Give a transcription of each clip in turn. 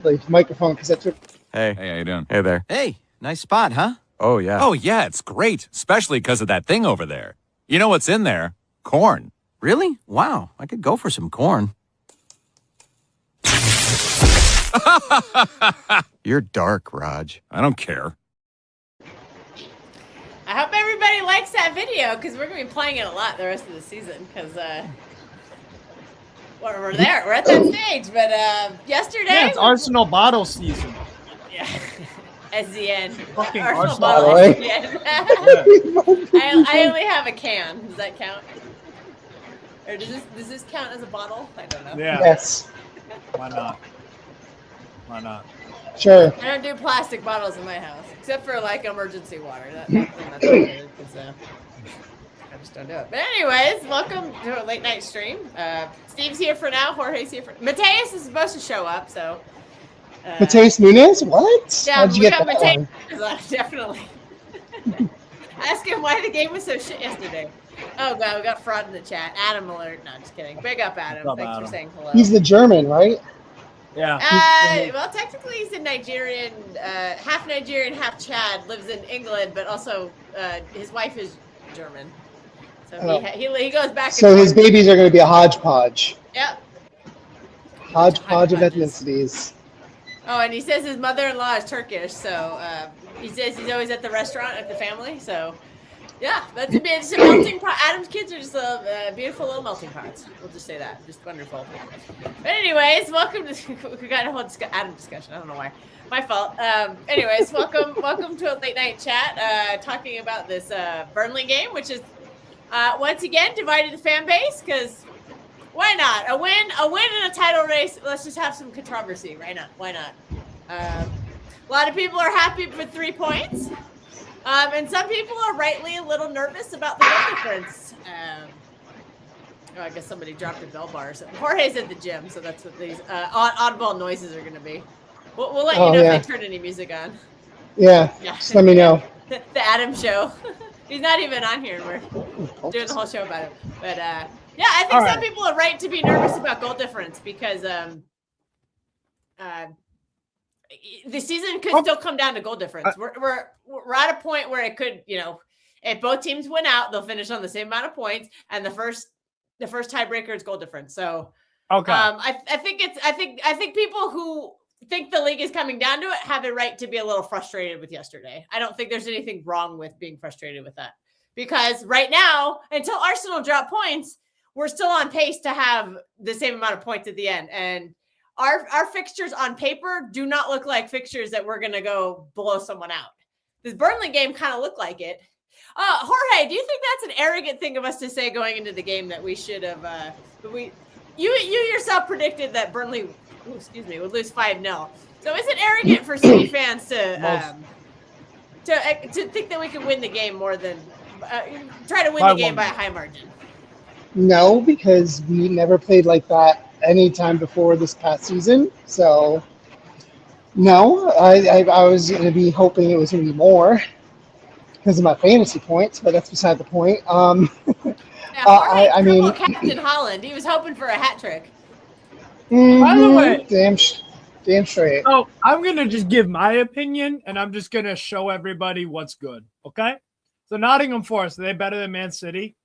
the microphone because that's what. Hey, Hey, how you doing? hey there. Hey, nice spot, huh? Oh yeah. Oh, yeah, it's great, especially because of that thing over there. You know what's in there? Corn. Really? Wow, I could go for some corn. You're dark, Raj. I don't care. I hope everybody likes that video because we're going to be playing it a lot the rest of the season because we're there. We're at that stage. But yesterday... Yeah, it's Arsenal bottle season. Yeah. SZN. Fucking Arsenal Arsenal bottle bottle, SZN. Yeah. I only have a can. Does that count? Or does this count as a bottle? I don't know. Yeah. Yes, Why not? Why not? sure. I don't do plastic bottles in my house, except for like emergency water. That's good, 'cause, I just don't do it. But anyways, welcome to a late night stream. Steve's here for now. Jorge's here for. Mateus is supposed to show up, so. Mateus Nunes? What? Yeah, How'd you we get got that Mateus one? definitely. Ask him why the game was so shit yesterday. Oh god, we got fraud in the chat. Adam alert. No, just kidding. Big up, Adam. What's up, Thanks Adam? for saying hello. He's the German, right? Yeah. Well, technically he's a Nigerian, half Nigerian, half Chad. Lives in England, but also his wife is German. So Oh. he goes back. So and his forth. babies are going to be a hodgepodge. Yep. Hodgepodge of Hodgepodges. ethnicities. Oh, and he says his mother-in-law is Turkish, so he says he's always at the restaurant at the family. So, yeah, that's it's a melting pot. Adam's kids are just beautiful little melting pots. We'll just say that, just wonderful. But anyways, welcome to we got a whole Adam discussion. I don't know why, my fault. Anyways, welcome to a late night chat talking about this Burnley game, which is once again divided the fan base because. Why not? A win in a title race. Let's just have some controversy. Right now. Why not? A lot of people are happy with 3 points. And some people are rightly a little nervous about the goal difference. Oh, I guess somebody dropped a bell bar. So Jorge's at the gym, so that's what these oddball noises are going to be. We'll let you know if they turn any music on. Yeah, just let me know. The Adam Show. He's not even on here, and we're doing the whole show about it. But yeah, I think some people are right to be nervous about goal difference because the season could still come down to goal difference. We're at a point where it could, if both teams win out, they'll finish on the same amount of points, and the first tiebreaker is goal difference. So, Okay. I think people who think the league is coming down to it have a right to be a little frustrated with yesterday. I don't think there's anything wrong with being frustrated with that because right now, until Arsenal drop points, we're still on pace to have the same amount of points at the end. And our fixtures on paper do not look like fixtures that we're going to go blow someone out. This Burnley game kind of looked like it. Jorge, do you think that's an arrogant thing of us to say going into the game that we should have you yourself predicted that Burnley would lose 5-0. So is it arrogant for City fans to think that we can win the game more than try to win the game by a high margin? No, because we never played like that any time before this past season. So, no, I was going to be hoping it was going to be more because of my fantasy points, but that's beside the point. I mean, Captain Holland, he was hoping for a hat trick. By the way, damn straight. Oh, I'm gonna just give my opinion, and I'm just gonna show everybody what's good. Okay. So Nottingham Forest, are they better than Man City?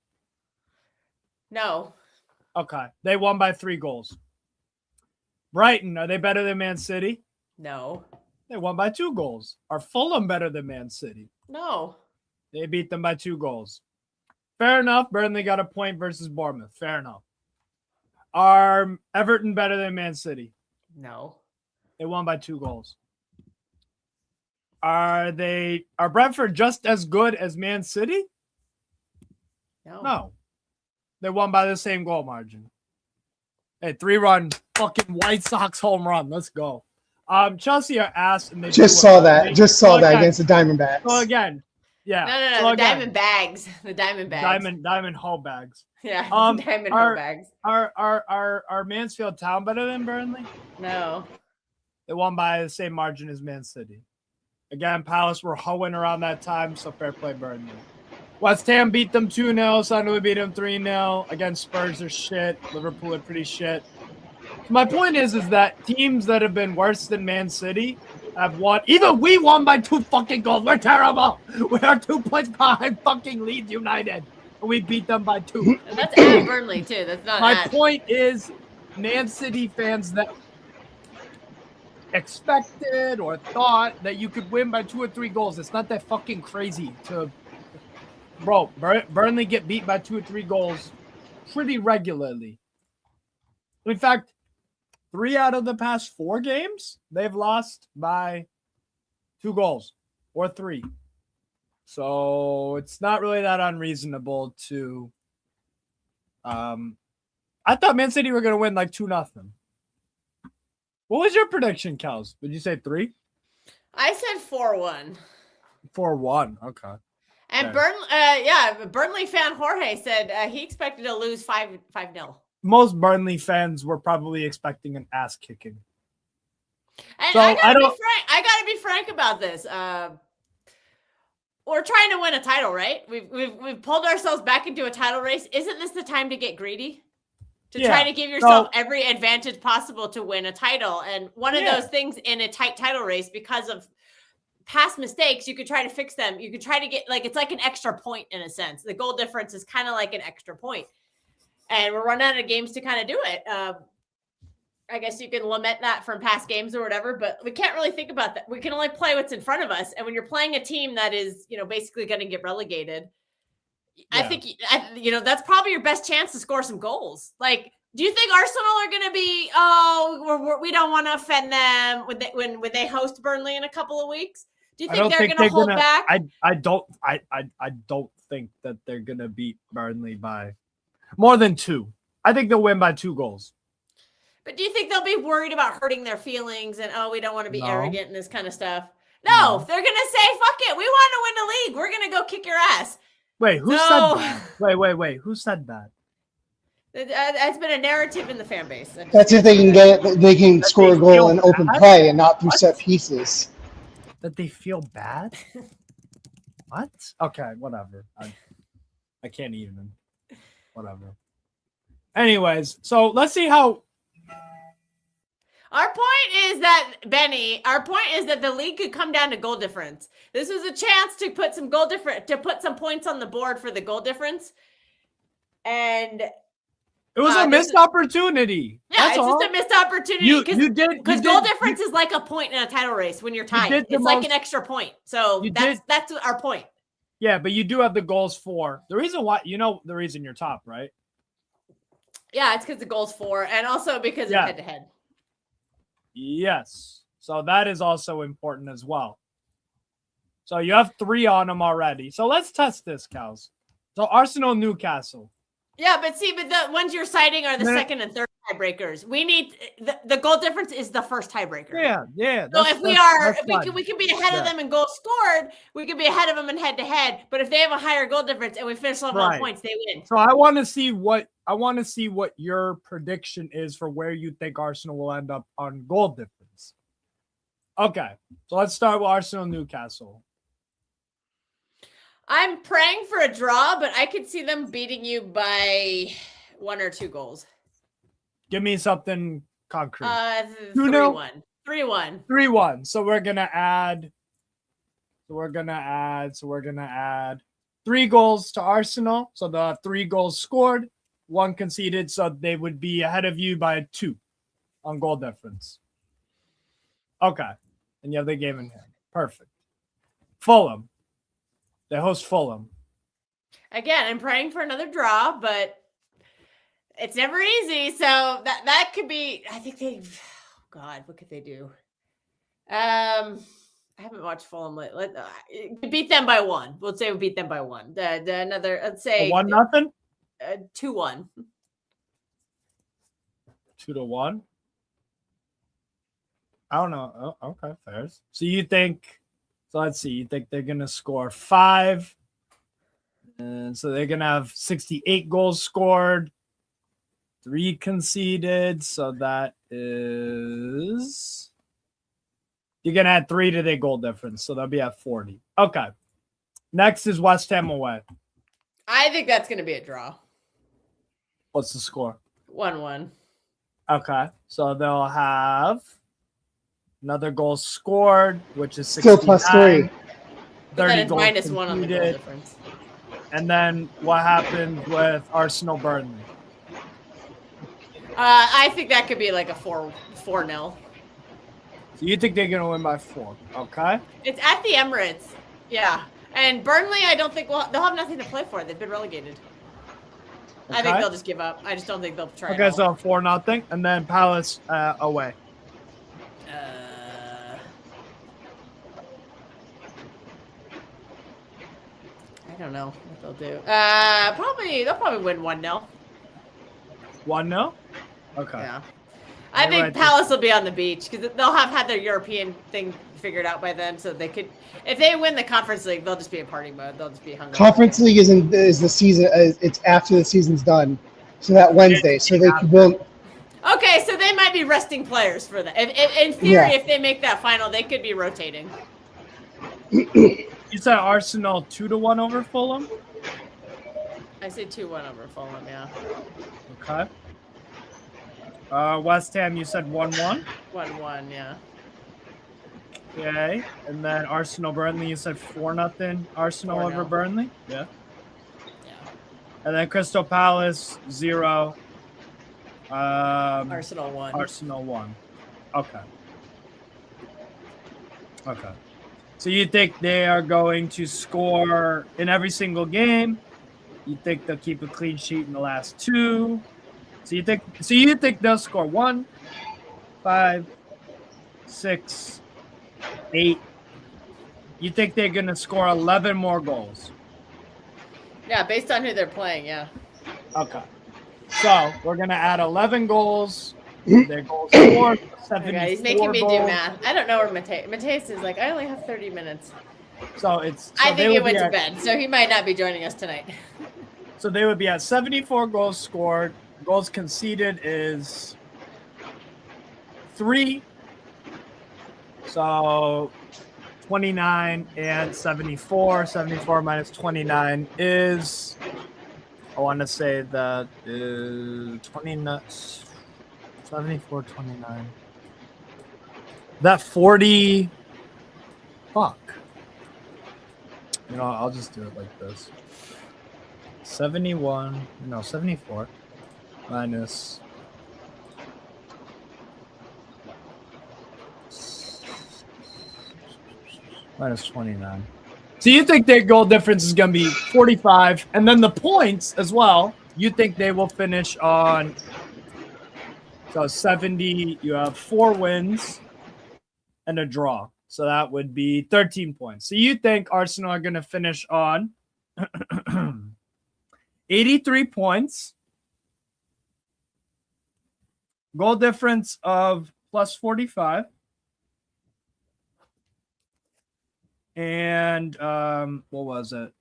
No. Okay. They won by 3 goals. Brighton, are they better than Man City? No. They won by 2 goals. Are Fulham better than Man City? No. They beat them by 2 goals. Fair enough. Burnley got a point versus Bournemouth. Fair enough. Are Everton better than Man City? No. They won by 2 goals. Are Brentford just as good as Man City? No. They won by the same goal margin. Hey, 3-run fucking White Sox home run. Let's go. Chelsea are ass. And they Just saw that against the Diamondbacks. So again, yeah. No. So The again, Diamond Bags. The Diamond Bags. Diamond Hull bags. Yeah. Diamond Hull Bags. Are Mansfield Town better than Burnley? No. They won by the same margin as Man City. Again, Palace were hoeing around that time, so fair play Burnley. West Ham beat them 2-0. Sunderland beat them 3-0. Again, Spurs are shit. Liverpool are pretty shit. My point is that teams that have been worse than Man City have won. Even we won by 2 fucking goals. We're terrible. We are 2 points behind fucking Leeds United. And we beat them by 2. And that's at Burnley too. That's not My at. point is, Man City fans that expected or thought that you could win by 2 or 3 goals. It's not that fucking crazy to, bro. Burnley get beat by 2 or 3 goals pretty regularly. In fact, 3 out of the past 4 games, they've lost by 2 goals or 3. So it's not really that unreasonable to. I thought Man City were going to win like 2-0. What was your prediction, Kels? Did you say 3? I said 4-1. 4-1. Okay. And Okay. Burnley fan Jorge said he expected to lose 5-0. Most Burnley fans were probably expecting an ass kicking. And So, I gotta don't- be frank. I gotta be frank about this. We're trying to win a title, right? We've pulled ourselves back into a title race. Isn't this the time to get greedy? To Yeah. try to give yourself every advantage possible to win a title. And one of those things in a tight title race, because of past mistakes, you could try to fix them. You could try to get it's like an extra point in a sense. The goal difference is kind of like an extra point. And we're running out of games to kind of do it. I guess you can lament that from past games or whatever, but we can't really think about that. We can only play what's in front of us. And when you're playing a team that is, basically going to get relegated, I think, that's probably your best chance to score some goals. Like, do you think Arsenal are going to be, we don't want to offend them when they host Burnley in a couple of weeks? Do you think they're going to hold back? I don't think that they're going to beat Burnley by more than 2. I think they'll win by 2 goals. But do you think they'll be worried about hurting their feelings and, we don't want to be arrogant and this kind of stuff? No, they're going to say, fuck it. We want to win the league. We're going to go kick your ass. Wait, who said that? Wait. Who said that? It's been a narrative in the fan base. That's if they can score a goal in open play and not through set pieces. That they feel bad? What? Okay, whatever. I can't even. Whatever. Anyways, so let's see how. Our point is that, Benny, the league could come down to goal difference. This was a chance to put some put some points on the board for the goal difference. And it was a missed opportunity. Yeah, it's just a missed opportunity. Because goal difference is like a point in a title race when you're tied. It's like an extra point. So that's our point. Yeah, but you do have the goals for. The reason why, the reason you're top, right? Yeah, it's because the goals for, and also because of head-to-head. Yes. So that is also important as well. So you have 3 on them already. So let's test this, Cows. So Arsenal, Newcastle. Yeah, but the ones you're citing are the second and third tiebreakers. We need the goal difference is the first tiebreaker. Yeah. So if we can be ahead of them in goals scored, we can be ahead of them in head-to-head. But if they have a higher goal difference and we finish level on points, they win. So I want to see what your prediction is for where you think Arsenal will end up on goal difference. Okay, so let's start with Arsenal, Newcastle. I'm praying for a draw, but I could see them beating you by 1 or 2 goals. Give me something concrete. 3-1. 3-1. 3-1. So we're gonna add 3 goals to Arsenal. So they'll have 3 goals scored, 1 conceded. So they would be ahead of you by 2 on goal difference. Okay. And you have the game in hand. Perfect. Fulham. They host Fulham. Again, I'm praying for another draw, but it's never easy. So that could be. I think what could they do? I haven't watched Fulham lately. Beat them by 1. We'll say we beat them by 1. Another. Let's say 1-0. 2-1. 2-1. I don't know. Oh, okay, fair. So you think? So let's see. You think they're gonna score 5, and so they're gonna have 68 goals scored, 3 conceded. So that is you're gonna add 3 to their goal difference, so they'll be at 40. Okay. Next is West Ham away. I think that's gonna be a draw. What's the score? 1-1. Okay, so they'll have another goal scored, which is 69. Still plus 3. But then 30 it's goals minus 1 on the goal conceded. difference. And then what happens with Arsenal Burnley? I think that could be like a 4-0. So you think they're gonna win by 4? Okay. It's at the Emirates. Yeah. And Burnley, I don't think they'll have nothing to play for. They've been relegated. I think Okay. they'll just give up. I just don't think they'll try. Okay, so 4-0, and then Palace away. I don't know what they'll do. They'll probably win 1-0. 1-0. Okay. Yeah. I think Palace will be on the beach because they'll have had their European thing figured out by then, so they could. If they win the Conference League, they'll just be in party mode. They'll just be hungry. Conference League is the season. It's after the season's done, so that Wednesday. So they will. Okay, so they might be resting players for that. In theory, Yeah. if they make that final, they could be rotating. You said Arsenal 2-1 over Fulham. I say 2-1 over Fulham. Yeah. Okay. West Ham, you said 1-1. 1-1. Yeah. Okay. And then Arsenal Burnley, you said 4-0 Arsenal 4-0. over Burnley. Yeah. Yeah. And then Crystal Palace 0. Arsenal 1. Arsenal 1. Okay. Okay. So you think they are going to score in every single game? You think they'll keep a clean sheet in the last 2? So you think they'll score 1, 5, 6, 8? You think they're gonna score 11 more goals? Yeah, based on who they're playing. Yeah. Okay. So we're gonna add 11 goals. Their goals scored. 74 Okay, he's making me do goals. math. I don't know where Mateus is. Like, I only have 30 minutes. So it's. I think he went to bed, so he might not be joining us tonight. So they would be at 74 goals scored. Goals conceded is 3. So 29 and 74. 74 minus 29 is, I want to say that is 29. 74, 29. That 40. Fuck. You know, I'll just do it like this. 74 minus minus 29. So you think their goal difference is going to be 45, and then the points as well, you think they will finish on, so 70, you have 4 wins and a draw. So that would be 13 points. So you think Arsenal are going to finish on 83 points, goal difference of plus 45, and what was it?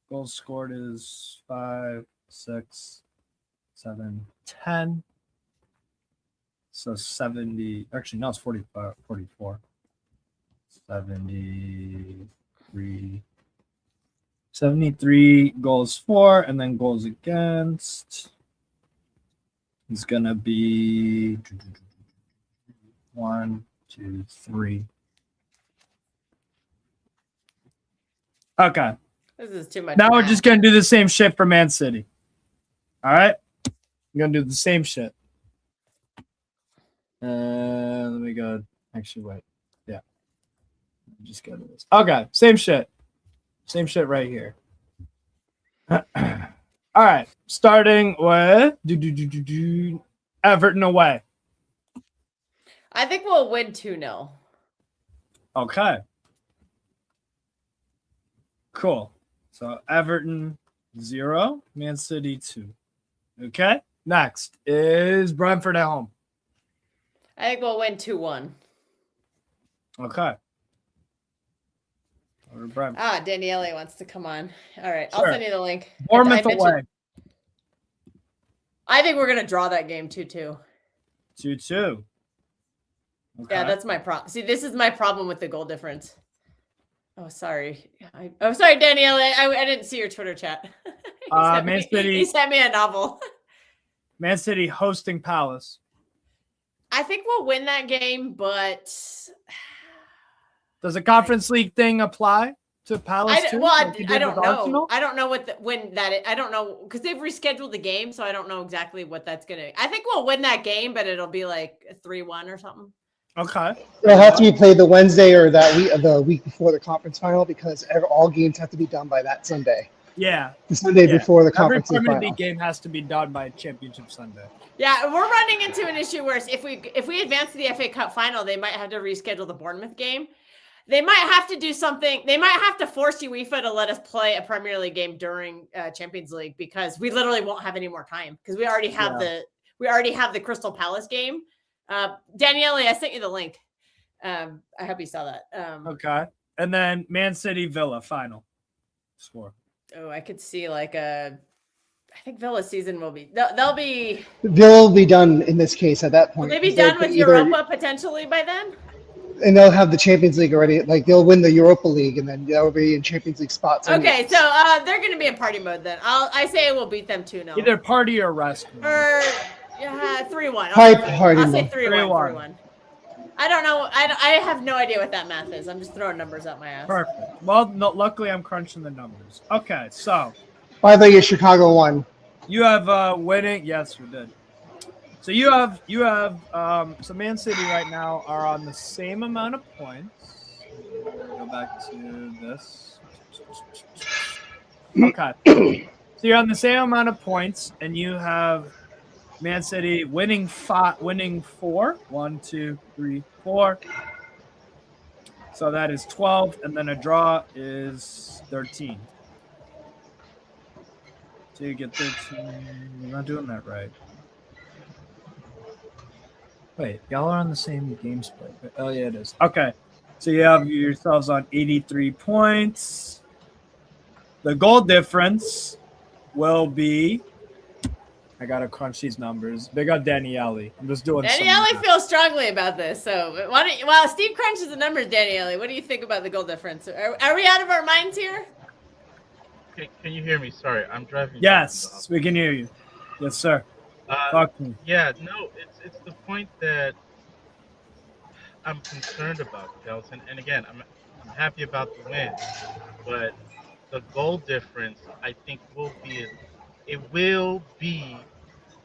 Goals scored is 5, 6, 7, 10. So 70, actually, no, it's 45, 44. 73 goals for, and then goals against is going to be 1, 2, 3. Okay. This is too much. Now we're math. just going to do the same shit for Man City. All right? I'm going to do the same shit. Let me go. Actually, wait. Yeah. Just go to this. Okay. Same shit. Same shit right here. All right. Starting with Everton away. I think we'll win 2-0. Okay. Cool. So Everton 0, Man City 2. Okay. Next is Brentford at home. I think we'll win 2-1. Okay. Or Brentford. Daniele wants to come on. All right, Sure. I'll send you the link. Bournemouth I away. I think we're gonna draw that game 2-2. 2-2. Okay. Yeah, that's my problem. See, this is my problem with the goal difference. Oh, sorry. Sorry, Daniele. I didn't see your Twitter chat. Man City. He sent me a novel. Man City hosting Palace. I think we'll win that game, but Does the Conference League thing apply to Palace too? I like don't know. Arsenal? I don't know I don't know because they've rescheduled the game, so I don't know exactly what that's gonna. I think we'll win that game, but it'll be like a 3-1 or something. Okay. It'll have to be played the Wednesday or the week before the conference final because all games have to be done by that Sunday. Yeah. The Sunday before the conference Every league Premier final. League game has to be done by Championship Sunday. Yeah, we're running into an issue where if we advance to the FA Cup final, they might have to reschedule the Bournemouth game. They might have to do something. They might have to force UEFA to let us play a Premier League game during Champions League because we literally won't have any more time because we already have the Crystal Palace game. Daniele, I sent you the link. I hope you saw that. Okay, and then Man City Villa final score. Oh, I could see I think Villa's season will be. They'll be. Villa will be done in this case at that point. Will they be done with Europa potentially by then? And they'll have the Champions League already. Like they'll win the Europa League, and then they'll be in Champions League spots. Okay, so they're going to be in party mode then. I say we'll beat them 2-0. Either party or rest. Or 3-1. Party I'll say mode. 3-1. I don't know. I have no idea what that math is. I'm just throwing numbers out my ass. Perfect. Well, no, luckily I'm crunching the numbers. Okay, so. By the way, Chicago won. You have winning. Yes, we did. So you have so Man City right now are on the same amount of points. Go back to this. Okay. So you're on the same amount of points, and you have Man City winning 4. 1, 2, 3, 4. So that is 12, and then a draw is 13. So you get 13. You're not doing that right. Wait, y'all are on the same game split. Oh, yeah, it is. Okay. So you have yourselves on 83 points. The goal difference will be. I got to crunch these numbers. Big up Daniele. I'm just doing Daniele feels strongly about this. So while Steve crunches the numbers, Daniele, what do you think about the goal difference? Are we out of our minds here? Can you hear me? Sorry, I'm driving. Yes, we can hear you. Yes, sir. Talk to me. Yeah, no, it's the point that I'm concerned about, Kels. And again, I'm happy about the win, but the goal difference, I think, will be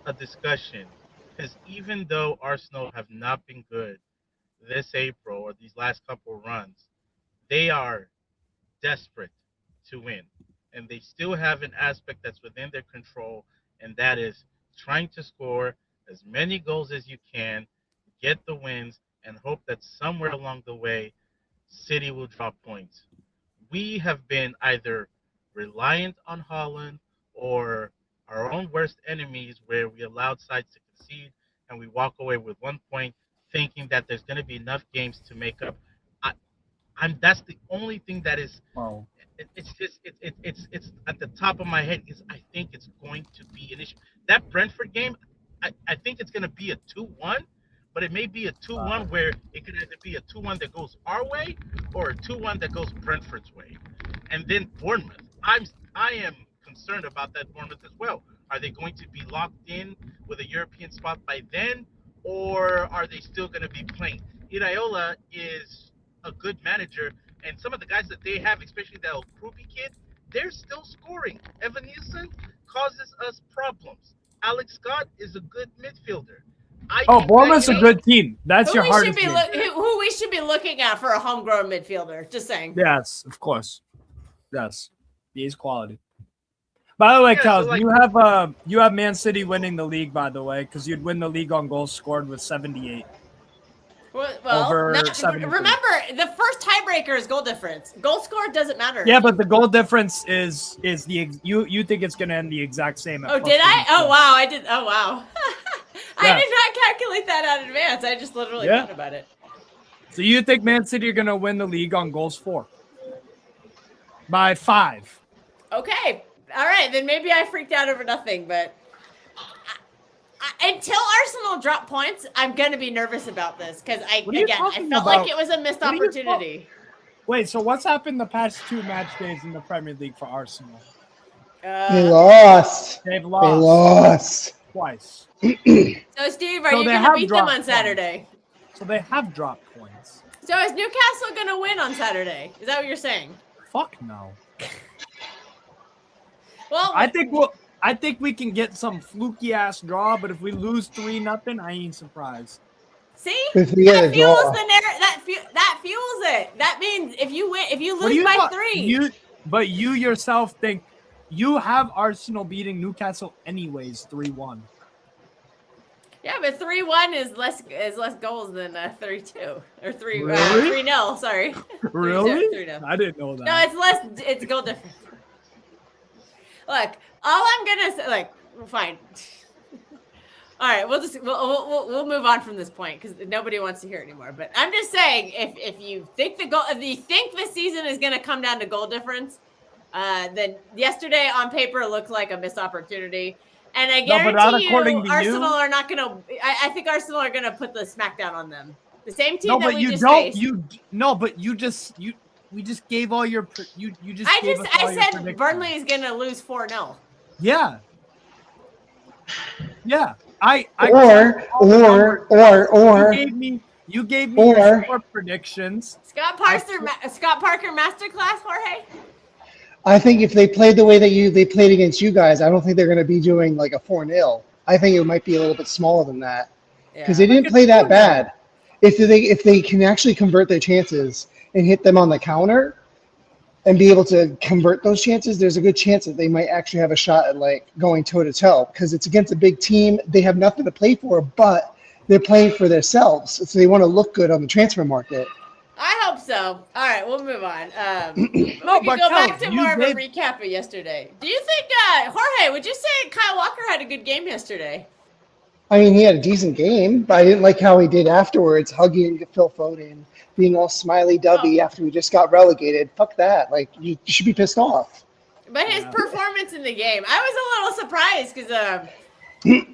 a discussion because even though Arsenal have not been good this April or these last couple runs, they are desperate to win. And they still have an aspect that's within their control, and that is trying to score as many goals as you can, get the wins, and hope that somewhere along the way, City will drop points. We have been either reliant on Haaland or our own worst enemies where we allowed sides to concede and we walk away with 1 point thinking that there's going to be enough games to make up. That's the only thing that is it's at the top of my head is I think it's going to be an issue. That Brentford game, I think it's going to be a 2-1, but it may be a 2-1 where it could either be a 2-1 that goes our way or a 2-1 that goes Brentford's way. And then Bournemouth. I am concerned about that Bournemouth as well. Are they going to be locked in with a European spot by then, or are they still going to be playing? Iraola is a good manager, and some of the guys that they have, especially that Krupi kid, they're still scoring. Evan Nielsen causes us problems. Alex Scott is a good midfielder. Bournemouth's a good team. That's your hardest team. Who we should be looking at for a homegrown midfielder. Just saying. Yes, of course. Yes. He is quality. By the way, Cal, you have Man City winning the league, by the way, because you'd win the league on goals scored with 78. Remember, the first tiebreaker is goal difference. Goal score doesn't matter. Yeah, but the goal difference is you think it's going to end the exact same. Oh, did I? Oh, wow. I did. Oh, wow. I did not calculate that out in advance. I just literally thought about it. So you think Man City are going to win the league on goals for? By 5. Okay. All right. Then maybe I freaked out over nothing, but until Arsenal drop points, I'm going to be nervous about this because I felt like it was a missed opportunity. Wait, so what's happened the past 2 match days in the Premier League for Arsenal? They lost. They've lost. twice. So, Steve, are So you they going to have beat them dropped on Saturday? So they have dropped points. So, is Newcastle going to win on Saturday? Is that what you're saying? Fuck no. Well, I think we can get some fluky ass draw, but if we lose 3-0, I ain't surprised. see, If we get that a fuels draw. the that fuels it. That means if you win, if you What do lose you by thought? 3, But you yourself think you have Arsenal beating Newcastle anyways 3-1. yeah, but 3-1 is less goals than 3-2 or Really? 3-0. Sorry, Really? 3-0. I didn't know that. No, it's less. It's goal difference. Look, all I'm gonna say, like, fine. All right, we'll move on from this point because nobody wants to hear it anymore. But I'm just saying, if you think the season is gonna come down to goal difference, then yesterday on paper looked like a missed opportunity. And I No, but not guarantee according you, to Arsenal you. are not gonna. I think Arsenal are gonna put the smackdown on them. The same team No, that but we you just don't. faced. We just gave all your. You just. I gave us all your said predictions. Burnley is gonna lose 4-0. Yeah. Yeah. Or You gave me your score predictions. Scott Parker masterclass, Jorge. I think if they played the way that they played against you guys, I don't think they're going to be doing like a 4-0. I think it might be a little bit smaller than that because Yeah. they didn't play that bad. If they can actually convert their chances and hit them on the counter and be able to convert those chances, there's a good chance that they might actually have a shot at like going toe to toe because it's against a big team. They have nothing to play for, but they're playing for themselves, so they want to look good on the transfer market. I hope so. All right, we'll move on. We No, can but go Kel, back to you more of a gave- recap of yesterday. Do you think, Jorge, would you say Kyle Walker had a good game yesterday? I mean, he had a decent game, but I didn't like how he did afterwards, hugging Phil Foden, being all smiley dovey after we just got relegated. Fuck that. Like, you should be pissed off. But his performance in the game, I was a little surprised because some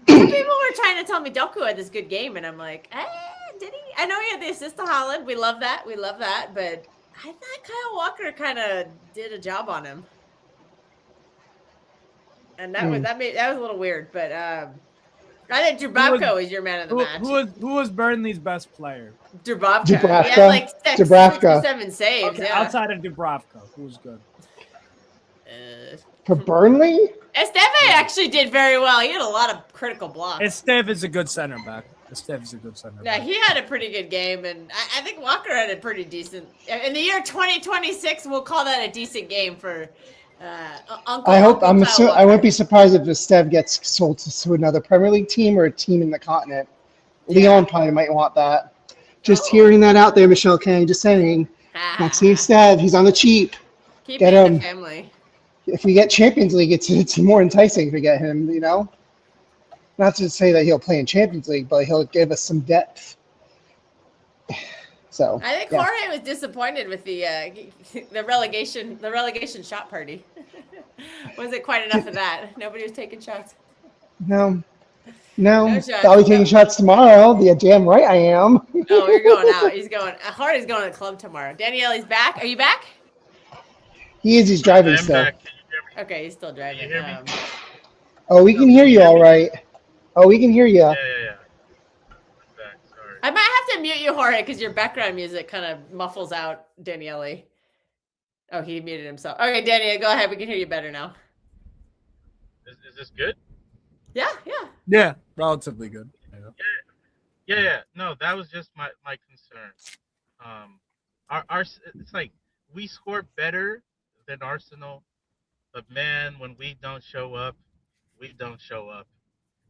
people were trying to tell me Doku had this good game, and I'm like, did he? I know he had the assist to Haaland. We love that. But I thought Kyle Walker kind of did a job on him, and that was a little weird. But I think Dubravka was your man of the match. Who was Burnley's best player? Dubravka. He had like 6 or 7 saves. Okay, outside of Dubravka, who's good? For Burnley? Esteve actually did very well. He had a lot of critical blocks. Esteve is a good center back. Yeah, he had a pretty good game, and I think Walker had a pretty decent. In the year 2026, we'll call that a decent game for Uncle. I won't be Walker. surprised if Esteve gets sold to another Premier League team or a team in the continent. Leon probably might want that. Just hearing that out there, Michelle Kang, just saying. Maxime Esteve, he's on the cheap. Keep Get it in him. the family. If we get Champions League, it's more enticing if we get him, you know? Not to say that he'll play in Champions League, but he'll give us some depth. So I think Jorge was disappointed with the relegation shot party. Wasn't quite enough of that. Nobody was taking shots. No shots. I'll be taking shots tomorrow. Yeah, damn right I am. Oh, you're going out. He's going. Jorge's going to the club tomorrow. Daniele's back. Are you back? He's driving I'm still. back. Can you hear me? Okay, he's still driving. Can you hear me? Oh, we can hear you all right. Oh, we can hear you. Yeah. I'm back. Sorry. I might have to mute you, Jorge, because your background music kind of muffles out Daniele. Oh, he muted himself. Okay, Daniele, go ahead. We can hear you better now. Is this good? Yeah. Yeah, relatively good. Yeah. No, that was just my concern. Our it's like we score better than Arsenal, but man, when we don't show up, we don't show up,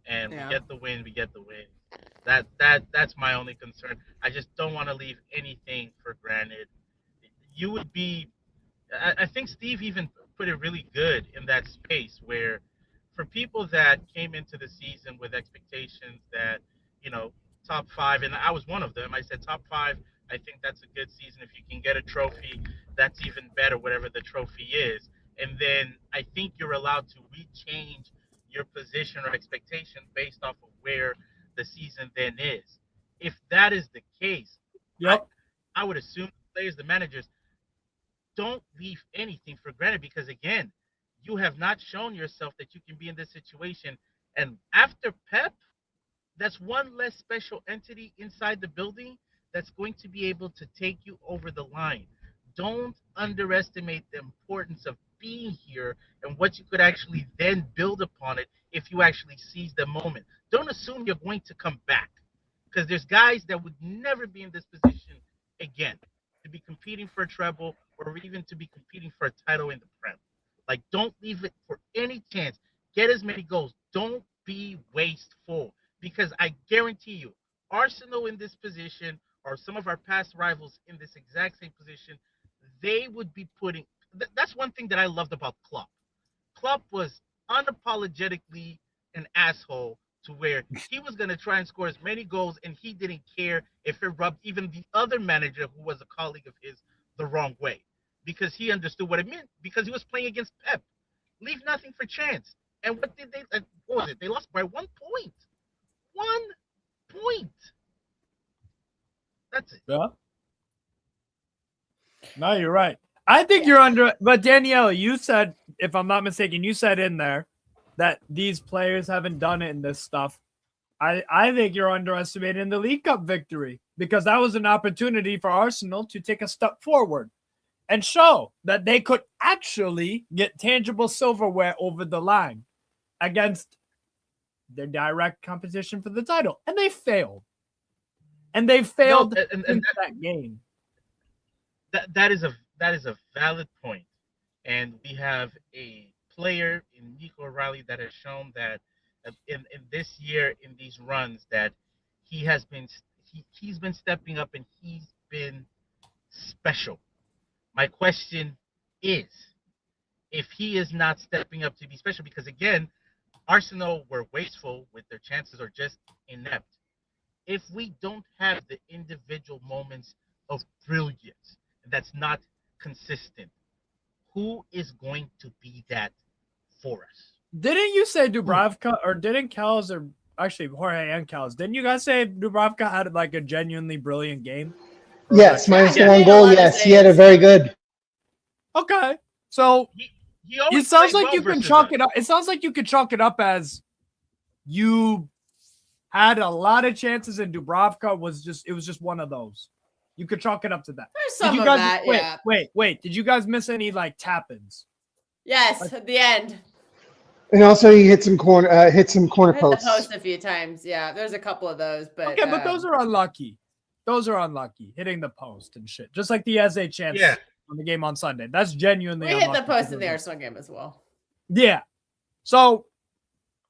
and we get the win. That's my only concern. I just don't want to leave anything for granted. You would be. I think Steve even put it really good in that space where, for people that came into the season with expectations that, top 5, and I was one of them. I said top 5. I think that's a good season. If you can get a trophy, that's even better, whatever the trophy is. And then I think you're allowed to rechange your position or expectation based off of where the season then is. If that is the case, I would assume the players, the managers, don't leave anything for granted because, again, you have not shown yourself that you can be in this situation And after Pep, that's one less special entity inside the building that's going to be able to take you over the line. Don't underestimate the importance of being here and what you could actually then build upon it if you actually seize the moment. Don't assume you're going to come back because there's guys that would never be in this position again to be competing for a treble or even to be competing for a title in the Prem. Like, don't leave it for any chance. Get as many goals. Don't be wasteful because I guarantee you, Arsenal in this position or some of our past rivals in this exact same position, they would be putting. That's one thing that I loved about Klopp. Klopp was unapologetically an asshole to where he was going to try and score as many goals and he didn't care if it rubbed even the other manager who was a colleague of his the wrong way because he understood what it meant because he was playing against Pep. Leave nothing for chance. And what did they? What was it? They lost by 1 point. 1 point. That's it. Yeah. No, you're right. I think you're under. But Danielle, you said, if I'm not mistaken, you said in there that these players haven't done it in this stuff. I think you're underestimating the League Cup victory because that was an opportunity for Arsenal to take a step forward and show that they could actually get tangible silverware over the line against their direct competition for the title. And they failed. And they failed in that game. That is a valid point. And we have a player in Nico O'Reilly that has shown that in this year in these runs that he's been stepping up and he's been special. My question is, if he is not stepping up to be special, because again, Arsenal were wasteful with their chances or just inept. If we don't have the individual moments of brilliance that's not consistent, who is going to be that for us? Didn't you say Dubravka or didn't Kells or actually Jorge and Kells? Didn't you guys say Dubravka had like a genuinely brilliant game? Yes, minus the Yeah, one he had a goal. lot of Yes, he had a saves. very good. Okay. So He always it sounds played like well you can versus chalk us. it up. It sounds like you could chalk it up as you had a lot of chances and Dubravka was just one of those. You could chalk it up to that. There's Did some you of guys, that, yeah. Wait. Did you guys miss any like tap-ins? Yes, at the end. And also, he hit some corner I hit the posts. post a few times. Yeah, there's a couple of those, but Okay, but those are unlucky. Those are unlucky. Hitting the post and shit. Just like the Eze chance on the game on Sunday. That's genuinely we hit the unlucky. post in the Arsenal game as well. Yeah. So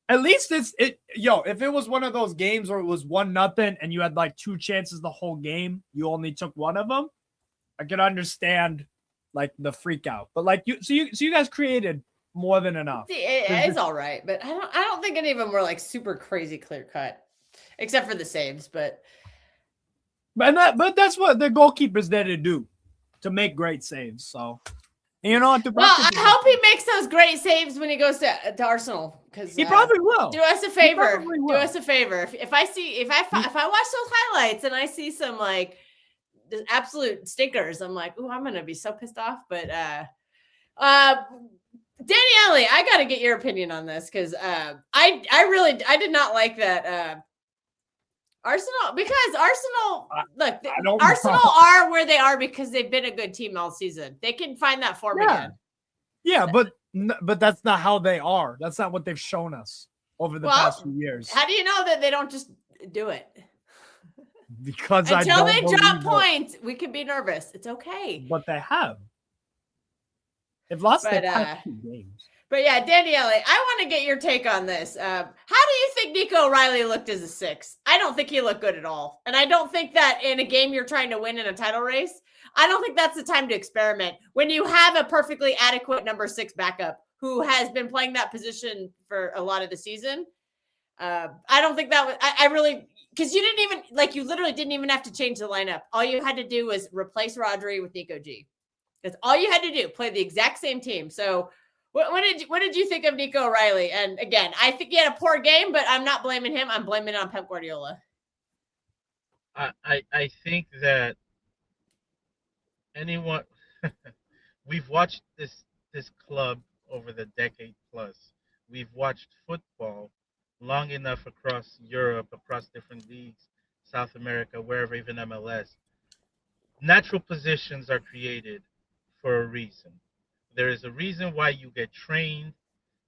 at least if it was one of those games where it was 1-0 and you had like 2 chances the whole game, you only took one of them, I could understand like the freak out. But like you guys created more than enough. It's all right, but I don't think any of them were like super crazy clear cut, except for the saves. But that's what the goalkeeper's there to do, to make great saves. So, and you know what? well, I hope he makes those great saves when he goes to Arsenal because he probably will. do us a favor. probably will. Do us a favor. If I watch those highlights and I see some like the absolute stinkers, I'm like, ooh, I'm gonna be so pissed off. But Danny Alley, I got to get your opinion on this because I did not like that Arsenal because Arsenal Arsenal are where they are because they've been a good team all season. They can find that form again. Yeah, but that's not how they are. That's not what they've shown us over the past few years. How do you know that they don't just do it? Because until they drop points, we can be nervous. It's okay. But they have. They've lost their past 2 games. But yeah, Daniele, I want to get your take on this. How do you think Nico O'Reilly looked as a 6? I don't think he looked good at all. And I don't think that in a game you're trying to win in a title race, I don't think that's the time to experiment. When you have a perfectly adequate number 6 backup who has been playing that position for a lot of the season, I don't think that was, I really, because you literally didn't even have to change the lineup. All you had to do was replace Rodri with Nico G. That's all you had to do. Play the exact same team. So what did you think of Nico O'Reilly? And again, I think he had a poor game, but I'm not blaming him. I'm blaming it on Pep Guardiola. I think that anyone we've watched this club over the decade plus. We've watched football long enough across Europe, across different leagues, South America, wherever, even MLS, natural positions are created for a reason. There is a reason why you get trained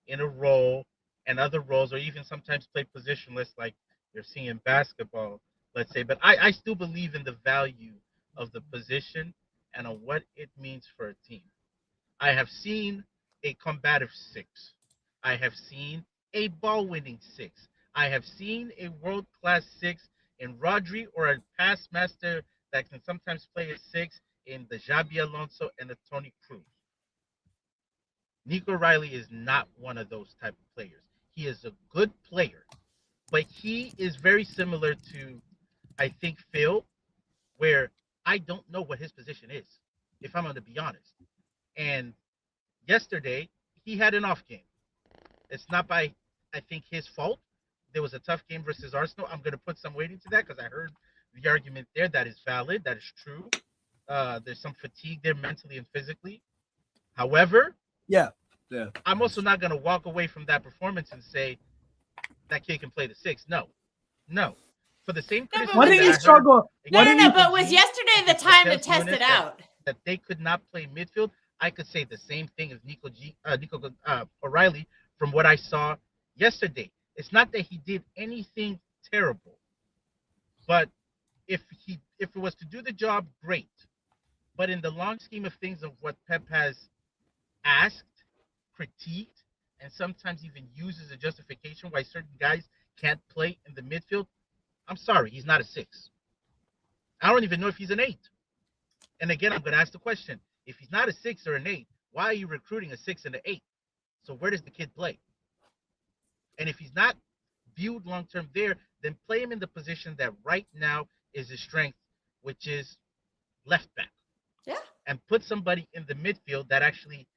in a role and other roles, or even sometimes play positionless, like you're seeing in basketball, let's say. But I still believe in the value of the position and on what it means for a team. I have seen a combative six. I have seen a ball winning six. I have seen a world class six in Rodri, or a pass master that can sometimes play a six in the Xabi Alonso and the Tony Cruz. Nico Riley is not one of those type of players. He is a good player, but he is very similar to, I think, Phil, where I don't know what his position is, if I'm going to be honest. And yesterday, he had an off game. It's not by, I think, his fault. There was a tough game versus Arsenal. I'm going to put some weight into that because I heard the argument there. That is valid. That is true. There's some fatigue there mentally and physically. However, Yeah. I'm also not going to walk away from that performance and say that kid can play the six. No. For the same criticism What did that he I heard struggle? No, What no, did no. he? But was yesterday the time to against test Nunes it out? that they could not play midfield, I could say the same thing as Nico O'Reilly from what I saw yesterday. It's not that he did anything terrible, but if it was to do the job, great. But in the long scheme of things of what Pep has asked, critiqued, and sometimes even used as a justification why certain guys can't play in the midfield, I'm sorry, he's not a six. I don't even know if he's an eight. And again, I'm going to ask the question: if he's not a six or an eight, why are you recruiting a six and an eight? So where does the kid play? And if he's not viewed long term there, then play him in the position that right now is his strength, which is left back. Yeah. And put somebody in the midfield that actually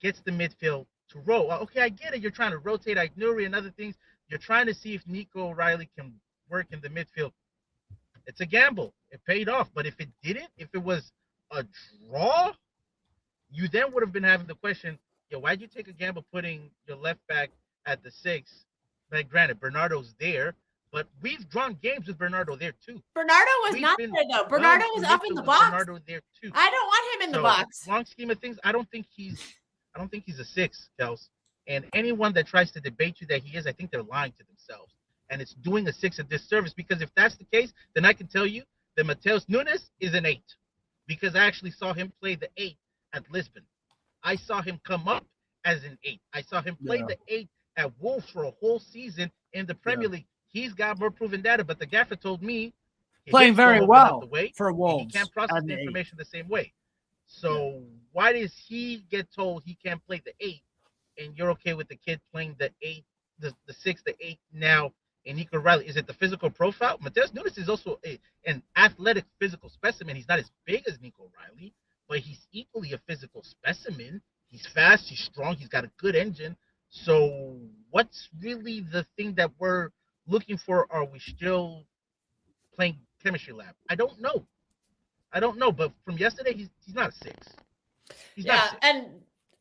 gets the midfield to roll. Well, okay, I get it. You're trying to rotate Ignuri and other things. You're trying to see if Nico O'Reilly can work in the midfield. It's a gamble. It paid off. But if it didn't, if it was a draw, you then would have been having the question, why'd you take a gamble putting your left back at the six? But granted, Bernardo's there, but we've drawn games with Bernardo there too. Bernardo was We've not been there though. Bernardo was up in the box. Bernardo there too. I don't want him in the So, box. long scheme of things, I don't think he's a six, Kels. And anyone that tries to debate you that he is, I think they're lying to themselves. And it's doing a six a disservice, because if that's the case, then I can tell you that Mateus Nunes is an eight, because I actually saw him play the eight at Lisbon. I saw him come up as an eight. I saw him play the eight at Wolves for a whole season in the Premier League. He's got more proven data, but the gaffer told me Playing very well for Wolves. Wolves. He can't process the information the same way. So why does he get told he can't play the eight, and you're okay with the kid playing the eight, the six, the eight now? And Nico Riley, is it the physical profile? Mateus Nunes is also an athletic physical specimen. He's not as big as Nico Riley, but he's equally a physical specimen. He's fast, he's strong, he's got a good engine. So what's really the thing that we're looking for? Are we still playing chemistry lab? I don't know. But from yesterday, he's not a six. He's not a six. And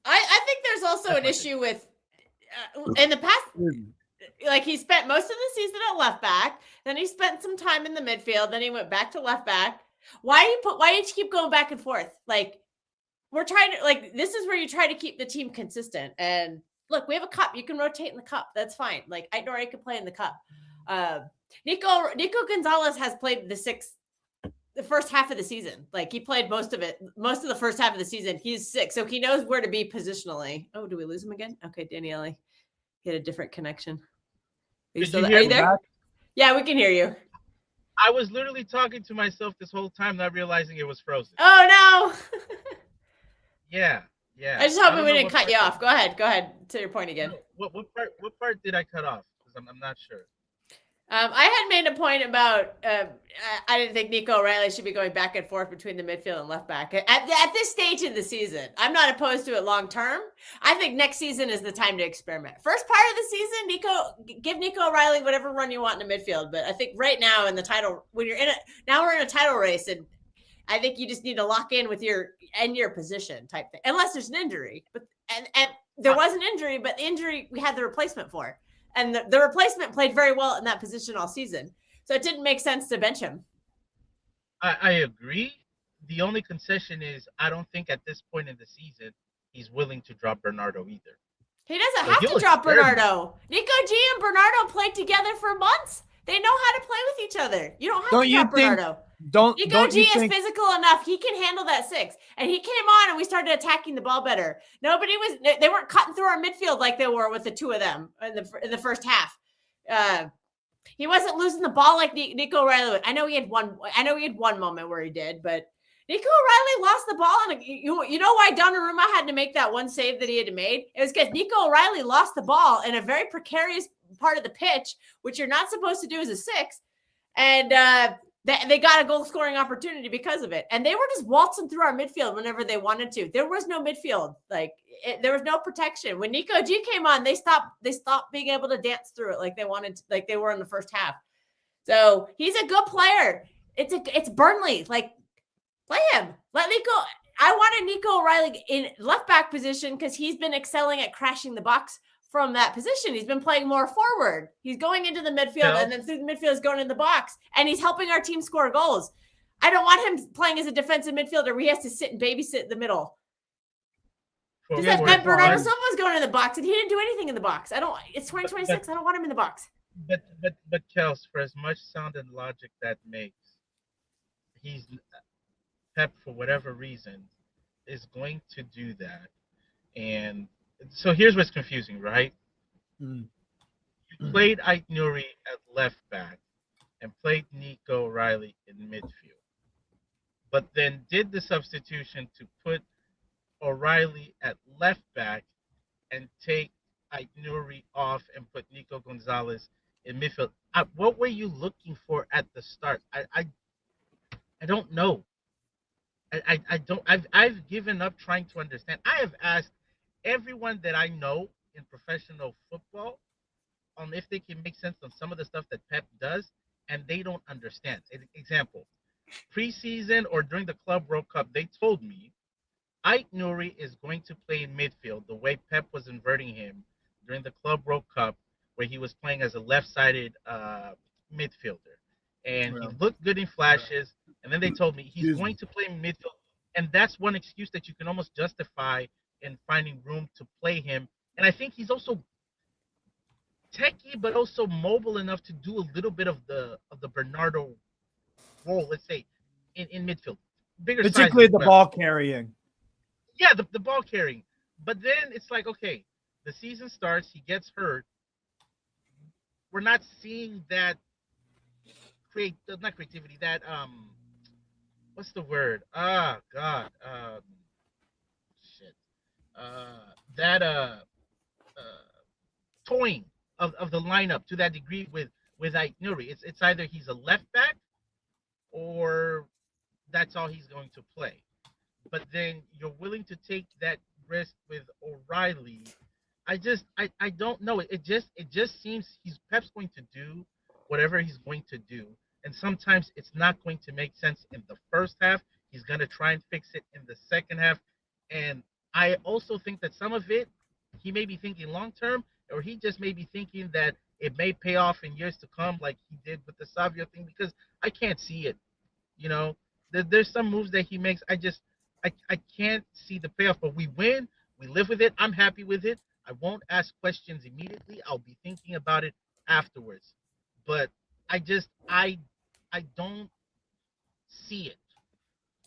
I think there's also an issue with in the past. Like, he spent most of the season at left back, then he spent some time in the midfield, then he went back to left back. Why did you keep going back and forth? Like, we're trying to, this is where you try to keep the team consistent. And look, we have a cup. You can rotate in the cup. That's fine. Like, I already could play in the cup. Nico Gonzalez has played the first half of the season. Like, he played most of the first half of the season. He's six, so he knows where to be positionally. Oh, do we lose him again? Okay, Daniele, he had a different connection. Are you there? Yeah, we can hear you. I was literally talking to myself this whole time, not realizing it was frozen. Oh no. Yeah. I just hope we didn't cut you off. Go ahead to your point again. What part did I cut off? Because I'm not sure. I had made a point about I didn't think Nico O'Reilly should be going back and forth between the midfield and left back at this stage of the season. I'm not opposed to it long term. I think next season is the time to experiment. First part of the season, give Nico O'Reilly whatever run you want in the midfield. But I think right now in the title, when you're now we're in a title race, and I think you just need to lock in with your position type thing, unless there's an injury. But and there was an injury, but the injury we had the replacement for. And the replacement played very well in that position all season. So it didn't make sense to bench him. I agree. The only concession is I don't think at this point in the season he's willing to drop Bernardo either. He doesn't So have he'll to drop experiment. Bernardo. Nico G and Bernardo played together for months. They know how to play with each other. You don't have Don't to you drop think- Bernardo. Don't Nico G you is think physical enough. He can handle that 6. And he came on and we started attacking the ball better. They weren't cutting through our midfield like they were with the two of them in the first half. He wasn't losing the ball like Nico O'Reilly. I know he had one moment where he did, but Nico O'Reilly lost the ball. And you know why Donnarumma had to make that one save that he had to make? It was because Nico O'Reilly lost the ball in a very precarious part of the pitch, which you're not supposed to do as a 6. And they got a goal scoring opportunity because of it. And they were just waltzing through our midfield whenever they wanted to. There was no midfield. There was no protection. When Nico G came on, they stopped being able to dance through it like they wanted to, like they were in the first half. So he's a good player. It's Burnley. Play him. Let Nico. I wanted Nico O'Reilly in left back position because he's been excelling at crashing the box from that position. He's been playing more forward. He's going into the midfield and then through the midfield is going in the box, and he's helping our team score goals. I don't want him playing as a defensive midfielder where he has to sit and babysit in the middle. Because that Bernardo Silva was going in the box and he didn't do anything in the box. It's 2026. I don't want him in the box. But Kels, for as much sound and logic that makes, Pep, for whatever reason, is going to do that. And so here's what's confusing, right? You played Ait Nouri at left back and played Nico O'Reilly in midfield, but then did the substitution to put O'Reilly at left back and take Ait Nouri off and put Nico Gonzalez in midfield. What were you looking for at the start? I don't know. I've given up trying to understand. I have asked everyone that I know in professional football on if they can make sense on some of the stuff that Pep does, and they don't understand. Example, preseason or during the Club World Cup, they told me Ait Nouri is going to play in midfield the way Pep was inverting him during the Club World Cup, where he was playing as a left-sided midfielder. And he looked good in flashes, and then they told me he's going to play in midfield. And that's one excuse that you can almost justify in finding room to play him. And I think he's also techie, but also mobile enough to do a little bit of the Bernardo role, let's say, in midfield. Bigger particularly size the ball carrying. Yeah, the ball carrying. But then it's like, okay, the season starts, he gets hurt. We're not seeing that not creativity, that what's the word? Toying of the lineup to that degree with Ait Nouri. It's either he's a left back or that's all he's going to play. But then you're willing to take that risk with O'Reilly. I don't know. It just seems Pep's going to do whatever he's going to do. And sometimes it's not going to make sense in the first half. He's going to try and fix it in the second half. And I also think that some of it, he may be thinking long-term, or he just may be thinking that it may pay off in years to come like he did with the Savio thing, because I can't see it. You know, there's some moves that he makes. I can't see the payoff, but we win. We live with it. I'm happy with it. I won't ask questions immediately. I'll be thinking about it afterwards. But I don't see it.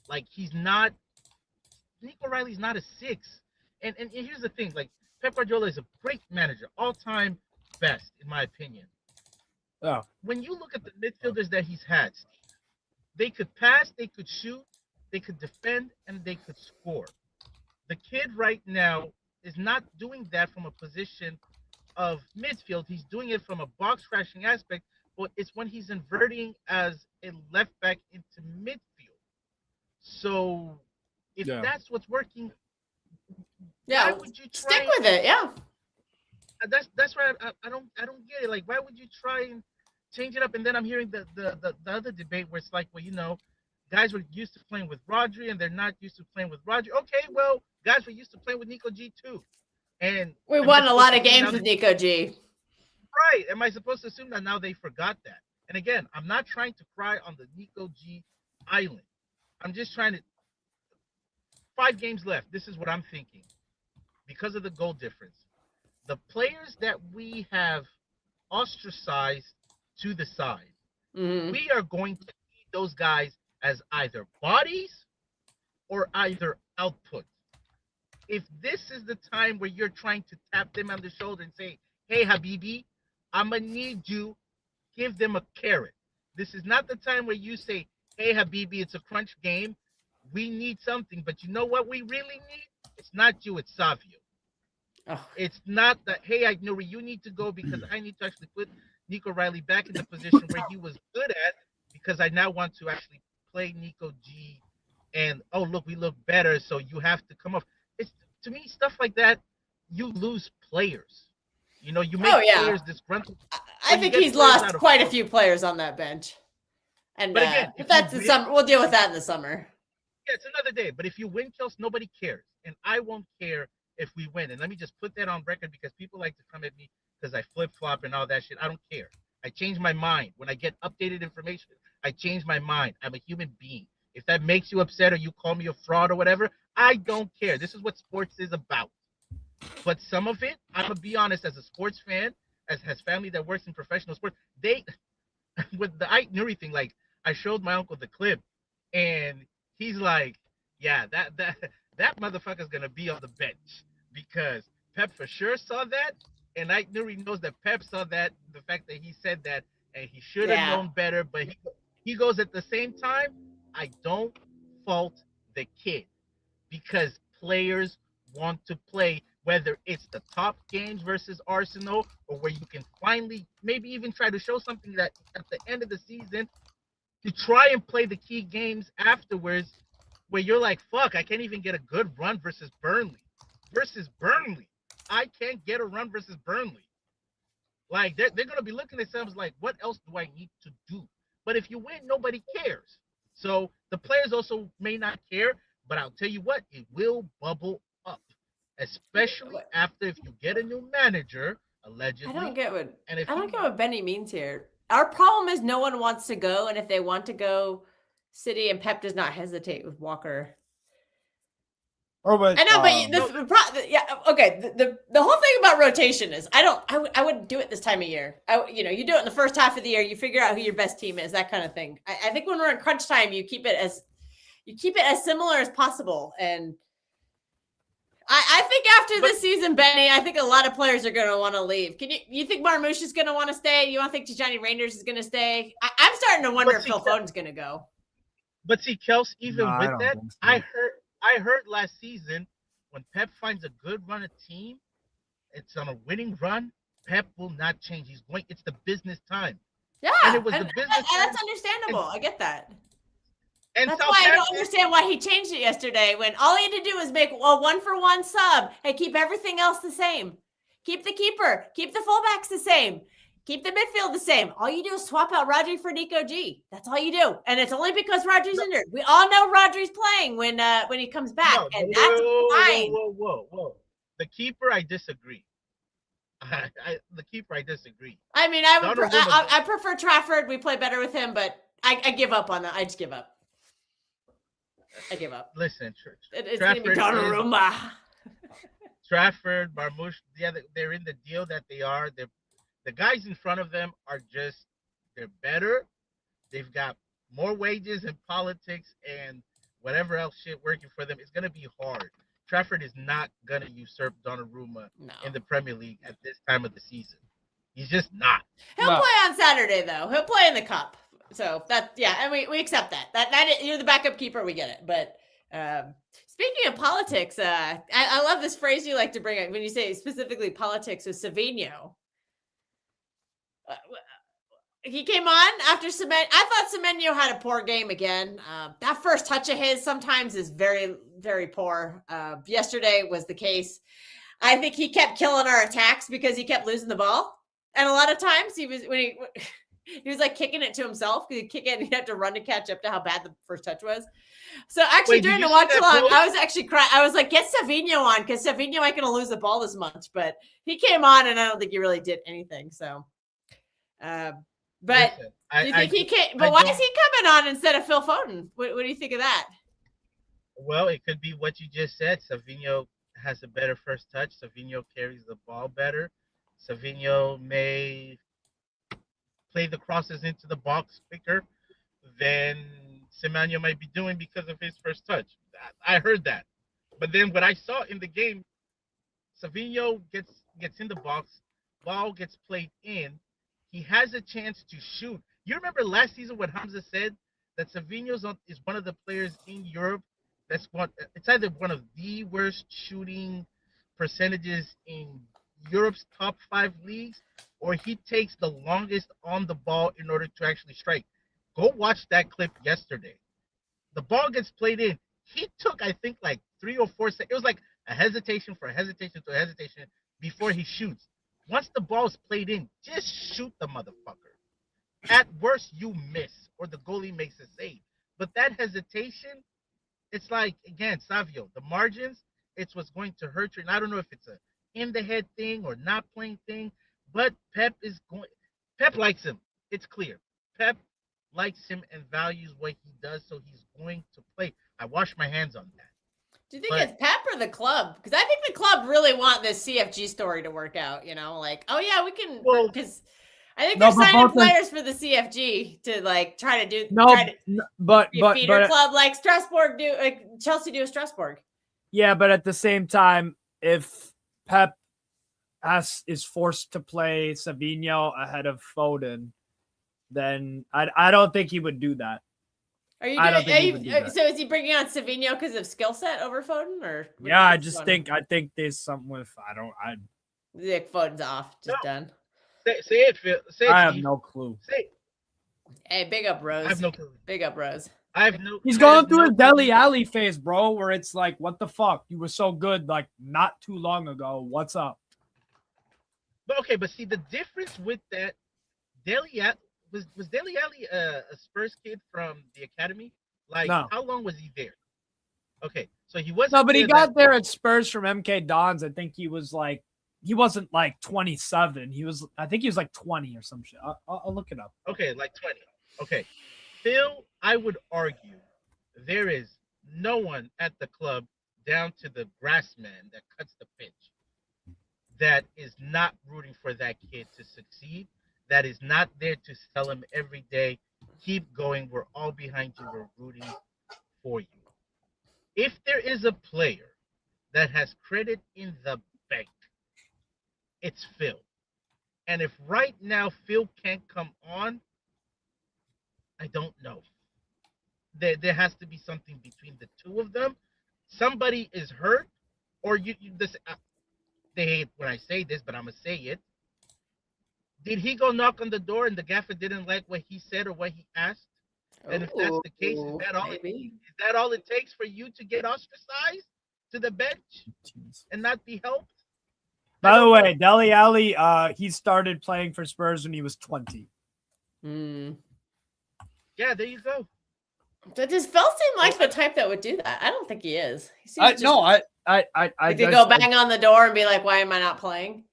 Like, Nico O'Reilly's not a 6. And here's the thing, like, Pep Guardiola is a great manager, all-time best, in my opinion. Oh. When you look at the midfielders that he's had, Steve, they could pass, they could shoot, they could defend, and they could score. The kid right now is not doing that from a position of midfield. He's doing it from a box crashing aspect, but it's when he's inverting as a left back into midfield. So if that's what's working, why would you try stick with it? Yeah. That's why I don't get it. Like, why would you try and change it up? And then I'm hearing the other debate where it's like, well, you know, guys were used to playing with Rodri and they're not used to playing with Rodri. Okay, well, guys were used to playing with Nico G too. And we won a lot of games with Nico G. Right. Am I supposed to assume that now they forgot that? And again, I'm not trying to cry on the Nico G island. I'm just trying to 5 games left. This is what I'm thinking. Because of the goal difference. The players that we have ostracized to the side, we are going to need those guys as either bodies or either output. If this is the time where you're trying to tap them on the shoulder and say, hey, Habibi, I'm going to need you, give them a carrot. This is not the time where you say, hey, Habibi, it's a crunch game. We need something. But you know what we really need? It's not you, it's Savio. Oh. It's not that, hey, Nuri, you need to go because I need to actually put Nico Riley back in the position where he was good at because I now want to actually play Nico G and, oh, look, we look better, so you have to come off. It's, to me, stuff like that, you lose players. You know, you make players disgruntled. I think he's lost quite a few players on that bench. And but again, if that's the summer, we'll deal with that in the summer. Yeah, it's another day. But if you win, Kels, nobody cares. And I won't care if we win. And let me just put that on record because people like to come at me because I flip-flop and all that shit. I don't care. I change my mind. When I get updated information, I change my mind. I'm a human being. If that makes you upset or you call me a fraud or whatever, I don't care. This is what sports is about. But some of it, I'm going to be honest, as a sports fan, as has family that works in professional sports, they, with the Ike Nuri thing, like, I showed my uncle the clip, and he's like, yeah, that motherfucker's going to be on the bench because Pep for sure saw that, and Ike Nuri knows that Pep saw that, the fact that he said that, and he should have known better, but he goes at the same time, I don't fault the kid because players want to play, whether it's the top games versus Arsenal or where you can finally maybe even try to show something that at the end of the season, to try and play the key games afterwards where you're like, fuck, I can't even get a good run versus Burnley. I can't get a run versus Burnley. Like, they're going to be looking at themselves like, what else do I need to do? But if you win, nobody cares. So the players also may not care, but I'll tell you what, it will bubble up, especially after if you get a new manager, allegedly. I don't get what Benny means here. Our problem is no one wants to go, and if they want to go, City and Pep does not hesitate with Walker. Or with, I know, but the whole thing about rotation is I wouldn't do it this time of year. You do it in the first half of the year. You figure out who your best team is, that kind of thing. I think when we're in crunch time, you keep it as similar as possible. And I think after this season, Benny, I think a lot of players are going to want to leave. You think Marmouche is going to want to stay? You don't think Tijani Rangers is going to stay? I'm starting to wonder if Phil Foden's going to go. But see, Kels, even with that, so. I heard last season when Pep finds a good run of team, it's on a winning run, Pep will not change. It's the business time. Yeah, and it was the business time. That's understandable. I get that. And that's why I don't understand why he changed it yesterday when all he had to do was make a 1-for-1 sub and keep everything else the same. Keep the keeper, keep the fullbacks the same. Keep the midfield the same. All you do is swap out Rodri for Nico G. That's all you do. And it's only because Rodri's injured. We all know Rodri's playing when he comes back. And that's fine. Whoa. The keeper, I disagree. The keeper, I disagree. I mean, I prefer Trafford. We play better with him, but I give up on that. I just give up. I give up. Listen, it's going to be Donnarumma. Trafford, Marmouche, they're in the deal that they are. The guys in front of them are they're better. They've got more wages and politics and whatever else shit working for them. It's going to be hard. Trafford is not going to usurp Donnarumma in the Premier League at this time of the season. He's just not. He'll play on Saturday, though. He'll play in the Cup. So, and we accept that. That you're the backup keeper. We get it. But speaking of politics, I love this phrase you like to bring up when you say specifically politics with Savinho. He came on after Semenyo. I thought Semenyo had a poor game again. That first touch of his sometimes is very, very poor. Yesterday was the case. I think he kept killing our attacks because he kept losing the ball. And a lot of times He was like kicking it to himself because he'd kick it and he'd have to run to catch up to how bad the first touch was. So actually, Wait, did during you the see watch that along, post? I was actually crying. I was like, get Savinho on because Savinho ain't going to lose the ball this much. But he came on and I don't think he really did anything. So, but Listen, do you think he can? I But why don't- is he coming on instead of Phil Foden? What do you think of that? Well, it could be what you just said. Savinho has a better first touch. Savinho carries the ball better. Savinho may play the crosses into the box quicker than Semenyo might be doing because of his first touch. I heard that. But then what I saw in the game, Savinho gets in the box, ball gets played in. He has a chance to shoot. You remember last season when Hamza said that Savinho is one of the players in Europe it's either one of the worst shooting percentages in Europe's top 5 leagues, or he takes the longest on the ball in order to actually strike. Go watch that clip yesterday. The ball gets played in. He took, I think, like 3 or 4 seconds. It was like a hesitation for a hesitation to a hesitation before he shoots. Once the ball is played in, just shoot the motherfucker. At worst, you miss, or the goalie makes a save. But that hesitation, it's like, again, Savio, the margins, it's what's going to hurt you. And I don't know if it's a in-the-head thing or not playing thing, but Pep likes him. It's clear. Pep likes him and values what he does, so he's going to play. I wash my hands on that. Do you think it's Pep or the club? Because I think the club really want this CFG story to work out. Like, oh yeah, we can. Because I think they're signing players for the CFG to like try to do. But feeder club like Strasbourg do, like Chelsea do a Strasbourg. Yeah, but at the same time, if Pep is forced to play Savinho ahead of Foden, then I don't think he would do that. Are you doing? So is he bringing on Savinho because of skill set over Foden, or? Yeah, I think there's something with I think Foden's off, done. Say it, Phil. Say it, I have Steve. no clue. Say it. Hey, big up Rose. I have no clue. Big up Rose. He's going through a Dele Alli phase, bro, where it's like, what the fuck? You were so good like not too long ago. What's up? But okay, but see the difference with that, Dele Alli was Dele Alli a Spurs kid from the academy? Like, no. How long was he there? Okay, so he wasn't. No, but he got there at Spurs from MK Dons. I think he was like, he wasn't like 27. I think he was like 20 or some shit. I'll look it up. Okay, like 20. Okay, Phil, I would argue there is no one at the club down to the grass man that cuts the pitch that is not rooting for that kid to succeed, that is not there to tell him every day, keep going, we're all behind you, we're rooting for you. If there is a player that has credit in the bank, it's Phil. And if right now Phil can't come on, I don't know. There has to be something between the two of them. Somebody is hurt, or they hate when I say this, but I'm going to say it. Did he go knock on the door and the gaffer didn't like what he said or what he asked? And if that's the case, is that all it takes for you to get ostracized to the bench and not be helped? By the way, Dele Alli, he started playing for Spurs when he was 20. Yeah, there you go. But does Phil seem like the type that would do that? I don't think he is. He seems I could go bang on the door and be like, "Why am I not playing?"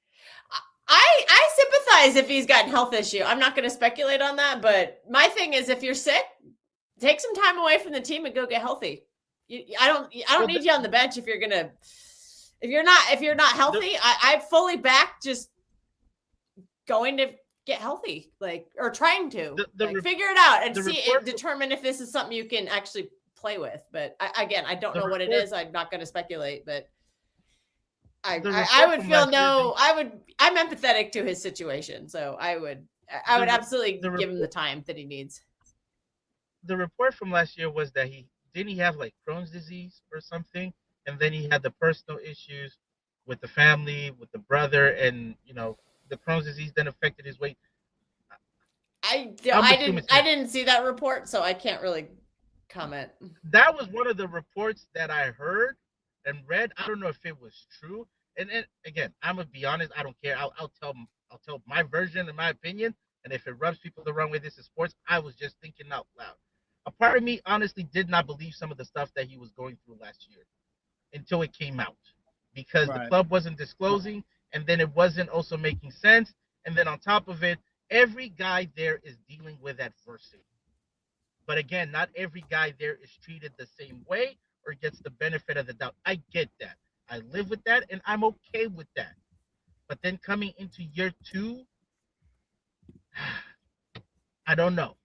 I sympathize if he's got a health issue. I'm not going to speculate on that, but my thing is, if you're sick, take some time away from the team and go get healthy. I don't need you on the bench if you're gonna. If you're not healthy, I fully back just going to get healthy, or trying to figure it out and determine if this is something you can actually play with. But I don't know what it is. I'm not going to speculate, but I would feel I'm empathetic to his situation, so I would absolutely give him the time that he needs. The report from last year was that he have like Crohn's disease or something, and then he had the personal issues with the family, with the brother, and the Crohn's disease then affected his weight. I didn't see that report, so I can't really comment. That was one of the reports that I heard and read. I don't know if it was true. And again, I'm gonna be honest. I don't care. I'll tell my version and my opinion. And if it rubs people the wrong way, this is sports. I was just thinking out loud. A part of me honestly did not believe some of the stuff that he was going through last year until it came out, because the Right. club wasn't disclosing, and then it wasn't also making sense. And then on top of it, every guy there is dealing with adversity. But again, not every guy there is treated the same way or gets the benefit of the doubt. I get that. I live with that, and I'm okay with that. But then coming into year 2, I don't know.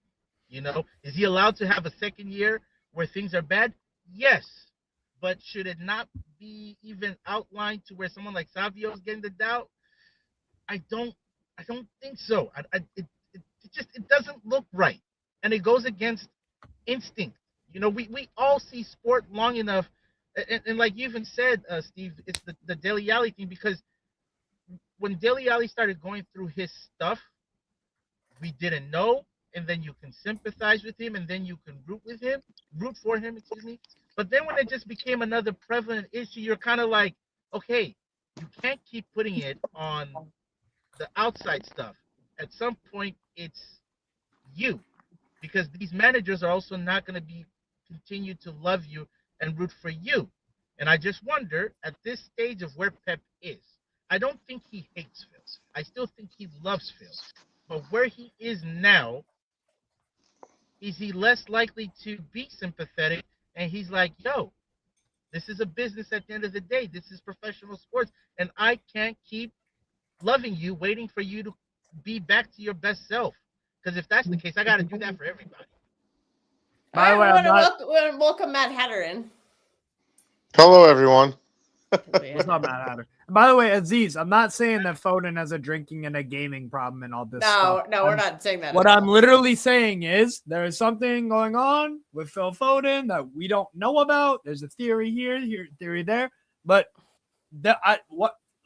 Is he allowed to have a second year where things are bad? Yes. But should it not be even outlined to where someone like Savio is getting the doubt? I don't think so. It doesn't look right, and it goes against instinct. We all see sport long enough, and like you even said, Steve, it's the Dele Alli thing, because when Dele Alli started going through his stuff, we didn't know, and then you can sympathize with him, and then you can root for him, excuse me. But then when it just became another prevalent issue, you're kind of like, okay, you can't keep putting it on the outside stuff. At some point, it's you, because these managers are also not going to continue to love you and root for you. And I just wonder, at this stage of where Pep is, I don't think he hates Phil. I still think he loves Phil. But where he is now, is he less likely to be sympathetic? And he's like, yo, this is a business at the end of the day. This is professional sports. And I can't keep loving you, waiting for you to be back to your best self. Because if that's the case, I got to do that for everybody. By the way, I want to welcome Matt Hatter in. Hello, everyone. It's not Matt Hatter. By the way, Aziz, I'm not saying that Foden has a drinking and a gaming problem and all this stuff. No, we're not saying that. What I'm literally saying is there is something going on with Phil Foden that we don't know about. There's a theory here, theory there. But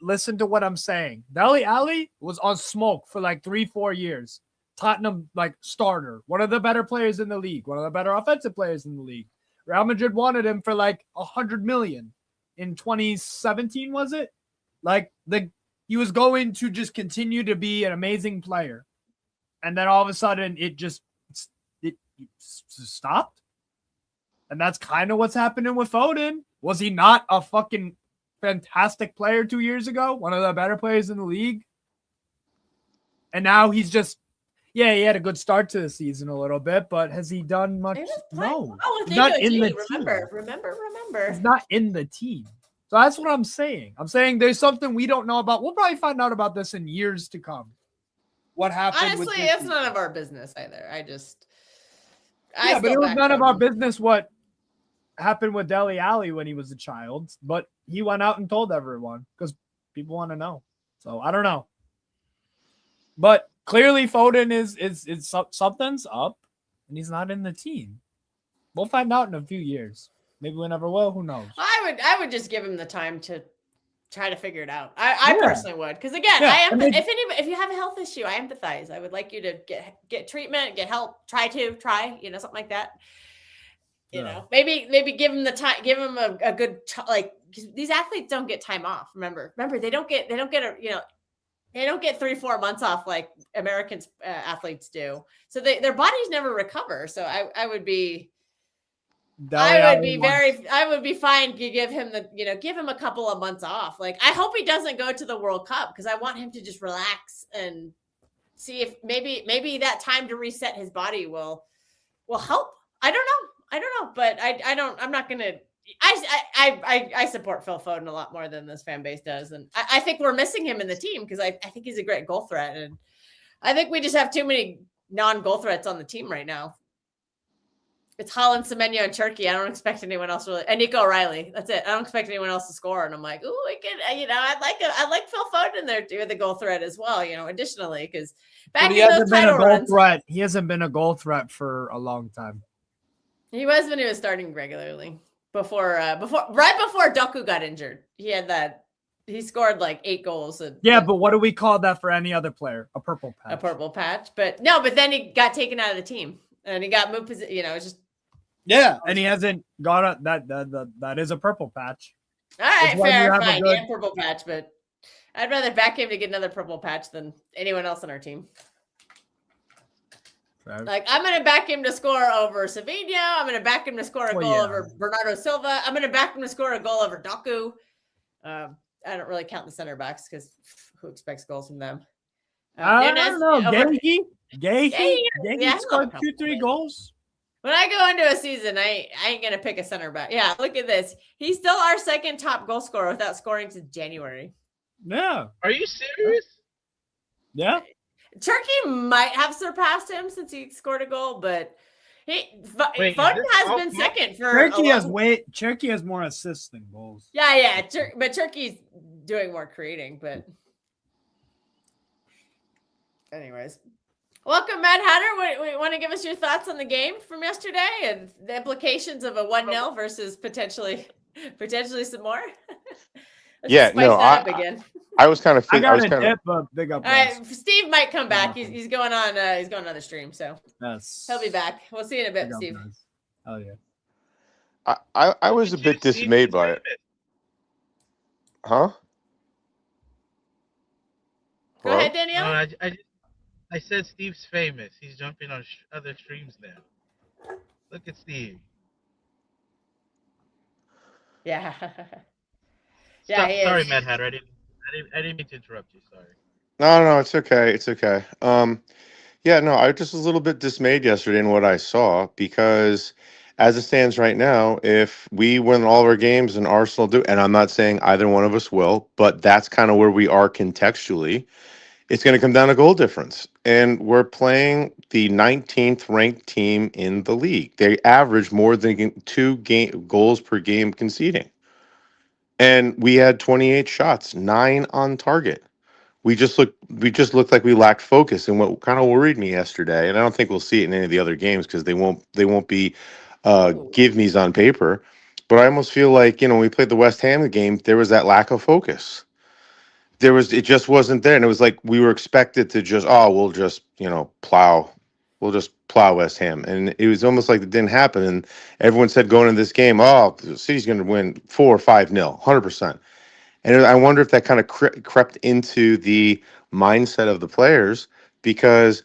listen to what I'm saying. Dele Alli was on smoke for like 3-4 years. Tottenham, like, starter. One of the better players in the league. One of the better offensive players in the league. Real Madrid wanted him for like 100 million in 2017, was it? Like, he was going to just continue to be an amazing player. And then all of a sudden it stopped. And that's kind of what's happening with Foden. Was he not a fucking fantastic player 2 years ago? One of the better players in the league. And now he's just, he had a good start to the season a little bit, but has he done much? No. He's not in the team. Remember. He's not in the team. So that's what I'm saying. I'm saying there's something we don't know about. We'll probably find out about this in years to come. What happened? Honestly, it's none of our business either. But it was none of our business what happened with Dele Alli when he was a child. But he went out and told everyone because people want to know. So I don't know. But clearly, Foden is something's up, and he's not in the team. We'll find out in a few years. Maybe we never will. Who knows? I would just give him the time to try to figure it out. I personally would, because again, if you have a health issue, I empathize. I would like you to get treatment, get help, try something like that. You know, maybe give him the time, give him a good these athletes don't get time off. Remember, they don't get 3-4 months off like American athletes do. So their bodies never recover. So I would be fine to give him give him a couple of months off. Like, I hope he doesn't go to the World Cup, because I want him to just relax and see if maybe that time to reset his body will help. I don't know, but I'm not going to. I support Phil Foden a lot more than this fan base does, and I think we're missing him in the team, because I think he's a great goal threat, and I think we just have too many non-goal threats on the team right now. It's Holland, Semenyo, and Turkey. I don't expect anyone else really, and Nico O'Reilly. That's it. I don't expect anyone else to score, and I'm like, ooh, I like Phil Foden there too, the goal threat as well. Additionally, because back in those title runs, he hasn't been a goal threat for a long time. He was when he was starting regularly. Right before Doku got injured, he scored like 8 goals. But what do we call that for any other player? A purple patch. A purple patch, but then he got taken out of the team and he got moved. It's just and he hasn't got that is a purple patch. All right, fair, fine, and purple patch, but I'd rather back him to get another purple patch than anyone else on our team. Like, I'm going to back him to score over Savinho. I'm going to back him to score a goal over Bernardo Silva. I'm going to back him to score a goal over Doku. I don't really count the center backs because who expects goals from them? I don't know. Gahey yeah, scored 2-3 goals. When I go into a season, I ain't going to pick a center back. Yeah, look at this. He's still our second top goal scorer without scoring since January. Yeah. Are you serious? Yeah. Turkey might have surpassed him since he scored a goal, but Foden has been second for Turkey has more assists than goals. Yeah, but Turkey's doing more creating. But anyways, welcome, Mad Hatter. What want to give us your thoughts on the game from yesterday and the implications of a 1-0 versus potentially some more? Yeah, no, I was kind of. I got a dip, but big up. All right, Steve might come back. He's going on. He's going on the stream, so he'll be back. We'll see you in a bit, Steve. Oh yeah. I was a bit dismayed by it. Huh? Go ahead, Danielle. No, I said Steve's famous. He's jumping on other streams now. Look at Steve. Yeah. Yeah, sorry, Mad Hatter. I didn't mean to interrupt you. Sorry. No, it's okay. It's okay. Yeah, no, I just was a little bit dismayed yesterday in what I saw because, as it stands right now, if we win all of our games and Arsenal do, and I'm not saying either one of us will, but that's kind of where we are contextually. It's going to come down to goal difference, and we're playing the 19th ranked team in the league. They average more than 2 goals per game conceding. And we had 28 shots, 9 on target. We just looked like we lacked focus. And what kind of worried me yesterday, and I don't think we'll see it in any of the other games because they won't be give me's on paper. But I almost feel like, when we played the West Ham game, there was that lack of focus. It just wasn't there. And it was like we were expected to we'll just plow West Ham. And it was almost like it didn't happen. And everyone said going into this game, the City's going to win 4 or 5-0, 100%. And I wonder if that kind of crept into the mindset of the players because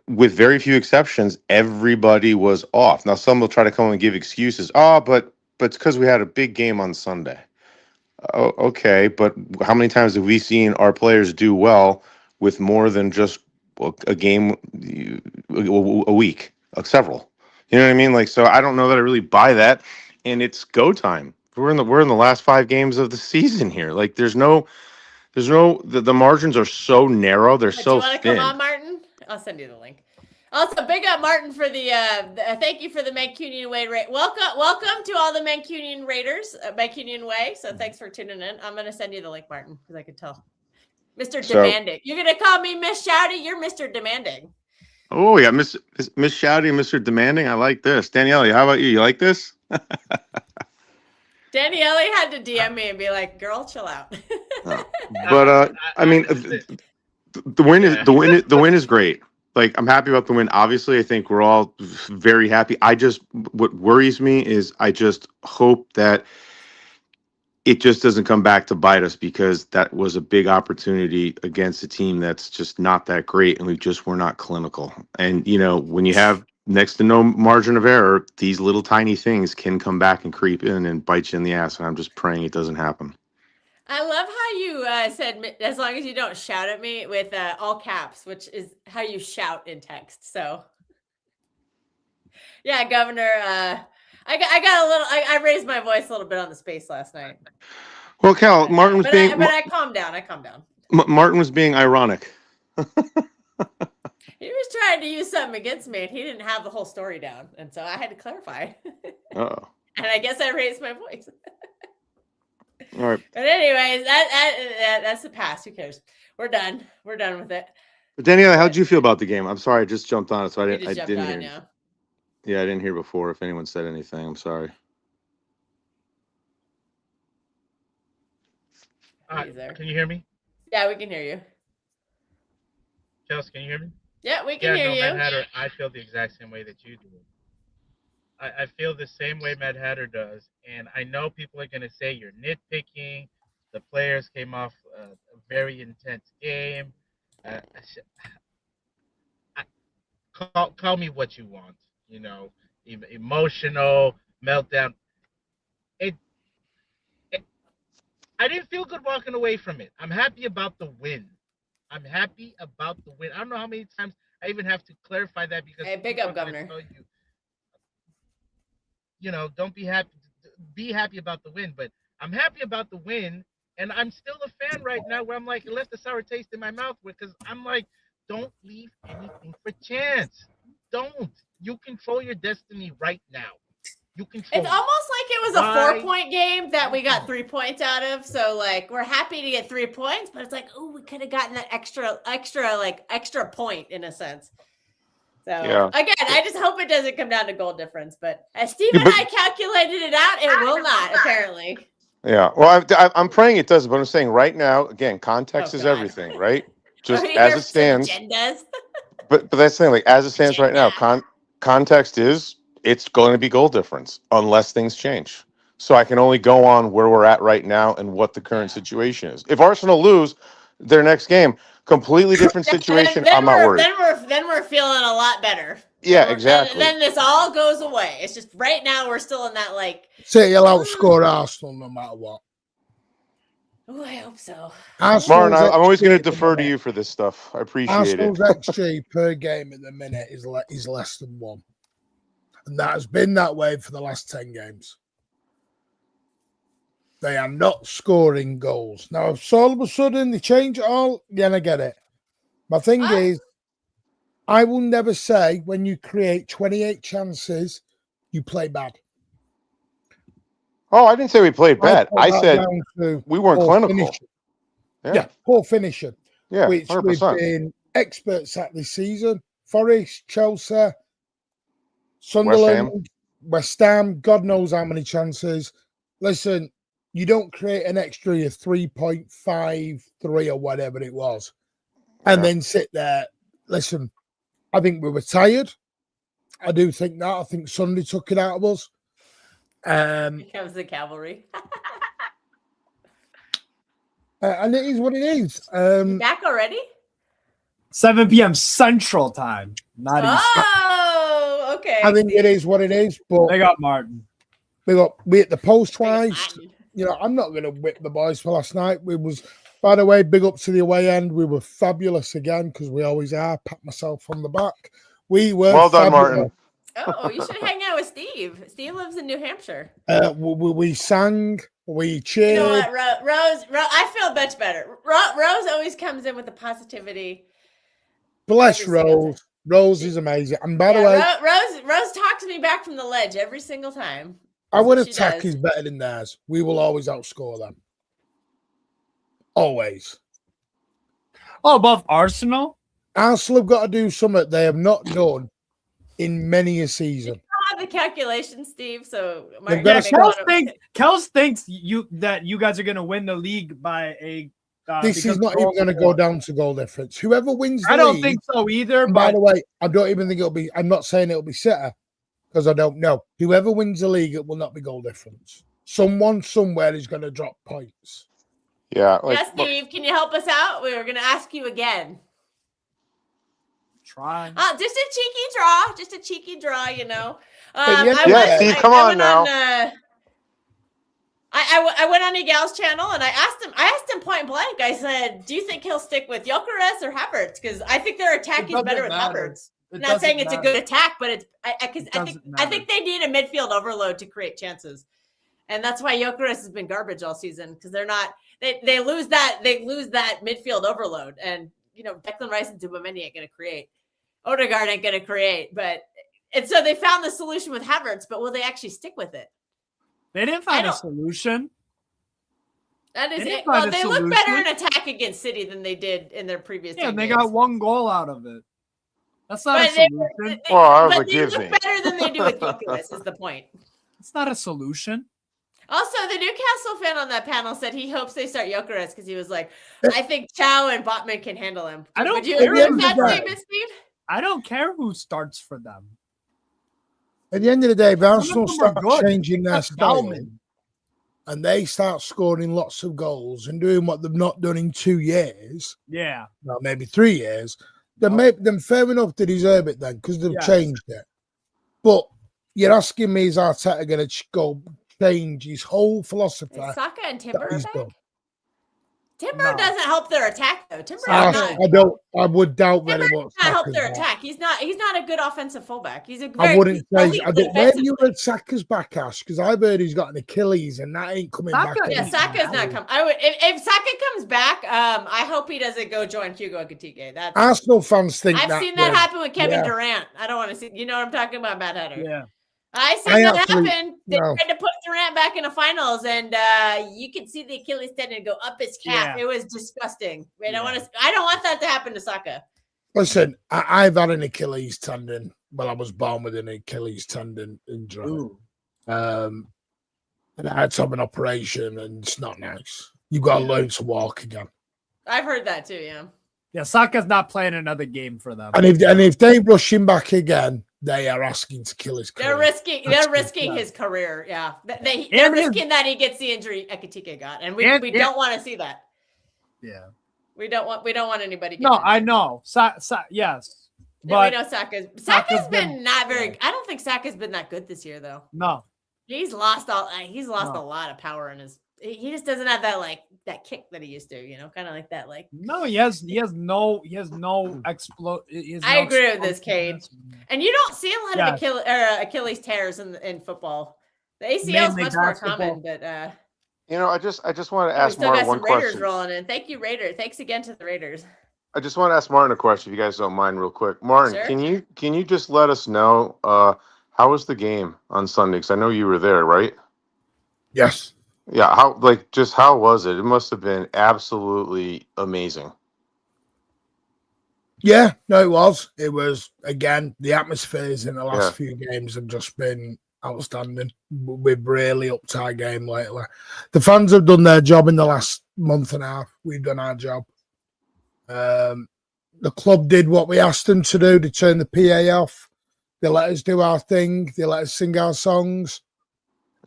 with very few exceptions, everybody was off. Now, some will try to come and give excuses. But it's because we had a big game on Sunday. Oh, okay, but how many times have we seen our players do well with more than just a game a week, several? You know what I mean? Like, so I don't know that I really buy that. And it's go time. We're in the last 5 games of the season here. Like, the margins are so narrow. They're so thin. Do you want to come on, Martin? I'll send you the link. Also, big up Martin for the thank you for the Mancunian Way rate. Welcome to all the Mancunian Raiders, Mancunian Way. So thanks for tuning in. I'm gonna send you the link, Martin, because I could tell. Mr. Demanding. You're gonna call me Miss Shouty. You're Mr. Demanding. Oh yeah, Miss Shouty and Mr. Demanding. I like this. Danielle, how about you? You like this? Danielle had to DM me and be like, "Girl, chill out." But I mean, the win is great. Like, I'm happy about the win. Obviously, I think we're all very happy. What worries me is I just hope that it just doesn't come back to bite us because that was a big opportunity against a team that's just not that great, and we just were not clinical. And, when you have next to no margin of error, these little tiny things can come back and creep in and bite you in the ass, and I'm just praying it doesn't happen. I love how you said, as long as you don't shout at me with all caps, which is how you shout in text. So, yeah, Governor, I got a little, I raised my voice a little bit on the space last night. Well, Cal, Martin was being... I calmed down. Martin was being ironic. He was trying to use something against me, and he didn't have the whole story down. And so I had to clarify. Uh-oh. And I guess I raised my voice. All right. But anyways, that's the past. Who cares? We're done. We're done with it. But Daniela, how did you feel about the game? I'm sorry, I just jumped on it, so I didn't hear. Now. Yeah, I didn't hear before. If anyone said anything, I'm sorry. Can you hear me? Yeah, we can hear you. Chelsea, can you hear me? Yeah, we can hear you. Mad Hatter, I feel the exact same way that you do. I feel the same way Mad Hatter does, and I know people are going to say you're nitpicking. The players came off a very intense game. call me what you want, emotional meltdown. It, it I didn't feel good walking away from it. I'm happy about the win. I'm happy about the win. I don't know how many times I even have to clarify that because Hey, big people up, are gonna Governor. tell you, don't be happy. Be happy about the win, but I'm happy about the win, and I'm still a fan right now. Where I'm like, it left a sour taste in my mouth because I'm like, don't leave anything for chance. Don't. You control your destiny right now. You control. It's almost like it was a 4-point game that we got 3 points out of. So like we're happy to get 3 points, but it's like, oh, we could have gotten that extra point in a sense. So again, I just hope it doesn't come down to goal difference. But as Steve and I calculated it out, it will not apparently. Yeah. Well, I'm praying it does, but I'm saying right now, again, context is everything, right? Just as it stands. Agendas. But that's the thing, like as it stands right now, context is it's going to be goal difference unless things change. So I can only go on where we're at right now and what the current situation is. If Arsenal lose their next game, completely different situation. I'm not worried. Then we're feeling a lot better. Yeah, exactly. Then this all goes away. It's just right now we're still in that like. City will outscore Arsenal no matter what. Oh, I hope so. Martin, I'm always going to defer to you for this stuff. I appreciate Arsenal's it. XG per game at the minute is less than 1. And that has been that way for the last 10 games. They are not scoring goals. Now, if all of a sudden they change it all, then I get it. My thing is, I will never say when you create 28 chances, you play bad. Oh, I didn't say we played bad. I said we weren't clinical. Yeah, poor finishing. Yeah, which 100%. we've been experts at this season. Forest, Chelsea, Sunderland, West Ham, God knows how many chances. Listen, you don't create an extra of 3.53 or whatever it was, and then sit there. Listen, I think we were tired. I do think that. I think Sunday took it out of us. Here comes the cavalry. And it is what it is. You back already? 7 p.m. Central Time. Not Eastern. Oh, okay. I think it is what it is. But they got Martin. We hit the post twice. I'm not going to whip the boys for last night. We was, by the way, big up to the away end. We were fabulous again because we always are. Pat myself on the back. We were well done, fabulous. Martin. Oh, you should hang out with Steve. Steve lives in New Hampshire. We sang, we cheered. You know what, Rose, I feel much better. Rose always comes in with the positivity. Bless Rose. Rose is amazing. And by the way, Rose talks me back from the ledge every single time. Our attack is better than theirs. We will always outscore them. Always. Oh, above Arsenal? Arsenal have got to do something they have not done in many a season. You don't have the calculation, Steve. So Kels thinks that you guys are going to win the league by a. This is not even going to go down to goal difference. Whoever wins the league. I don't think so either. By the way, I don't even think it'll be. I'm not saying it'll be City because I don't know. Whoever wins the league, it will not be goal difference. Someone somewhere is going to drop points. Yeah. Steve, can you help us out? We were going to ask you again. Try. Just a cheeky draw, you know. Steve, come on now. I went on Egal's channel and I asked him point blank. I said, "Do you think he'll stick with Gyökeres or Havertz? Because I think their attack is better with Havertz. Not saying it's a good attack, but I think they need a midfield overload to create chances, and that's why Gyökeres has been garbage all season because they lose that midfield overload, and Declan Rice and Dubameni ain't going to create. Odegaard ain't going to create, and so they found the solution with Havertz, but will they actually stick with it? They didn't find a solution. That is it. Well, they look better in attack against City than they did in their previous. Yeah, and they games. got 1 goal out of it. That's not a solution. But they look better than they do with Gyökeres is the point. It's not a solution. Also, the Newcastle fan on that panel said he hopes they start Gyökeres because he was like, I think Chow and Botman can handle him. Would you agree with that statement, Steve? I don't care who starts for them. At the end of the day, if Arsenal start changing their style and they start scoring lots of goals and doing what they've not done in 2 years, well, maybe 3 years, Then fair enough to deserve it then, because they've changed it. But you're asking me, is Arteta going to go change his whole philosophy? Is Saka and Timber he's back? done? Timber doesn't help their attack though. Timber is not. I would doubt Timber very does much. not help their attack. He's not a good offensive fullback. He's a I very. wouldn't say. I don't, where you defensively. heard Saka's back, Ash? Because I've heard he's got an Achilles, and that ain't coming back. Yeah, Saka's not coming. I would if Saka comes back. I hope he doesn't go join Hugo Ekitike. That's Arsenal fans think I've that seen that way. happen with Kevin Yeah. Durant. I don't want to see. You know what I'm talking about, Matt Hatter? Yeah. I seen I that actually- happen. They no. tried to put Durant back in the finals, and you could see the Achilles tendon go up his calf. Yeah. It was disgusting. I don't want to. I don't want that to happen to Saka. Listen, I've had an Achilles tendon. Well, I was born with an Achilles tendon injury. And I had to have an operation, and it's not nice. You've got to learn to walk again. I've heard that too. Yeah. Yeah, Saka's not playing another game for them. And if they rush him back again, they are asking to kill his career. They're risking his career. Yeah, they're risking that he gets the injury Ekitike got, and we don't want to see that. Yeah, we don't want anybody. No, I know. Yes, but but we know Saka's been not very. I don't think Saka's been that good this year, though. No, he's lost a lot of power in his. He just doesn't have that kick that he used to. You know, kind of like that. No, he has no explode. I agree with this, Cade. And you don't see a lot of Achilles tears in football. The ACL is much more common, but I just want to we ask still got Martin one some Raiders question. rolling in. Thank you, Raider. Thanks again to the Raiders. I just want to ask Martin a question, if you guys don't mind, real quick. Martin, Sure. can you just let us know how was the game on Sunday? Because I know you were there, right? Yes. Yeah. How was it? It must have been absolutely amazing. Yeah, no, it was. It was, again, the atmospheres in the last few games have just been outstanding. We've really upped our game lately. The fans have done their job in the last month and a half. We've done our job. The club did what we asked them to do. They turned the PA off. They let us do our thing. They let us sing our songs.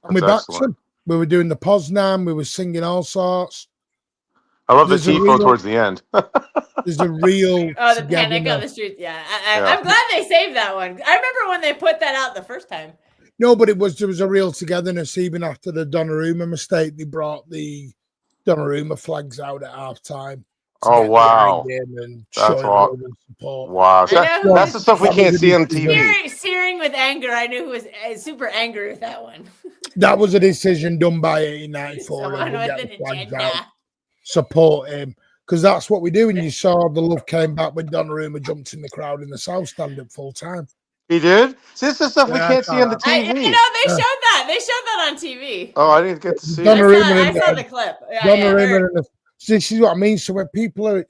And we backed them. We were doing the Poznan. We were singing all sorts. I love the tifo towards the end. There's a real the panic on the streets. Yeah, I'm glad they saved that one. I remember when they put that out the first time. No, but there was a real togetherness even after the Donnarumma mistake. They brought the Donnarumma flags out at halftime. Oh wow, that's all. Support. Wow, that's the stuff we can't see on TV. Searing with anger, I knew who was super angry with that one. That was a decision done by 1894. Someone with an agenda. Support him, because that's what we do. And you saw the love came back when Donnarumma jumped in the crowd in the South Stand at full time. He did? See, this is stuff we can't see on the TV. I know they showed that. They showed that on TV. Oh, I didn't get to see it. I saw the clip. This is what I mean. So when people are,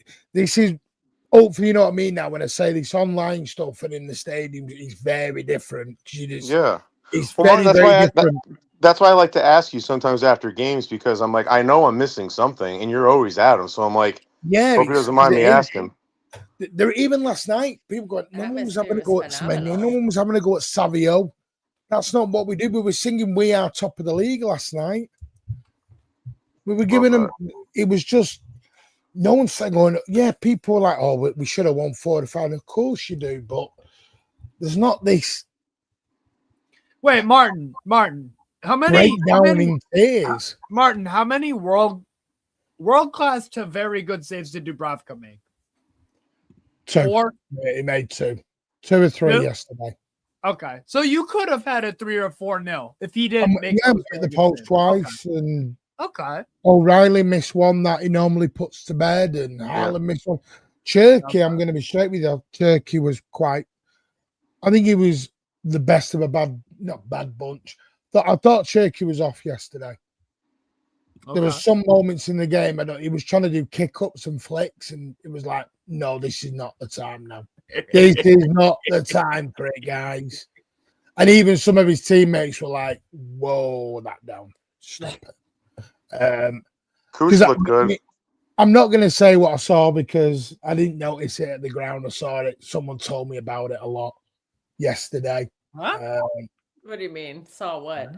hopefully you know what I mean now when I say this online stuff and in the stadium, it's very different. It's very different. That's why I like to ask you sometimes after games, because I'm like, I know I'm missing something, and you're always at them. So I'm like, hope he doesn't mind me asking. There, even last night, people going, no one was having to go at Semenyo, no one was having to go at Savio. That's not what we did. We were singing "We Are Top of the League" last night. We were giving them. It was just no one said going. Yeah, people were like, "Oh, we should have won 4 to 5." Of course you do, but there's not this. Wait, Martin, how many? Martin, how many world class to very good saves did Dubravka make? 2. 4. Yeah, he made 2 or 3 yesterday. Okay, so you could have had a 3 or 4-0 if he didn't make. Yeah, hit the post twice, and O'Reilly missed one that he normally puts to bed, and Haaland missed one. Cherky, I'm going to be straight with you. Cherky was quite. I think he was the best of not bad bunch. I thought Cherky was off yesterday. There were some moments in the game. He was trying to do kick ups and flicks, and it was like, no, this is not the time now. This is not the time for it, guys. And even some of his teammates were like, whoa, that down. Stop it. Kuz looked good. I'm not going to say what I saw because I didn't notice it at the ground. I saw it. Someone told me about it a lot yesterday. Huh? What do you mean? Saw what?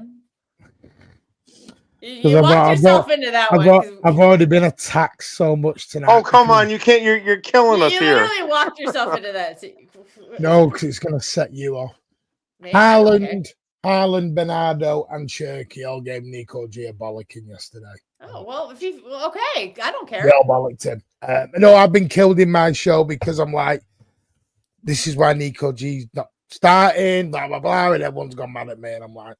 You walked yourself into that one. I've already been attacked so much tonight. Oh, come on. You can't. You're killing us You here. literally walked yourself into that. No, because it's going to set you off. Man, I don't care. Haaland, Bernardo, and Cherky all gave Nico G a bollocking yesterday. Oh, well, okay. I don't care. They all bollocked him. No, I've been killed in my show because I'm like, this is why Nico G's not starting, blah, blah, blah, and everyone's gone mad at me. And I'm like,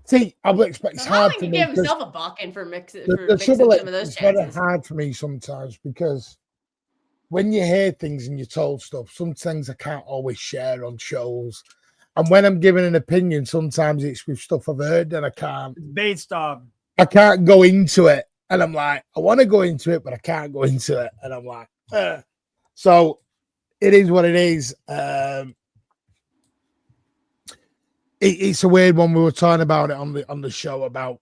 see, I would expect it's hard he for can me. give himself a balking for mixing some of those It's very chances. hard for me sometimes because when you hear things and you're told stuff, some things I can't always share on shows. And when I'm giving an opinion, sometimes it's with stuff I've heard and I can't. It's based on. I can't go into it. And I'm like, I want to go into it, but I can't go into it. And I'm like, So it is what it is. It's a weird one. We were talking about it on the show about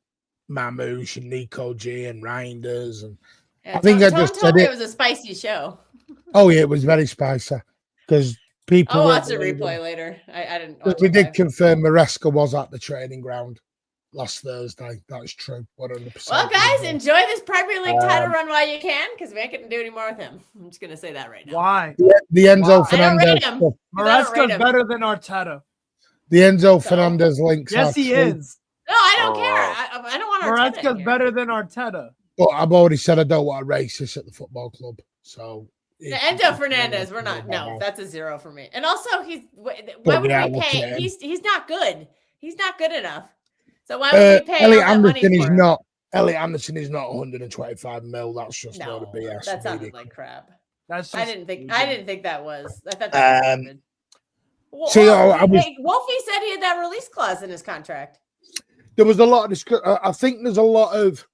Mamouche and Nico G and Reinders. And Yeah, I think I just said it was a spicy show. Oh, yeah, it was very spicy because people. I'll watch the replay later. I didn't watch We it did live. confirm Maresca was at the training ground last Thursday. That's true. 100%. Well, guys, enjoy this Premier League title run while you can, because we ain't going to do any more with him. I'm just going to say that right now. Why? The Enzo I don't rate Fernandez. him. Maresca's better than Arteta. The Enzo Fernandez links. Yes, he is. No, I don't care. I don't want Arteta Maresca's here. better than Arteta. But I've already said I don't want a racist at the football club. So Enzo Fernandez, we're not. No, that's a 0 for me. And also, why would we pay? He's not good. He's not good enough. So why would we pay all that money for him? Elliot Anderson is not 125 mil. That's just a load of BS. That sounded like crap. That's just I didn't think that was. I thought that was stupid. Wolfie said he had that release clause in his contract. There was a lot of discussion. I think there's a lot of,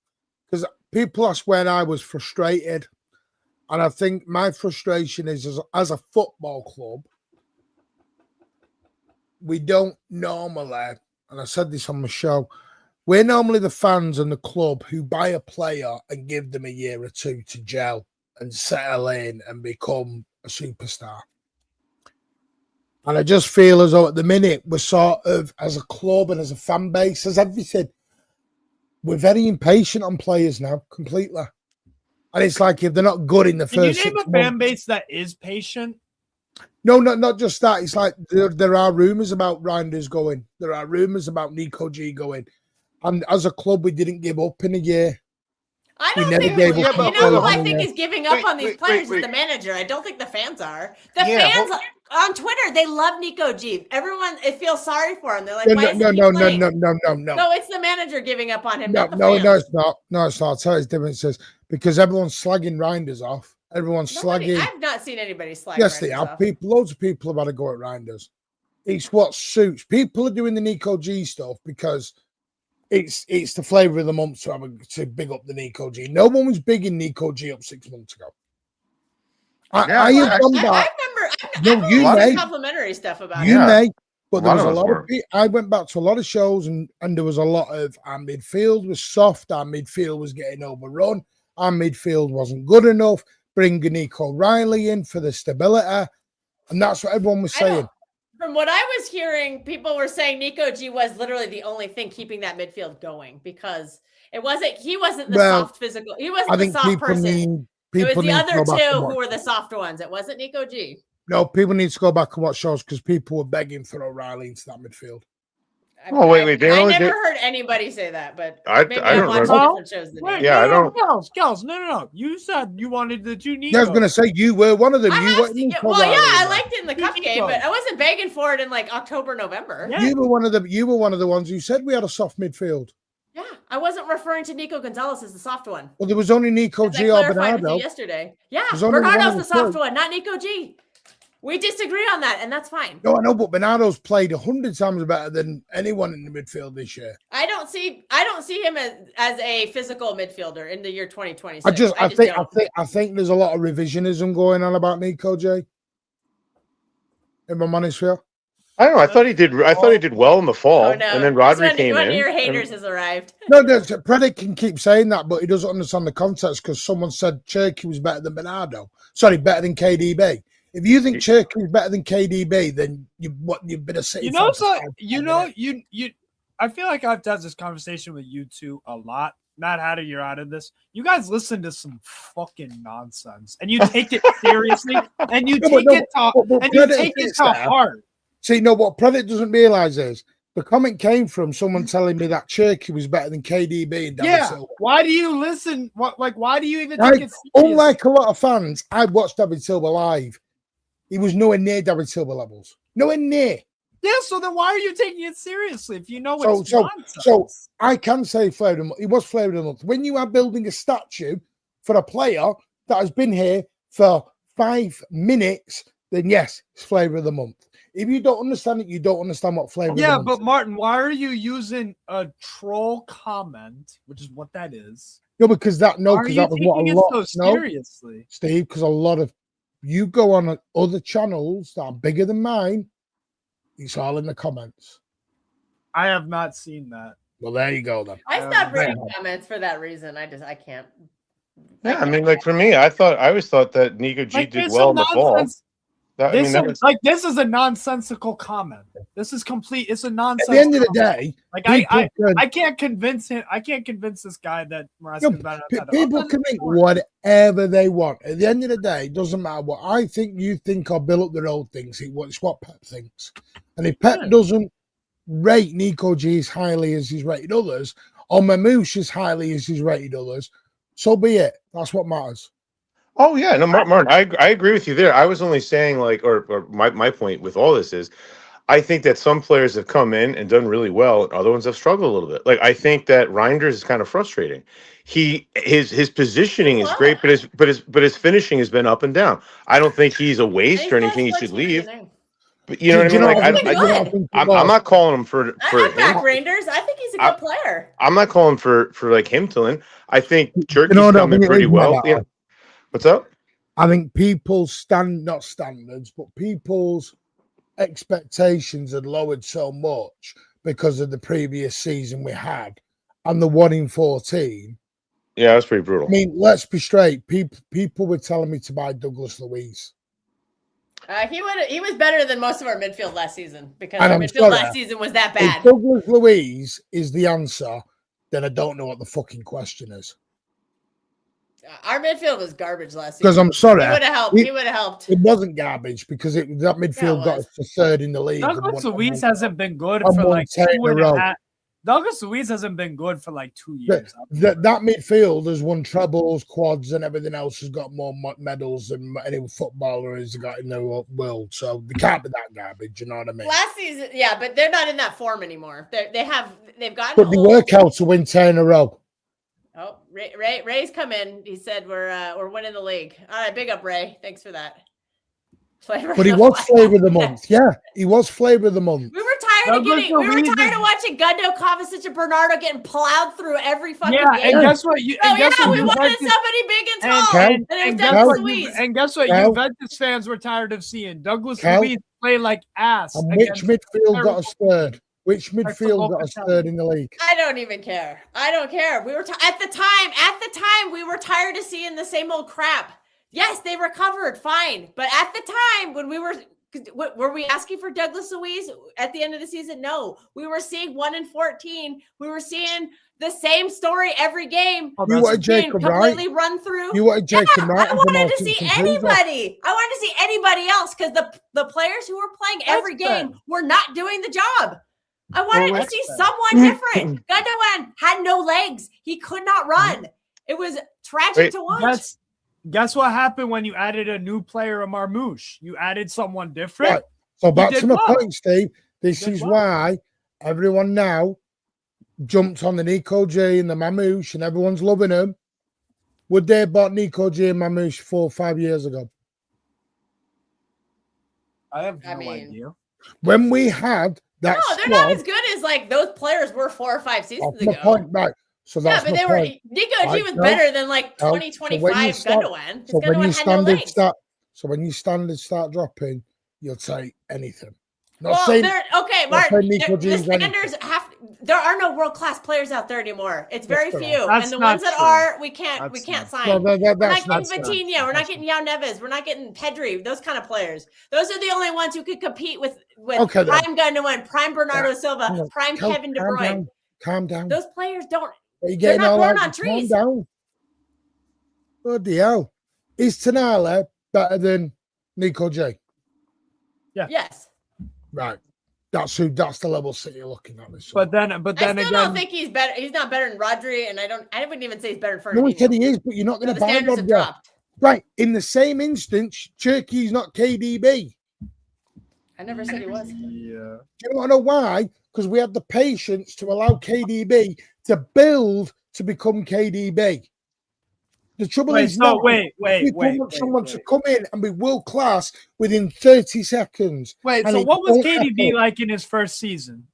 because people asked when I was frustrated. And I think my frustration is as a football club, we don't normally, and I said this on my show, we're normally the fans and the club who buy a player and give them a year or two to gel and settle in and become a superstar. And I just feel as though at the minute we're sort of, as a club and as a fan base, as everything, we're very impatient on players now, completely. And it's like if they're not good in the first 6 months. Can you name a fan base that is patient? No, not just that. It's like there are rumours about Reinders going. There are rumours about Nico G going. And as a club, we didn't give up in a year. I don't think you know who I think is giving up on these players is the manager. I don't think the fans are. The fans on Twitter, they love Nico G. Everyone, it feels sorry for him. They're like, why isn't he playing? No. No, it's the manager giving up on him. No, not the fans. no, it's not. No, it's not. I'll tell you the differences. Because everyone's slagging Reinders off. Everyone's slagging. I've not seen anybody slag. Yes, Reinders they have. off. Loads of people have had a go at Reinders. It's what suits. People are doing the Nico G stuff because it's the flavour of the month to big up the Nico G. No one was bigging Nico G up 6 months ago. I have done that. I remember you made complimentary stuff about you it. may, but there was a lot of. I went back to a lot of shows and there was a lot of our midfield was soft. Our midfield was getting overrun. Our midfield wasn't good enough. Bring Nico Riley in for the stability, and that's what everyone was saying. From what I was hearing, people were saying Nico G was literally the only thing keeping that midfield going because it wasn't. He wasn't the soft physical. He wasn't the soft person. It was the other two who were the soft ones. It wasn't Nico G. No, people need to go back and watch shows because people were begging for O'Reilly into that midfield. I never heard anybody say that, but maybe I watched different shows than you. I don't. Gals, no. You said you wanted the two Nico. I was going to say you were one of them. I liked it in the cup game, but I wasn't begging for it in like October, November. Yeah. You were one of the ones who said we had a soft midfield. Yeah, I wasn't referring to Nico Gonzalez as the soft one. Well, there was only Nico G or Bernardo yesterday. Yeah, Bernardo's the soft one, not Nico G. We disagree on that, and that's fine. No, I know, but Bernardo's played 100 times better than anyone in the midfield this year. I don't see him as a physical midfielder in the year 2026. I think there's a lot of revisionism going on about Nico J. In my honest view. I don't know. I thought he did well in the fall, and then Rodri came in. One of your haters has arrived. No, Predic can keep saying that, but he doesn't understand the context because someone said Cherky was better than Bernardo. Sorry, better than KDB. If you think Cherky is better than KDB, then you've been a City. I feel like I've had this conversation with you two a lot. Matt Hatter, you're out of this. You guys listen to some fucking nonsense, and you take it seriously, and you take it to heart. See, no, what Predator doesn't realize is the comment came from someone telling me that Cherky was better than KDB and David Silva. Why do you listen? Why do you even take it seriously? Unlike a lot of fans, I watched David Silva live. He was nowhere near David Silva levels. Nowhere near. Yeah, so then why are you taking it seriously if you know it's nonsense? So I can say Flavor of the Month. He was Flavor of the Month. When you are building a statue for a player that has been here for 5 minutes, then yes, it's Flavor of the Month. If you don't understand it, you don't understand what Flavor of the Month is. Yeah, but Martin, why are you using a troll comment, which is what that is? No, because that was what a lot. So seriously, Steve, because a lot of you go on other channels that are bigger than mine. It's all in the comments. I have not seen that. Well, there you go then. I stopped reading comments for that reason. I can't. Yeah, I mean, like for me, I always thought that Nico G did well in the ball. This is a nonsensical comment. This is complete. It's a nonsense. At the end of the day, like I can't convince him. I can't convince this guy that people can think whatever they want. At the end of the day, it doesn't matter what I think, you think, or Bill up the road thinks. It's what Pep thinks. And if Pep doesn't rate Nico G as highly as he's rated others, or Mamouche as highly as he's rated others, so be it. That's what matters. Oh yeah, no, Martin, I agree with you there. I was only saying, like, or my point with all this is, I think that some players have come in and done really well, and other ones have struggled a little bit. Like, I think that Reinders is kind of frustrating. His positioning is great, but his finishing has been up and down. I don't think he's a waste or anything. He should leave. But you know what I mean? Like, I'm not calling him for Reinders. I think he's a good player. I'm not calling for like him to win. I think Jerky's coming pretty well. Yeah. What's up? I think people's people's expectations had lowered so much because of the previous season we had and the 1 in 14. Yeah, that's pretty brutal. I mean, let's be straight. People were telling me to buy Douglas Luiz. He was better than most of our midfield last season because our midfield last season was that bad. If Douglas Luiz is the answer, then I don't know what the fucking question is. Our midfield was garbage last season. Because I'm sorry, he would have helped. He would have helped. It wasn't garbage because that midfield got us to third in the league. Douglas Luiz hasn't been good for like 2.5. Douglas Luiz hasn't been good for like 2 years. That midfield has won trebles, quads, and everything else has got more medals than any footballer has got in the world. So they can't be that garbage. You know what I mean? Last season, yeah, but they're not in that form anymore. They've gotten. But they work out to win 10 in a row. Oh, Ray's come in. He said we're winning the league. All right, big up, Ray. Thanks for that. But he was Flavor of the Month. Yeah, he was Flavor of the Month. We were tired of watching Gundo, Kovacic, and Bernardo getting plowed through every fucking game. And guess what? We wanted somebody big and tall. And guess what? Juventus fans were tired of seeing Douglas Luiz play like ass. And which midfield got us third? Which midfield got us third in the league? I don't even care. I don't care. We were at the time we were tired of seeing the same old crap. Yes, they recovered, fine. But at the time when were we asking for Douglas Luiz at the end of the season? No. We were seeing 1 in 14. We were seeing the same story every game. You wanted Jacob completely run through. You wanted Jacob Wright. I wanted to see anybody. I wanted to see anybody else because the players who were playing every game were not doing the job. I wanted to see someone different. Gundogan had no legs. He could not run. It was tragic to watch. Guess what happened when you added a new player, a Marmouche? You added someone different. Right. So back to my point, Steve. This is why everyone now jumped on the Nico J and the Mamouche and everyone's loving him. Would they have bought Nico J and Mamouche 4 or 5 years ago? I have no idea. When we had that they're not as good as like those players were 4 or 5 seasons ago. Point, right. So that's but Nico G was better than like 2025 Gundogan. So when you start dropping, you'll take anything. Martin. The standards there are no world class players out there anymore. It's very That's few, That's and the not ones that true. are, we can't That's sign. No, We're not that's getting not Vitinha. We're not getting Yao Neves. We're not getting Pedri. Those kind of players. Those are the only ones who could compete with Okay, then. prime Gundogan, prime Bernardo Silva, Hang on. prime Kevin De Bruyne. Calm down. Those players don't. Are you They're getting not all born out? on trees. Calm down. Bloody hell. Is Tonali better than Nico J? Yes. Right. That's the level City you're looking at this. But then I again, still don't think he's better. He's not better than Rodri, and I wouldn't even say he's better than no one said Fernandinho. he is, but you're not going No, to the buy standards have Rodri. dropped. Right. In the same instance, Turkey's not KDB. I never said he was. yeah. Do you want to know why? Because we had the patience to allow KDB to build to become KDB. The trouble is now we want someone to come in and be world class within 30 seconds. Wait, and so it what was won't KDB happen. like in his first season?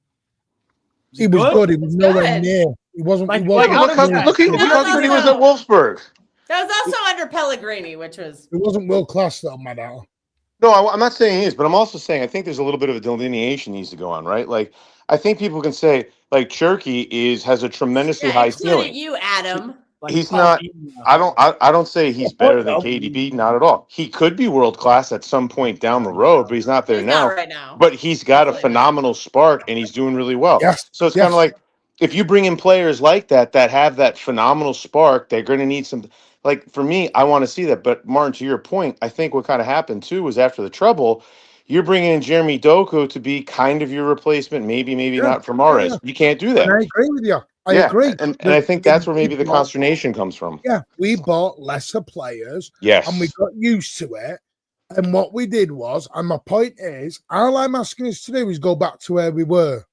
He was good. He was nowhere good. near. He wasn't. Like, he wasn't. how does that- Look when he was at Wolfsburg. That was also under Pellegrini, which was He wasn't world class though, Madonna. No, I'm not saying he is, but I'm also saying I think there's a little bit of a delineation needs to go on, right? Like, I think people can say like Cherky has a tremendously high including ceiling. you, Adam. Like He's not. Paulinho. I don't say he's better than KDB. Not at all. He could be world class at some point down the road, but he's not there He's now. not right now. But he's got a Completely. phenomenal spark, and he's doing really well. Yes. So it's Yes. kind of like if you bring in players like that have that phenomenal spark, they're going to need some. Like for me, I want to see that. But Martin, to your point, I think what kind of happened too was after the trouble, you're bringing in Jeremy Doku to be kind of your replacement, maybe not for Mahrez. Yeah. You can't do And that. I agree with you. I Yeah, agree. and I think that's where maybe the consternation comes from. Yeah, we bought lesser players. Yes. And we got used to it. And what we did was, and my point is, all I'm asking us to do is go back to where we were.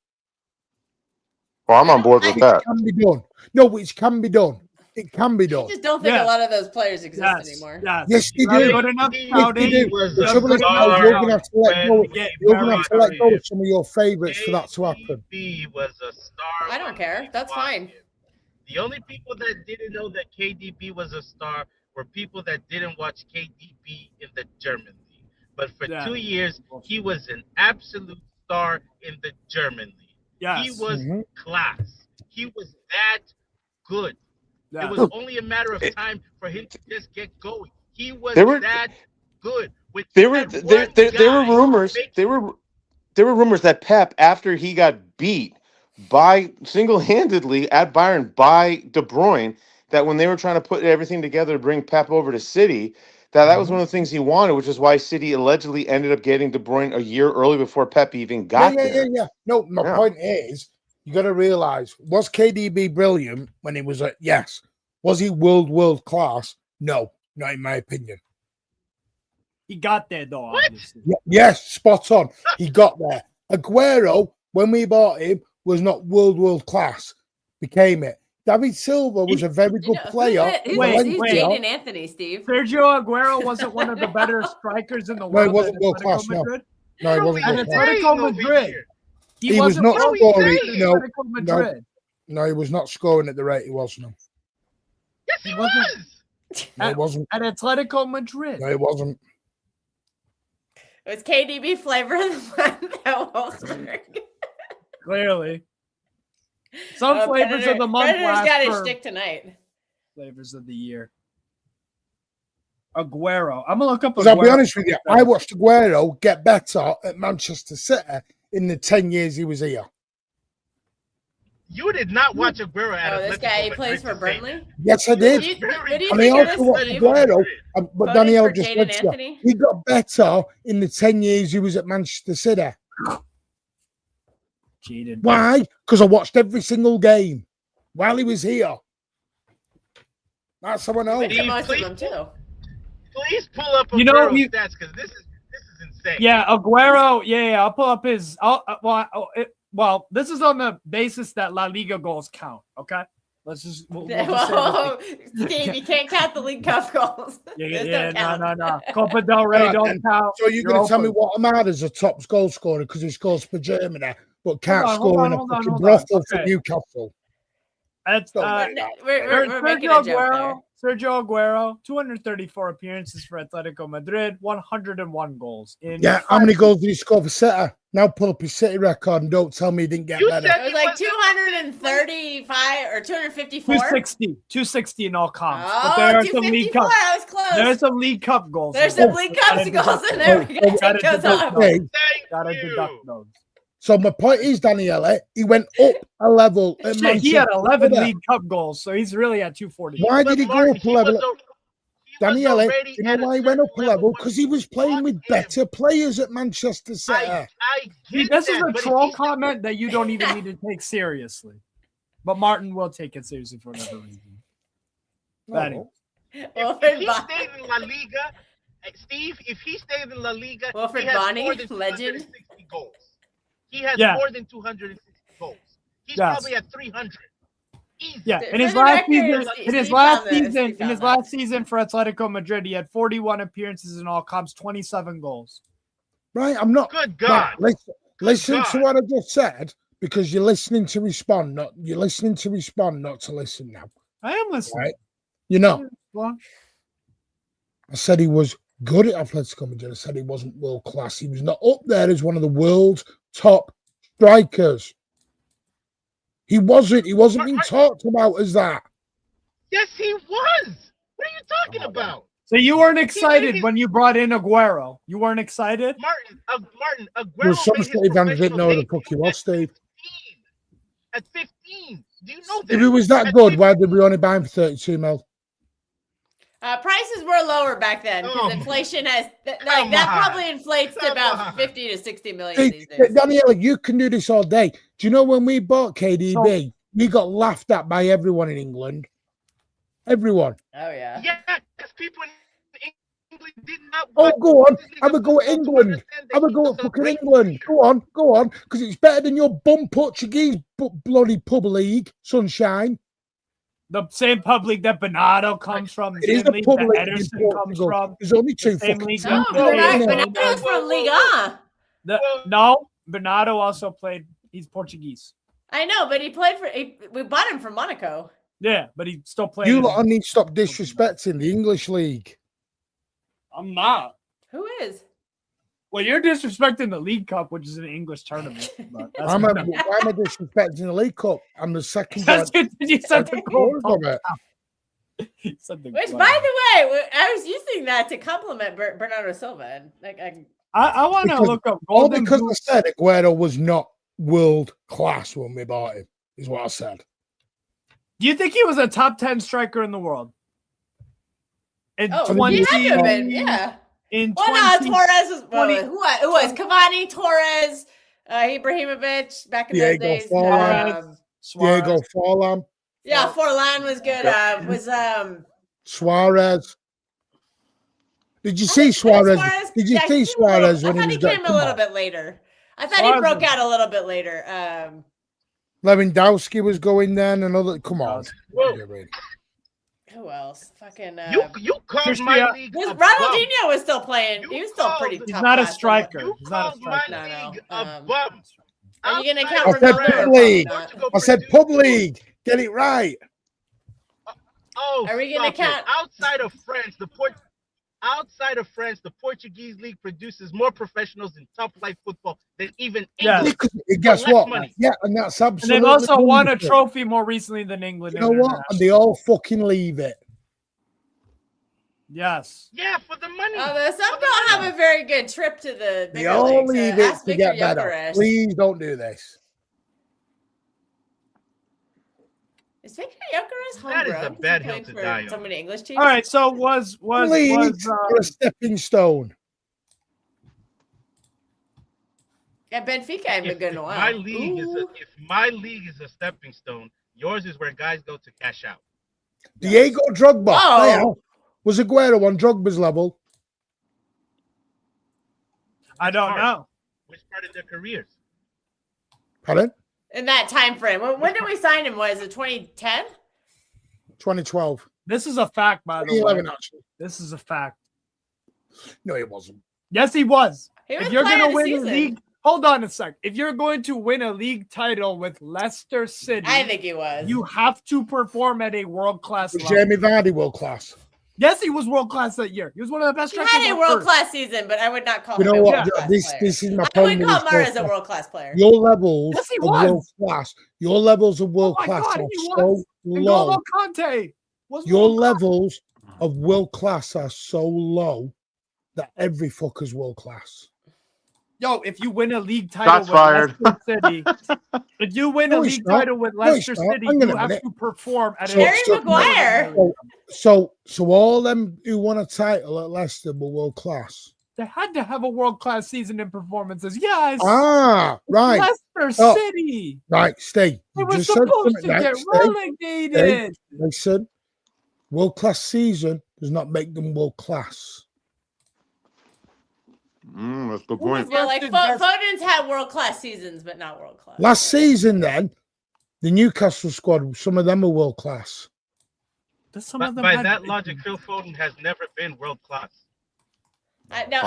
Well, I'm on board with that. It can be done. No, which can be done. It can be I done. just don't think a lot of those players exist anymore. Yes, they You have do. good enough Yes, scouting. they do. was The a trouble is now star you're going to have to let go. when You're he going to have to let go very of some of your favourites for that to happen. KDB was a star. I don't when care. we That's bought fine. him. The only people that didn't know that KDB was a star were people that didn't watch KDB in the German league. But for 2 years, he was an absolute star in the German league. Yes. He was class. He was that good. Yeah. It was only a matter of time for him to just get going. He was There were- that good. With There were that there one were rumors. guy There were rumors that Pep, after he got beat by single-handedly at Bayern by De Bruyne, that when they were trying to put everything together to bring Pep over to City, that was one of the things he wanted, which is why City allegedly ended up getting De Bruyne a year early before Pep even got there. Yeah. No, my point is, you got to realize, was KDB brilliant when he was at yes? Was he world class? No, not in my opinion. He got there though, obviously. Yes, spot on. He got there. Aguero, when we bought him, was not world class. Became it. David Silva was a very good player. Who's Wait. Jaden Anthony, Steve? Sergio Aguero wasn't one of the better strikers in the No, world. he wasn't at world Atletico class. No, Madrid? no, he wasn't At world class. Atletico Madrid. He was wasn't not world scoring. class at No, Atletico Madrid. no, he was not scoring at the rate he was. No, Yes, he was. no, he wasn't. At Atletico Madrid. No, he wasn't. It was KDB flavor of the month at Wolfsburg. Clearly. Some flavors of the month Predator's last got his for shtick tonight. flavors of the year. Aguero. I'm gonna look up. Because I'll be honest with you, I watched Aguero get better at Manchester City in the 10 years he was here. You did not watch Aguero at Oh, this Atletico guy, he Madrid plays for to say Burnley? Yes, I What did. do you And I think of also this, watched Steve? Aguero, but Voting Danielle for just Jaden said to you, Anthony? he got better in the 10 years he was at Manchester City. Cheated. Why? Because I watched every single game while he was here. That's how I know. Went to most of them, too. Please pull up Aguero's You know, stats because this is insane. Yeah, Aguero. Yeah, I'll pull up his. Well, this is on the basis that La Liga goals count. Okay, let's just. We'll just say Whoa, that. Steve, you can't count the League Cup goals. Those don't count. no. Copa del Rey don't count. So you're going to tell me open. what Amada's a top goal scorer because he scores for Germany, but can't Hold score on, in a hold on, fucking hold on. brothel for Okay. Newcastle. That's We're making a joke there. Sergio Aguero, 234 appearances for Atletico Madrid, 101 goals. How many goals did he score for City? Now pull up his City record and don't tell me he didn't get better. It was like 235 or 254. 260 in all comps. Oh, but there are some League Cup. I was close. There's some League Cup goals. There's some League Cup goals in there. We gotta take those off. Gotta deduct those. So my point is, Daniele, he went up a level. At Shit, he had 11 League Cup goals, so he's really at 240. Why did he go up a level? Daniele, you know why he went up a level? Because he was playing with better players at Manchester City. This is a troll comment that you don't even need to take seriously. But Martin will take it seriously for whatever reason. If he stayed in La Liga, Steve, if he stayed in La Liga, Wilfred he has Bonny, more than legend. 260 goals. He has more than 260 goals. He's probably at 300. Easy. Yeah, in his last season for Atletico Madrid, he had 41 appearances in all comps, 27 goals. Right, I'm not. Good God. Listen to what I just said, because you're listening to respond, not to listen now. I am listening. Right? You know, I said he was good at Atletico Madrid. I said he wasn't world class. He was not up there as one of the world's top strikers. He wasn't being talked about as that. Yes, he was. What are you talking about? So you weren't excited when you brought in Aguero? You weren't excited? Martin, Aguero There's some City fans didn't know the fuck he was, Steve. At 15. Do you know that? If he was that good, why did we only buy him for 32 mil? Prices were lower back then because inflation has that probably inflates to about 50 to 60 million these days. Daniela, you can do this all day. Do you know when we bought KDB, we got laughed at by everyone in England? Everyone. Oh yeah. Yeah, because people in England did not. Oh, go on. Have a go at England. Have a go at fucking England. Go on. Because it's better than your bum Portuguese bloody pub league, Sunshine. The same pub league that Bernardo comes from. It is the pub league that Ederson comes from. There's only two fucking teams. No, Bernardo's from Liga. No, Bernardo also played. He's Portuguese. I know, but he played for. We bought him from Monaco. Yeah, but he still played. You lot need to stop disrespecting the English league. I'm not. Who is? Well, you're disrespecting the League Cup, which is an English tournament. But why am I disrespecting the League Cup? I'm the second. You said the goal of it. Which, by the way, I was using that to compliment Bernardo Silva. And I want to look up all because I said Aguero was not world class when we bought him. Is what I said. Do you think he was a top 10 striker in the world? He had to have been, yeah. Torres was who was Cavani, Torres, Ibrahimovic back in those days. Diego Forlan. Yeah, Forlan was good. Suarez. Did you see Suarez? Did you see Suarez when he came a little bit later? I thought he broke out a little bit later. Lewandowski was going then. Another. Come on. Who else? Fucking you called my league. Ronaldinho was still playing. He was still pretty tough. He's not a striker. He's not a striker. No. Are you gonna count? I said pub league. I said pub league. Get it right. Are we gonna count outside of France? The Portuguese league produces more professionals in top flight football than even England. Guess what? Yeah, and that's absolutely. And they've also won a trophy more recently than England. You know what? And they all fucking leave it. Yes. Yeah, for the money. Some don't have a very good trip to the. They all leave it to get better. Please don't do this. Is Victor Gyökeres homegrown? That is a bad hill to die on. So many English teams. All right, so was a stepping stone. Yeah, Benfica ain't been good in a while. If my league is a stepping stone, yours is where guys go to cash out. Diego Drogba. Was Aguero on Drogba's level? I don't know. Which part of their careers? Pardon? In that time frame. When did we sign him? Was it 2010? 2012. This is a fact, by the way. 2011, actually. This is a fact. No, he wasn't. Yes, he was. He was if you're gonna win the the league, Hold on a sec. If you're going to win a league title with Leicester City, I think he was. you have to perform at a world-class level. Jamie Vardy world class. Yes, he was world-class that year. He was one of the best He strikers had a on earth. world-class season, but I would not call You him know a what? world-class player. This is my I point. would call Mahrez a world-class player. Your levels Yes, he of was. world class. Your levels of world Oh my class God, are he so was. low. N'Golo Kante was Your world-class. levels of world class are so low that every fucker's world class. Yo, if you win a league title Shots with fired. Leicester City, if you win a No, he's league not. title with No, he's Leicester not. City, Hang on you a have minute. to perform at Harry a Maguire. So all them who won a title at Leicester were world class. They had to have a world-class season in performances. Yes. Ah, right. Leicester Oh, City. Right, Steve. They You were just said supposed to something get right, Steve. relegated. Listen, world class season does not make them world class. That's a good Who was point. Yeah, like Versus best- Foden's had world-class seasons, but not world-class. Last season, then, the Newcastle squad, some of them are world class. Some But of them by had- that logic, Phil Foden has never been world class. I don't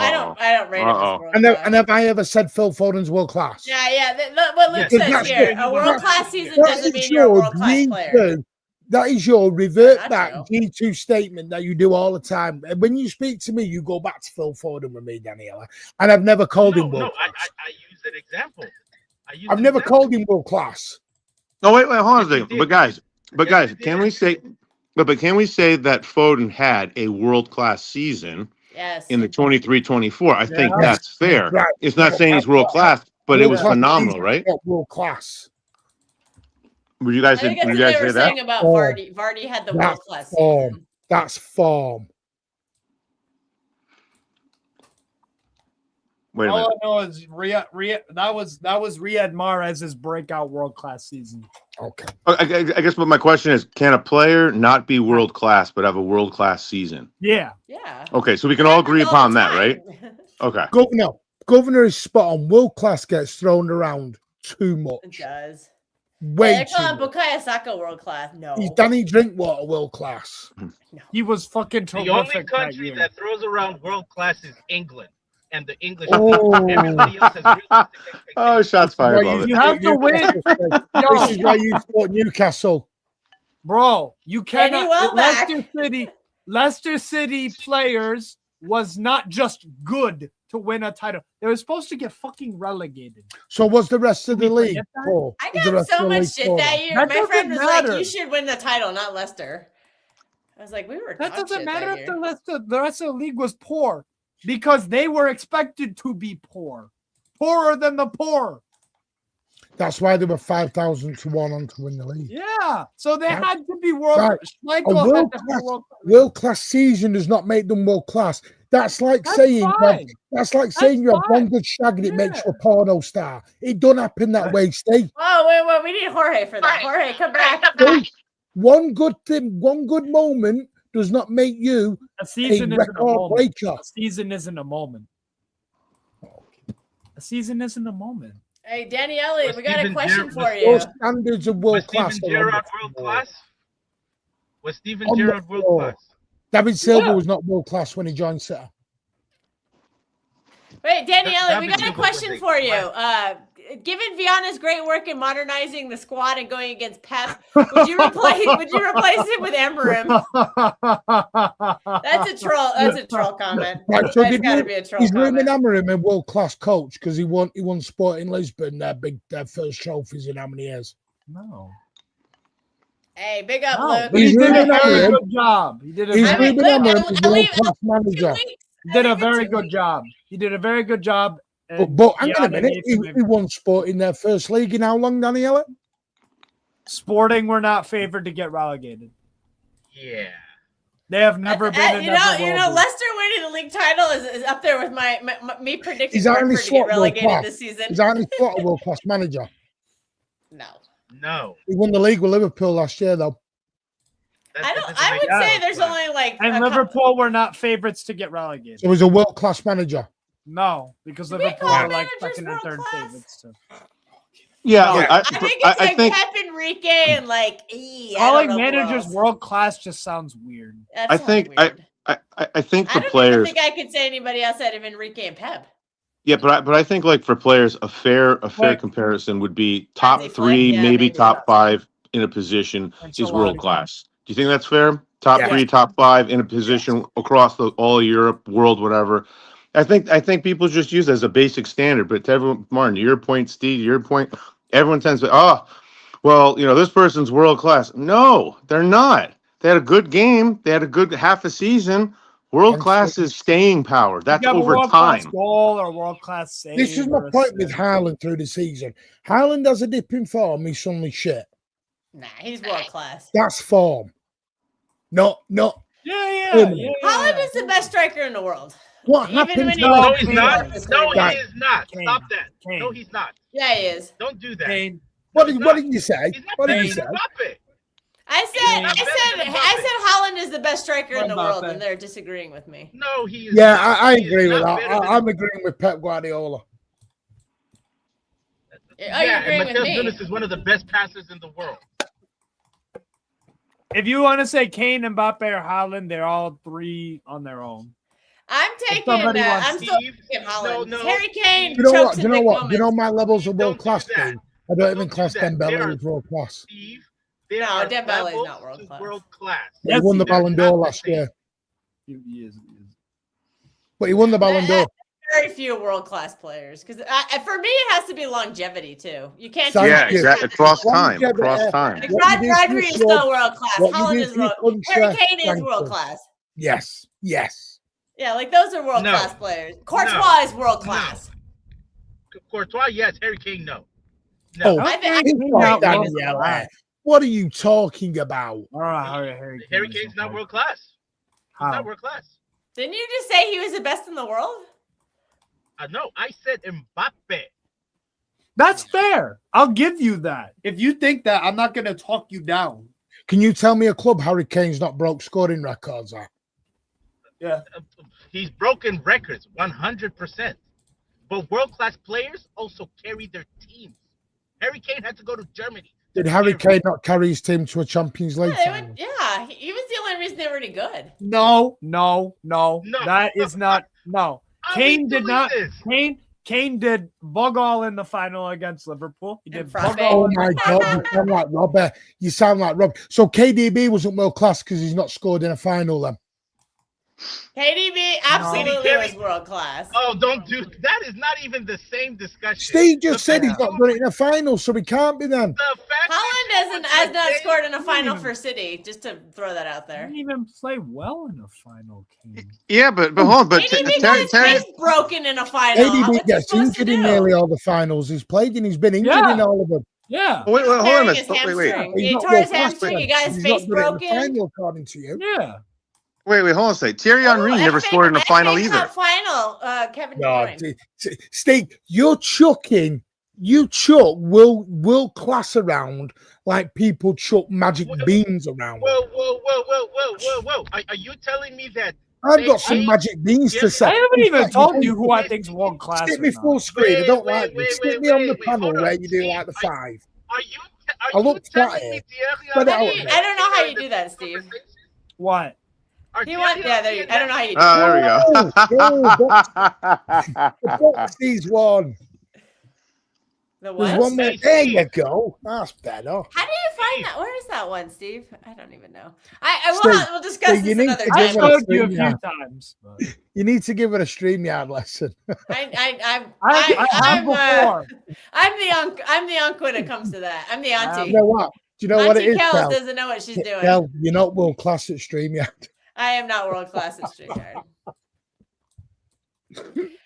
rate him as world-class. And have I ever said Phil Foden's world class? Yeah. What Luke Yes, says that's here, what- a world-class season That doesn't is mean you're a your world-class player. G2. That is your revert Not back true. G2 statement that you do all the time. And when you speak to me, you go back to Phil Foden with me, Daniela. And I've never called him world class. I use an example. I've never called him world class. No, wait, hold on a Yes, you second. did. But guys, Yes, you can did. we say, but can we say that Foden had a world class season Yes. in the 23-24? I think Yeah. that's fair. Right. It's not saying he's world class, but it was World-class phenomenal, season, right? not world class. Would you I guys think that's would what you they guys were say that? saying about Oh. Vardy. Vardy had the That's world-class form. season. That's form. Wait a All minute. I know is that was Riyad Mahrez's breakout world-class season. Okay. I guess, but my question is, can a player not be world class but have a world class season? Yeah. Yeah. Okay, so we can all agree All upon the that, right? time. Okay. Governor is spot on. World class gets thrown around too It much. does. Way They're too calling much. Bukayo Saka world-class. No. He's Danny Drinkwater world class. He was fucking The only terrific that country year. that throws around world class is England, and the English. Oh. Everybody else has realistic Oh, shots fired. Love it. You have to win. Yo, This is why you support Newcastle. bro, you Kenny cannot. Welbeck. Leicester City players was not just good to win a title. They were supposed to get fucking relegated. So was the rest of the Did we league? forget that? poor? I Was the got rest so of the much league shit poor? that year. That My doesn't friend was matter. like, "You should win the title, not Leicester." I was like, "We were." That dog doesn't shit matter that if year. the rest of the league was poor because they were expected to be poor, poorer than the poor. That's why they were 5,000 to 1 on to win the league. Yeah, so they Right. had to be world. Right. Schmeichel A had world to be class- world. World class season does not make them world class. That's like That's saying you have, fine. that's like saying you have fine. one good shag and it makes you a porno star. It don't happen that way, Steve. Oh wait, we need Jorge for that. Jorge, come back. One good thing, one good moment does not make you A a season isn't a record moment. breaker. A season isn't a moment. A season isn't a moment. Hey, Daniele, Was we got a Steven question Gerrard- for you. Those standards of Was world Steven class. are on Gerrard the world floor. class? Was Steven On the Gerrard world floor. class? David Silva Yeah. was not world class when he joined City. Wait, Daniele, we David got a Silva question was a for you. class. Given Viana's great work in modernizing the squad and going against Pep, would you replace him with Amarim? That's a troll. That's a troll comment. Right, so That's did got to we- be a troll He's Ruben comment. Amorim a world class coach because he won Sporting Lisbon their first trophies in how many years? No. Hey, big up, No, Luke. but he He's did a Ruben very Amorim. good job. He did a He's very, Ruben Luke, Amorim is I'll world leave- class manager. did a very good job. He did a very good job. But hang on a Gianni minute, made he some won Sporting their first league in how long, Daniela? Sporting were not favored to get relegated. Yeah. They have never been. and You never know, will be. Leicester winning the league title is up there with me predicting Is Arne Brentford to get Slot world relegated class? this season. Is Arne Slot a world class manager? No. No. He won the league with Liverpool last year, though. I would say there's only like And a couple- Liverpool were not favorites to get relegated. So he's a world class manager. No, because Do we Liverpool call are like managers second and third world-class? favorites. To... Yeah, Yeah. I think it's like Pep Enrique and like Calling managers world class just sounds weird. I think the I don't even players. think I could say anybody else out of Enrique and Pep. Yeah, but I think like for players, a fair But- comparison would be top Hansi Flick, three, yeah, maybe maybe. top five in a position is world Ancelotti. class. Do you think that's fair? Top Yes. three, top five in a position across all Europe, world, whatever. I think people just use it as a basic standard. But to everyone, Martin, to your point, Steve, to your point, everyone tends to well, this person's world class. No, they're not. They had a good game. They had a good half a season. World And class is staying power. That's You have a over world-class time. goal or world-class save. This is my or point with assist. Haaland through the season. Haaland has a dip in form. He's suddenly shit. Nah, he's world class. That's form. Not. Yeah. Haaland is the best striker in the world. What Even happens when he now? No, he's not. Kane. No, he Kane. is not. Kane. Stop that. Kane. No, he's not. Yeah, he is. Don't do that. Kane. What He's did not. you say? He's not What did better you than say? Mbappe. I said Haaland is the best striker in the Mbappe. world, and they're disagreeing with me. No, he is. Yeah, not. I He is agree with not that. better than- I'm agreeing with Pep Guardiola. You're Yeah, agreeing and with Mateus me. Nunes is one of the best passers in the world. If you want to say Kane, Mbappe, or Haaland, they're all three on their own. I'm taking. somebody wants I'm still Steve, taking Haaland. no. Harry Kane You know chokes what? in You know big what? You know moments. my levels of Don't world do class. that. Dude. I don't even Don't do class that. Dembele They are- as world class. Steve, there No, are Dembele's levels not world to class. world class. He Yes, won the he They're Ballon not d'Or the last same. year. He is. But he won the Ballon d'Or. Very few world class players, because for me it has to be longevity too. You can't. Thank Yeah, you. exactly. Across time. Longevity. Across time. Like What you do for Rodri your is club, still world class. what you Haaland do is for your world. Harry country, Kane is thank world you. class. Yes. Yeah, like those are world No. class players. Courtois is world No. class. Courtois, yes. Harry Kane, no. No. Oh, I think he's Kane not not Daniel world Levy. class. What are you talking about? I don't know how Harry Harry is Kane's so not hard. world class. He's How? not world class. Didn't you just say he was the best in the world? No, I said Mbappe. That's fair. I'll give you that. If you think that, I'm not going to talk you down. Can you tell me a club Harry Kane's not broke scoring records at? Yeah. He's broken records 100%. But world-class players also carry their teams. Harry Kane had to go to Germany. Did Harry Kane not carry his team to a Champions League Yeah, final? he was the only reason they were any good. No. No. That is not. No. Are Kane we did doing not. this? Kane did bug all in the final against Liverpool. He did And bug Frappe. all. Oh my God, you sound like Robert. You sound like Rob. So KDB wasn't world class because he's not scored in a final then. KDB absolutely No. was world class. Oh, don't do that. Is not even the same discussion. Steve just The said he's fact- not done it in a final, so he can't be then. The fact Haaland that has not Kane- scored in a final for City, just to throw that out there. Didn't even play well in the final. Kane. Yeah, but hold on. But KDB got his face broken in a final. KDB What's he gets supposed to injured in do? nearly all the finals he's played, and he's been injured Yeah. in all of them. Yeah. wait, hold on a Tearing minute. his Wait. hamstring. He's He not tore his world class, hamstring. then. He got his He's face not done it in the broken. final, according to you. Yeah. Wait, hold on a second. Thierry Henry Oh, never FA scored in a final FA either. Cup final. Kevin De No, Bruyne. Steve, you're chucking. You chuck will class around like people chuck magic beans around. Whoa. Are you telling me that I've got some magic beans to say. I haven't even In fact, told you who I think's world class. Stick me or not. full screen. I don't Wait, like wait, it. Stick wait, me on the wait, panel hold on. where you do Steve, like the five. are you I look telling fat me here. Thierry Spread it out Henry a bit. I don't know how you is do that, Steve. What? Are He wants. Thierry Yeah, there you. Henry I don't know how you do. Oh, there we go. The Steve's one. The There's what? one there. Hey, There Steve. you go. That's better. How do you find that? Where is that one, Steve? I don't even know. Steve, We'll discuss Steve, this you need another to I give time. it a showed you a few Yeah. times. But You need to give it a StreamYard lesson. I have before. I'm the uncle when it comes to that. I'm the auntie. You know what? Do you know what it Auntie is, Kels Kel? doesn't know what she's doing. Kel, you're not world class at StreamYard. I am not world class at StreamYard.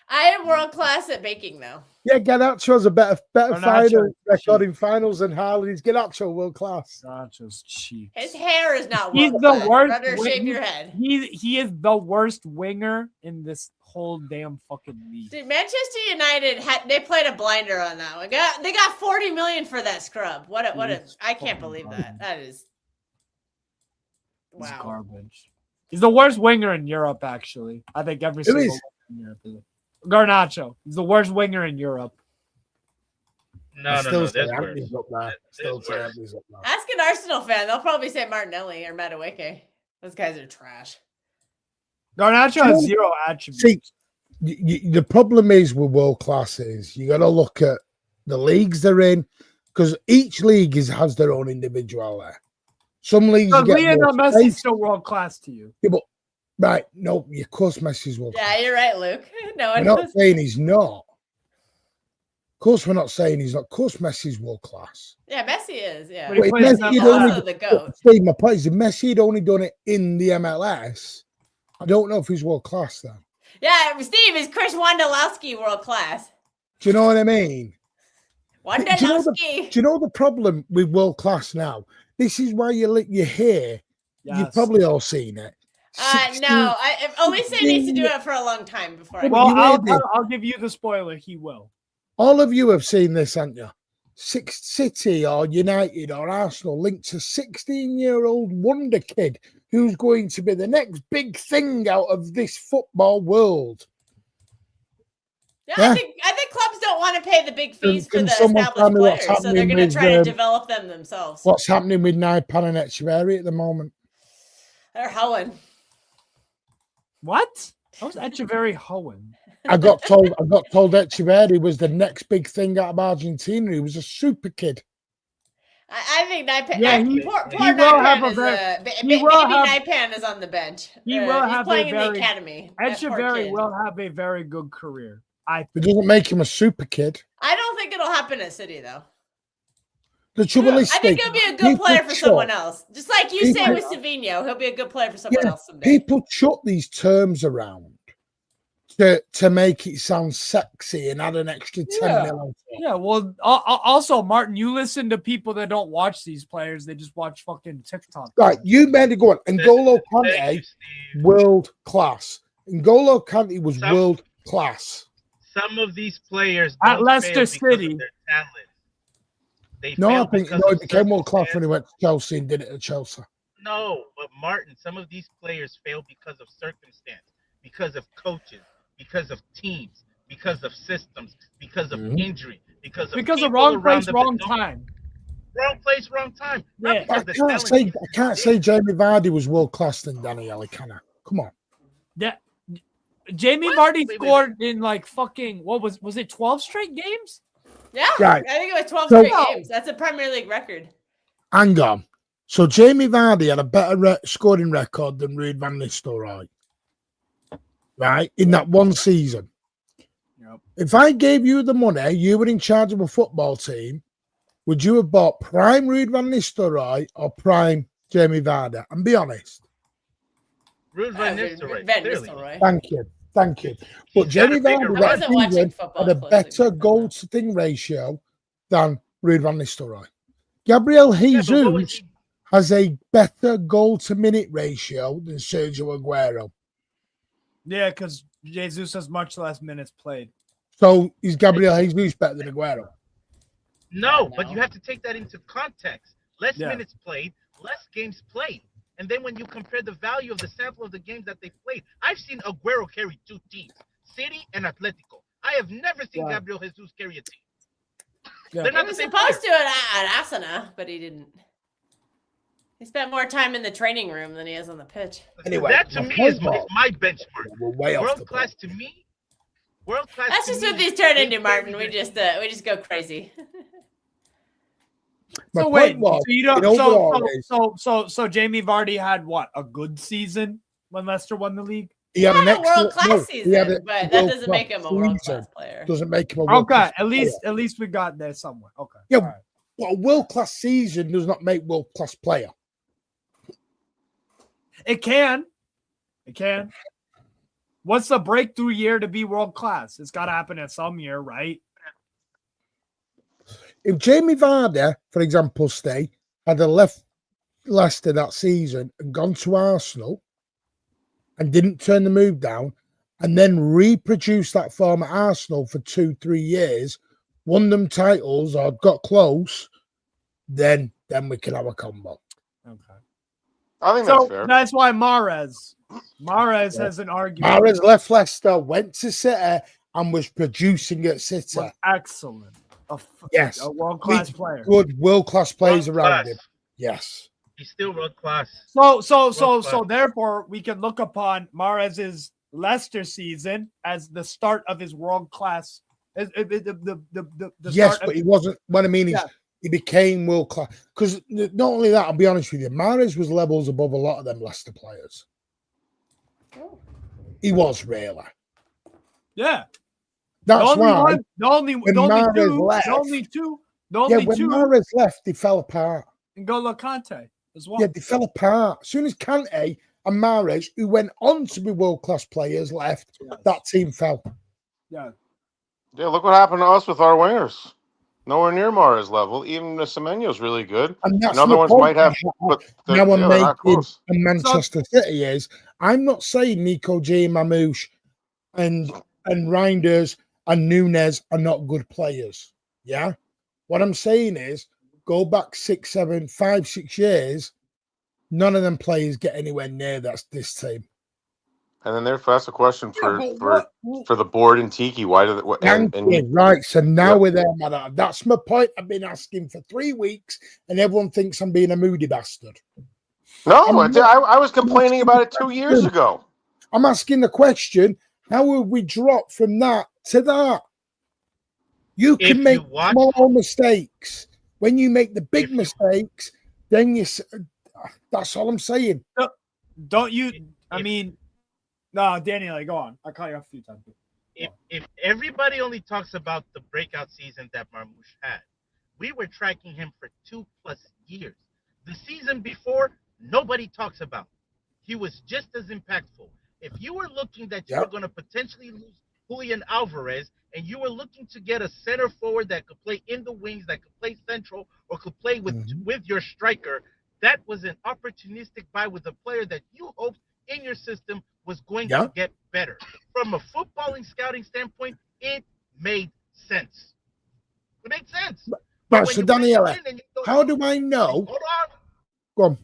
I am world class at baking, though. Yeah, Ganacho has a better Garnacho's final record cheap. in finals than Harley's. Ganacho world class. Nacho's cheap. His hair is not He's world the class. worst Brother, wing- shave your head. He is the worst winger in this whole damn fucking league. Dude, Manchester United they played a blinder on that one. They got 40 million for that scrub. I can't believe that. That is He's wow. garbage. He's the worst winger in Europe, actually. I think every single is? winger in Europe is. Garnacho. He's the worst winger in Europe. No. Still That's say worse. Anthony's up there. Still That's say worse. Anthony's up there. Ask an Arsenal fan. They'll probably say Martinelli or Madueke. Those guys are trash. Garnacho has zero attributes. See, the problem is with world class is you got to look at the leagues they're in, because each league has their own individuality. Some leagues So get Lionel more Messi's space. still world class to you. Yeah, but right, no, of course Messi's world Yeah, class. you're right, Luke. No We're one not knows. saying he's not. Of course, we're not saying he's not. Of course, Messi's world class. Yeah, Messi is. Yeah, But he But if plays in Messi he's had only also the goat. Steve, my point is, if Messi had only done it in the MLS, I don't know if he's world class then. Yeah, Steve, is Chris Wondolowski world class? Do you know what I mean? Do Wondolowski. you know the problem with world class now? This is why you hear. You've Yes. probably all seen it. No, Elise needs to do 16 it for a long time before I Well, you heard it. I'll give you the spoiler. He will. All of you have seen this, haven't you? City or United or Arsenal linked to 16-year-old wonder kid who's going to be the next big thing out of this football world. Yeah, Yeah. I think clubs don't want to pay the big fees for Can the someone tell established me what's players, so they're happening going to with, try to develop them themselves. What's happening with Naipan and Echeverri at the moment? They're hoeing. What? How's Echeverri hoeing? I got told Echeverri was the next big thing out of Argentina. He was a super kid. I think Naipan. Yeah, Poor he will Naipan have a is. very- he Baby will have- Naipan is on the bench. He will he's have a playing in the very- academy. That poor Echeverri kid. will have a very good career. It doesn't make him a super kid. I don't think it'll happen at City though. The trouble is, I think he'll be a good people player for someone chuck- else. Just like you say people- with Savinho, he'll be a good player for someone else someday. People chuck these terms around to make it sound sexy and add an extra 10 mil. Yeah, well, also, Martin, you listen to people that don't watch these players. They just watch fucking TikTok. Right, you made it go on. N'Golo Thank Kante, you, Steve. world class. N'Golo Kante was world class. Some of these players At don't Leicester fail because City. of their talent. They No, I fail think because he of became world class when he circumstance. went to Chelsea and did it at Chelsea. No, but Martin, some of these players fail because of circumstance, because of coaches, because of teams, because of systems, because of injury, because of Because of people wrong around place, them wrong that don't- time. Wrong place, wrong time. Not Yeah. because I the can't talent say is I can't say Jamie Vardy was world class than Daniele, can I? Come on. Yeah. Jamie What? Vardy Wait. scored in like fucking what was it 12 straight games? Yeah, Right. I think it was 12 So- straight games. That's a Premier League record. Hang on. So Jamie Vardy had a better scoring record than Ruud van Nistelrooy, right? In that one season. Yep. If I gave you the money, you were in charge of a football team, would you have bought prime Ruud van Nistelrooy or prime Jamie Vardy? And be honest. Ruud van Nistelrooy, Van clearly. Nistelrooy. Thank you. Thank you. But He's got a Jamie bigger Vardy I that wasn't watching season football had a closely better before goal that. to thing ratio than Ruud van Nistelrooy. Gabriel Yeah, but what was Jesus he? has a better goal to minute ratio than Sergio Aguero. Yeah, because Jesus has much less minutes played. So is Gabriel Jesus better than Aguero? No, No. but you have to take that into context. Less Yeah. minutes played, less games played. And then when you compare the value of the sample of the games that they've played, I've seen Aguero carry two teams, City and Atletico. I have never seen Yeah. Gabriel Jesus carry a team. Yeah. They're He not the was same supposed player. to at Asana, but he didn't. He spent more time in the training room than he has on the pitch. Anyway, that to my me point is was- my benchmark. We're way off the World class to me. World class. That's to just me what these turn is into, Martin. We just go crazy. My So point wait, was, so you don't in overall so Jamie Vardy had what, a good season when Leicester won the league? he had an Not a excellent world class no, he season, had a but that world doesn't make him a class world season. class player. Doesn't make him a world Okay, class at least we got there somewhere. Okay. Yeah. all right. But a world class season does not make world class player. It can. What's the breakthrough year to be world class? It's got to happen at some year, right? If Jamie Vardy, for example, had left Leicester that season and gone to Arsenal and didn't turn the move down and then reproduced that form at Arsenal for 2-3 years, won them titles or got close, then we can have a combo. Okay. I think So that's fair. that's why Mahrez has an argument. Mahrez left Leicester, went to City and was producing at City. Was excellent. Yes. A world-class player. Good world-class players World around class. him. Yes. He's still world class. So World class. therefore we can look upon Mahrez's Leicester season as the start of his world class. The Yes, start but he wasn't. What I mean is, Yeah. he became world class. Because not only that, I'll be honest with you, Mahrez was levels above a lot of them Leicester players. He was really. Yeah. That's why the only when two, left, the only two, when Mahrez left, they fell apart. and N'Golo Kante as well. Yeah, they fell apart. As soon as Kante and Mahrez, who went on to be world-class players, left, that team fell. Yeah. Yeah, look what happened to us with our wingers. Nowhere near Mara's level. Even the Semenyo's really good. And that's other my ones point. might have, but Now I'm they're not making close. a Manchester City is. I'm not saying Nico J. Mamouche and Reinders and Nunes are not good players. Yeah. What I'm saying is, go back 6, 7, 5, 6 years. None of them players get anywhere near this team. And then that's a question Yeah, for the board and Tiki. Why do they? Right. So now we're there, man. That's my point. I've been asking for 3 weeks, and everyone thinks I'm being a moody bastard. No, I was complaining about it 2 years ago. I'm asking the question: how will we drop from that to that? You can make small mistakes. When you make the big mistakes, then you. That's all I'm saying. Don't you? I mean, no, Daniel, go on. I caught you off a few times. If everybody only talks about the breakout season that Marmouche had, we were tracking him for 2+ years. The season before, nobody talks about. He was just as impactful. If you were looking that you were going to potentially lose Julian Alvarez, and you were looking to get a center forward that could play in the wings, that could play central, or could play with your striker, that was an opportunistic buy with a player that you hoped in your system was going to get better. From a footballing scouting standpoint, it made sense. It made sense. But so Daniela, how do I know? Hold on. Go on.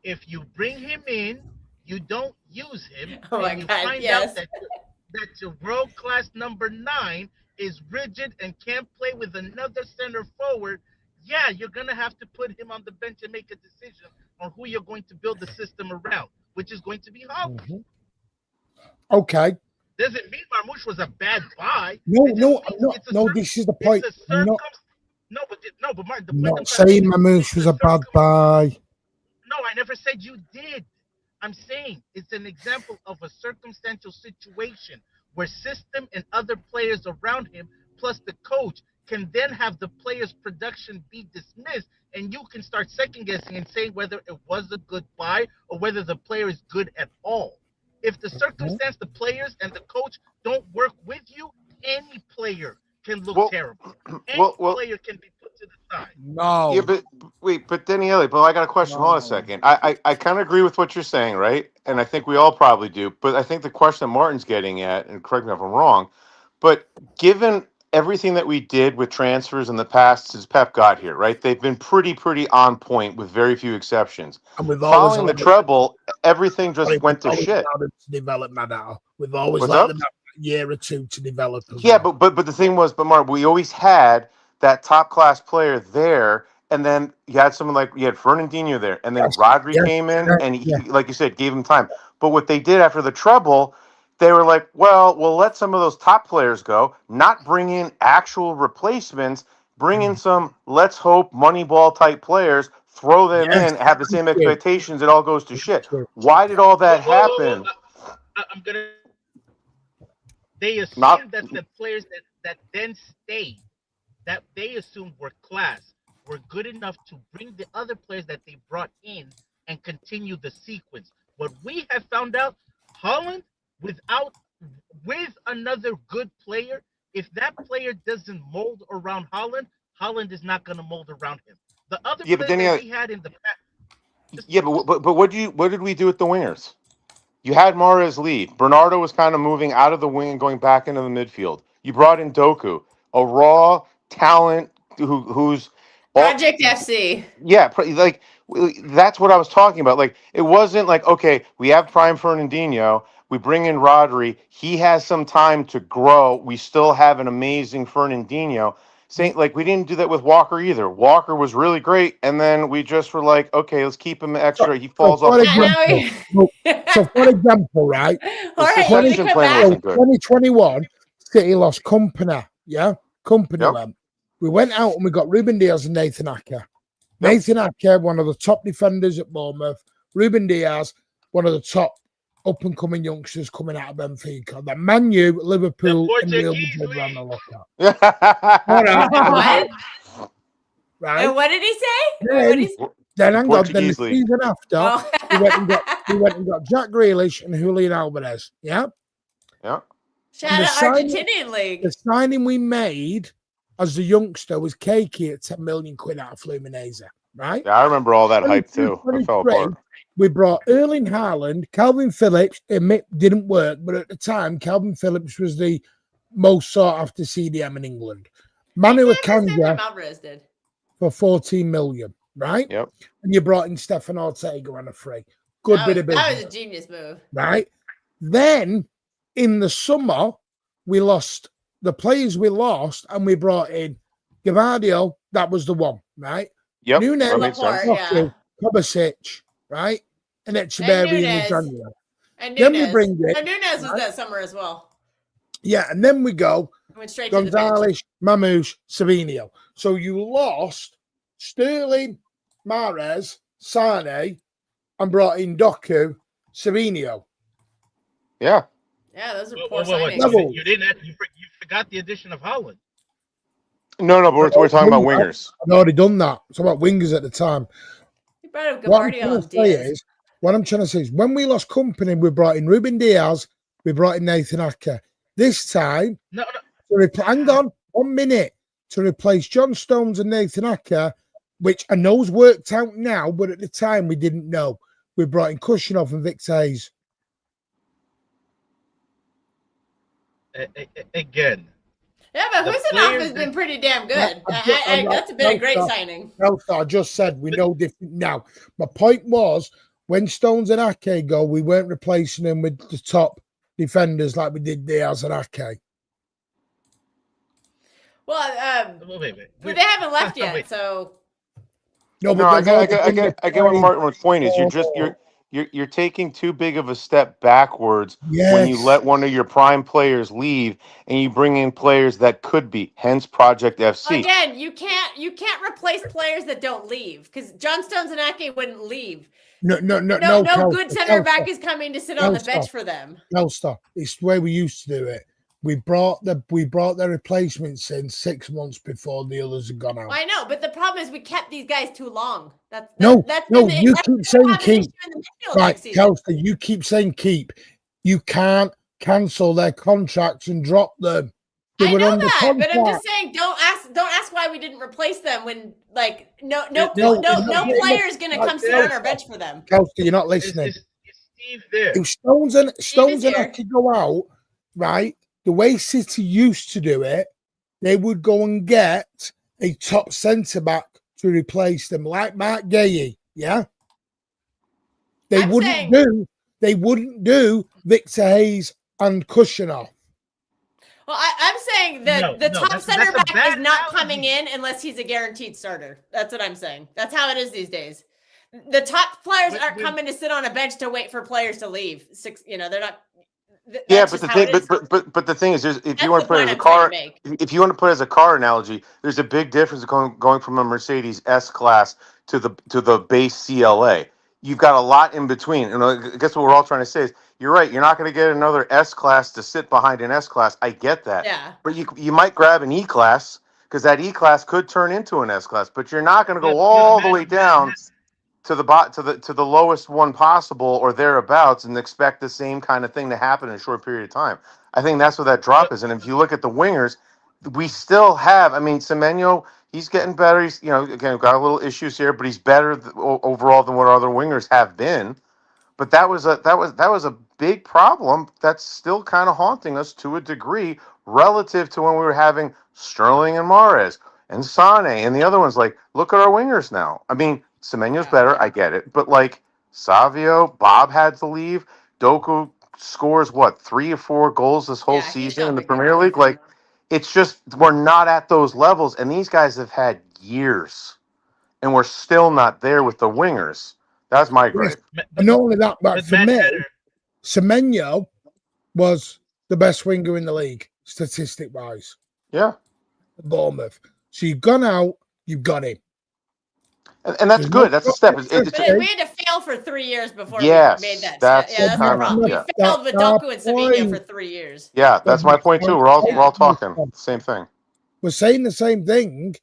If you bring him in, you don't use him, and you find out that your world-class number 9 is rigid and can't play with another center forward, yeah, you're going to have to put him on the bench and make a decision on who you're going to build the system around, which is going to be Holland. Okay. Doesn't mean Marmouche was a bad buy. No, this is the point. Mark, I'm not saying Mamouche was a bad buy. No, I never said you did. I'm saying it's an example of a circumstantial situation where system and other players around him, plus the coach, can then have the player's production be dismissed, and you can start second-guessing and saying whether it was a good buy or whether the player is good at all. If the circumstance, the players, and the coach don't work with you, any player can look terrible. Any player can be put to the side. No. Yeah, but Daniele, but I got a question. Hold on a second. I kind of agree with what you're saying, right? And I think we all probably do. But I think the question that Martin's getting at, and correct me if I'm wrong, but given everything that we did with transfers in the past since Pep got here, right? They've been pretty on point with very few exceptions. And following the treble, everything just went to shit. To develop that. We've always What's let up? them have a year or two to develop. But the thing was, Mark, we always had that top class player there, and then you had someone like you had Fernandinho there, and then Rodri came in, and he, like you said, gave him time. But what they did after the treble, they were like, well, we'll let some of those top players go, not bring in actual replacements, bring in some, let's hope, Moneyball type players, throw them in, have the same expectations, it all goes to shit. Why did all that happen? I'm going to... They assumed that the players that then stayed, that they assumed were class, were good enough to bring the other players that they brought in and continue the sequence. What we have found out, Holland, with another good player, if that player doesn't mold around Holland, Holland is not going to mold around him. The other players that we had in the past... but what did we do with the wingers? You had Mahrez leave. Bernardo was kind of moving out of the wing and going back into the midfield. You brought in Doku, a raw talent who's Project FC. Yeah, like that's what I was talking about. Like it wasn't like, okay, we have Prime Fernandinho, we bring in Rodri, he has some time to grow. We still have an amazing Fernandinho. Like we didn't do that with Walker either. Walker was really great, and then we just were like, okay, let's keep him extra. He falls off for the Yeah, cliff. now So, for example, right, The All right, you need to succession come plan back. wasn't good. 2021, City lost Company. Yeah, Company Yep. went. We went out and we got Ruben Diaz and Nathan Acker. Nathan Acker, one of the top defenders at Bournemouth. Ruben Diaz, one of the top up-and-coming youngsters coming out of Benfica. The Man U, Liverpool, and Real Madrid ran the lockout. All right. What? Right. And what did he say? Then, What did he say? then hang on. Then the Portuguese league. season after, Oh. we went and got Jack Grealish and Julian Alvarez. Yeah. Yeah. Shout And the out signing- Argentinian league. The signing we made as a youngster was cakey at 10 million quid out of Fluminense. Right. Yeah, I remember all that hype too. I fell 23, apart. we brought Erling Haaland, Calvin Phillips. It didn't work, but at the time, Calvin Phillips was the most sought after CDM in England. Manu Akanji Alvarez did. for 14 million, right? Yep. And you brought in Stefan Ortega on a free. Good bit of business. That was a genius move. Right. Then in the summer, we lost the players we lost, and we brought in Gavadio. That was the one, right? Yep. Nunes, That makes sense. Laporte, yeah. Kovacic, right? And Echeverri in Nunes. January. And Then we Nunes. bring it. No, Nunes was that summer as well. Yeah, and then we go Went straight to the bench. Gonzalez, Mamouche, Savinio. So you lost Sterling, Mahrez, Sane, and brought in Doku, Savinio. Yeah. Yeah, those are Wait, poor wait, wait. signings. You didn't. You forgot the addition of Holland. No, but we're talking about wingers. I'd already done that. It's about wingers at the time. You brought up What I'm Gavardio trying and to say Diaz. is, what I'm trying to say is, when we lost company, we brought in Ruben Diaz, we brought in Nathan Acker. This time, No. hang on 1 minute, to replace John Stones and Nathan Acker, which I know's worked out now, but at the time we didn't know. We brought in Kushinov and Victor Hayes. Again. Yeah, but The Husinov players has been that- pretty damn good. I'm not- That's been a great no, signing. No, I just said we know different now. My point was, when Stones and Ake go, we weren't replacing them with the top defenders like we did Diaz and Ake. Well, Wait. but they haven't left yet, Wait. so No, I get what Martin's point is. You're taking too big of a step backwards when you Yes. let one of your prime players leave and you bring in players that could be, hence Project FC. again, you can't replace players that don't leave because John Stones and Ake wouldn't leave. No, No good center back is coming to sit on the bench for them. No, stop. It's the way we used to do it. We brought the replacements in 6 months before the others had gone out. I know, but the problem is we kept these guys too long. That's No, that's no, been you that's keep been saying having an keep. issue in the midfield Right, next season. Kelsey, you keep saying keep. You can't cancel their contracts and drop them. They I were know under that, but I'm contract. just saying, don't ask why we didn't replace them when like no No, player is gonna come sit on our bench for them. Kelsey, you're not listening. Is Steve there? If Stones and here. Ake go out, right, the way City used to do it, they would go and get a top centre back to replace them, like Mark Gay. Yeah, they I'm wouldn't saying- do Victor Hayes and Kushinov. Well, I'm saying that No, the no, top that's center a back bad is not analogy. coming in unless he's a guaranteed starter. That's what I'm saying. That's how it is these days. The top players But- aren't but- coming to sit on a bench to wait for players to leave. They're not. Yeah, that's but just the how thing, it is. but the thing is, if That's you want the to put it point as a I'm trying car, to make. if you want to put it as a car analogy, there's a big difference going from a Mercedes S class to the base CLA. You've got a lot in between, and I guess what we're all trying to say is, you're right. You're not going to get another S class to sit behind an S class. I get that, Yeah. but you might grab an E class because that E class could turn into an S class, but you're not going to go all the way down to the lowest one possible or thereabouts and expect the same kind of thing to happen in a short period of time. I think that's what that drop is. And if you look at the wingers, we still have. I mean, Semenyo, he's getting better. He's again got a little issues here, but he's better overall than what other wingers have been. But that was a big problem that's still kind of haunting us to a degree relative to when we were having Sterling and Mahrez and Sane and the other ones. Like, look at our wingers now. I mean, Semenyo's better, I get it, but like Savio, Bob had to leave. Doku scores 3 or 4 goals this whole Yeah, he's season not in the been good Premier League. enough. Like, It's just we're not at those levels, and these guys have had years, and we're still not there with the wingers. That's my gripe. And not only that, but But for Matt me, Hatter, Semenyo was the best winger in the league, statistic wise. Yeah, Bournemouth. So you've gone out, you've got him. and that's There's good. no That's a step. But we had to fail for 3 years before Yes, we made that that's step. Yeah, that's the kinda- problem. yeah. We failed with That's Doku and our Savinho for point. 3 years. Yeah, that's my point too. We're all talking same thing. We're saying the same thing,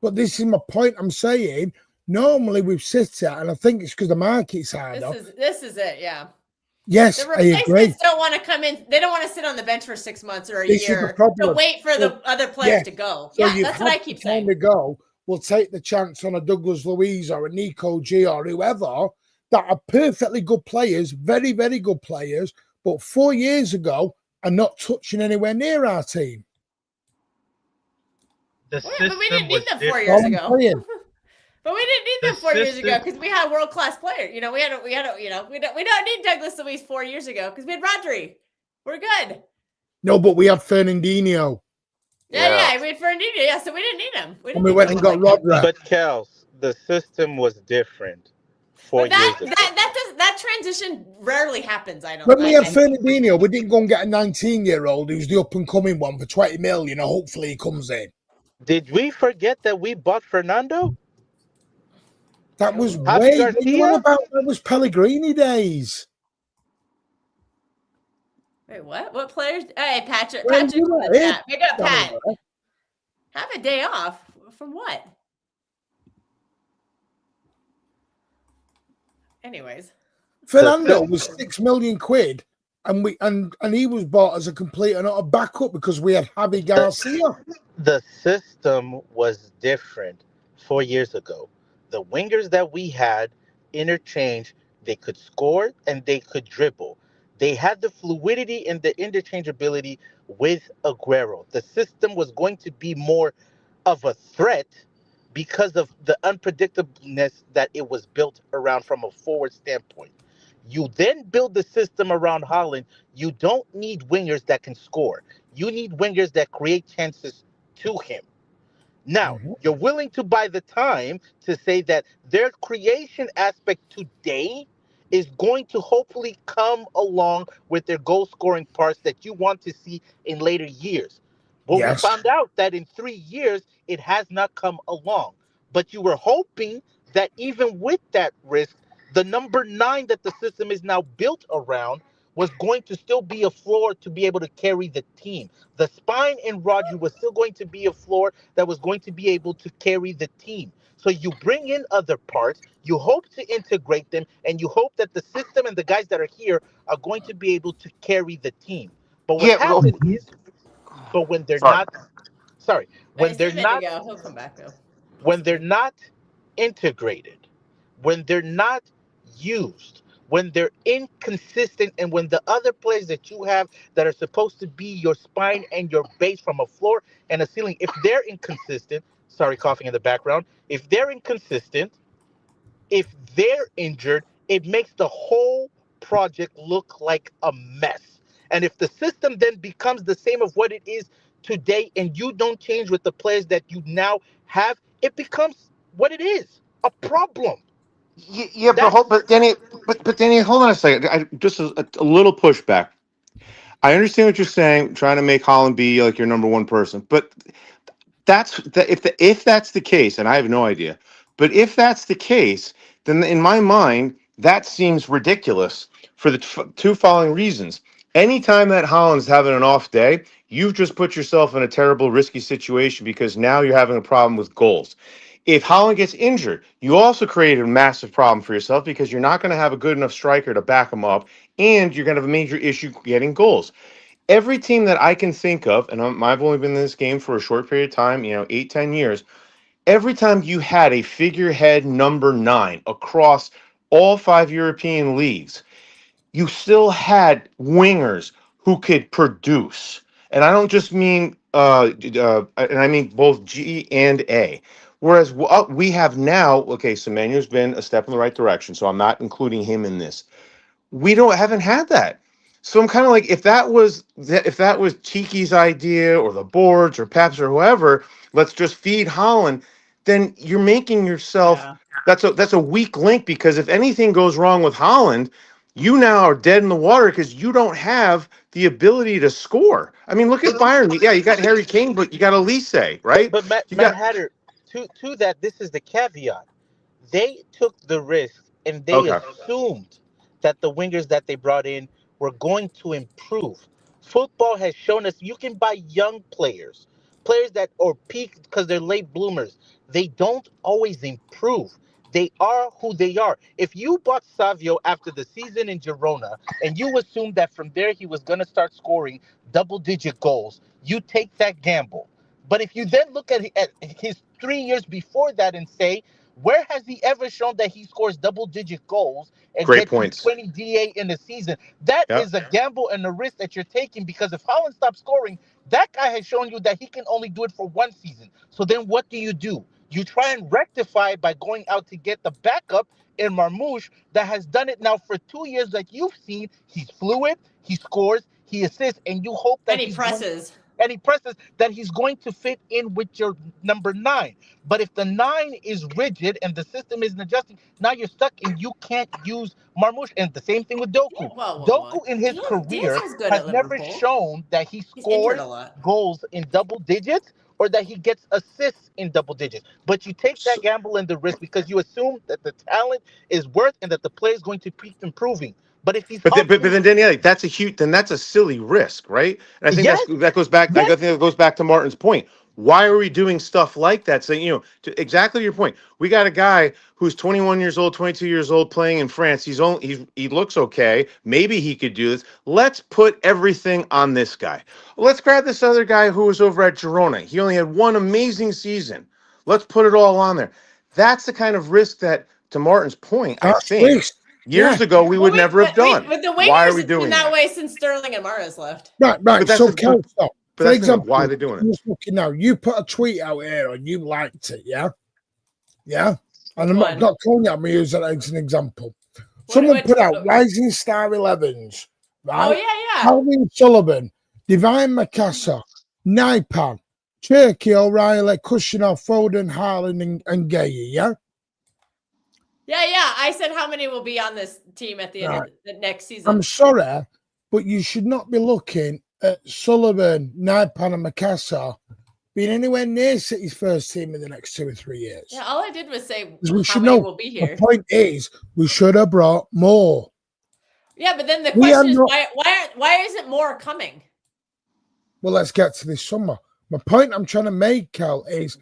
but this is my point. I'm saying normally we've sit at, and I think it's because the market's harder. This is it, yeah. Yes, The I agree. replacements don't want to come in. They don't want to sit on the bench for 6 months or a This is the year to problem. wait for the other players to go. So Yeah, you've that's what I had keep the time saying. to go. We'll take the chance on a Douglas Luiz or a Nico G or whoever that are perfectly good players, very, very good players, but 4 years ago are not touching anywhere near our team. the But system we didn't was need them 4 different. years I'm ago. saying. But we didn't need The them 4 years ago system- because we had world class players. You know, we don't need Douglas Luiz 4 years ago because we had Rodri. We're good. No, but we had Fernandinho. Yeah, we had Fernandinho. Yeah, so we didn't need him. And we went and got Rodri. But Kels, the system was different 4 But years ago. that transition rarely happens. I don't. When we I had think. Fernandinho, we didn't go and get a 19-year-old who's the up-and-coming one for 20 million. Hopefully he comes in. Did we forget that we bought Fernando? That was Javi way Garcia? that was Pellegrini days. Wait, what? What players? Hey, Patrick. When Patrick, you were in the in- chat. Big up, Pat. Have a day off from what? Anyways, Fernando was 6 million quid, and he was bought as a complete and utter backup because we had Javi Garcia. The system was different 4 years ago. The wingers that we had interchange, they could score and they could dribble. They had the fluidity and the interchangeability with Aguero. The system was going to be more of a threat because of the unpredictableness that it was built around from a forward standpoint. You then build the system around Holland. You don't need wingers that can score. You need wingers that create chances to him. Now, you're willing to buy the time to say that their creation aspect today is going to hopefully come along with their goal scoring parts that you want to see in later years. Well, Yes. we found out that in 3 years, it has not come along. But you were hoping that even with that risk, the number 9 that the system is now built around was going to still be a floor to be able to carry the team. The spine in Rodri was still going to be a floor that was going to be able to carry the team. So you bring in other parts, you hope to integrate them, and you hope that the system and the guys that are here are going to be able to carry the team. But what happens is, but when they're not, sorry, when they're not, he'll come back though. when they're not integrated, when they're not used, when they're inconsistent, and when the other players that you have that are supposed to be your spine and your base from a floor and a ceiling, if they're inconsistent, sorry, coughing in the background, if they're inconsistent, if they're injured, it makes the whole project look like a mess. And if the system then becomes the same of what it is today and you don't change with the players that you now have, it becomes what it is, a problem. Yeah, but Danny, hold on a second. Just a little pushback. I understand what you're saying, trying to make Holland be like your number one person, but if that's the case, and I have no idea, but if that's the case, then in my mind that seems ridiculous for the two following reasons. Anytime that Holland's having an off day, you've just put yourself in a terrible, risky situation because now you're having a problem with goals. If Holland gets injured, you also create a massive problem for yourself because you're not going to have a good enough striker to back him up, and you're going to have a major issue getting goals. Every team that I can think of, and I've only been in this game for a short period of time, 8-10 years, every time you had a figurehead number 9 across all 5 European leagues, you still had wingers who could produce. And I don't just mean, and I mean both G and A. Whereas what we have now, okay, Semenyo's been a step in the right direction, so I'm not including him in this. We haven't had that. So I'm kind of like, if that was Cheeky's idea or the boards or Peps or whoever, let's just feed Holland. Then you're making yourself Yeah. that's a weak link, because if anything goes wrong with Holland, you now are dead in the water because you don't have the ability to score. I mean, look at Bayern. Yeah, you got Harry Kane, but you got Elise, right? But Matt, You Matt got Hatter, to that, this is the caveat. They took the risk and they okay. assumed that the wingers that they brought in were going to improve. Football has shown us you can buy young players, players that or peak because they're late bloomers. They don't always improve. They are who they are. If you bought Savio after the season in Girona and you assumed that from there he was going to start scoring double digit goals, you take that gamble. But if you then look at his 3 years before that and say, where has he ever shown that he scores double digit goals and Great gets you points. 20 DA in the season? That Yeah. is a gamble and a risk that you're taking, because if Holland stops scoring, that guy has shown you that he can only do it for one season. So then what do? You try and rectify it by going out to get the backup in Marmouche that has done it now for 2 years. Like you've seen, he's fluid, he scores, he assists, and you hope that And he presses. and he presses that he's going to fit in with your number 9. But if the 9 is rigid and the system isn't adjusting, now you're stuck and you can't use Marmouche. And the same thing with Doku. Whoa. Doku in his Diaz career was good has at never Liverpool. shown that he He's injured scores a lot. goals in double digits or that he gets assists in double digits. But you take that gamble and the risk because you assume that the talent is worth and that the player is going to keep improving. But if he's But then Daniele, that's a silly risk, right? And I think yes, that goes back. I yes, think that goes back to Martin's point. Why are we doing stuff like that? Saying, to exactly your point, we got a guy who's 21 years old, 22 years old, playing in France. He looks okay. Maybe he could do this. Let's put everything on this guy. Let's grab this other guy who was over at Girona. He only had one amazing season. Let's put it all on there. That's the kind of risk that, to Martin's point, I That's think risk. years ago we would never have done. But the Why are wingers we have been doing that that? way since Sterling and Mahrez left. Right. But that's So, the- Kel, stop. But For that's example, why they're doing I'm it. just looking now. You put a tweet out here and you liked it, yeah? Yeah? And I'm Which not calling out me as an example. What- Someone what- put out what- Rising Star 11s, right? Oh, yeah. Calvin Sullivan, Divine Mikasa, Naipan, Cherky, O'Reilly, Kushner, Foden, Haaland, and Gay, yeah? Yeah. I said how many will be on this team at the end of the next season. I'm sorry, but you should not be looking at Sullivan, Naipan, and Mikasa being anywhere near City's first team in the next 2 or 3 years. Yeah, all I did was say Because we how should many know. will be here. The point is, we should have brought more. Yeah, but then the We question are is not- why isn't more coming? Well, let's get to this summer. My point I'm trying to make, Cal, is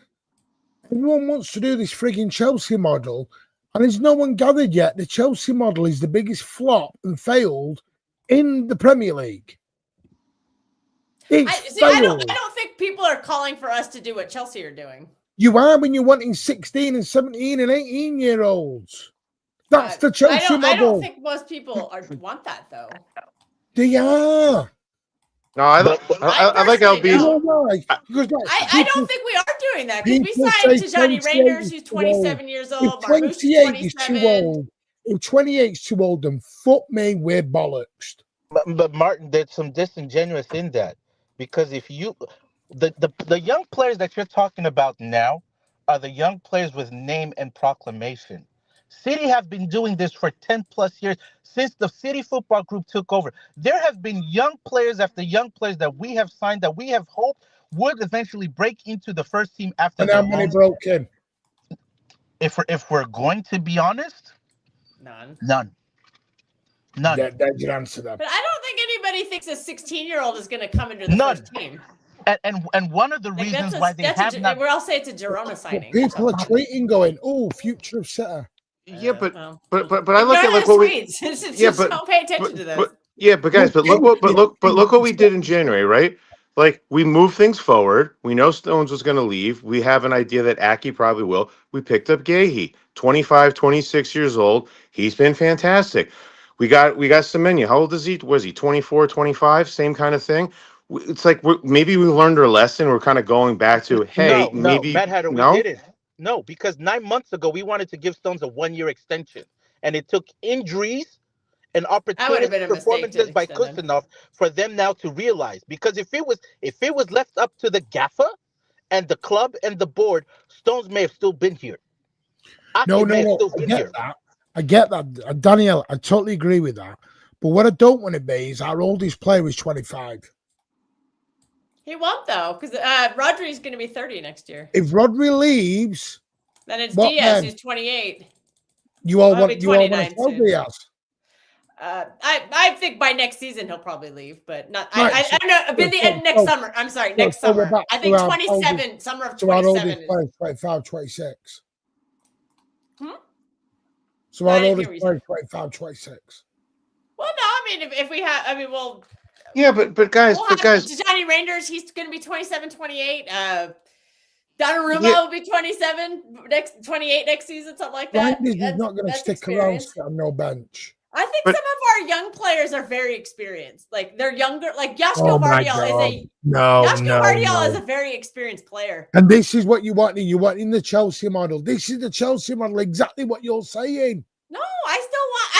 everyone wants to do this frigging Chelsea model, and there's no one gathered yet. The Chelsea model is the biggest flop and failed in the Premier League. I Failed. don't think people are calling for us to do what Chelsea are doing. You are when you're wanting 16 and 17 and 18-year-olds. That's the Chelsea model. I don't think most people want that though. They are. No, I like personally LB. don't. Why? Because I don't think we are doing that because we people signed say Tijani 28 Rangers, is who's too old. 27 years If old. Marmouche is 28 is too 27. old, if 28 is too old, then fuck me, we're bollocks. but Martin, there's some disingenuous in that because if you, the young players that you're talking about now are the young players with name and proclamation. City have been doing this for 10 plus years since the City Football Group took over. There have been young players after young players that we have signed that we have hoped would eventually break into the first team after And how their many loans. broke in? If we're going to be honest, None. none. That should answer that. But I don't think anybody thinks a 16-year-old is going to come into the None. first team. And one of the Like, reasons why they have not. We'll say it's a Girona signing. People are tweeting going, oh, future of City. Yeah, but well, I look at like what we. Don't pay attention to this. But guys, look what we did in January, right? Like we moved things forward. We know Stones was going to leave. We have an idea that Aki probably will. We picked up Gahey, 25, 26 years old. He's been fantastic. We got Semenya. How old is he? Was he 24, 25? Same kind of thing. It's like maybe we learned our lesson. We're kind of going back to, hey, maybe Matt Hatter, no. we didn't. No, because 9 months ago we wanted to give Stones a 1-year extension, and it took injuries and That would have opportunist been a mistake to performances by extend him. Kustanov for them now to realize. Because if it was left up to the gaffer and the club and the board, Stones may have still been here. Ake may have still I been get here. that. I get that, Daniel. I totally agree with that. But what I don't want to be is our oldest player is 25. He won't though, because Rodri's going to be 30 next year. If Rodri leaves, Then it's what Diaz then? who's 28. You all I'll want be to sell 29 soon. Diaz? I think by next season he'll probably leave, but not. Right, I don't know. By the end next summer. I'm sorry, next so we're summer. back I to think our 27. Summer of So our 27. oldest player is 25, 26. Hmm? So No, I our didn't oldest hear what you player said. is 25, 26. Well, no, I mean, if we have, I mean, well, Yeah, but guys, we'll have Johnny Rangers. He's going to be 27, 28. Donnarumma Yeah. will be 28 next season, something like that. Rangers is not going to stick around on no bench. I think But- some of our young players are very experienced. Like they're younger. Like Joško Oh my Vardiol God. is No. a very experienced player. And this is what you want. You want in the Chelsea model. This is the Chelsea model. Exactly what you're saying. No, I still want.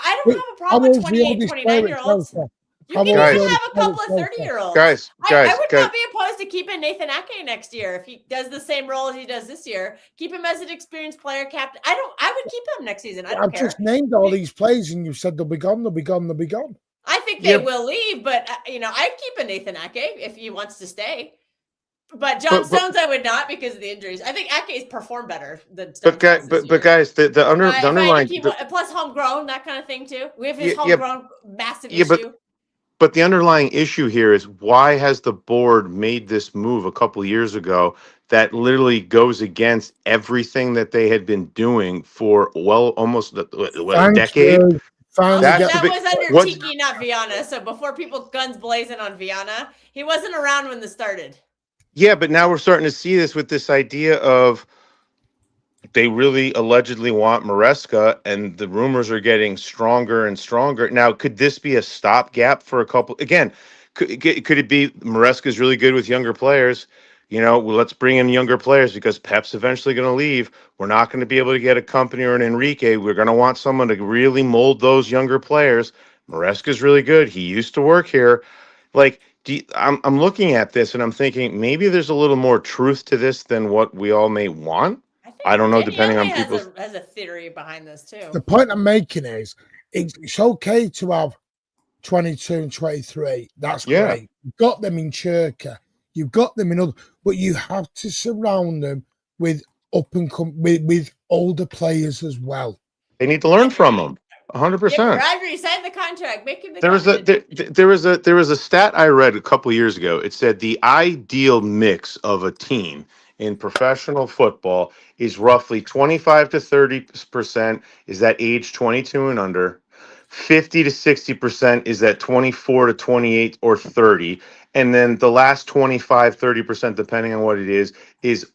I don't have a How problem with old's the 28, oldest 29 year olds. player at Chelsea? You How can old's even the have oldest a couple player of at 30 year olds. Guys, I would not be opposed to keeping Nathan Ake next year if he does the same role as he does this year. Keep him as an experienced player, captain. I would keep him next season. I don't I've care. just named all these players, and you said they'll be gone. They'll be gone. They'll be gone. I think they will leave, but I'd keep a Nathan Ake if he wants to stay. But John Stones, I would not because of the injuries. I think Ake's performed better than Stones. But guys, the underlying plus homegrown, that kind of thing too. We have his homegrown massive issue. But the underlying issue here is why has the board made this move a couple years ago that literally goes against everything that they had been doing for almost a decade? That was under Tiki, not Viana. So before people guns blazing on Viana, he wasn't around when this started. Yeah, but now we're starting to see this with this idea of they really allegedly want Maresca, and the rumors are getting stronger and stronger. Now, could this be a stopgap for a couple? Again, could it be Maresca's really good with younger players? Well, let's bring in younger players because Pep's eventually going to leave. We're not going to be able to get a company or an Enrique. We're going to want someone to really mold those younger players. Maresca's really good. He used to work here. I'm looking at this and I'm thinking maybe there's a little more truth to this than what we all may want. I don't know, depending on people's. Has a theory behind this too. The point I'm making is it's okay to have 22 and 23. That's great. You've got them in Churka. You've got them in other, but you have to surround them with with older players as well. They need to learn from them. 100%. Rodri signed the contract. Make him the there was a stat I read a couple years ago. It said the ideal mix of a team in professional football is roughly 25 to 30% is that age 22 and under, 50 to 60% is that 24 to 28 or 30, and then the last 25, 30%, depending on what it is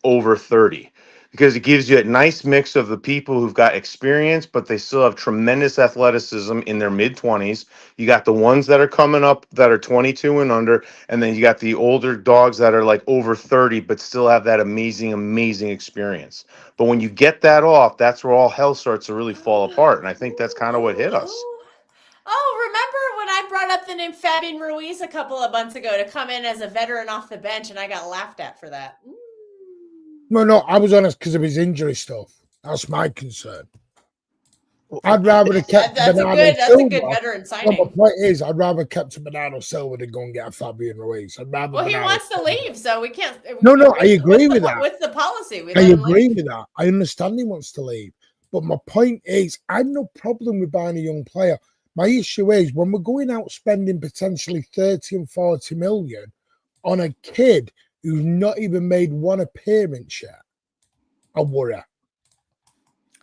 over 30. Because it gives you a nice mix of the people who've got experience, but they still have tremendous athleticism in their mid-20s. You got the ones that are coming up that are 22 and under, and then you got the older dogs that are like over 30, but still have that amazing, amazing experience. But when you get that off, that's where all hell starts to really fall apart. And I think that's kind of what hit us. Oh, remember when I brought up the name Fabian Ruiz a couple of months ago to come in as a veteran off the bench, and I got laughed at for that? No, I was honest because of his injury stuff. That's my concern. I'd rather have kept Bernardo Silva. That's a good veteran signing. The point is, I'd rather have kept Bernardo Silva than go and get a Fabian Ruiz. He wants to leave, so we can't. No, I agree with that. What's the policy? I agree with that. I understand he wants to leave. But my point is, I have no problem with buying a young player. My issue is when we're going out spending potentially 30 and 40 million on a kid who's not even made one appearance yet, I worry.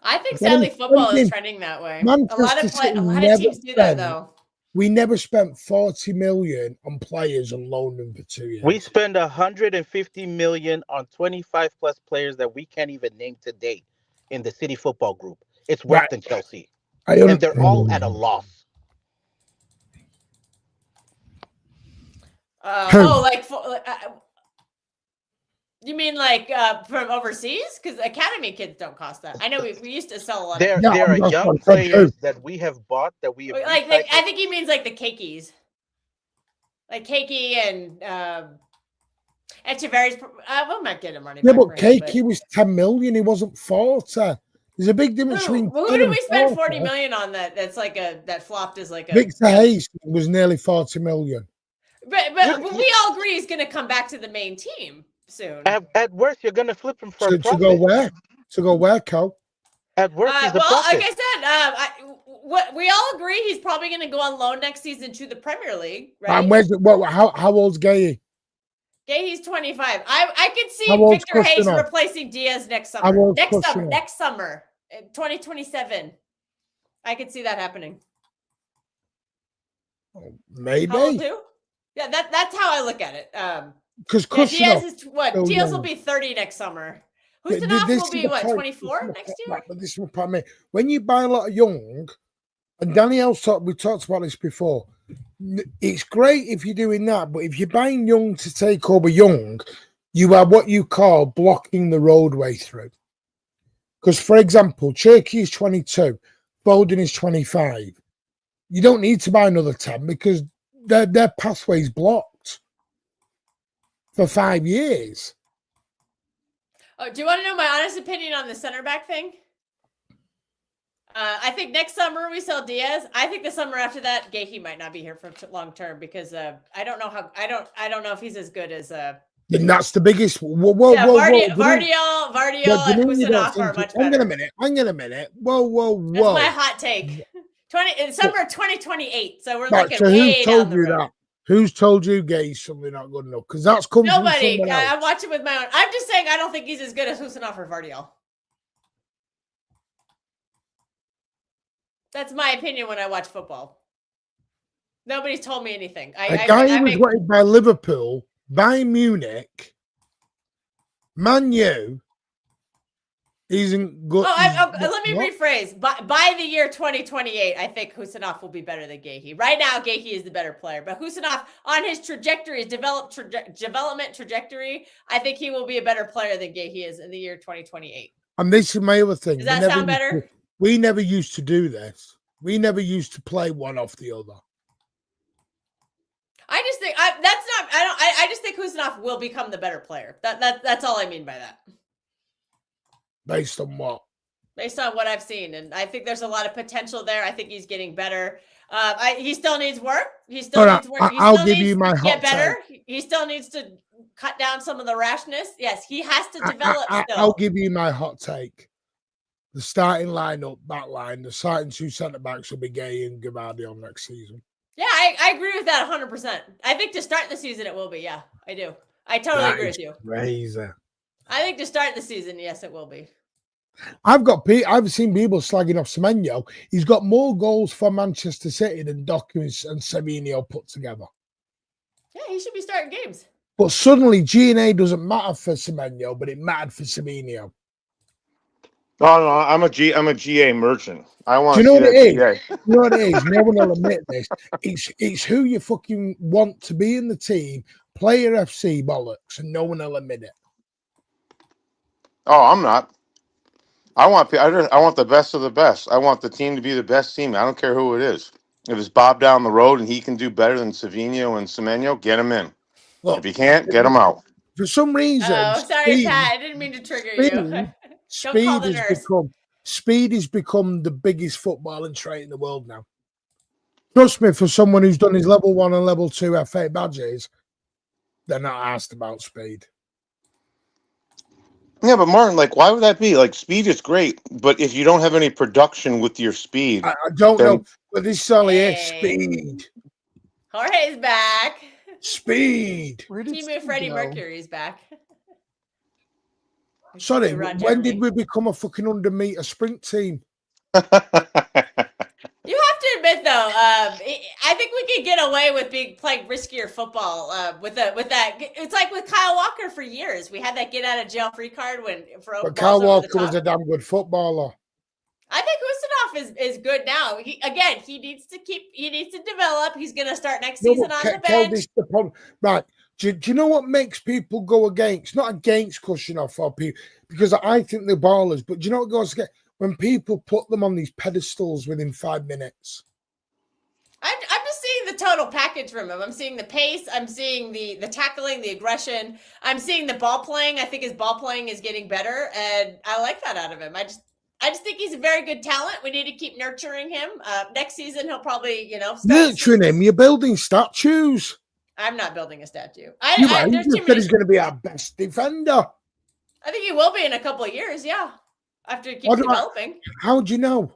I think sadly football is trending that way. A lot of teams do that though. We never spent 40 million on players and loaned them for 2 years. We spend 150 million on 25 plus players that we can't even name today in the City Football Group. It's worse than Chelsea. And they're all at a loss. You mean like from overseas? Because academy kids don't cost that. I know we used to sell a lot of. There, Yeah, there are that's young what I said too. players that we have bought that we have Like recycled. I think he means like the Keikis. Like Keiki and Echeverry's. We might get him running Yeah, back but for him, Keiki was 10 million. He wasn't 40. There's a big difference between. Who 10 did and we spend 40 40. million on that like that flopped as like a Victor Hayes was nearly 40 million. But we all agree he's going to come back to the main team soon. At worst, you're gonna flip him for a To profit. go where? To go where, Cal? At worst, he's a well, profit. like I said, what we all agree he's probably going to go on loan next season to the Premier League, right? And where's how old's Gay? He's 25. I could see How old's Victor Hayes Kushner? replacing Diaz next How summer. old's Next Kushner? summer, 2027. I could see that happening. Maybe. How old too? Yeah, that's how I look at it. Because Diaz is what? still Diaz will young. be 30 next summer. This Husanov will is be the what? point. 24 next year. But this is what I mean. When you buy a lot of young, and Danielle's we talked about this before. It's great if you're doing that, but if you're buying young to take over young, you are what you call blocking the roadway through. Because, for example, Cherky is 22, Foden is 25. You don't need to buy another 10 because their pathway's blocked for 5 years. Oh, do you want to know my honest opinion on the center back thing? I think next summer we sell Diaz. I think the summer after that, Gahey might not be here for long term because I don't know how I don't know if he's as good as And that's the biggest. Whoa, Vardiol and Husanov are much better. Hang on a minute. Whoa. That's my hot take. In summer of 2028. So we're Right, looking so way who's down told the you road. that? Who's told you Gay's something not good enough? Because that's come Nobody. from someone else. I'm watching with my own. I'm just saying I don't think he's as good as Husanov or Vardiol. That's my opinion when I watch football. Nobody's told me anything. A guy who was wanted by Liverpool, Bayern Munich, Man U, isn't good. Let me rephrase. By the year 2028, I think Husanov will be better than Gahey. Right now, Gahey is the better player, but Husanov, on his trajectory, his development trajectory, I think he will be a better player than Gahey is in the year 2028. And this is my other thing. Does that sound better? We never used to do this. We never used to play one off the other. I just think I just think Husanov will become the better player. That's all I mean by that. Based on what? Based on what I've seen, and I think there's a lot of potential there. I think he's getting better. He still needs work. He still needs work. I'll give you my hot get better. He still needs to cut down some of the rashness. Yes, he has to develop. I'll give you my hot take. The starting lineup, back line, the starting two centre backs will be Gay and Gavardiol next season. Yeah, I agree with that 100%. I think to start the season it will be. Yeah, I do. I totally agree with you. Crazy. I think to start the season, yes, it will be. I've seen people slagging off Semenyo. He's got more goals for Manchester City than Doku and Semenyo put together. Yeah, he should be starting games. But suddenly G&A doesn't matter for Semenyo, but it mattered for Semenyo. No, I'm a GA merchant. I want Do you know what it is? GA. You know what it is? No one will admit this. It's who you fucking want to be in the team, player FC bollocks, and no one will admit it. Oh, I'm not. I want the best of the best. I want the team to be the best team. I don't care who it is. If it's Bob down the road and he can do better than Savinho and Semenyo, get him in. Look, if he can't, get him out. For some reason, oh, sorry, Pat. I didn't mean to trigger you. Speed has become the biggest footballing trait in the world now. Trust me, for someone who's done his level 1 and level 2 FA badges, they're not asked about speed. Yeah, but Martin, why would that be? Speed is great, but if you don't have any production with your speed, I don't know. But this is only it. Speed. Jorge's back. Speed. Timu Freddie Mercury's back. Sorry, when did we become a fucking 100-meter sprint team? You have to admit, though, I think we could get away with playing riskier football with that. It's like with Kyle Walker for years. We had that get out of jail free card But Kyle Walker was a damn good footballer. I think Husanov is good now. He needs to develop. He's going to start next season on the bench. Right. Do you know what makes people go against? Not against Kushinoff or people, because I think they're ballers, but do you know what goes against? When people put them on these pedestals within 5 minutes. I'm just seeing the total package from him. I'm seeing the pace. I'm seeing the tackling, the aggression. I'm seeing the ball playing. I think his ball playing is getting better, and I like that out of him. I just think he's a very good talent. We need to keep nurturing him. Next season, he'll probably, Nurturing him, you're building statues. I'm not building a statue. You said he's going to be our best defender. I think he will be in a couple of years, yeah. After he keeps developing. How do you know?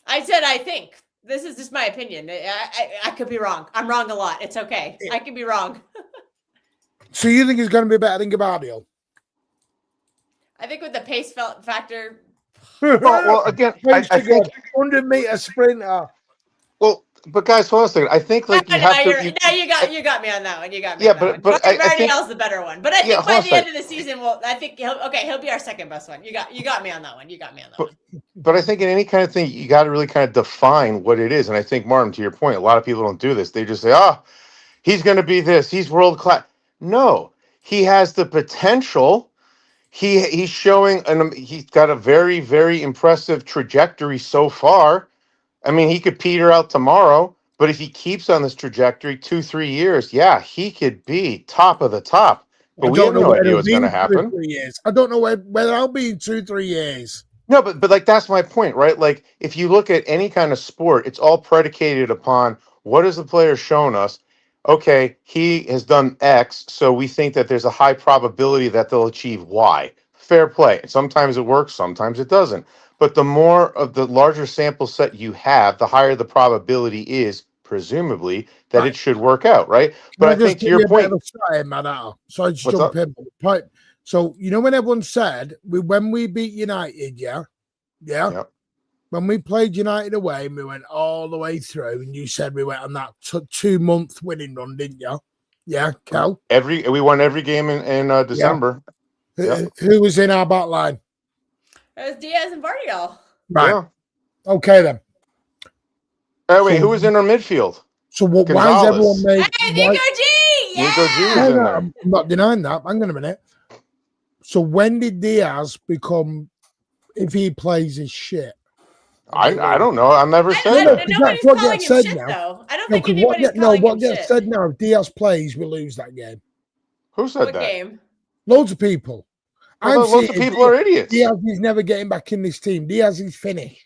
I said I think. This is just my opinion. I could be wrong. I'm wrong a lot. It's okay. I could be wrong. So you think he's going to be better than Gabardio? I think with the pace factor. Well, again, I think 100-meter sprinter. Well, but guys, hold on a second. I think you have to. You got me on that one. You got me. Yeah, on that but one. I think the better one. But I think by the end of the season, I think he'll be our second best one. You got me on that one. You got me on that one. But I think in any kind of thing, you got to really kind of define what it is. And I think, Martin, to your point, a lot of people don't do this. They just say, he's going to be this. He's world class. No, he has the potential. He's showing, and he's got a very, very impressive trajectory so far. I mean, he could peter out tomorrow, but if he keeps on this trajectory 2-3 years, yeah, he could be top of the top. But we have no idea what's going to happen. I don't know whether I'll be in 2-3 years. No, but like that's my point, right? Like if you look at any kind of sport, it's all predicated upon what has the player shown us. Okay, he has done X, so we think that there's a high probability that they'll achieve Y. Fair play. Sometimes it works, sometimes it doesn't. But the more of the larger sample set you have, the higher the probability is, presumably, that it should work out, right? But I think to your point, so I just jump in. So you know when everyone said when we beat United, yeah. When we played United away and we went all the way through, and you said we went on that 2-month winning run, didn't you? Yeah, Cal. We won every game in December. Yeah. Who was in our back line? It was Diaz and Vardiol. Right. Yeah. Okay then. Wait, who was in our midfield? So why is everyone made? Hey, Nico G! Yeah! Nico G was in there. I'm not denying that. Hang on a minute. So when did Diaz become? If he plays his shit, I don't know. I never said that. Nobody's calling him shit, though. I don't think anybody's calling him shit. What gets said now? If Diaz plays, we lose that game. Who said what that? Game? Loads of people. Lots of people are idiots. Diaz is never getting back in this team. Diaz is finished.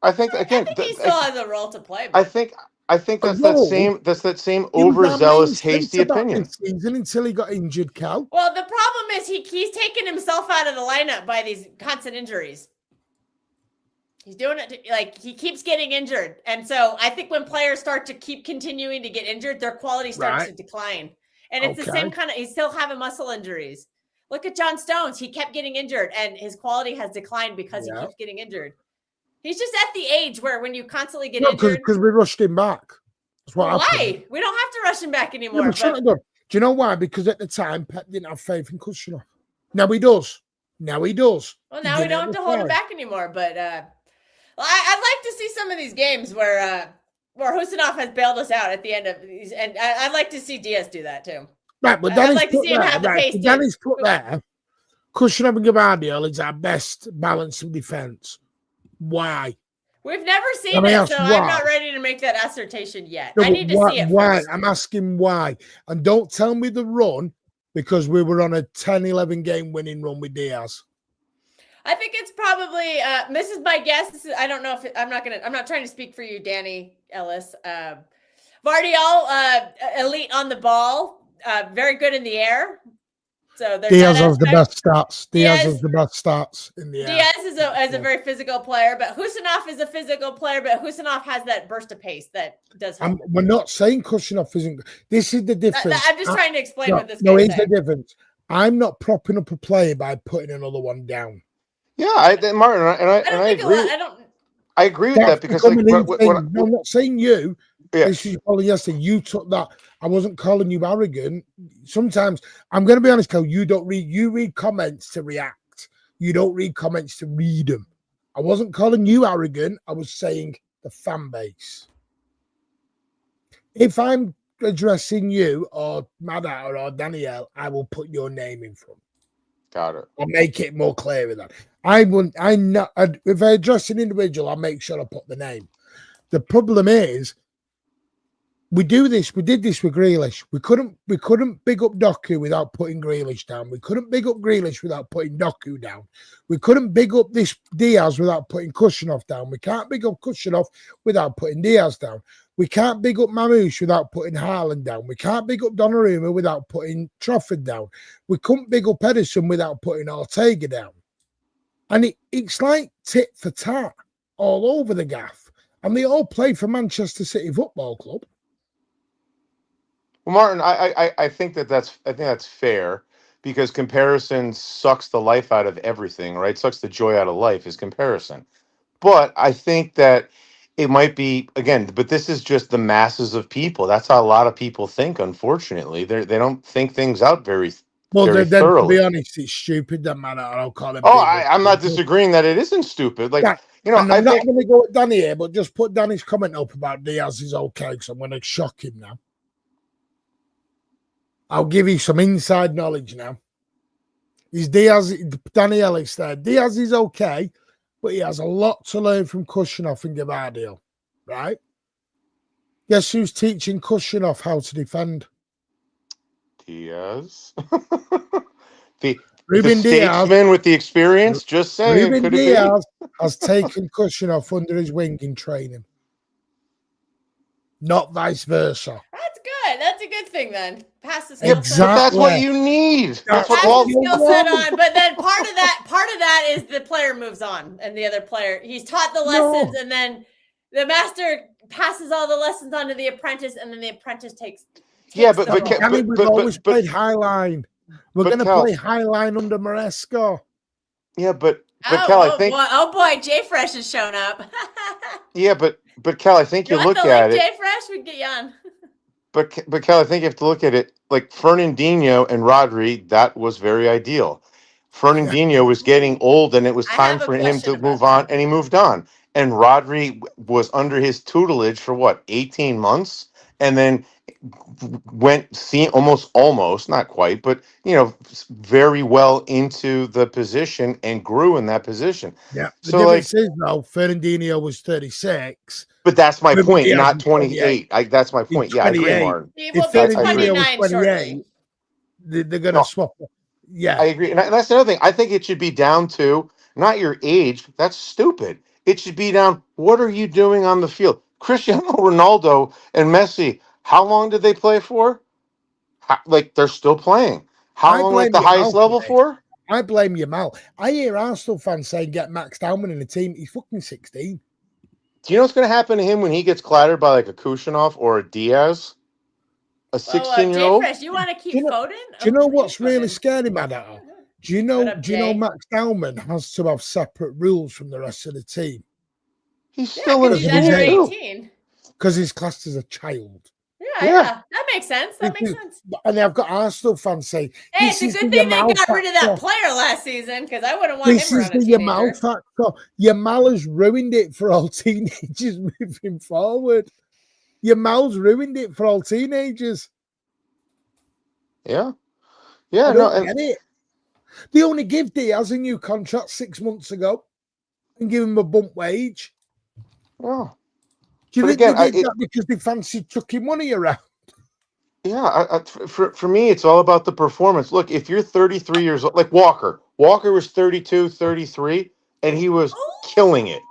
I think again. I think he still has a role to play. I think that's that same overzealous, hasty opinion. Season until he got injured, Cal. Well, the problem is he's taking himself out of the lineup by these constant injuries. He's doing it he keeps getting injured, and so I think when players start to keep continuing to get injured, their quality starts to decline. And it's the same kind of. He's still having muscle injuries. Look at John Stones. He kept getting injured, and his quality has declined because he keeps getting injured. He's just at the age where when you constantly get injured. Because we rushed him back. That's what why? happened. We don't have to rush him back anymore. Yeah, do you know why? Because at the time, Pep didn't have faith in Kushner. Now he does. Well, now we don't have to hold him back anymore. But I'd like to see some of these games where Husinov has bailed us out at the end of these, and I'd like to see Diaz do that too. Right, but I'd like to see him have the pace. Danny's put there. Kushner and Gabardio is our best balance of defense. Why? We've never seen it, so I'm not ready to make that assertion yet. No, I need to see it first. I'm asking why. And don't tell me the run, because we were on a 10-11 game winning run with Diaz. I think it's probably this is my guess. I don't know if I'm not trying to speak for you, Danny Ellis. Vardiol, elite on the ball, very good in the air. So Diaz has the best stats. Diaz has the best stats in the air. Diaz is a very physical player, but Husinov is a physical player, but Husinov has that burst of pace that does help. We're not saying Kushner isn't. This is the difference. I'm just trying to explain what this. No, here's the difference. I'm not propping up a player by putting another one down. Yeah, Martin, I agree. I agree with that because I'm not saying you. Yeah. This is probably yesterday. You took that. I wasn't calling you arrogant. Sometimes I'm going to be honest, Cal. You read comments to react. You don't read comments to read them. I wasn't calling you arrogant. I was saying the fan base. If I'm addressing you or Madata or Danielle, I will put your name in front. Got it. I'll make it more clear with that. I wouldn't. If I address an individual, I'll make sure I put the name. The problem is, we do this. We did this with Grealish. We couldn't big up Doku without putting Grealish down. We couldn't big up Grealish without putting Doku down. We couldn't big up this Diaz without putting Kushanoff down. We can't big up Kushanoff without putting Diaz down. We can't big up Mamouche without putting Haaland down. We can't big up Donnarumma without putting Trafford down. We couldn't big up Edison without putting Ortega down. And it's like tit for tat all over the gaff. And they all play for Manchester City Football Club. Well, Martin, I think that's fair because comparison sucks the life out of everything, right? Sucks the joy out of life is comparison. But I think that it might be again, but this is just the masses of people. That's how a lot of people think. Unfortunately, they don't think things out very then, thoroughly. To be honest, it's stupid. That man, I'll call him. Oh, I'm not disagreeing that it isn't stupid. Like and I'm not going to go at Danny here, but just put Danny's comment up about Diaz is okay because I'm going to shock him now. I'll give you some inside knowledge now. Is Diaz, Danny Ellis there? Diaz is okay, but he has a lot to learn from Kushanoff and Gavardio, right? Guess who's teaching Kushanoff how to defend? Diaz. the Ruben Diaz, statesman with the experience, just saying. Ruben Diaz has taken Kushanoff under his wing in training. Not vice versa. That's good. That's a good thing then. Pass the skill set. Exactly. That's what you need. That's what all the skill set on. But then part of that is the player moves on, and the other player he's taught the lessons, and then the master passes all the lessons on to the apprentice, and then the apprentice takes we've always played high line. We're going to play high line under Maresco. Yeah, but Cal, I think. Oh boy, Jay Fresh has shown up. Yeah, but Cal, I think you look at it. Jay Fresh, we get you on. But Cal, I think you have to look at it like Fernandinho and Rodri. That was very ideal. Fernandinho was getting old, and it was time for him to move on, and he moved on. And Rodri was under his tutelage for 18 months, and then went almost not quite, but very well into the position and grew in that position. Yeah. The difference is now Fernandinho was 36. But that's my point, not 28. That's my point. Yeah, I agree, Martin. If Fernandinho was 28, they're going to swap. Yeah, I agree. And that's another thing. I think it should be down to not your age. That's stupid. It should be down, what are you doing on the field? Cristiano Ronaldo and Messi, how long did they play for? They're still playing. How long at the highest level for? I blame Yamal. I hear Arsenal fans saying get Max Dowman in the team. He's fucking 16. Do you know what's going to happen to him when he gets clattered by a Kushanoff or a Diaz? A 16-year-old? Jay Fresh, you want to keep Foden? Do you know what's really scary, Madata? Do you know Max Dowman has to have separate rules from the rest of the team? He's still in he's under 18. Because he's classed as a child. Yeah. That makes sense. And I've got Arsenal fans saying, hey, it's a good thing they got rid of that player last season because I wouldn't want him around a teenager. Yamal factor. Yamal has ruined it for all teenagers moving forward. Yamal's ruined it for all teenagers. Yeah. I don't get it. They only give Diaz a new contract 6 months ago and give him a bump wage. Oh. Do you think they did that because they fancied chucking money around? Yeah, for me, it's all about the performance. Look, if you're 33 years old, like Walker was 32, 33, and he was killing it,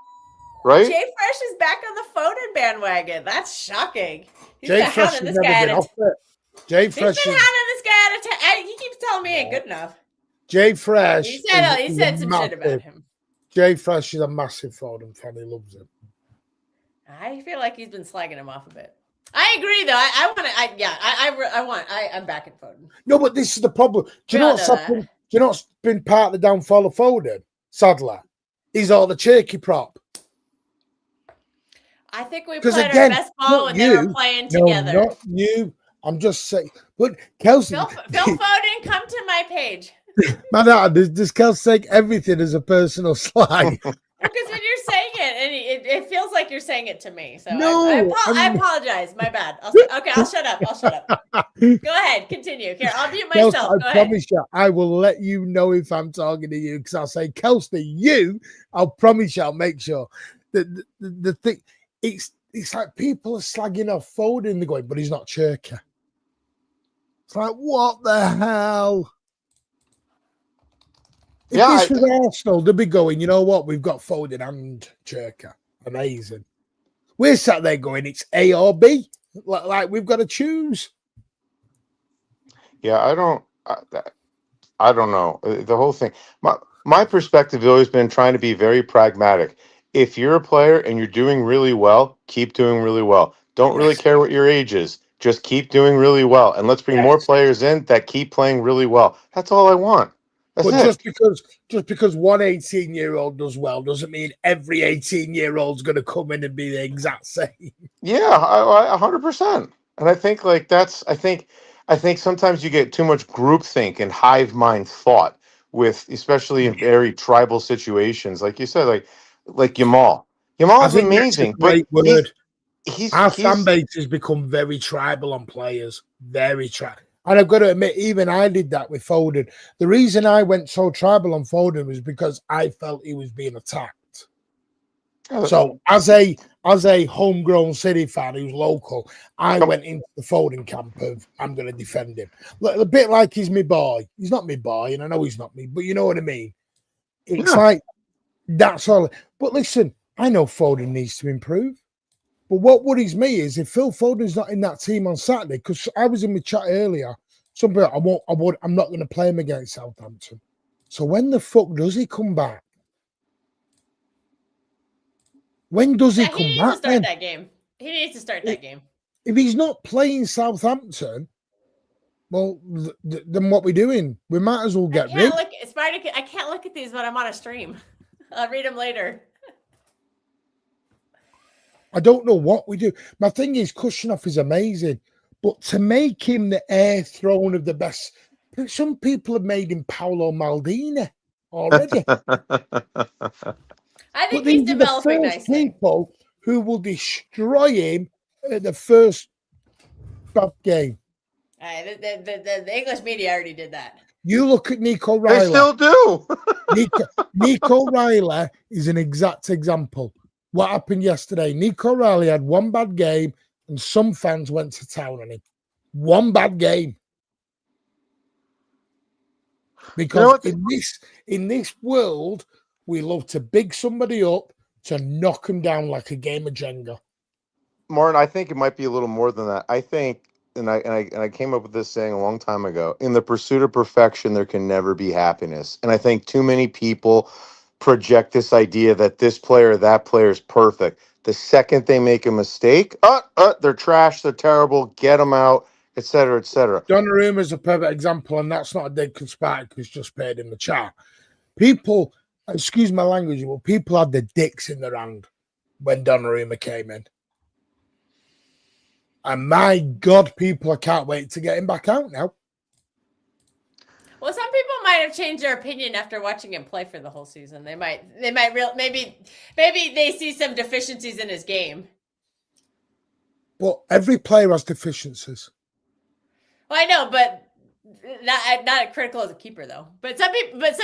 right? Jay Fresh is back on the Foden bandwagon. That's shocking. Jay Fresh has never been off it. He's been having this guy at a he keeps telling me ain't good enough. Jay Fresh. He said some shit about him. Jay Fresh is a massive Foden fan. He loves him. I feel like he's been slagging him off a bit. I agree, though. I'm back at Foden. No, but this is the problem. Do you know what's happened? Do you know what's been part of the downfall of Foden? Sadly, he's all the cheeky prop. I think we played our best ball when they were playing together. Not you. I'm just saying. But Kelsey, Phil Foden, come to my page. Man, does Kelsey take everything as a personal slight? Because when you're saying it, and it feels like like you're saying it to me. So No, I apologize. My bad. I'll shut up. I'll shut up. Go ahead. Continue. Here, I'll mute Kelsey, myself. I Go ahead. promise you, I will let you know if I'm talking to you because I'll say, Kelsey, I'll promise you, I'll make sure. The thing, it's like people are slagging off Foden. They're going, but he's not Churka. It's like, what the hell? If this was Arsenal, they'd be going, you know what? We've got Foden and Churka. Amazing. We're sat there going, it's A or B. Like we've got to choose. Yeah, I don't know. The whole thing. My perspective has always been trying to be very pragmatic. If you're a player and you're doing really well, keep doing really well. Don't really care what your age is. Just keep doing really well. And let's bring more players in that keep playing really well. That's all I want. That's But it. just because one 18-year-old does well doesn't mean every 18-year-old's going to come in and be the exact same. Yeah, I 100%. And I think I think sometimes you get too much groupthink and hive mind thought with, especially in very tribal situations, like you said, like Yamal. I Yamal's think that's a amazing, great but word. Our fan he's base has become very tribal on players, very tribal. And I've got to admit, even I did that with Foden. The reason I went so tribal on Foden was because I felt he was being attacked. So as a homegrown City fan who's local, I went into the Foden camp of I'm going to defend him. A bit like he's my boy. He's not my boy, and I know he's not me, but you know what I mean. It's like that's all. But listen, I know Foden needs to improve. But what worries me is if Phil Foden's not in that team on Saturday, because I was in the chat earlier, somebody I'm not going to play him against Southampton. So when the fuck does he come back? When does he come back? He needs to start that game. He needs to start that game. If he's not playing Southampton, well, then what we doing? We might as well get rid. I can't look at these when I'm on a stream. I'll read them later. I don't know what we do. My thing is, Kushnoff is amazing, but to make him the heir throne of the best, some people have made him Paolo Maldini already. I think he's developing nicely. People who will destroy him at the first bad game. The English media already did that. You look at Nico Riley. They still do. Nico Riley is an exact example. What happened yesterday? Nico Riley had one bad game, and some fans went to town on him. One bad game. Because in this world, we love to big somebody up to knock them down like a game of Jenga. Martin, I think it might be a little more than that. I think, and I came up with this saying a long time ago, in the pursuit of perfection, there can never be happiness. And I think too many people project this idea that this player or that player is perfect. The second they make a mistake, they're trash, they're terrible, get them out, et cetera, et cetera. Donnarumma is a perfect example, and that's not a dead conspiracy who's just paid in the chat. People, excuse my language, but people had the dicks in their hand when Donnarumma came in. And my God, people, I can't wait to get him back out now. Well, some people might have changed their opinion after watching him play for the whole season. Maybe they see some deficiencies in his game. But every player has deficiencies. Well, I know, but not critical as a keeper though. But some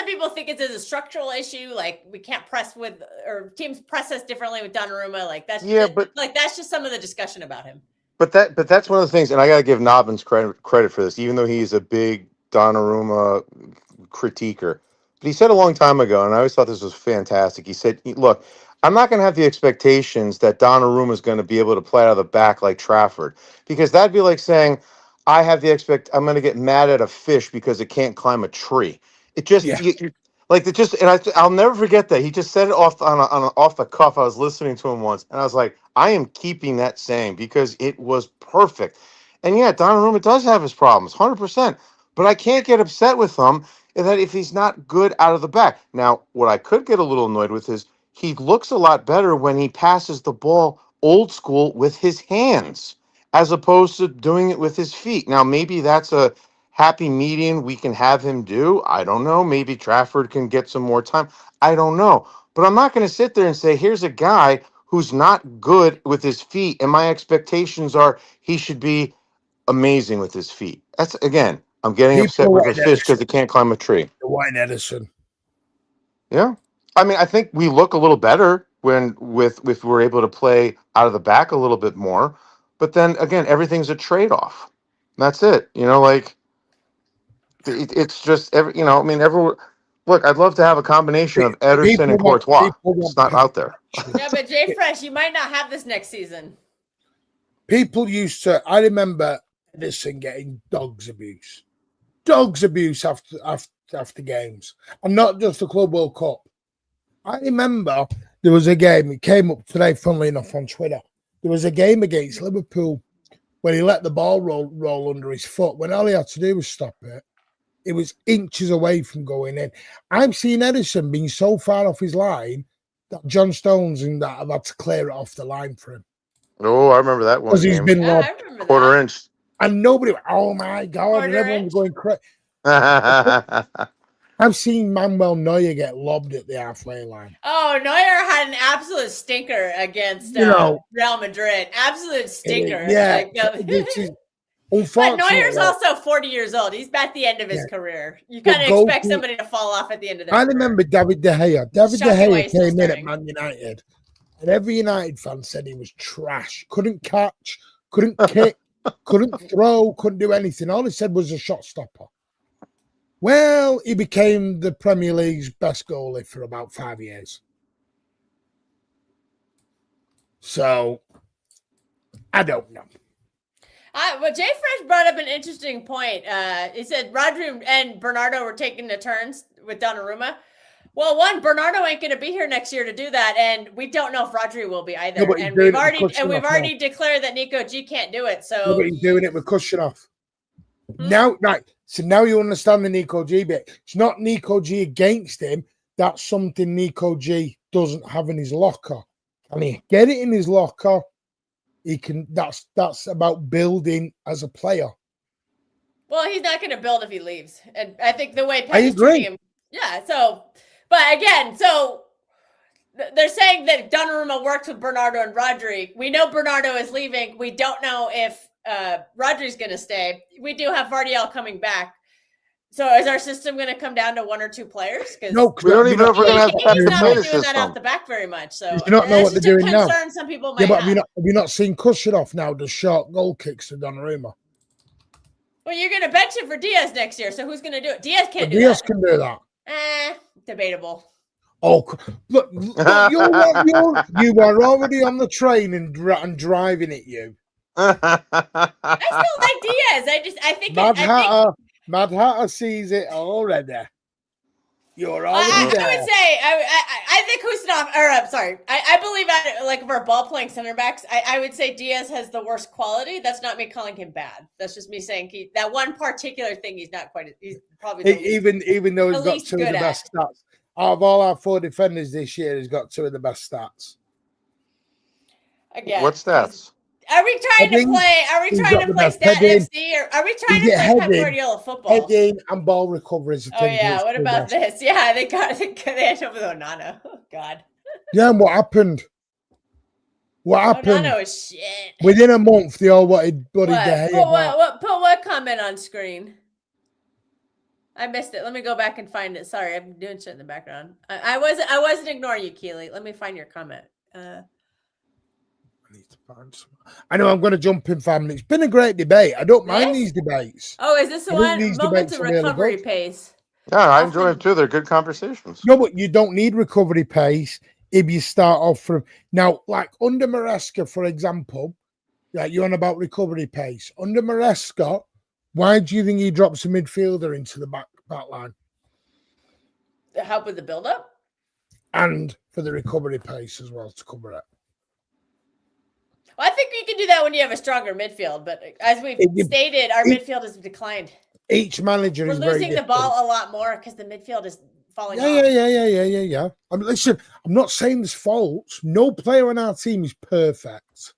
people think it's a structural issue. Like we can't press with, or teams press us differently with Donnarumma. Like that's that's just some of the discussion about him. But that's one of the things, and I got to give Nobbins credit for this, even though he's a big Donnarumma critiquer. But he said a long time ago, and I always thought this was fantastic. He said, look, I'm not going to have the expectations that Donnarumma is going to be able to play out of the back like Trafford, because that'd be like saying, I'm going to get mad at a fish because it can't climb a tree. It just, I'll never forget that. He just said it off the cuff. I was listening to him once, and I was like, I am keeping that saying because it was perfect. And yeah, Donnarumma does have his problems, 100%. But I can't get upset with him that if he's not good out of the back. Now, what I could get a little annoyed with is he looks a lot better when he passes the ball old school with his hands as opposed to doing it with his feet. Now, maybe that's a happy median we can have him do. I don't know. Maybe Trafford can get some more time. I don't know. But I'm not going to sit there and say, here's a guy who's not good with his feet, and my expectations are he should be amazing with his feet. That's again, I'm getting upset People with a wanted fish because Edison. he can't climb a tree. They wanted Edison. Yeah, I mean, I think we look a little better when with if we're able to play out of the back a little bit more. But then again, everything's a trade off. That's it. You know, like it's just every. You know, I mean, everyone. Look, I'd love to have a combination of Ederson and Courtois. People It's want not out there. Yeah, but Jay Fresh, you might not have this next season. People used to. I remember Edison getting dogs abuse after games, and not just the Club World Cup. I remember there was a game. It came up today, funnily enough, on Twitter. There was a game against Liverpool where he let the ball roll under his foot. When all he had to do was stop it, it was inches away from going in. I've seen Edison being so far off his line that John Stones and that have had to clear it off the line for him. Oh, I remember that one Because he's game. been Yeah, robbed. I remember Quarter that. inch. And nobody, oh my God, and Quarter everyone's inch. going crazy. Yeah, I've seen Manuel Neuer get lobbed at the halfway line. Oh, Neuer had an absolute stinker against Real Madrid. Absolute stinker. Yeah. Like, But But Neuer's also 40 years old. He's at the end of his career. You kind of expect somebody to fall off at the end of their I career. remember David De Gea. David De Shocking why Gea he's still came in at starting. Man United, and every United fan said he was trash. Couldn't catch, couldn't kick, couldn't throw, couldn't do anything. All he said was a shot stopper. Well, he became the Premier League's best goalie for about 5 years. So, I don't know. Well, Jay Fresh brought up an interesting point. He said Rodri and Bernardo were taking the turns with Donnarumma. Well, one, Bernardo ain't going to be here next year to do that, and we don't know if Rodri will be either. No, but and we've already declared that Nico G can't do it. So No, but he's doing it with Kushanoff. Now, right. So now you understand the Nico G bit. It's not Nico G against him. That's something Nico G doesn't have in his locker. And he get it in his locker. He can. That's about building as a player. well, he's not going to build if he leaves. And I think the way I Pep is agree. treating him. Yeah. So, but again, so they're saying that Donnarumma works with Bernardo and Rodri. We know Bernardo is leaving. We don't know if Rodri's going to stay. We do have Vardiel coming back. So is our system going to come down to one or two players? No, we don't even know if we're going to have He's Pep to not play been the doing that system. out the back very much. So You do not know that's what they're just a doing now. concern some people might Yeah, but have. have you not seen Kushanoff now does short goal kicks to Donnarumma? Well, you're going to bench him for Diaz next year. So who's going to do it? Diaz can't do Diaz that. can do that. Debatable. Oh, look you are already on the train and driving it. I still like Diaz. I think Mad Hatter sees it already. You're already I there. would say I think Kustanov. Or sorry, I believe like if we're ball playing center backs, I would say Diaz has the worst quality. That's not me calling him bad. That's just me saying that one particular thing he's not quite. He's probably the even though he's the got least two of the good best at. stats. Out of all our 4 defenders this year, he's got 2 of the best stats. Again, What stats? Are we trying to play? Are we He's trying got to the play best stat heading. FC or are we trying to He's play got Pep heading, Guardiola football? Heading and ball recoveries. Oh yeah, what about this? Yeah, they had up with Onana. Oh god. Yeah, and what happened? What happened? Onana was shit. Within a month, they all wanted Buddy De Gea back. Put what comment on screen? I missed it. Let me go back and find it. Sorry, I'm doing shit in the background. I wasn't ignoring you, Keely. Let me find your comment. I know I'm going to jump in 5 minutes. It's been a great debate. I don't mind these debates. Oh, is this the I think one? these Moments debates of are really recovery good. pace. Yeah, I enjoy them too. They're good conversations. No, but you don't need recovery pace if you start off from now, like under Maresca, for example. Like you're on about recovery pace. Under Maresca, why do you think he drops a midfielder into the back line? To help with the build-up? And for the recovery pace as well to cover it. Well, I think you can do that when you have a stronger midfield, but as we've stated, our midfield has declined. Each manager is We're very losing the different. ball a lot more because the midfield is falling off. Yeah. I mean, listen, I'm not saying there's faults. No player on our team is perfect.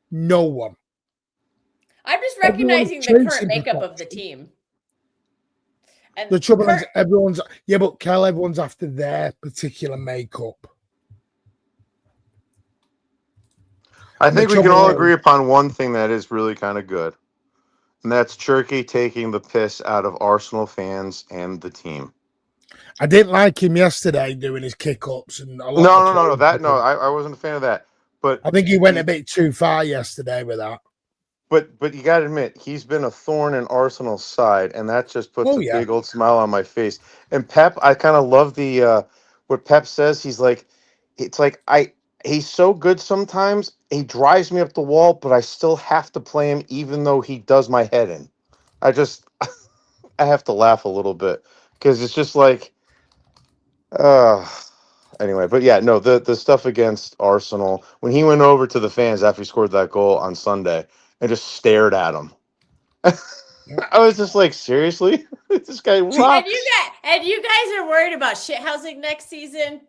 No one. I'm just recognizing the current makeup of the team. And the trouble is everyone's but Kel, everyone's after their particular makeup. I And the think we can all trouble agree is, upon one thing that is really kind of good, and that's Cherky taking the piss out of Arsenal fans and the team. I didn't like him yesterday doing his kick-ups and a lot of No, the no, no, no. players. I wasn't a fan of that. But I think he went a bit too far yesterday with that. but you got to admit he's been a thorn in Arsenal's side, and that just puts Oh, a yeah. big old smile on my face. And Pep, I kind of love the what Pep says. He's like, it's like he's so good sometimes. He drives me up the wall, but I still have to play him, even though he does my head in. I just I have to laugh a little bit because it's just like, uh anyway. But yeah, no, the stuff against Arsenal when he went over to the fans after he scored that goal on Sunday and just stared at them. I was just like, seriously, this guy rocks. And you guys are worried about shithousing next season.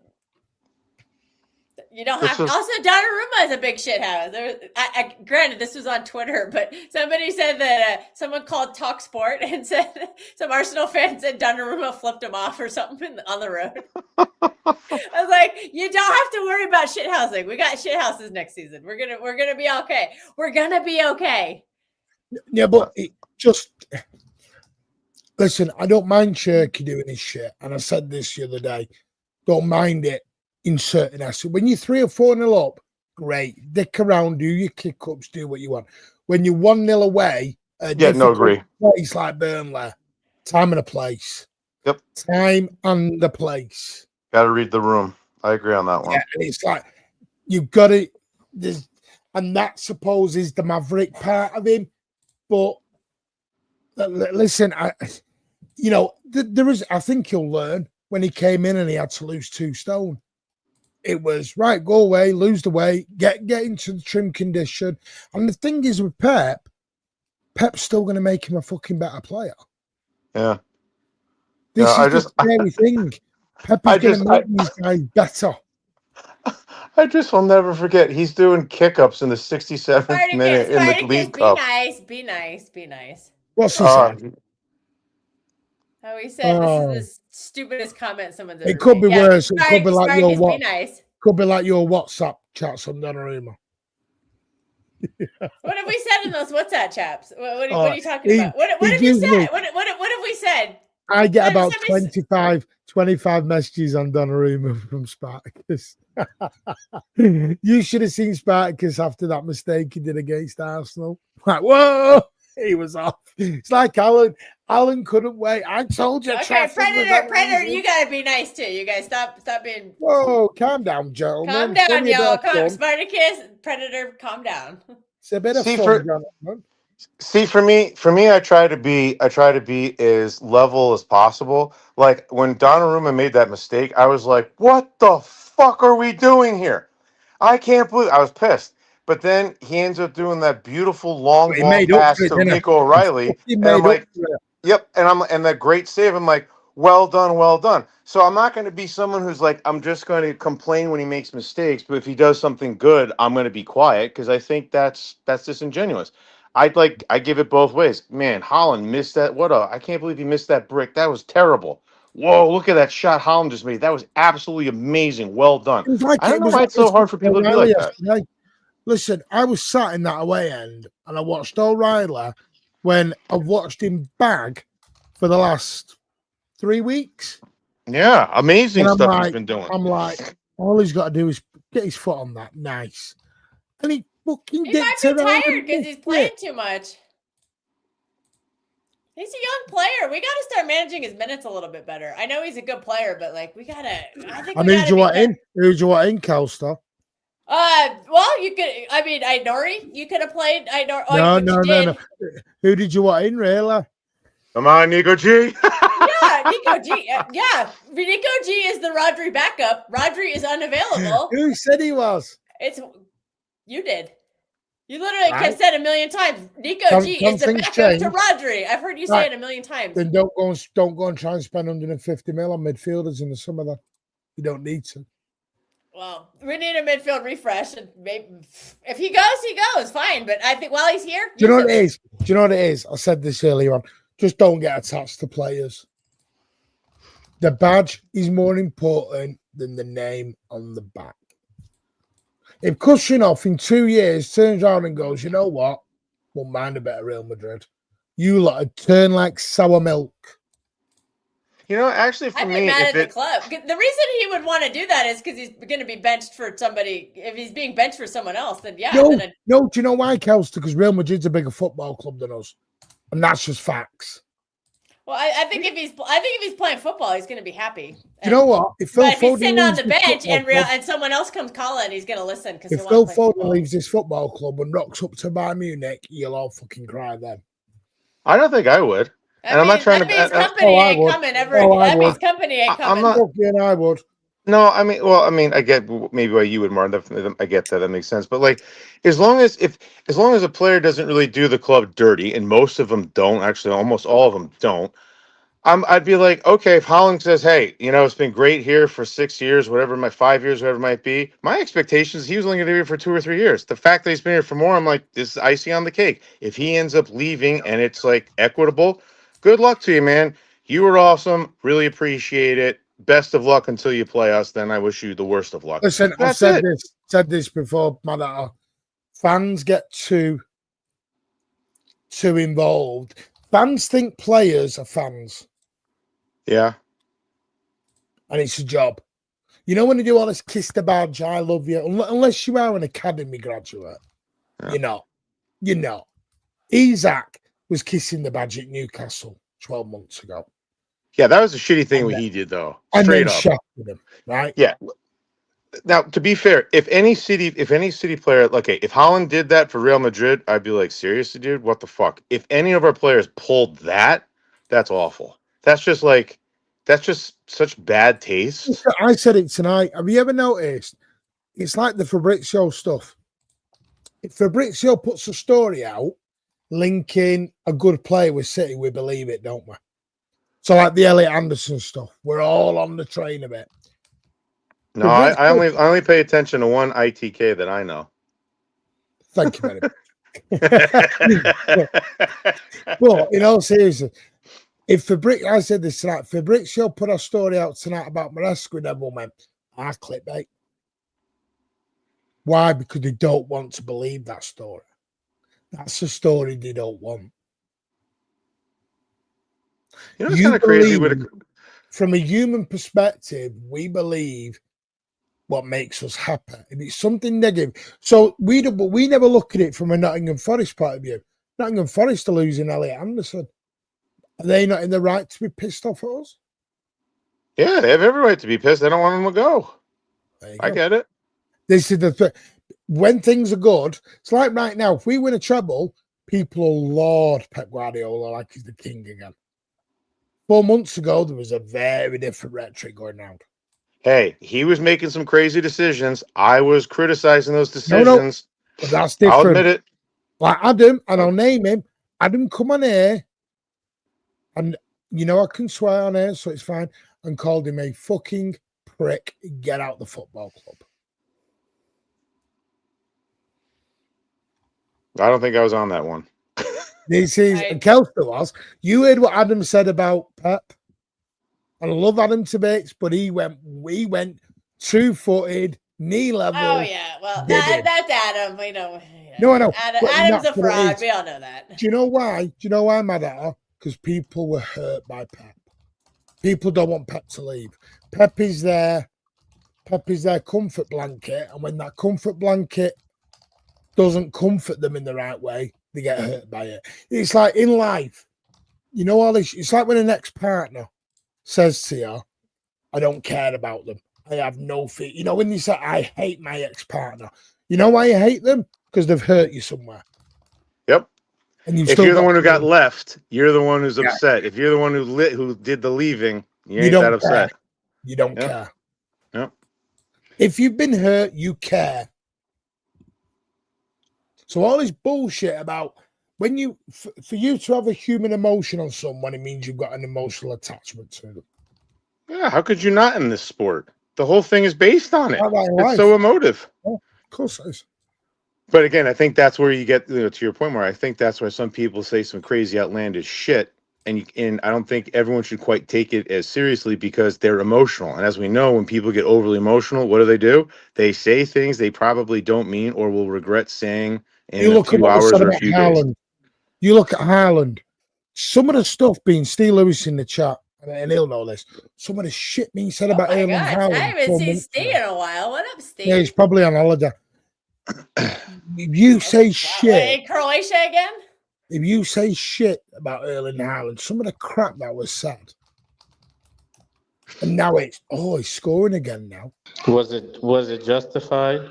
You don't It's have. just Also, Donnarumma is a big shithouse. Granted, this was on Twitter, but somebody said that someone called Talk Sport and said some Arsenal fans said Donnarumma flipped him off or something on the road. I was like, you don't have to worry about shithousing. We got shithouses next season. We're gonna be okay. We're gonna be okay. Yeah, but just listen. I don't mind Cherky doing his shit, and I said this the other day. Don't mind it in certain aspects. When you're 3 or 4-0 up, great. Dick around, do your kick ups, do what you want. When you're 1-0 away, agree. Place like Burnley, time and a place. Yep, time and the place. Got to read the room. I agree on that one. Yeah, and it's like you've got it. And that supposes the maverick part of him. But listen, there is. I think he'll learn. When he came in and he had to lose 2 stone, it was right. Go away, lose the weight, get into the trim condition. And the thing is with Pep's still going to make him a fucking better player. Yeah. This is the scary thing. Pep is going to make these guys better. I just will never forget. He's doing kick-ups in the 67th minute in the League Cup. Be nice. What's he saying? Oh, he said this is the stupidest comment someone's ever It could be made. worse. It could be like your be nice. Could be like your WhatsApp chats on Donnarumma. What have we said in those WhatsApp chats? What are you talking about? What have you said? What have we said? I get about 25 messages on Donnarumma from Spartacus. You should have seen Spartacus after that mistake he did against Arsenal. Like, whoa, he was off. It's like Alan. Alan couldn't wait. I told you. Okay, Predator, you gotta be nice too. You guys stop being. Whoa, calm down, gentlemen. Calm down, y'all. Spartacus, Predator, calm down. It's a bit of fun, Jonathan. See, for me, I try to be as level as possible. Like when Donnarumma made that mistake, I was like, "What the fuck are we doing here?" I can't believe I was pissed. But then he ends up doing that beautiful long ball pass to Nico O'Reilly, and I'm like, "Yep," and that great save. I'm like, "Well done, well done." So I'm not going to be someone who's like, I'm just going to complain when he makes mistakes, but if he does something good, I'm going to be quiet because I think that's disingenuous. I give it both ways. Man, Holland missed that. I can't believe he missed that brick. That was terrible. Whoa, look at that shot Holland just made. That was absolutely amazing. Well done. I don't know why it's so hard for people to be like that. Listen, I was sat in that away end and I watched O'Reilly when I've watched him bag for the last 3 weeks. Yeah, amazing stuff he's been doing. I'm like, all he's got to do is get his foot on that. Nice. And he fucking He might be tired because he's playing too much. He's a young player. We got to start managing his minutes a little bit better. I know he's a good player, but like we gotta. Who'd you want in, Calstar? Well, you could. I mean, Ainori. You could have played Ainori. No. Who did you want in, really? Come on, Nico G. Yeah, Nico G. Yeah, Nico G is the Rodri backup. Rodri is unavailable. Who said he was? You did. You literally have said a million times. Nico G is the backup to Rodri. I've heard you say it a million times. Then don't go and try and spend 150 mil on midfielders in the summer. That you don't need to. Well, we need a midfield refresh, and maybe if he goes, he goes. Fine, but I think while he's here, do you know what it is? Do you know what it is? I said this earlier on. Just don't get attached to players. The badge is more important than the name on the back. If Kushinoff in 2 years turns around and goes, you know what? Won't mind a bit of Real Madrid. You lot would turn like sour milk. You know, actually, for I'd be me, mad if at the it, club. The reason he would want to do that is because he's going to be benched for somebody. If he's being benched for someone else, then yeah. No, Then no. Do you know why, Kelster? Because Real Madrid's a bigger football club than us, and that's just facts. well, I think if he's playing football, he's going to be happy. Do you know what? If Phil But if he's Foden sitting on leaves the this bench football club- and someone else comes calling, he's going to listen because if Phil Foden leaves this football club and rocks up to Bayern Munich, you'll all fucking cry then. I don't think I would. And I'm not trying to. That means company I ain't would. coming ever. Oh, I That means would. company ain't I'm coming. not. Fucking I would. No, I mean, I get maybe why you would, Martin. I get that. That makes sense. But like, as long as a player doesn't really do the club dirty, and most of them don't, actually, almost all of them don't. I'd be like, okay, if Holland says, hey, you know, it's been great here for 6 years, whatever, 5 years, whatever it might be. My expectation is he was only going to be here for 2 or 3 years. The fact that he's been here for more, I'm like, this is icing on the cake. If he ends up leaving and it's like equitable, good luck to you, man. You were awesome. Really appreciate it. Best of luck until you play us. Then I wish you the worst of luck. Listen, I've That's said this before, Matter. Fans get too involved. Fans think players are fans. Yeah. And it's a job. You know when they do all this kiss the badge, I love you, unless you are an academy graduate, Yeah. you know. Isaac was kissing the badge at Newcastle 12 months ago. Yeah, that was a shitty thing what he did, though. Straight up. Shafted him, right? Yeah. Now, to be fair, if any city player, okay, if Holland did that for Real Madrid, I'd be like, seriously, dude, what the fuck? If any of our players pulled that, that's awful. That's just such bad taste. I said it tonight. Have you ever noticed? It's like the Fabrizio stuff. If Fabrizio puts a story out linking a good player with City, we believe it, don't we? So like the Elliot Anderson stuff, we're all on the train of it. No, I only pay attention to one ITK that I know. Thank you very much. But in all seriousness, if I said this tonight, Fabrizio put a story out tonight about Maresca and everyone went, clickbait. Why? Because they don't want to believe that story. That's a story they don't want. You know, it's kind of crazy. From a human perspective, we believe what makes us happy. If it's something negative, so we never look at it from a Nottingham Forest point of view. Nottingham Forest are losing Elliot Anderson. Are they not in the right to be pissed off at us? Yeah, they have every right to be pissed. They don't want him to go. I get it. This is when things are good. It's like right now, if we win a treble, people will laud Pep Guardiola like he's the king again. 4 months ago, there was a very different rhetoric going around. Hey, he was making some crazy decisions. I was criticizing those decisions. No, but that's different. I'll admit it. Like Adam, and I'll name him. Adam, come on here. And you know I can swear on here, so it's fine. And called him a fucking prick. Get out the football club. I don't think I was on that one. This is Kelster was. You heard what Adam said about Pep. And I love Adam to bits, but he went 2-footed, knee level. Oh yeah, well that's Adam. We know. No, I know. Adam's a fraud. We all know that. Do you know why? Do you know why I'm mad at her? Because people were hurt by Pep. People don't want Pep to leave. Pep is their comfort blanket, and when that comfort blanket doesn't comfort them in the right way, they get hurt by it. It's like in life, you know, all this. It's like when an ex-partner says to you, I don't care about them. I have no fear. You know, when you say, I hate my ex-partner, you know why you hate them? Because they've hurt you somewhere. Yep. And if you're the one who got left, you're the one who's upset. If you're the one who did the leaving, you ain't that upset. You don't care. Yep. If you've been hurt, you care. So all this bullshit about when you, for you to have a human emotion on someone, it means you've got an emotional attachment to them. Yeah, how could you not in this sport? The whole thing is based on it. It's so emotive. Yeah, of course it is. But again, I think that's where you get to your point, where I think that's why some people say some crazy outlandish shit and I don't think everyone should quite take it as seriously because they're emotional. And as we know, when people get overly emotional, what do? They say things they probably don't mean or will regret saying You in a look at few what they hours said or a about few days. Haaland. You look at Haaland. Some of the stuff being Steve Lewis in the chat, and he'll know this. Some of the shit being said Oh about my Erling gosh, I Haaland. haven't 4 seen months Steve ago. in a while. What up, Steve? Yeah, he's probably on holiday. If you say What, shit, in Croatia again? if you say shit about Erling Haaland, some of the crap that was said, and now he's scoring again now. Was it justified?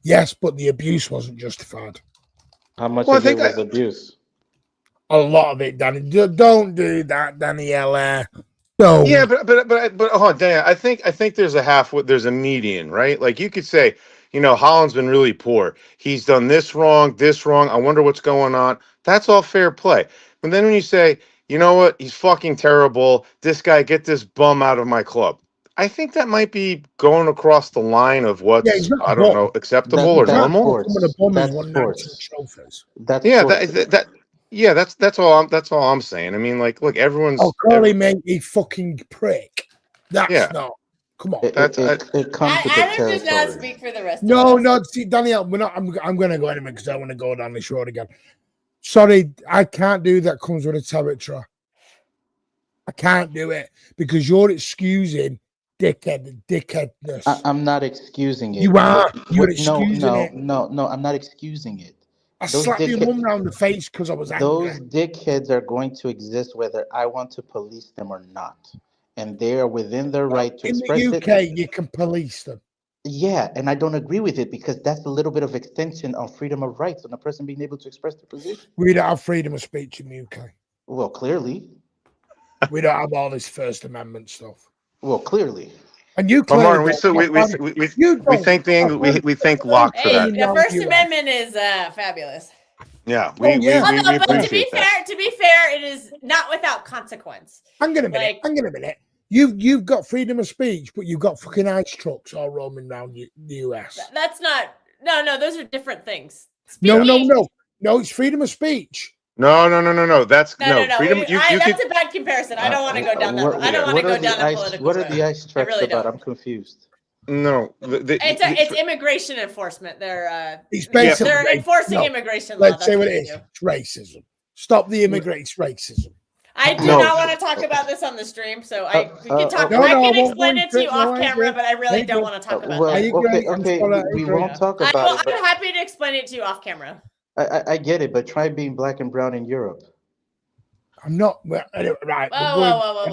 Yes, but the abuse wasn't justified. How much Well, I of it think was abuse? A lot of it, Danny. Don't do that, Daniela. Don't. Yeah, but hold on, Dan. I think there's there's a median, right? Like you could say, Holland's been really poor. He's done this wrong, this wrong. I wonder what's going on. That's all fair play. But then when you say, you know what, he's fucking terrible. This guy, get this bum out of my club. I think that might be going across the line of Yeah, he's what's, not I a don't bum. know, acceptable That or that's Some normal. of the sports. bum has That's won 19 sports. trophies. That's Yeah, sports. yeah, that's all I'm saying. I mean, like, look, Oh, Curly, mate, he fucking prick. That's yeah, not. Come on. It comes with the Adam does not territory. speak for the rest of No, us. no. See, Danielle, we're not. I'm going to go anyway because I want to go down this road again. Sorry, I can't do that. Comes with a territory. I can't do it because you're excusing dickheadness. I'm not excusing it. You are. You're No, excusing no, it. no. I'm not excusing it. I Those slapped your dickhead- mum round the face because I was angry. Those dickheads are going to exist whether I want to police them or not, and they are within their right to In express the it. UK, you can police them. Yeah, and I don't agree with it because that's a little bit of extension on freedom of rights on a person being able to express their position. We don't have freedom of speech in the UK. Well, clearly. We don't have all this First Amendment stuff. Well, clearly. And you Well, clearly Martin, we don't. still we thank we thank Locke for Hey, that. the First Amendment is fabulous. Yeah, Oh, yeah. we Although, but to appreciate be that. fair, it is not without consequence. Hang on a minute. You've got freedom of speech, but you've got fucking ice trucks all roaming around the US. That's not. No, those are different things. No. It's freedom of speech. No. That's No. freedom. That's a bad comparison. I don't want to go down that road. I don't want to go down a political What are road. the ice I trucks really about? don't. I'm confused. No, It's immigration enforcement. They're It's basically they're enforcing immigration law. Let's That's say what what it they is. do. It's racism. Stop the immigrants' racism. I do No. not want to talk about this on the stream, so we can talk. No, I I can won't explain go it to you into it. No, off I camera, agree. but I really I don't agree. want to talk about Well, that. we won't talk about it. But I'm happy to explain it to you off camera. I get it, but try being black and brown in Europe. I'm not right. Whoa.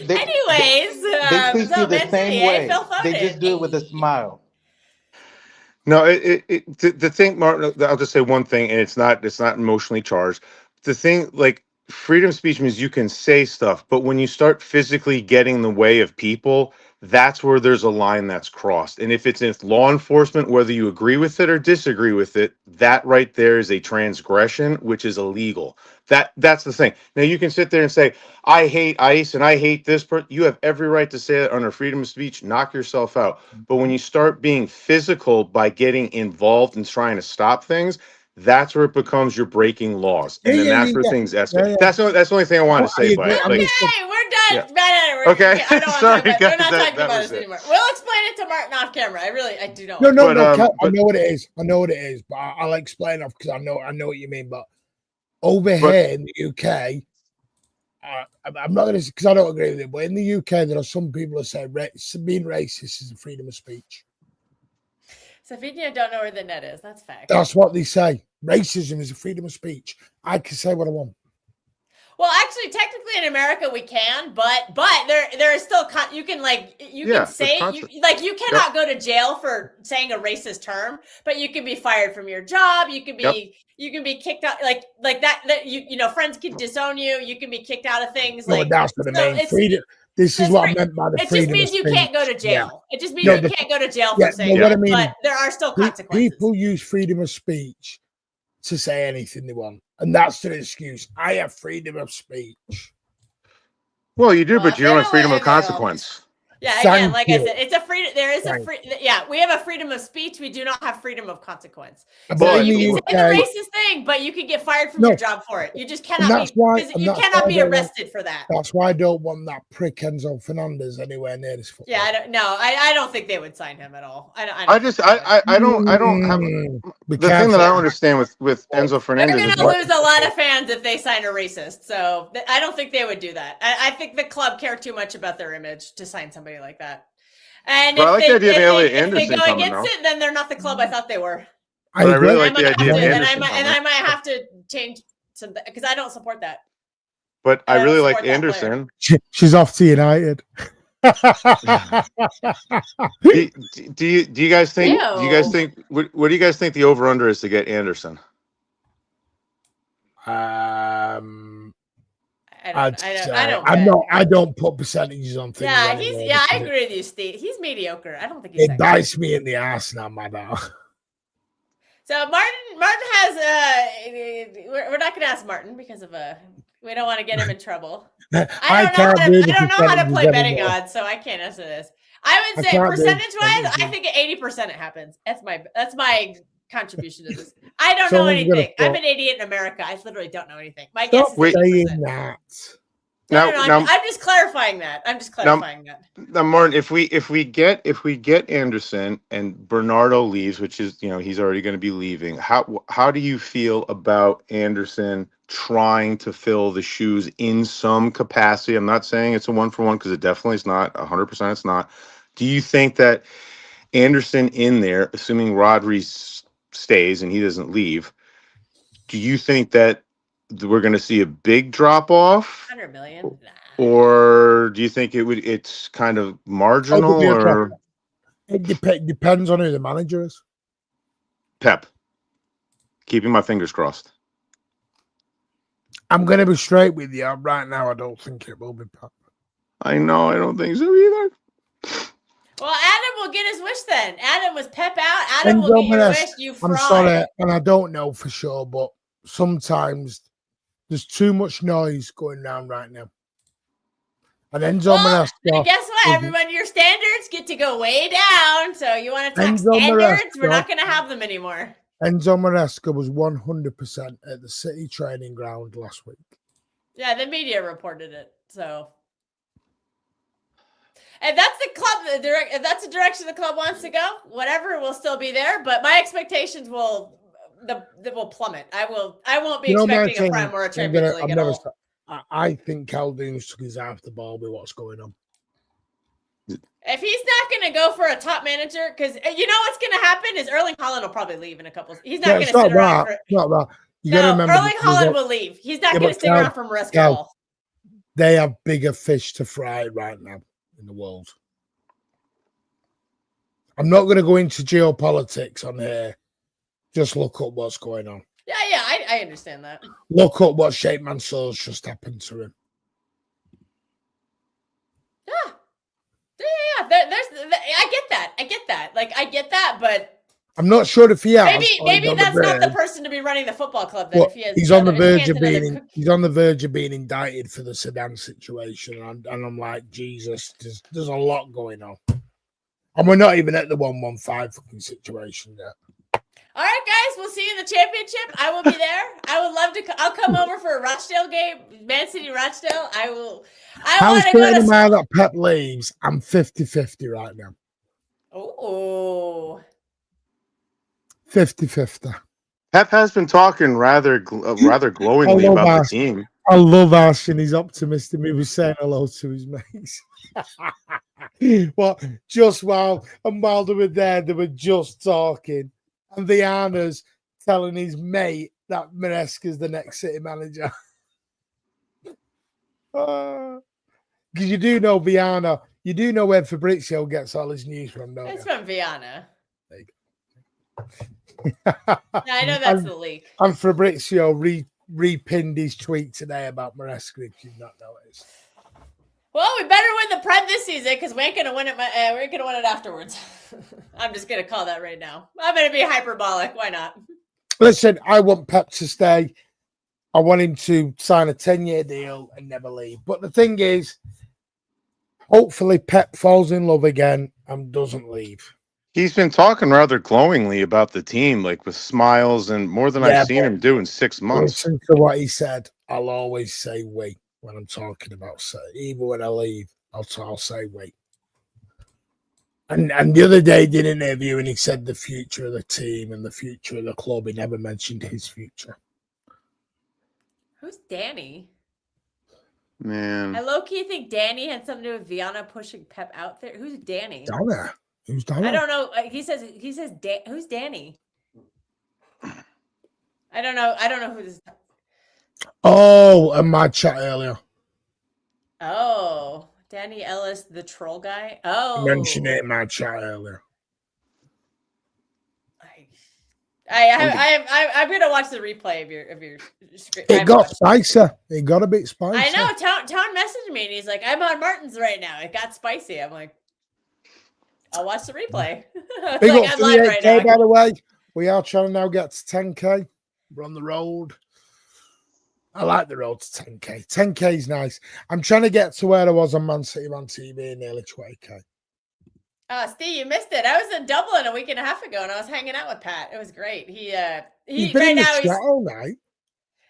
Anyways, they treat you the same way. They just do it with a smile. No, the thing, Martin. I'll just say one thing, and it's not emotionally charged. The thing, like freedom of speech, means you can say stuff, but when you start physically getting in the way of people, that's where there's a line that's crossed. And if it's in law enforcement, whether you agree with it or disagree with it, that right there is a transgression, which is illegal. That's the thing. Now you can sit there and say, I hate ICE and I hate this person. You have every right to say that under freedom of speech. Knock yourself out. But when you start being physical by getting involved and trying to stop things, that's where it becomes you're breaking laws, and then that's where things escalate. That's the only thing I wanted to say. But Okay, we're done. Yeah. Okay, I don't want Sorry, to talk about. guys, We're not talking that about was this it. anymore. We'll explain it to Martin off camera. I do not. No, But, I know what it is. But I'll explain off because I know what you mean. But over here in the UK, I'm not going to because I don't agree with it. But in the UK, there are some people who say being racist is a freedom of speech. Safinia don't know where the net is. That's fact. That's what they say. Racism is a freedom of speech. I can say what I want. Well, actually, technically in America we can, but there is still you can say you cannot go to jail for saying a racist term, but you can be fired from your job. You can be kicked out like that you know friends can disown you. You can be kicked out of things. No, that's what I mean. Freedom. This is what I meant by the freedom. It just means you can't go to jail. Yeah. It just means you can't go to jail for saying what I it, mean, but there are still consequences. People use freedom of speech to say anything they want, and that's their excuse. I have freedom of speech. Well, you do, but you don't have freedom of consequence. Yeah, again, like I said, it's a freedom. There is a free. Yeah, we have a freedom of speech. We do not have freedom of consequence. So you can say the racist thing, but you can get fired from your job for it. You just cannot be. You cannot be arrested for that. That's why I don't want that prick Enzo Fernandez anywhere near this football. Yeah, I don't think they would sign him at all. I don't have the thing that I don't understand with Enzo Fernandez. They're going to lose a lot of fans if they sign a racist. So I don't think they would do that. I think the club care too much about their image to sign somebody like that. And I like the idea of Elliot Anderson. If they go against it, then they're not the club I thought they were. I really like the idea of Anderson. And I might have to change some because I don't support that. But I really like Anderson. She's off to United. do you guys think? Ew. Do you guys think? What do you guys think the over under is to get Anderson? I don't put percentages on things. Yeah, I agree with you, Steve. He's mediocre. I don't think he's. It bites me in the ass now, my dog. So Martin has we're not going to ask Martin because of we don't want to get him in trouble. I don't know how to play betting odds, so I can't answer this. I would say percentage-wise, I think at 80% it happens. That's my contribution to this. I don't know anything. I'm an idiot in America. I literally don't know anything. My guess is 80%. No, I'm just clarifying that. Now, Martin, if we get Anderson and Bernardo leaves, which is he's already going to be leaving. How do you feel about Anderson trying to fill the shoes in some capacity? I'm not saying it's a 1-for-1 because it definitely is not 100%. It's not. Do you think that Anderson in there, assuming Rodri stays and he doesn't leave, do you think that we're going to see a big drop off? 100 million? Nah. Or do you think it's kind of marginal? Or it depends on who the manager is. Pep. Keeping my fingers crossed. I'm going to be straight with you. Right now, I don't think it will be Pep. I know. I don't think so either. Well, Adam will get his wish then. Adam was Pep out. Adam will get your wish. You fraud. I'm sorry, and I don't know for sure, but sometimes there's too much noise going around right now. And Enzo Maresca. Guess what, everyone? Your standards get to go way down. So you want to talk standards? We're not going to have them anymore. Enzo Maresca was 100% at the City training ground last week. Yeah, the media reported it. So, and that's the club. If that's the direction the club wants to go, whatever, will still be there. But my expectations will plummet. I won't be expecting a prime or a Champions League at all. I think Caldoon's took his eye off the ball with what's going on. If he's not going to go for a top manager, because you know what's going to happen is Erling Haaland will probably leave in a couple. He's not going to sit around. It's not that. You got to remember, Erling Haaland will leave. He's not going to stick around for Maresca. They have bigger fish to fry right now in the world. I'm not going to go into geopolitics on here. Just look up what's going on. Yeah, I understand that. Look up what Sheikh Mansour's just happened to him. Yeah. I get that. Like, I get that, but I'm not sure if he has. Maybe that's not the person to be running the football club. Then, if he has, he's on the verge of being. He's on the verge of being indicted for the Sudan situation, and I'm like, Jesus, there's a lot going on, and we're not even at the 1-1-5 fucking situation yet. All right, guys, we'll see you in the championship. I will be there. I would love to. I'll come over for a Rochdale game, Man City Rochdale. I will. I want to go to. Now that Pep leaves, I'm 50-50 right now. Oh. 50-50. Pep has been talking rather glowingly about the team. I love Ashton. He's optimistic. He was saying hello to his mates. Well, just while they were there, they were just talking. And Viana's telling his mate that Maresca's the next City manager. Because you do know Viana. You do know where Fabrizio gets all his news from, don't you? It's from Viana. There you go. I know that's the leak. And Fabrizio repinned his tweet today about Maresca, if you've not noticed. Well, we better win the Prem this season because we ain't gonna win it. We ain't gonna win it afterwards. I'm just gonna call that right now. I'm gonna be hyperbolic. Why not? Listen, I want Pep to stay. I want him to sign a 10-year deal and never leave. But the thing is, Hopefully Pep falls in love again and doesn't leave. He's been talking rather glowingly about the team, like with smiles and more than I've seen him do in 6 months. Listen to what he said. I'll always say we when I'm talking about say. Even when I leave, I'll say we. And the other day he did an interview and he said the future of the team and the future of the club. He never mentioned his future. Who's Danny? Man. I low-key think Danny had something to do with Viana pushing Pep out there. Who's Danny? Donna. Who's Donna? I don't know. He says who's Danny? I don't know who this. Oh, in my chat earlier. Oh, Danny Ellis, the troll guy. Oh, I mentioned it in my chat earlier. I'm gonna watch the replay of your script. It got spicy. It got a bit spicy. I know. Town messaged me and he's like, "I'm on Martin's right now. It got spicy." I'm like, "I'll watch the replay." Big like, up to the 8K, by the way. We are trying to now get to 10K. We're on the road. I like the road to 10K. 10K is nice. I'm trying to get to where I was on Man City on TV, nearly 20K. Steve, you missed it. I was in Dublin a week and a half ago, and I was hanging out with Pat. It was great. He's been right in the now. chat all night.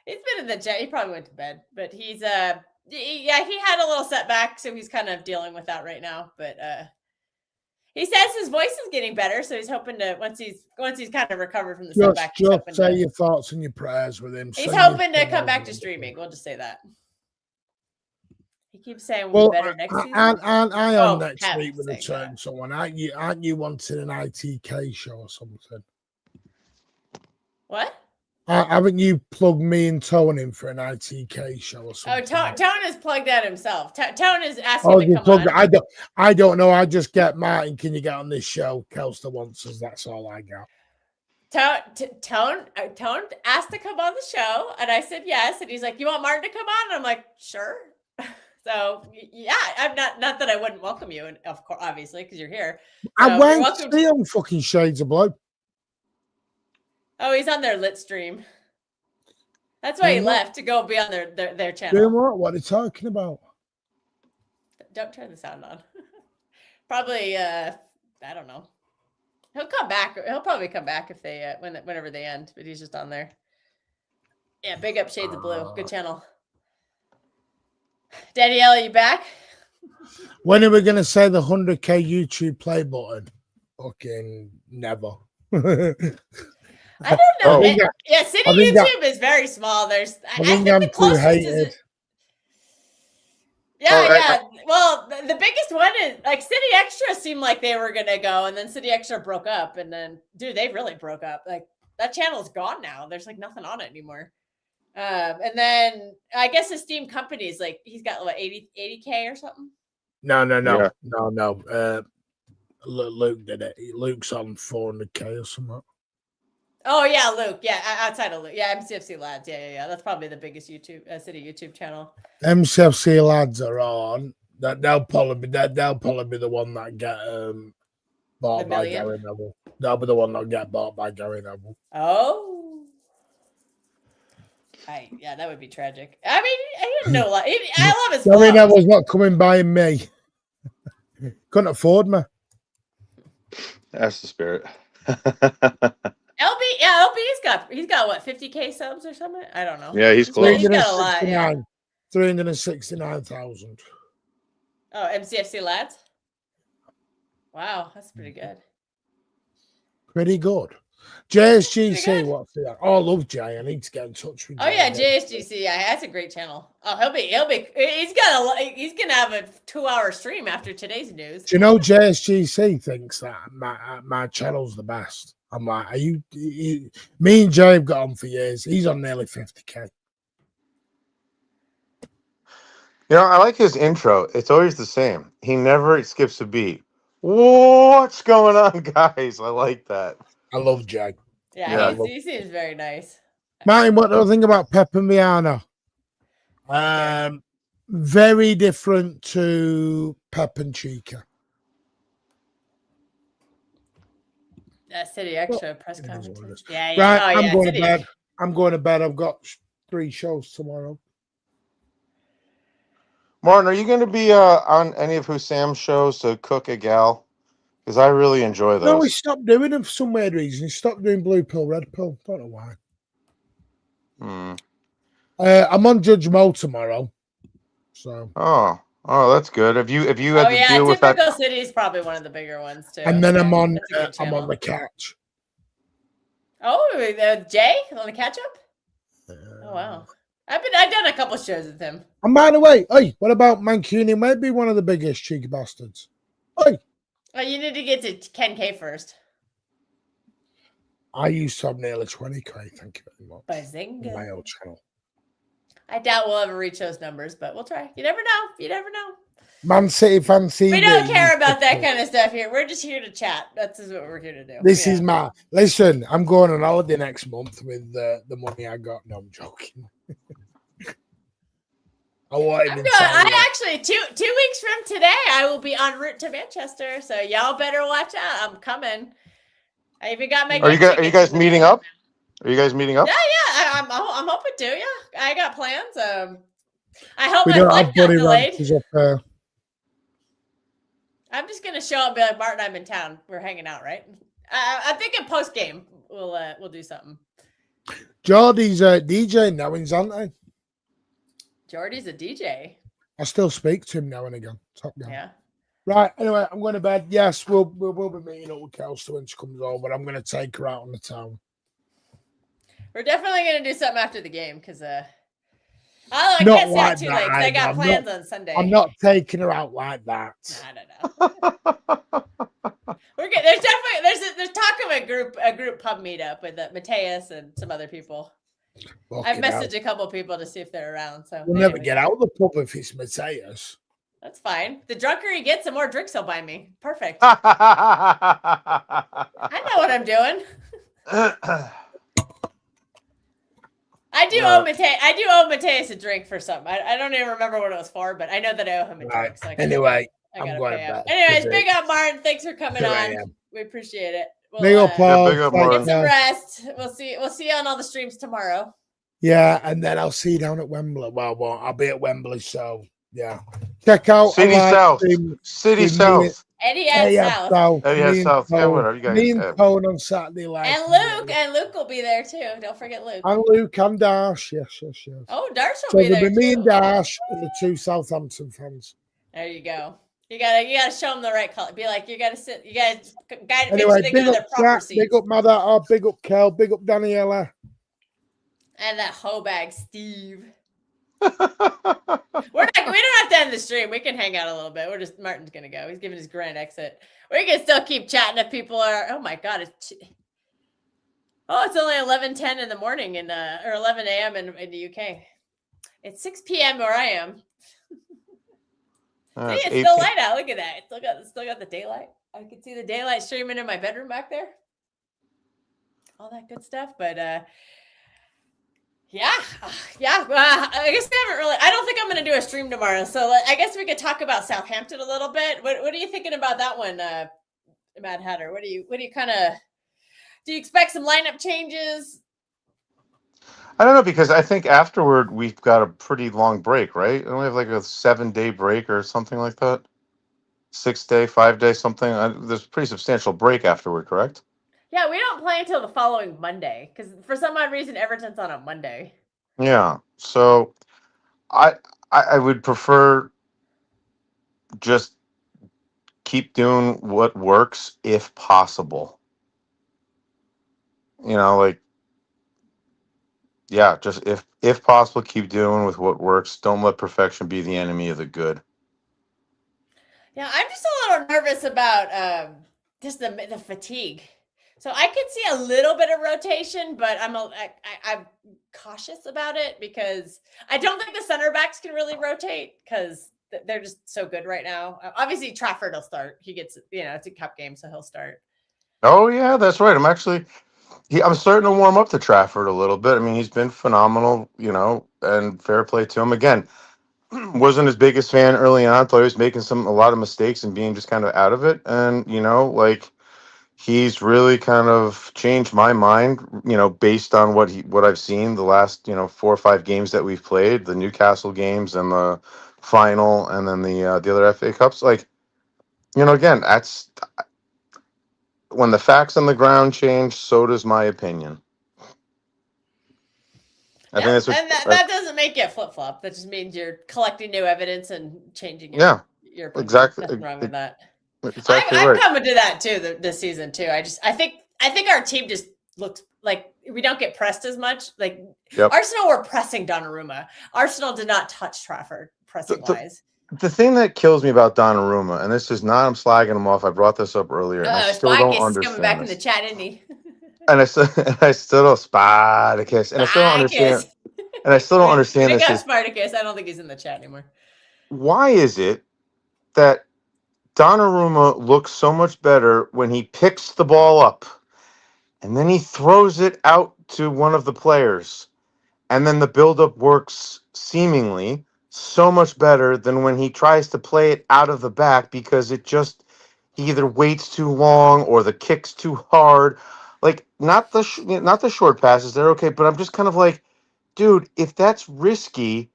He's been in the jet. He probably went to bed, but he had a little setback, so he's kind of dealing with that right now. But he says his voice is getting better, so he's hoping to once he's kind of recovered from the setback. Just say your thoughts and your prayers with him. He's hoping to come back to streaming. We'll just say that. He keeps saying we'll be better next season. And I am next week with a certain someone. Aren't you wanting an ITK show or something? What? Haven't you plugged me and Tone in for an ITK show or something? Oh, Tone is plugged out himself. Tone is asking to come on. I don't know. I just get Martin. Can you get on this show? Kelster wants us. That's all I got. Tone asked to come on the show, and I said yes. And he's like, "You want Martin to come on?" And I'm like, "Sure." So yeah, I'm not that I wouldn't welcome you, and of course, obviously, because you're here. So I won't stay on fucking Shades of Blue. Oh, he's on their lit stream. That's why he left to go be on their channel. Doing what? What are they talking about? Don't turn the sound on. Probably, I don't know. He'll come back. He'll probably come back if they whenever they end. But he's just on there. Yeah, big up Shades of Blue. Good channel. Danielle, are you back? When are we going to say the 100K YouTube play button? Fucking never. I don't know. City YouTube is very small. I think I'm the too closest hated. is. Yeah. Well, the biggest one is like City Extra seemed like they were gonna go, and then City Extra broke up, and then they really broke up. Like that channel's gone now. There's like nothing on it anymore. And then I guess his Steam company's like he's got what 80K or something. No. Luke did it. Luke's on 400K or something. Oh yeah, Luke. Yeah, outside of Luke. Yeah, MCFC Lads. Yeah. That's probably the biggest City YouTube channel. MCFC Lads are on. They'll probably be the one that get bought by Gary Neville. They'll be the one that get bought by Gary Neville. Oh. Yeah, that would be tragic. I mean, I didn't know. I love his. Gary Neville's not coming by me. Couldn't afford me. That's the spirit. He's got what 50K subs or something. I don't know. Yeah, he's close. He's got a lot. Yeah. 369,000. Oh, MCFC Lads. Wow, that's pretty good. Pretty good. JSGC, what's that? Oh, I love Jay. I need to get in touch with. Oh yeah, JSGC. Yeah, that's a great channel. Oh, he's gonna have a 2-hour stream after today's news. Do you know JSGC thinks that my channel's the best? I'm like, me and Jay have got on for years. He's on nearly 50K. You know, I like his intro. It's always the same. He never skips a beat. What's going on, guys? I like that. I love Jay. Yeah. He seems very nice. Martin, what do I think about Pep and Viana? Very different to Pep and Chica. City Extra press conference. Yeah. Right, Oh, I'm going City. to bed. I've got 3 shows tomorrow. Martin, are you going to be on any of Husam's shows to cook a gal? Because I really enjoy those. No, he stopped doing them for some weird reason. He stopped doing blue pill, red pill. Don't know why. I'm on Judge Mo tomorrow. So. Oh, that's good. Have you had to deal with that? Typical City is probably one of the bigger ones too. And then I'm on the catch. Oh, Jay on the catch up. Oh wow. I've done a couple shows with him. And by the way, hey, what about Mancunian? Might be one of the biggest cheeky bastards. Hey. Oh, you need to get to 10K first. I used to have nearly 20K. Thank you very much. Bazinga. My old channel. I doubt we'll ever reach those numbers, but we'll try. You never know. You never know. Man City fancy. We don't care about that kind of stuff here. We're just here to chat. That's what we're here to do. This is my listen. I'm going on holiday next month with the money I got. No, I'm joking. I actually 2 weeks from today I will be en route to Manchester, so y'all better watch out. I'm coming. I even got my. Are you guys meeting up? Are you guys meeting up? Yeah. I'm hoping to. Yeah, I got plans. I hope we my don't flight have got buddy delayed. ranches up there. I'm just gonna show up and be like, Martin, I'm in town. We're hanging out, right? I'm thinking post game we'll do something. Jordy's DJ now in Zante. Jordy's a DJ. I still speak to him now and again. Top guy. Yeah. Right. Anyway, I'm going to bed. Yes, we'll be meeting up with Kelsey when she comes over. I'm going to take her out on the town. We're definitely going to do something after the game because I can't stay out too late because I got plans on Sunday. I'm not taking her out like that. I don't know. We're good. There's definitely there's talk of a group pub meetup with Mateus and some other people. I've messaged a couple people to see if they're around. So we'll never get out of the pub if it's Mateus. That's fine. The drunker he gets, the more drinks he'll buy me. Perfect. I know what I'm doing. I do owe Mateus a drink for something. I don't even remember what it was for, but I know that I owe him a drink. So anyway, I'm going to Anyways, big up, Martin. Thanks for coming on. We appreciate it. Big up, Paul. Big up, Martin. Get some rest. We'll see you on all the streams tomorrow. Yeah, and then I'll see you down at Wembley. Well, I'll be at Wembley, so yeah. Check out City South. City South. Eddie South. Yeah, whatever. You guys. Me and Cone on Saturday night. And Luke will be there too. Don't forget Luke. And Luke and Dash. Yes. Oh, Dash will be there too. Me and Dash and the 2 Southampton fans. There you go. You gotta show them the right color. Be like, you gotta guide anyway, make sure they go to their proper seats. Big up Mother, big up Kel, big up Daniela. And that hoe bag, Steve. We don't have to end the stream. We can hang out a little bit. Martin's gonna go. He's giving his grand exit. We can still keep chatting if people are. Oh my god, it's only 11:10 in the morning or 11 a.m. in the UK. It's 6 p.m. where I am. See, it's still light out. Look at that. It's still got the daylight. I can see the daylight streaming in my bedroom back there. All that good stuff. But yeah. I guess we haven't really. I don't think I'm going to do a stream tomorrow. So I guess we could talk about Southampton a little bit. What are you thinking about that one, Mad Hatter? What do you kind of? Do you expect some lineup changes? I don't know, because I think afterward we've got a pretty long break, right? Don't we have like a 7-day break or something like that? 6-day, 5-day, something. There's a pretty substantial break afterward, correct? Yeah, we don't play until the following Monday because for some odd reason Everton's on a Monday. Yeah, so I would prefer just keep doing what works if possible. Just if possible, keep doing with what works. Don't let perfection be the enemy of the good. Yeah, I'm just a little nervous about just the fatigue. So I could see a little bit of rotation, but I'm cautious about it because I don't think the center backs can really rotate because they're just so good right now. Obviously, Trafford will start. He gets, it's a cup game, so he'll start. Oh yeah, that's right. I'm starting to warm up to Trafford a little bit. I mean, he's been phenomenal, and fair play to him. Again, wasn't his biggest fan early on. Thought he was making a lot of mistakes and being just kind of out of it. And, he's really kind of changed my mind, based on what I've seen the last, 4 or 5 games that we've played, the Newcastle games and the final and then the other FA Cups. Like, again, that's when the facts on the ground change, so does my opinion. I think that's what, and that doesn't make it flip flop. That just means you're collecting new evidence and changing your opinion. exactly. Nothing wrong with that. Exactly I'm right. coming to that too this season too. I think our team just looks like we don't get pressed as much. Like Arsenal were pressing Donnarumma. Arsenal did not touch Trafford pressing wise. The thing that kills me about Donnarumma, and this is not I'm slagging him off. I brought this up earlier, and I still don't understand. Coming back in the chat, isn't he? And I still don't Spartacus, and I still don't understand. And I still don't understand this. Spartacus. I don't think he's in the chat anymore. Why is it that Donnarumma looks so much better when he picks the ball up, and then he throws it out to one of the players, and then the buildup works seemingly so much better than when he tries to play it out of the back because he either waits too long or the kick's too hard. Like not the short passes, they're okay, but I'm just kind of like, dude, if that's risky,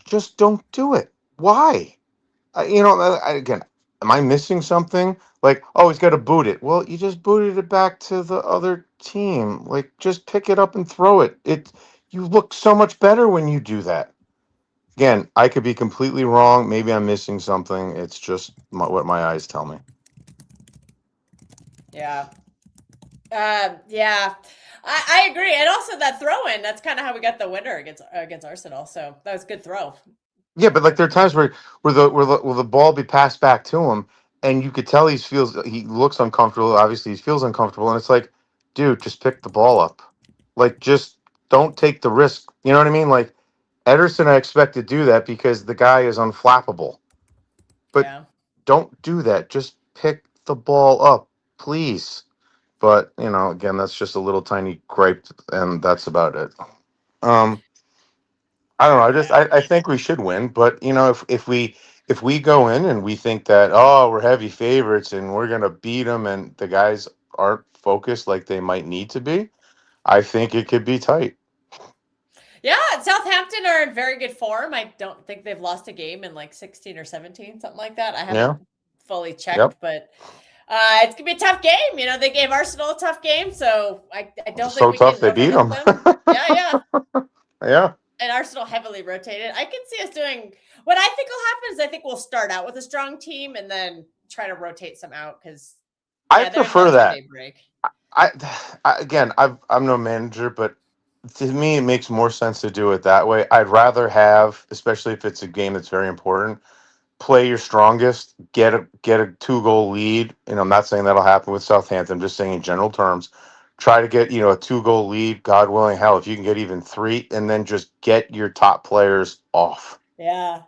just don't do it. Why? Again, am I missing something? Like, oh, he's got to boot it. Well, you just booted it back to the other team. Like, just pick it up and throw it. You look so much better when you do that. Again, I could be completely wrong. Maybe I'm missing something. It's just what my eyes tell me. Yeah. Yeah. I agree. And also that throw in, that's kind of how we got the winner against Arsenal. So that was a good throw. Yeah, but like there are times where the ball be passed back to him, and you could tell he looks uncomfortable. Obviously, he feels uncomfortable, and it's like, dude, just pick the ball up. Like, just don't take the risk. You know what I mean? Like Ederson, I expect to do that because the guy is unflappable. But don't do that. Just pick the ball up, please. But again, that's just a little tiny gripe, and that's about it. I don't know. I think we should win, but if we go in and we think that we're heavy favorites and we're gonna beat them, and the guys aren't focused like they might need to be, I think it could be tight. Yeah, Southampton are in very good form. I don't think they've lost a game in like 16 or 17, something like that. I haven't fully checked, but it's gonna be a tough game. They gave Arsenal a tough game, so I don't think we tough can they beat them. Yeah. And Arsenal heavily rotated. I can see us doing what I think will happen is I think we'll start out with a strong team and then try to rotate some out because I prefer that. I'm no manager, but to me it makes more sense to do it that way. I'd rather have, especially if it's a game that's very important, play your strongest, get a 2-goal lead. And I'm not saying that'll happen with Southampton. I'm just saying in general terms. Try to get, a 2-goal lead, God willing. Hell, if you can get even 3, and then just get your top players off. Yeah.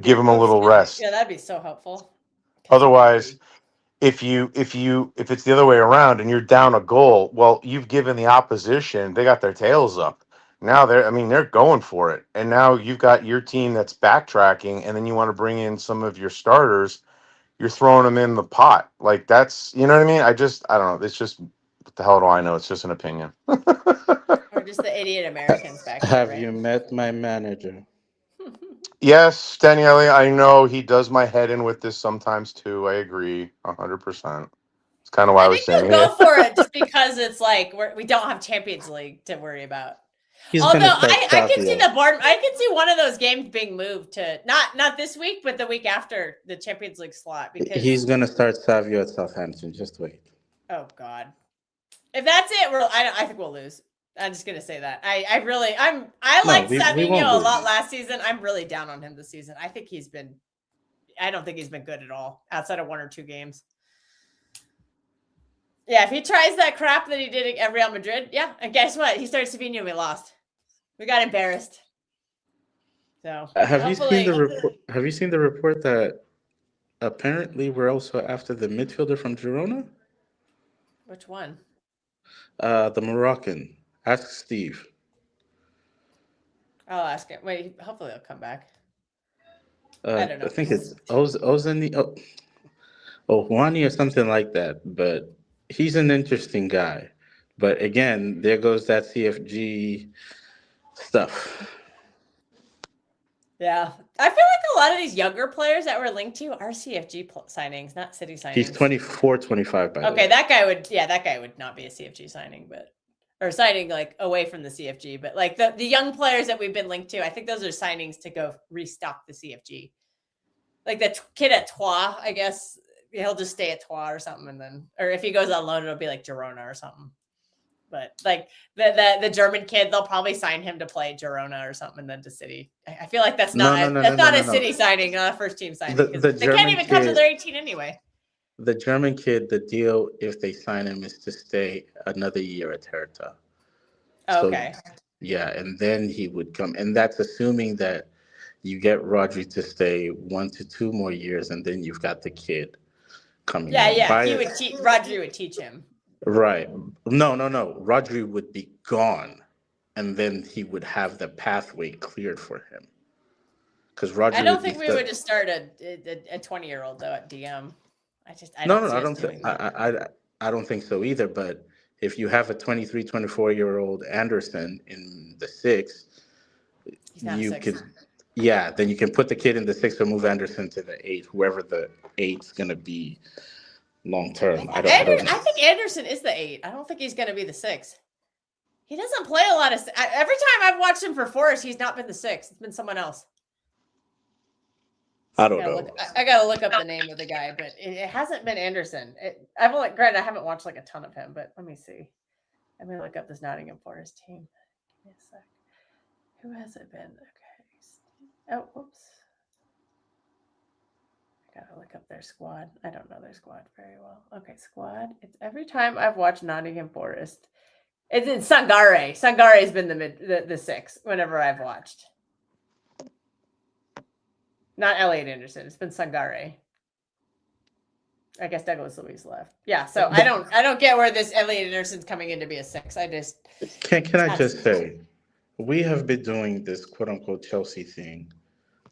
Give them a little rest. Yeah, that'd be so helpful. Otherwise, if it's the other way around and you're down a goal, well, you've given the opposition, they got their tails up. Now they're going for it. And now you've got your team that's backtracking, and then you want to bring in some of your starters, you're throwing them in the pot. Like that's, you know what I mean? I don't know. It's just, what the hell do I know? It's just an opinion. Or just the idiot Americans back there. Have you met my manager? Yes, Daniele, I know he does my head in with this sometimes too. I agree 100%. It's kind of why I was saying go for it just because it's like we don't have Champions League to worry about. Although I can see I can see one of those games being moved to not this week, but the week after the Champions League slot because he's gonna start Savio at Southampton. Just wait. Oh God, if that's it, I think we'll lose. I'm just gonna say that. I liked Savinho a lot last season. I'm really down on him this season. I don't think he's been good at all outside of 1 or 2 games. Yeah, if he tries that crap that he did at Real Madrid, yeah, and guess what? He started Savinho and we lost. We got embarrassed. So have you seen the report? Have you seen the report that apparently we're also after the midfielder from Girona? Which one? The Moroccan. Ask Steve. I'll ask him. Wait, hopefully he'll come back. I don't know. I think it's Ozani. Juani or something like that. But he's an interesting guy. But again, there goes that CFG stuff. Yeah. I feel like a lot of these younger players that we're linked to are CFG signings, not City signings. He's 24, 25, by the way. Okay, that guy would not be a CFG signing, or signing like away from the CFG, but like the young players that we've been linked to, I think those are signings to go restock the CFG. Like the kid at Troyes, I guess he'll just stay at Troyes or something, and then, or if he goes on loan, it'll be like Girona or something. But like the German kid, they'll probably sign him to play Girona or something, and then to City. I feel like that's not a City signing, not a first team signing. They can't even come to their 18 anyway. The German kid, the deal, if they sign him, is to stay another year at Hertha. Okay. So, yeah, and then he would come. And that's assuming that you get Rodri to stay 1 to 2 more years, and then you've got the kid coming. Yeah. Rodri would teach him. Right. No. Rodri would be gone, and then he would have the pathway cleared for him. Because Rodri. I don't think we would just start a 20-year-old though at DM. I don't think so either. But if you have a 23, 24-year-old Anderson in the 6, you could. Yeah, then you can put the kid in the 6 or move Anderson to the 8, whoever the 8's gonna be long term. I think Anderson is the 8. I don't think he's gonna be the 6. He doesn't play a lot of. Every time I've watched him for Forest, he's not been the 6. It's been someone else. I don't know. I gotta look up the name of the guy, but it hasn't been Anderson. I haven't watched like a ton of him, but let me see. Let me look up this Nottingham Forest team. Give me a sec. Who has it been? Okay. Oh, whoops. I gotta look up their squad. I don't know their squad very well. Okay, squad. It's every time I've watched Nottingham Forest. It's Sangare. Sangare has been the 6 whenever I've watched. Not Elliot Anderson. It's been Sangare. I guess Douglas Luiz left. Yeah, so I don't get where this Elliot Anderson's coming in to be a 6. I just can I just say, we have been doing this quote unquote Chelsea thing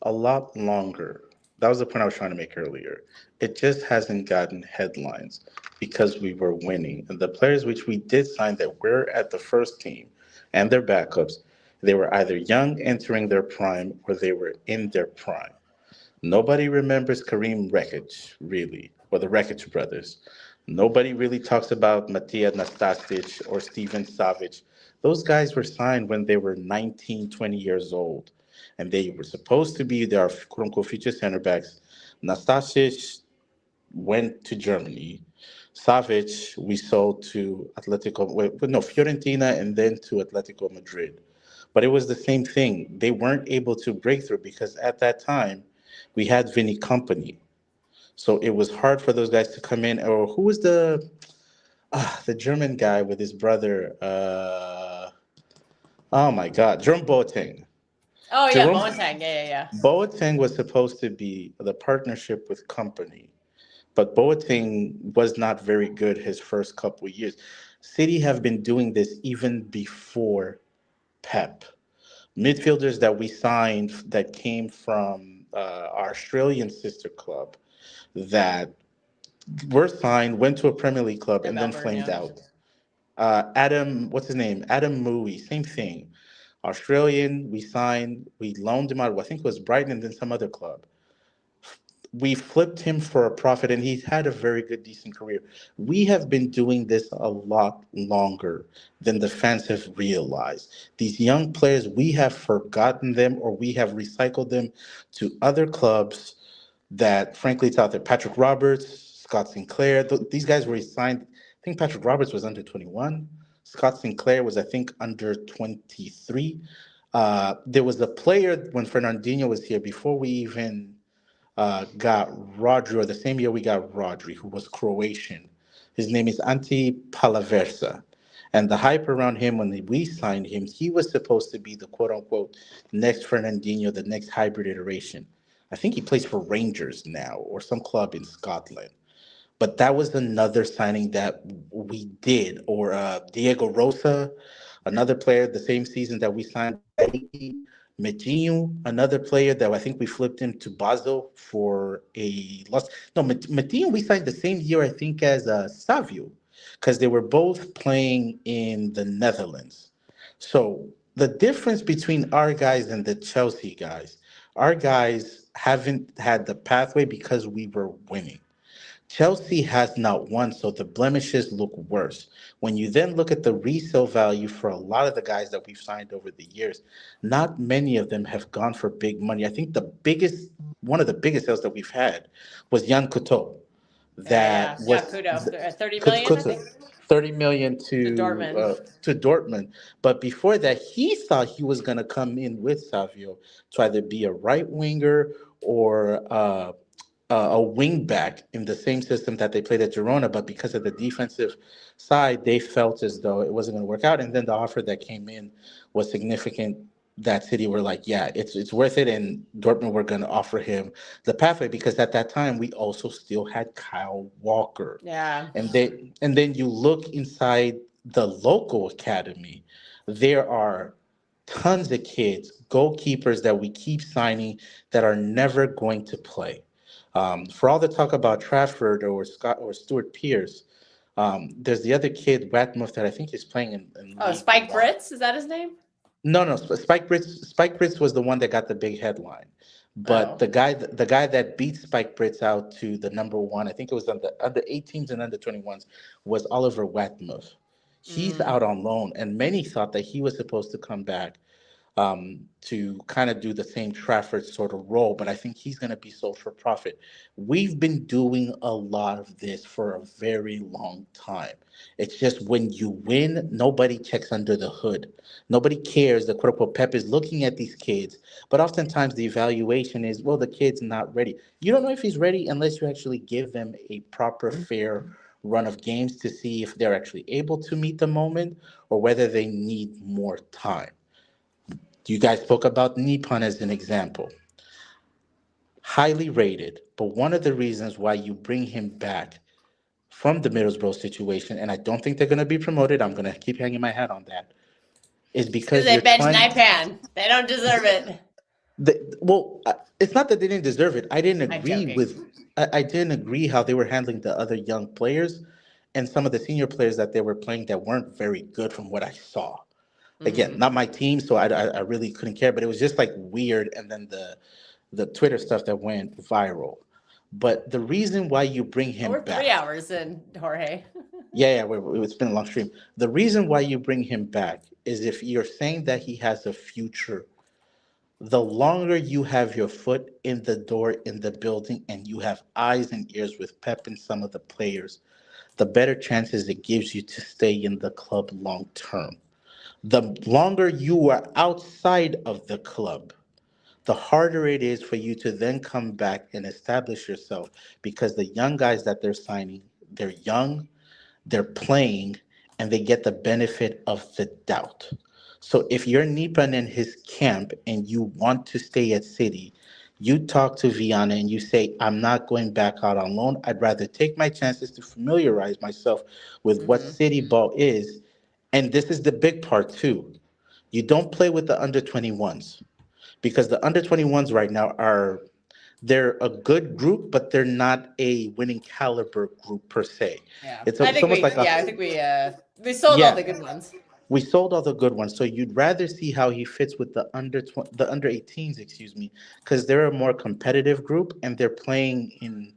a lot longer. That was the point I was trying to make earlier. It just hasn't gotten headlines because we were winning. And the players which we did sign that were at the first team and their backups, they were either young entering their prime or they were in their prime. Nobody remembers Karim Rekic, really, or the Rekic brothers. Nobody really talks about Matija Nastasic or Steven Savic. Those guys were signed when they were 19, 20 years old, and they were supposed to be their quote-unquote future center backs. Nastasic went to Germany. Savic we sold to Fiorentina and then to Atletico Madrid. But it was the same thing. They weren't able to break through because at that time, we had Vinny Company. So it was hard for those guys to come in. Or who was the German guy with his brother? Oh my God, Jerome Boateng. Oh yeah, Boateng. Yeah. Boateng was supposed to be the partnership with Company, but Boateng was not very good his first couple of years. City have been doing this even before Pep. Midfielders that we signed that came from our Australian sister club that were signed, went to a Premier League club, and then flamed out. Adam, what's his name? Adam Mui, same thing. Australian, we signed, we loaned him out, I think it was Brighton and then some other club. We flipped him for a profit, and he's had a very good, decent career. We have been doing this a lot longer than the fans have realized. These young players, we have forgotten them or we have recycled them to other clubs that, frankly, it's out there. Patrick Roberts, Scott Sinclair, these guys were signed. I think Patrick Roberts was under 21. Scott Sinclair was, I think, under 23. There was a player when Fernandinho was here, before we even got Rodri, or the same year we got Rodri, who was Croatian. His name is Ante Palaversa. And the hype around him when we signed him, he was supposed to be the quote-unquote next Fernandinho, the next hybrid iteration. I think he plays for Rangers now or some club in Scotland. But that was another signing that we did. Or Diego Rosa, another player the same season that we signed. Metinho, another player that I think we flipped him to Basel for a loss. No, Metinho we signed the same year, I think, as Savio, because they were both playing in the Netherlands. So the difference between our guys and the Chelsea guys, Our guys haven't had the pathway because we were winning. Chelsea has not won, so the blemishes look worse. When you then look at the resale value for a lot of the guys that we've signed over the years, not many of them have gone for big money. I think one of the biggest sales that we've had was Jan Couto. Yeah, That yeah, was Kudo. 30 million, I think, 30 million to Dortmund. to Dortmund. But before that, he thought he was going to come in with Savio to either be a right winger or a wing back in the same system that they played at Girona, but because of the defensive side, they felt as though it wasn't going to work out. And then the offer that came in was significant. That City were like, yeah, it's worth it, and Dortmund were going to offer him the pathway because at that time we also still had Kyle Walker, Yeah. and then you look inside the local academy, there are tons of kids, goalkeepers that we keep signing that are never going to play. For all the talk about Trafford or Scott or Stuart Pearce, there's the other kid, Watmouth, that I think is playing in Oh, League Spike One. Brits, is that his name? No, Spike Brits was the one that got the big headline. But Oh. the guy that beat Spike Brits out to the number one, I think it was on the under 18s and under 21s, was Oliver Watmouth. He's Mm. out on loan, and many thought that he was supposed to come back to kind of do the same Trafford sort of role, but I think he's going to be sold for profit. We've been doing a lot of this for a very long time. It's just when you win, nobody checks under the hood. Nobody cares. The quote unquote Pep is looking at these kids, but oftentimes the evaluation is, well, the kid's not ready. You don't know if he's ready unless you actually give them a proper, fair run of games to see if they're actually able to meet the moment or whether they need more time. You guys spoke about Nippon as an example. Highly rated, but one of the reasons why you bring him back from the Middlesbrough situation, and I don't think they're going to be promoted, I'm going to keep hanging my hat on that, is Because because they you're bench trying. Naipan. They don't deserve it. It's not that they didn't deserve it. I didn't I'm agree joking. with. I didn't agree how they were handling the other young players and some of the senior players that they were playing that weren't very good from what I saw. Again, Mm-hmm. not my team, so I really couldn't care. But it was just like weird, and then the Twitter stuff that went viral. But the reason why you bring Oh, him we're 3 back, hours in, Jorge. it's been a long stream. The reason why you bring him back is if you're saying that he has a future, the longer you have your foot in the door in the building and you have eyes and ears with Pep and some of the players, the better chances it gives you to stay in the club long term. The longer you are outside of the club, the harder it is for you to then come back and establish yourself because the young guys that they're signing, they're young, they're playing, and they get the benefit of the doubt. So if you're Nipan in his camp and you want to stay at City, you talk to Viana and you say, I'm not going back out on loan. I'd rather take my chances to familiarize myself with what Mm-hmm. City ball is. And this is the big part too. You don't play with the under 21s because the under 21s right now are they're a good group, but they're not a winning caliber group per se. Yeah. It's almost like I think we sold all yeah, the good ones. we sold all the good ones. So you'd rather see how he fits with the under 18s, excuse me, because they're a more competitive group and they're playing in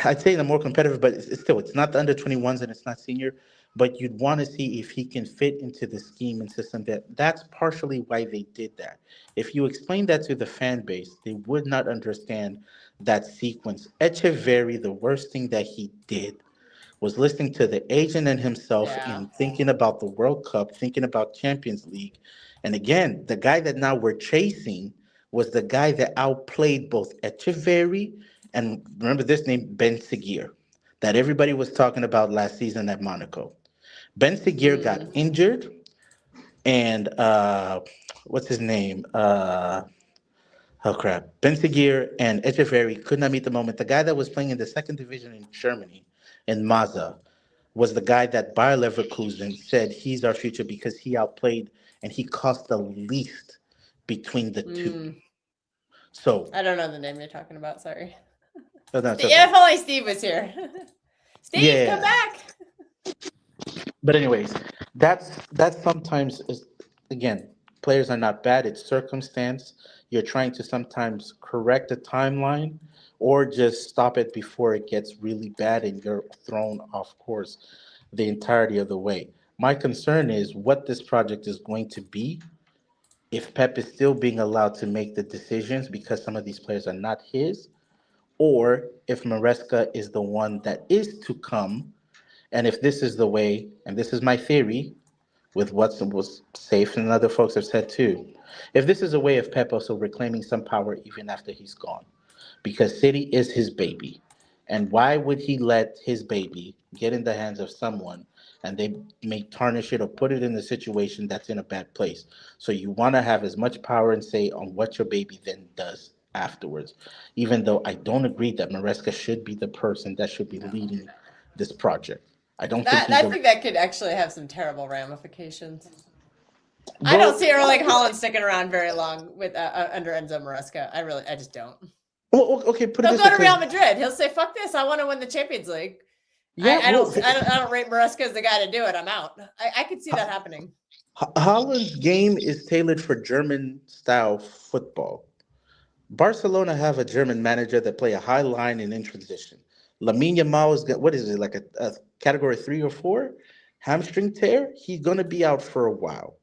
I'd say the more competitive, but it's still it's not the under 21s and it's not senior. But you'd want to see if he can fit into the scheme and system. That's partially why they did that. If you explain that to the fan base, they would not understand that sequence. Echeverry, the worst thing that he did was listening to the agent and himself Yeah. in thinking about the World Cup, thinking about Champions League. And again, the guy that now we're chasing was the guy that outplayed both Echeverry and remember this name, Ben Seguir, that everybody was talking about last season at Monaco. Ben Seguir got Mm. injured, and what's his name? Oh crap! Ben Seguir and Echeverry could not meet the moment. The guy that was playing in the second division in Germany, in Maza, was the guy that Bayer Leverkusen said he's our future because he outplayed and he cost the least between the two. So I don't know the name you're talking about. Sorry. that's If okay. only Steve was here. Steve, come Yeah. back. But anyways, that's sometimes is again players are not bad. It's circumstance. You're trying to sometimes correct the timeline or just stop it before it gets really bad and you're thrown off course the entirety of the way. My concern is what this project is going to be if Pep is still being allowed to make the decisions because some of these players are not his, or if Maresca is the one that is to come, and if this is the way, and this is my theory, with what was safe and other folks have said too, if this is a way of Pep also reclaiming some power even after he's gone, because City is his baby. And why would he let his baby get in the hands of someone and they may tarnish it or put it in a situation that's in a bad place? So you want to have as much power and say on what your baby then does afterwards. Even though I don't agree that Maresca should be the person that should be leading this project. I don't think I he's a think that could actually have some terrible ramifications. I well. don't see Erling Haaland sticking around very long with under Enzo Maresca. I just don't. Well, okay, put it He'll this go way. to Real Madrid. He'll say, "Fuck this! I want to win the Champions League." Yeah, I don't rate Maresca as the guy to do it. I'm out. I could see that happening. Holland's game is tailored for German style football. Barcelona have a German manager that play a high line and in transition. Lamine Yamal is got what is it like a category 3 or 4 hamstring tear? He's gonna be out for a while.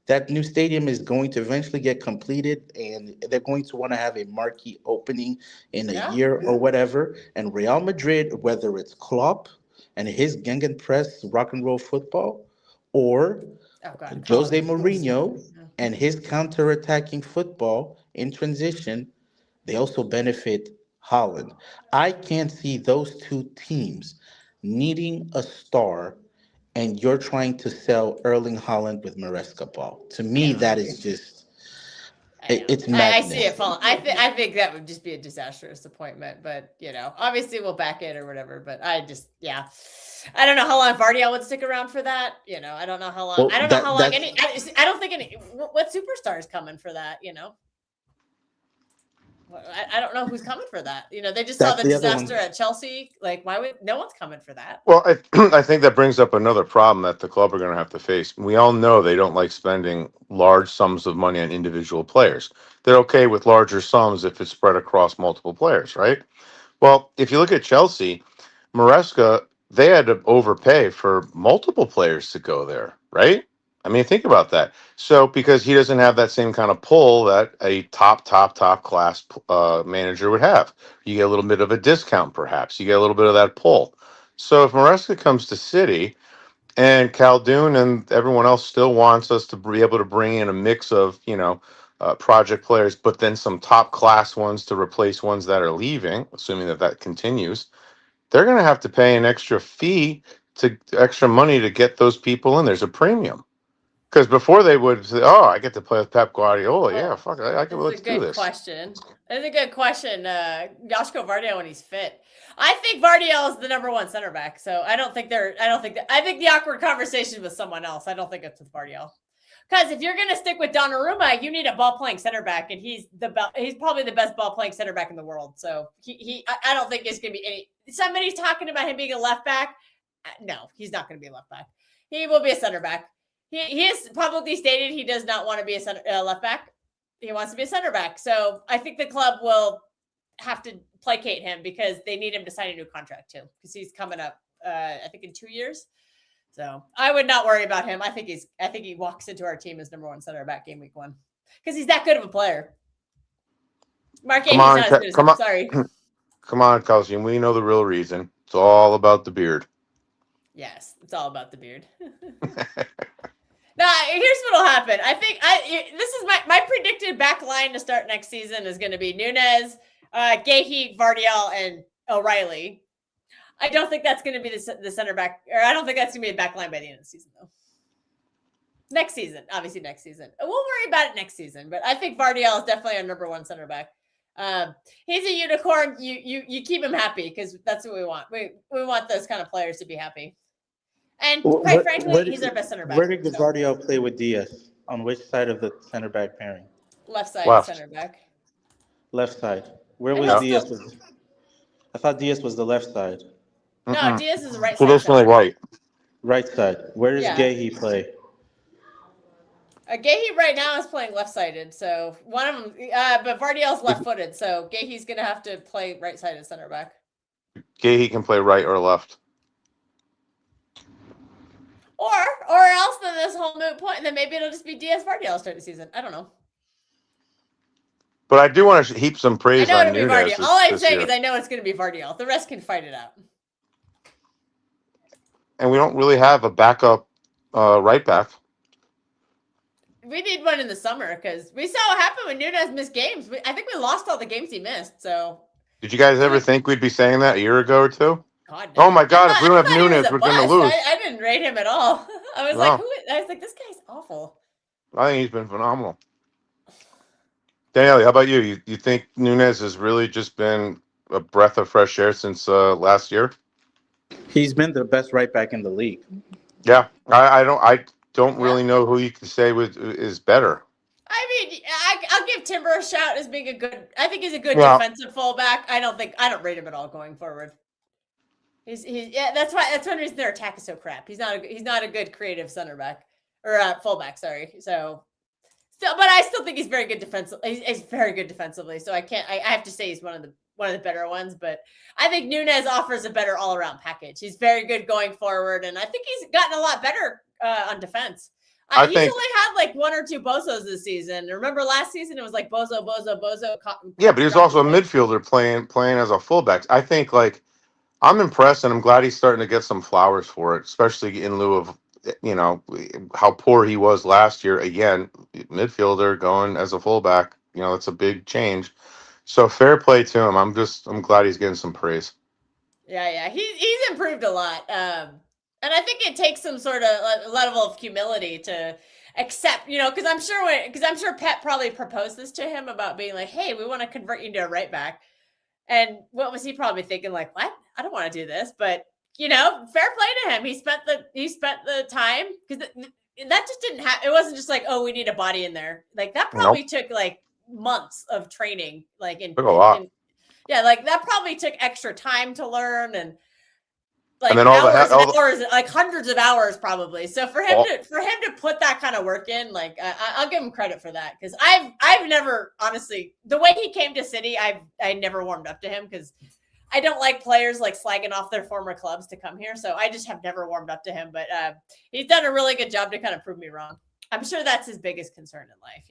That new stadium is going to eventually get completed, and they're going to want to have a marquee opening in a Yeah. year or whatever. And Real Madrid, whether it's Klopp and his Gegenpress rock and roll football, or Oh God, Jose Haaland. Mourinho Yeah. and his counter-attacking football in transition, they also benefit Holland. I can't see those two teams needing a star and you're trying to sell Erling Holland with Maresca ball. To me, that is just it's I see it madness. falling. I think that would just be a disastrous appointment. But obviously we'll back it or whatever. But I don't know how long Vardiel would stick around for that. I don't know how long. Well, I don't know how long that's any. I don't think any. What superstar is coming for that? I don't know who's coming for that. They just saw that's the the other disaster one. at Chelsea. Like, why would no one's coming for that? Well, I think that brings up another problem that the club are going to have to face. We all know they don't like spending large sums of money on individual players. They're okay with larger sums if it's spread across multiple players, right? Well, if you look at Chelsea, Maresca, they had to overpay for multiple players to go there, right? I mean, think about that. So, because he doesn't have that same kind of pull that a top class manager would have, you get a little bit of a discount, perhaps. You get a little bit of that pull. So, if Maresca comes to City and Khaldoon and everyone else still wants us to be able to bring in a mix of, project players, but then some top class ones to replace ones that are leaving, assuming that continues, they're going to have to pay an extra fee to extra money to get those people in. There's a premium. Because before they would say, "Oh, I get to play with Pep Guardiola. Yeah, Well, fuck, I can. it's a Let's do good this." question. It's a good question. Joshko Vardiel when he's fit. I think Vardiel is the number one center back. So I don't think I think the awkward conversation with someone else. I don't think it's with Vardiel. Because if you're gonna stick with Donnarumma, you need a ball playing center back, and he's probably the best ball playing center back in the world. So I don't think it's gonna be any. Somebody's talking about him being a left back. No, he's not gonna be a left back. He will be a center back. He has publicly stated he does not want to be a left back. He wants to be a center back. So I think the club will have to placate him because they need him to sign a new contract too. Because he's coming up, I think in 2 years. So I would not worry about him. I think he walks into our team as number one center back game week 1 because he's that good of a player. Mark Come Andy's on, not as good as him. Sorry. come on, Calcium. We know the real reason. It's all about the beard. Yes, it's all about the beard. Now, here's what'll happen. I think this is my predicted back line to start next season is going to be Nunez, Gahey, Vardiel, and O'Reilly. I don't think that's going to be the center back, or I don't think that's going to be a back line by the end of the season, though. Next season, obviously next season. We'll worry about it next season, but I think Vardiel is definitely our number one center back. He's a unicorn. You keep him happy because that's what we want. We want those kind of players to be happy. And quite frankly, he's our best center back. Where did Guardiola play with Diaz? On which side of the center back pairing? Left side Left. center back. Left side. Where And was he's Diaz? still- I thought Diaz was the left side. No, Diaz is the right side. Traditionally center. right. Right side. Where does Yeah. Gahey play? Gahey right now is playing left-sided, so one of them. But Vardiel's left-footed, so Gahey's gonna have to play right-sided center back. Gahey can play right or left. Or else then this whole moot point, and then maybe it'll just be Diaz Vardiel start the season. I don't know. But I do want to heap some I praise know on it'll be Nunez Vardiel. All I'm this saying year. is I know it's going to be Vardiel. The rest can fight it out. And we don't really have a backup right back. We need one in the summer because we saw what happened when Nunez missed games. I think we lost all the games he missed. So Did you guys ever think we'd be saying that a year ago or two? God, no. Oh my God! If we don't I have thought he was Nunez, a we're going to bust. lose. I didn't rate him at all. I was No. like, I was like, this guy's awful. I think he's been phenomenal. Danielle, how about you? You think Nunez has really just been a breath of fresh air since last year? He's been the best right back in the league. Yeah, I don't really know who you can say is better. I mean, I'll give Timber a shout as being a good. I think he's a good Yeah. defensive fullback. I don't rate him at all going forward. He's that's one reason their attack is so crap. He's not a good creative center back or fullback. Sorry. So, but I still think he's very good defensive. He's very good defensively. So I have to say he's one of the better ones. But I think Nunez offers a better all around package. He's very good going forward, and I think he's gotten a lot better on defense. He's only had like one or two bozos this season. Remember last season it was like bozo. Yeah, but he was also a midfielder playing as a fullback. I think I'm impressed, and I'm glad he's starting to get some flowers for it, especially in lieu of how poor he was last year. Again, midfielder going as a fullback, it's a big change. So fair play to him. I'm glad he's getting some praise. Yeah, he's improved a lot, and I think it takes some sort of level of humility to accept, because I'm sure Pep probably proposed this to him about being like, hey, we want to convert you to a right back. And what was he probably thinking? Like, what? I don't want to do this, but fair play to him. He spent the time because that just didn't happen. It wasn't just like, oh, we need a body in there. Like that probably took like months of training. Like took a lot. Like that probably took extra time to learn and like and then hours, like hundreds of hours probably. So for him to put that kind of work in, like I'll give him credit for that because I've never honestly the way he came to City, I never warmed up to him because I don't like players like slagging off their former clubs to come here. So I just have never warmed up to him. But he's done a really good job to kind of prove me wrong. I'm sure that's his biggest concern in life,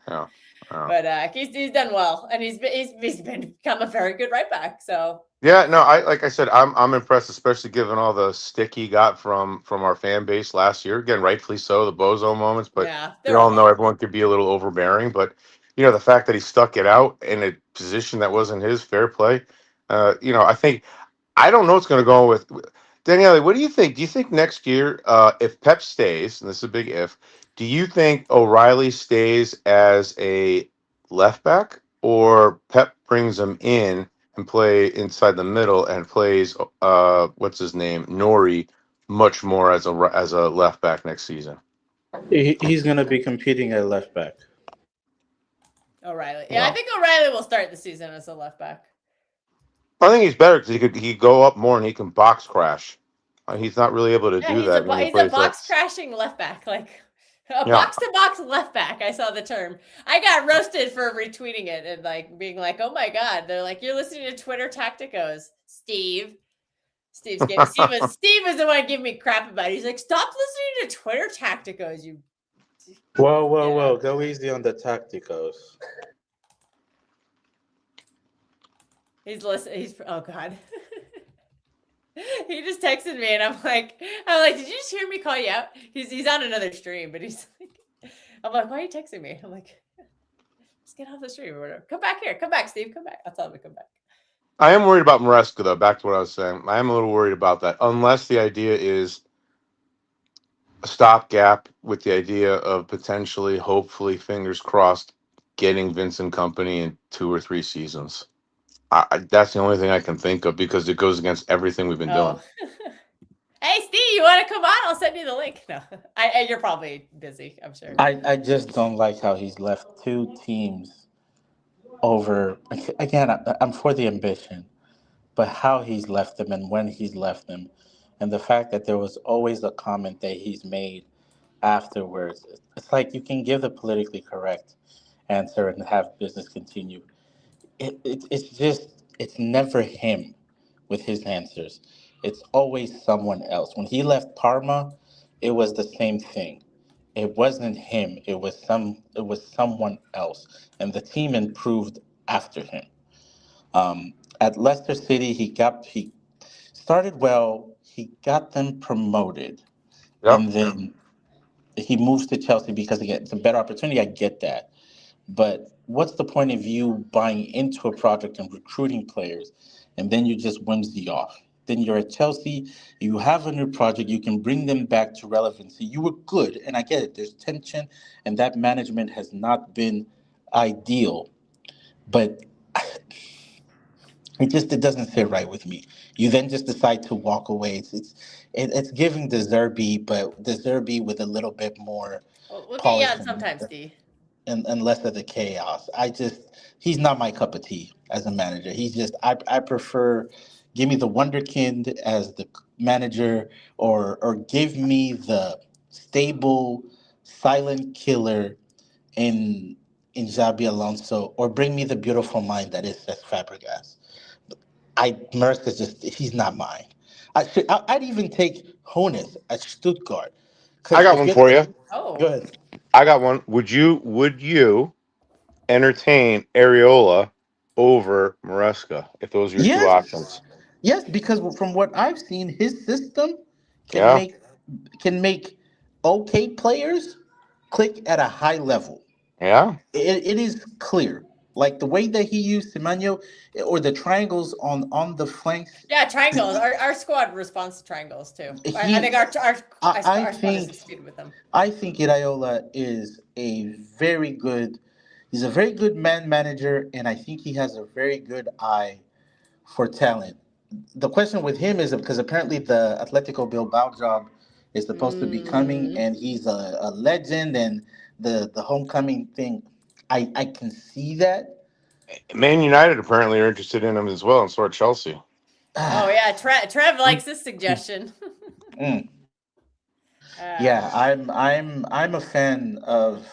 Yeah. But he's done well, and he's become a very good right back. So yeah, no, like I said, I'm impressed, especially given all the stick he got from our fan base last year. Again, rightfully so, the bozo moments. But we all know everyone could be a little overbearing. But the fact that he stuck it out in a position that wasn't his, fair play. I think I don't know what's going to go with Daniele. What do you think? Do you think next year, if Pep stays, and this is a big if, do you think O'Reilly stays as a left back, or Pep brings him in and play inside the middle and plays what's his name, Nori, much more as a left back next season? He's going to be competing at left back. O'Reilly, yeah, I think O'Reilly will start the season as a left back. I think he's better because he could go up more and he can box crash. He's not really able to do that. He's a box crashing left back, like a box to box left back. I saw the term. I got roasted for retweeting it and like being like, "Oh my god!" They're like, "You're listening to Twitter Tacticos, Steve." Steve was the one giving me crap about it. He's like, "Stop listening to Twitter Tacticos, you." Whoa! Go easy on the Tacticos. He's listening. He's oh god. He just texted me and I'm like, did you just hear me call you out? He's on another stream, but he's like, I'm like, why are you texting me? I'm like, just get off the stream or whatever. Come back here. Come back, Steve. Come back. I'll tell him to come back. I am worried about Maresca, though. Back to what I was saying. I am a little worried about that. Unless the idea is a stopgap with the idea of potentially, hopefully, fingers crossed, getting Vincent Kompany in 2 or 3 seasons. That's the only thing I can think of because it goes against everything we've been doing. Hey, Steve, you want to come on? I'll send you the link. No, you're probably busy, I'm sure. I just don't like how he's left 2 teams over. Again, I'm for the ambition, but how he's left them and when he's left them, and the fact that there was always a comment that he's made afterwards. It's like you can give the politically correct answer and have business continue. It's just, it's never him with his answers. It's always someone else. When he left Parma, it was the same thing. It wasn't him. It was someone else, and the team improved after him. At Leicester City, he started well. He got them promoted, Yep. and then he moves to Chelsea because again, it's a better opportunity. I get that, but what's the point of you buying into a project and recruiting players, and then you just whimsy off? Then you're at Chelsea, you have a new project, you can bring them back to relevancy. You were good, and I get it. There's tension, and that management has not been ideal, but it doesn't sit right with me. You then just decide to walk away. It's giving the Zerbi, but the Zerbi with a little bit more Well, we'll get you polish on sometimes, D. and less of the chaos. He's not my cup of tea as a manager. I prefer give me the Wonderkind as the manager, or give me the stable silent killer in Xabi Alonso, or bring me the beautiful mind that is Cesc Fabregas. Maresca's just, he's not mine. I'd even take Hoeneß at Stuttgart. I Because got if one you're for you. go Oh. ahead. I got one. Would you entertain Areola over Maresca if those are your two Yes, options? yes, because from what I've seen, his system can Yeah. make can make okay players click at a high level. Yeah. It is clear, like the way that he used Semenyo, or the triangles on the flanks. Yeah, triangles. Our squad responds to triangles too. I think He, I our squad has think succeeded with them. I think Iraola is a very good. He's a very good man manager, and I think he has a very good eye for talent. The question with him is because apparently the Atletico Bilbao job is supposed to be coming, Mm. and he's a legend, and the homecoming thing. I can see that. Man United apparently are interested in him as well, and so are Chelsea. Oh yeah, Trev likes this suggestion. Mm. uh, Yeah, I'm a fan of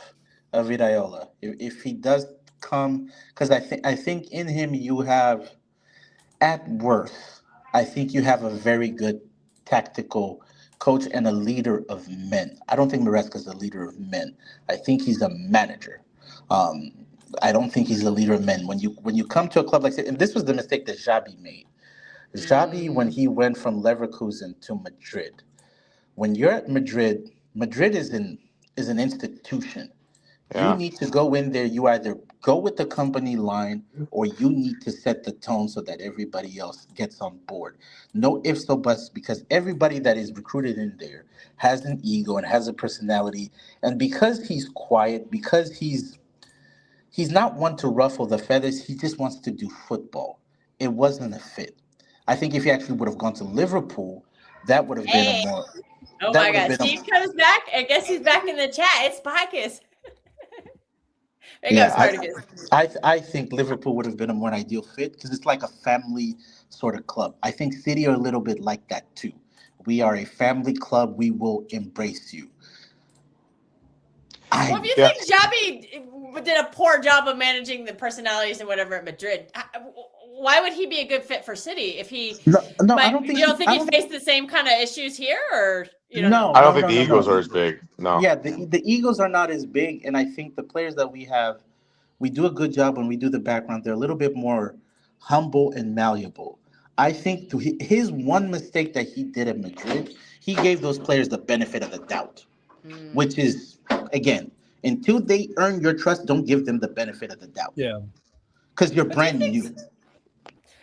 Iraola. If he does come, because I think in him you have, at worst, I think you have a very good tactical coach and a leader of men. I don't think Maresca's a leader of men. I think he's a manager. Um, I don't think he's a leader of men. When you come to a club like that, and this was the mistake that Xabi made. Xabi, when mm, he went from Leverkusen to Madrid, when you're at Madrid, Madrid is an institution. You Yeah. need to go in there. You either go with the company line, or you need to set the tone so that everybody else gets on board. No ifs or buts, because everybody that is recruited in there has an ego and has a personality. And because he's quiet, because he's not one to ruffle the feathers, he just wants to do football. It wasn't a fit. I think if he actually would have gone to Liverpool, that would have been a hey. more Oh that my would have God, been a Steve comes back. I guess he's back in the chat. It's Sparkus. Big up, Yeah, Spartacus. I think Liverpool would have been a more ideal fit because it's like a family sort of club. I think City are a little bit like that too. We are a family club. We will embrace you. Well, if I you Yeah. think Xabi did a poor job of managing the personalities and whatever at Madrid, why would he be a good fit for City if he no, I might? don't think You don't think I he'd don't. face the same kind of issues here, or you don't know? No, I don't no, think no, the no, egos are no. as big. No. Yeah, the egos are not as big, and I think the players that we have, we do a good job when we do the background. They're a little bit more humble and malleable. I think to his one mistake that he did at Madrid, he gave those players the benefit of the doubt, Mm. which is, again, until they earn your trust, don't give them the benefit of the doubt Yeah. because you're But do you brand think new.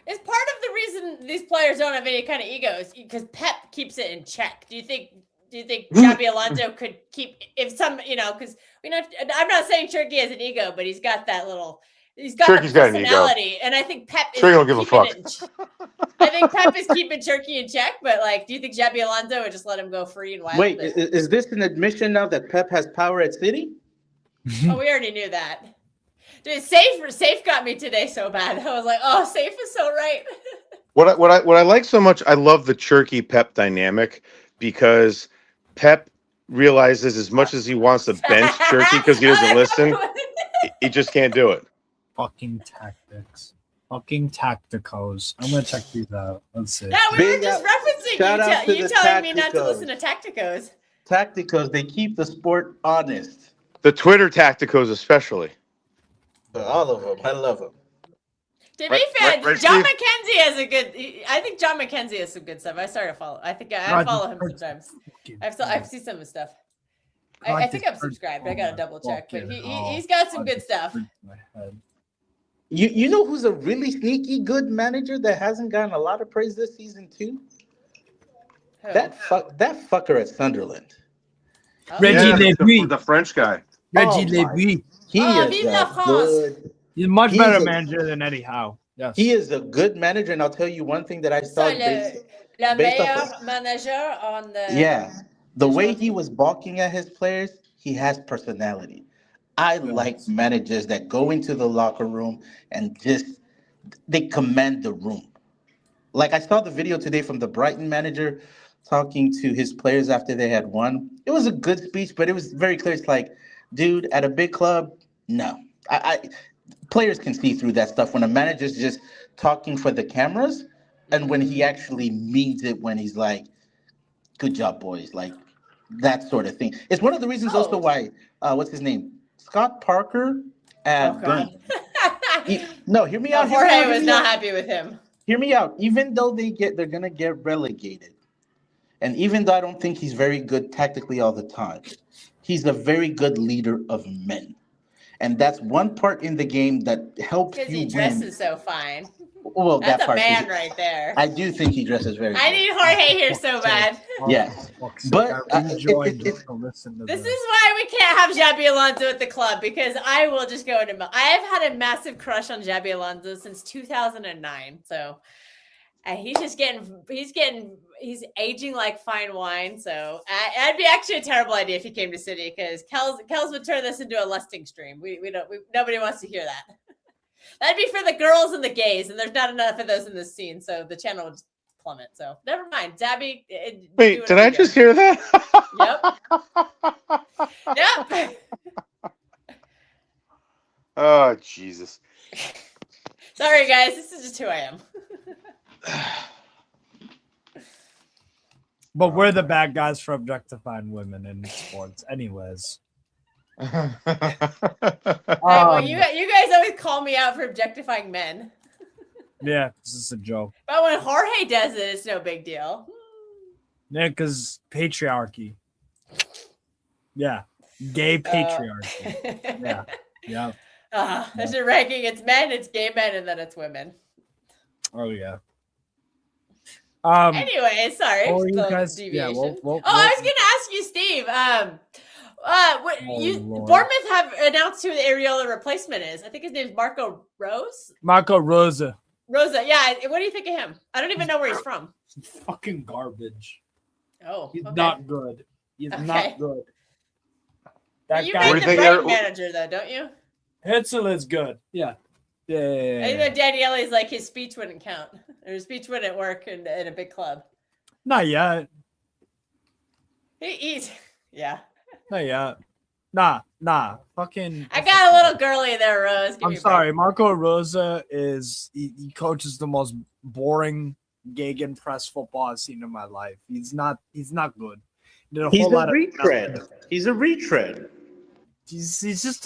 is part of the reason these players don't have any kind of egos because Pep keeps it in check? Do you think? Do you think Xabi Alonso could keep if some because we know I'm not saying Turkey has an ego, but he's got that little he's got the Turkey's got an ego. personality, and I think Pep Turkey is don't give a keeping fuck. it. I think Pep is keeping Turkey in check, but do you think Xabi Alonso would just let him go free and wild? Wait, is this an admission now that Pep has power at City? Oh, we already knew that. Dude, safe got me today so bad. I was like, oh, safe is so right. What I like so much, I love the Cherky Pep dynamic because Pep realizes as much as he wants to bench Turkey because he doesn't listen, he just can't do it. Fucking tactics. Fucking tacticos. I'm gonna check these out. Let's see. Yeah, we were just referencing shout out to you the telling me not to Tacticos. listen to Tacticos. Tacticos, they keep the sport honest. The Twitter tacticos, especially. All of them. I love them. To be fair, John McKenzie has a good. I think John McKenzie has some good stuff. I started to follow. I think I follow him sometimes. I've seen some of his stuff. I think I'm subscribed. I gotta double check, but he's got some good stuff. You know who's a really sneaky good manager that hasn't gotten a lot of praise this season too? Who? That fucker at Sunderland. Reggie Lebris. The French guy. Reggie Lebris. He is Vive la a France. good. He's a much He's better a- manager than Eddie Howe. Yes. He is a good manager, and I'll tell you one thing that I saw. So le based off meilleur manager on the. Yeah, the way he was balking at his players, he has personality. I like managers that go into the locker room and just they command the room. Like I saw the video today from the Brighton manager talking to his players after they had won. It was a good speech, but it was very clear. It's like, dude, at a big club, no. Players can see through that stuff when a manager's just talking for the cameras and when he actually means it when he's like, good job, boys. Like that sort of thing. It's one of the reasons also why, what's his name? Scott Parker at Burnley. No, hear me out. Jorge was not happy with him. Hear me out. Even though they're gonna get relegated, and even though I don't think he's very good tactically all the time, he's a very good leader of men. And that's one part in the game that helps you Because he win. dresses so fine. Well, That's that part a man right there. I do think he dresses very I good. need Jorge here so bad. Yes. But This is why we can't have Xabi Alonso at the club, because I will just go into. I have had a massive crush on Xabi Alonso since 2009. So he's aging like fine wine. So it'd be actually a terrible idea if he came to City, because Kels would turn this into a lusting stream. Nobody wants to hear that. That'd be for the girls and the gays, and there's not enough of those in this scene, so the channel would just plummet. So never mind. Zabby. Wait, did I just hear that? Yep. Oh, Jesus. Sorry, guys. This is just who I am. But we're the bad guys for objectifying women in sports, anyways. Well, you guys always call me out for objectifying men. Yeah, this is a joke. But when Jorge does it, it's no big deal. Yeah, because patriarchy. Yeah, gay patriarchy. Yeah. There's a ranking. It's men, it's gay men, and then it's women. Oh yeah. Anyway, sorry. Oh, you guys, deviation. yeah, I was gonna ask you, Steve. Bournemouth have announced who the Areola replacement is. I think his name's Marco Rose. Marco Rosa. Rosa, yeah. What do you think of him? I don't even know where he's from. Fucking garbage. Oh, he's okay. not good. He's not good. That You guy. made the Brighton manager, though, don't you? Hetzel is good. Yeah. I know Daniele's like his speech wouldn't count. Or his speech wouldn't work in a big club. Not yet. He's yeah. Not yet. Nah. Fucking. I got a little girly there, Rose. I'm sorry. Marco Rosa he coaches the most boring gegenpress football I've seen in my life. He's not good. He's a retread. He's a retread. He's just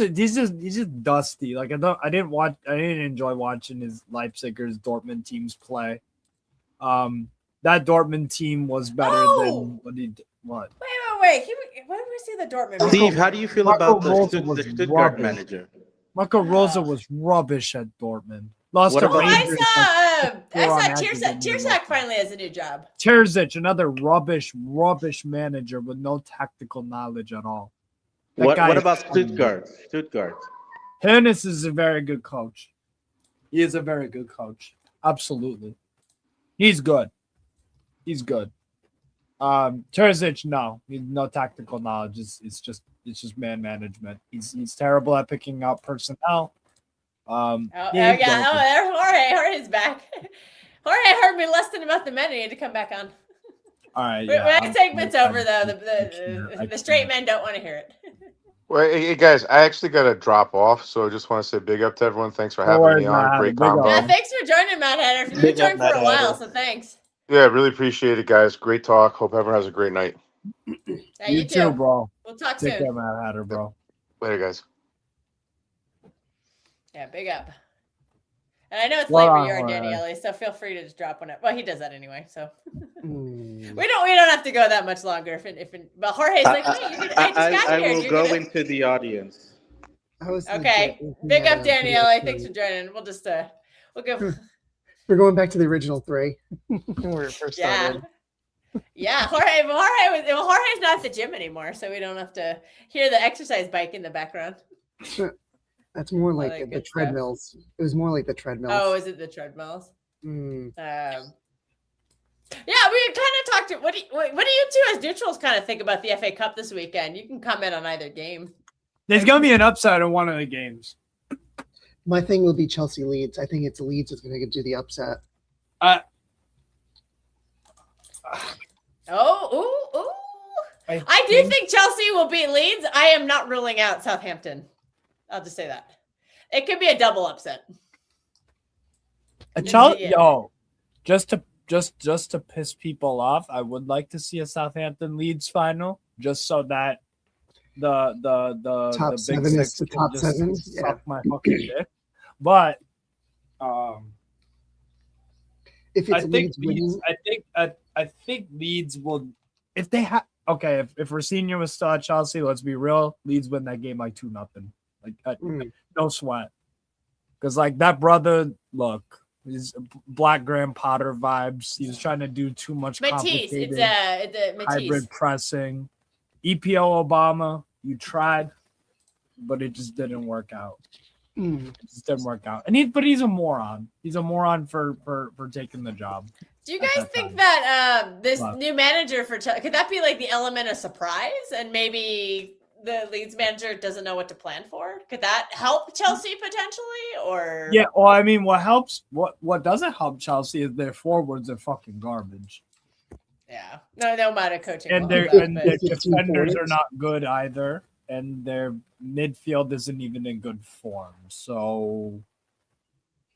dusty. Like I didn't enjoy watching his Leipzigers Dortmund teams play. That Dortmund team was better than what he did. What? Wait. When did we see the Dortmund? Steve, how do you feel Marco about Rosa the Stuttgart manager? Marco Rosa was rubbish at Dortmund. Lost to Rangers. I saw Tirsak finally has a new job. Terzic, another rubbish manager with no tactical knowledge at all. What about Stuttgart? Hennis is a very good coach. He is a very good coach. Absolutely. He's good. Terzic, no. No tactical knowledge. It's just man management. He's terrible at picking out personnel. There's Jorge. Jorge's back. Jorge heard me less than about the men. He had to come back on. All right. When Yeah. that segment's over, though, I the straight can't. men don't want to hear it. Well, hey, guys, I actually got to drop off, so I just want to say big up to everyone. Thanks for No having me worries, on. Matt. Have a Great big up, combo. Yeah, man. thanks for joining, Matt Hatter. You've Big up, joined for Matt a while, Hatter. so thanks. Yeah, really appreciate it, guys. Great talk. Hope everyone has a great night. Yeah, You too, bro. We'll talk Take soon. care, Matt Hatter, bro. Later, guys. Yeah, big up. And I know it's Well late where done, you are, Jorge. Daniele, so feel free to just drop one. Well, he does that anyway, so Mm. we don't have to go that much longer. But Jorge's like, wait, I just got I here. will go into the audience. I was Okay, legit looking big at up, a Daniele. video Thanks for joining. We'll just we'll go. We're going back to the original 3 where it first Yeah. started. Yeah, Jorge's not at the gym anymore, so we don't have to hear the exercise bike in the background. That's more like that the good stuff. treadmills. It was more like the treadmills. Oh, is it the treadmills? Mm. Yeah, we kind of talked to what do you two as neutrals kind of think about the FA Cup this weekend? You can comment on either game. There's gonna be an upset in one of the games. My thing will be Chelsea Leeds. I think it's Leeds that's going to do the upset. I do think Chelsea will beat Leeds. I am not ruling out Southampton. I'll just say that. It could be a double upset. Just to piss people off, I would like to see a Southampton Leeds final, just so that the Top big 7 is six the can top just 7. suck my fucking dick. But if it's Leeds Leeds, winning, I think Leeds will, if they have. Okay, if Rosinha was still at Chelsea, let's be real. Leeds win that game like 2-0. Like no sweat. Because like that brother, look, he's Black Graham Potter vibes. He was trying to do too much Matisse, it's complicated Matisse. hybrid pressing. EPO Obama, you tried, but it just didn't work out. It just didn't work out. And but he's a moron. He's a moron for taking the job. Do you guys think that this new manager for Chelsea, could that be like the element of surprise, and maybe the Leeds manager doesn't know what to plan for? Could that help Chelsea potentially? Or yeah, well, I mean, what doesn't help Chelsea is their forwards are fucking garbage. Yeah, no amount of coaching. And their defenders are not good either, and their midfield isn't even in good form. So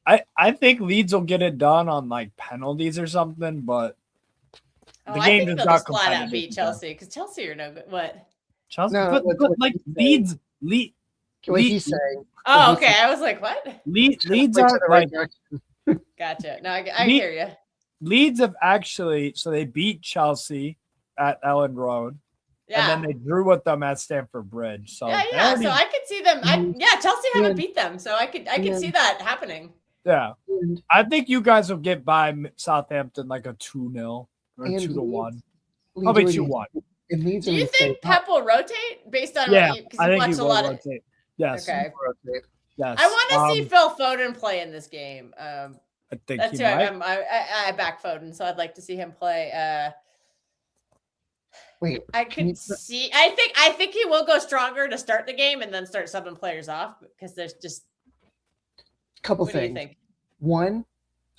I think Leeds will get it done on like penalties or something, but the game is not flat out competitive. beat Chelsea because Chelsea are no good. What? Chelsea, No, but like Leeds. what he's saying. Oh, okay. I was like, what? Leeds are like. Gotcha. No, I hear you. Leeds have actually, so they beat Chelsea at Ellen Road. Yeah. And then they drew with them at Stamford Bridge. So so I could see them. Chelsea haven't beat them, so I could see that happening. Yeah. I think you guys will get by Southampton like a 2-0 or 2-1. Probably 2-1. Do you think Pep will rotate based on yeah, what you I think watch he a will lot rotate. Yes. Okay. Yes. I want to see Phil Foden play in this game. I think that's he who might. I back Foden, so I'd like to see him play. Wait, I could see. I think he will go stronger to start the game and then start subbing players off because there's just couple what things. Do you think? One,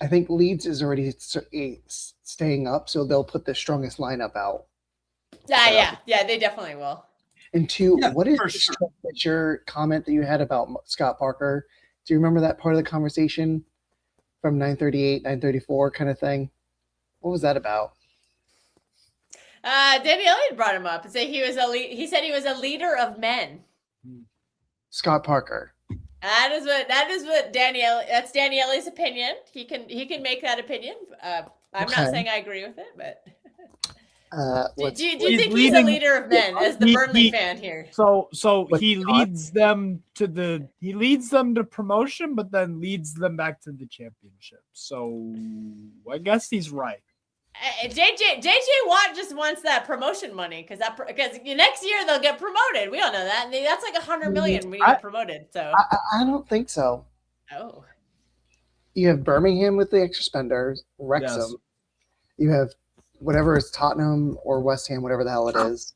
I think Leeds is already staying up, so they'll put the strongest lineup out. Yeah, they definitely will. And two, what is your comment that you had about Scott Parker? Do you remember that part of the conversation from 938, 934 kind of thing? What was that about? Danny Elliott brought him up and said he said he was a leader of men. Scott Parker. That is what that's Danny Elliott's opinion. He can make that opinion. I'm not saying I agree with it, but do you think he's a leader of men as the Burnley fan here? So he leads them to promotion, but then leads them back to the championship. So I guess he's right. JJ Watt just wants that promotion money because next year they'll get promoted. We all know that, and that's like $100 million when you get promoted. So I don't think so. Oh, you have Birmingham with the extra spenders, Wrexham. Yes. You have whatever is Tottenham or West Ham, whatever the hell it is,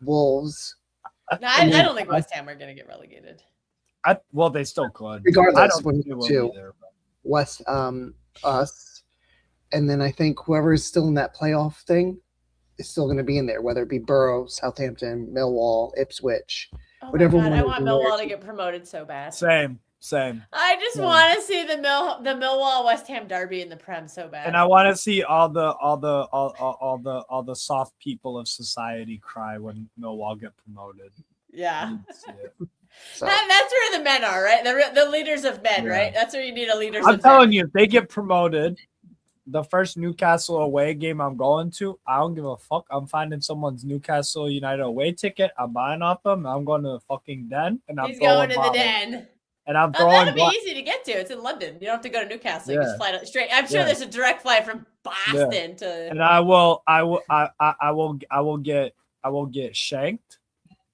Wolves. No, I don't think West Ham are going to get relegated. Well, they still could. Regardless, I don't think they will either. West us. And then I think whoever is still in that playoff thing, is still going to be in there, whether it be Borough, Southampton, Millwall, Ipswich, Oh my whatever god, one I is want in there. Millwall to get promoted so bad. Same. I just want to see the Millwall West Ham derby in the Prem so bad. And I want to see all the soft people of society cry when Millwall get promoted. Yeah. So, That's where the men are, right? The leaders of men, Yeah. right? That's where you need a leaders I'm of telling men. you, if they get promoted, the first Newcastle away game I'm going to, I don't give a fuck. I'm finding someone's Newcastle United away ticket. I'm buying off them. I'm going to the fucking den, and I'm He's going to the bottles. den. And I'm Oh, throwing. that'll be easy to get to. It's in London. You don't have to go to Newcastle. You Yeah. just fly straight. I'm sure Yeah. there's a direct flight from Boston to. And I will get shanked.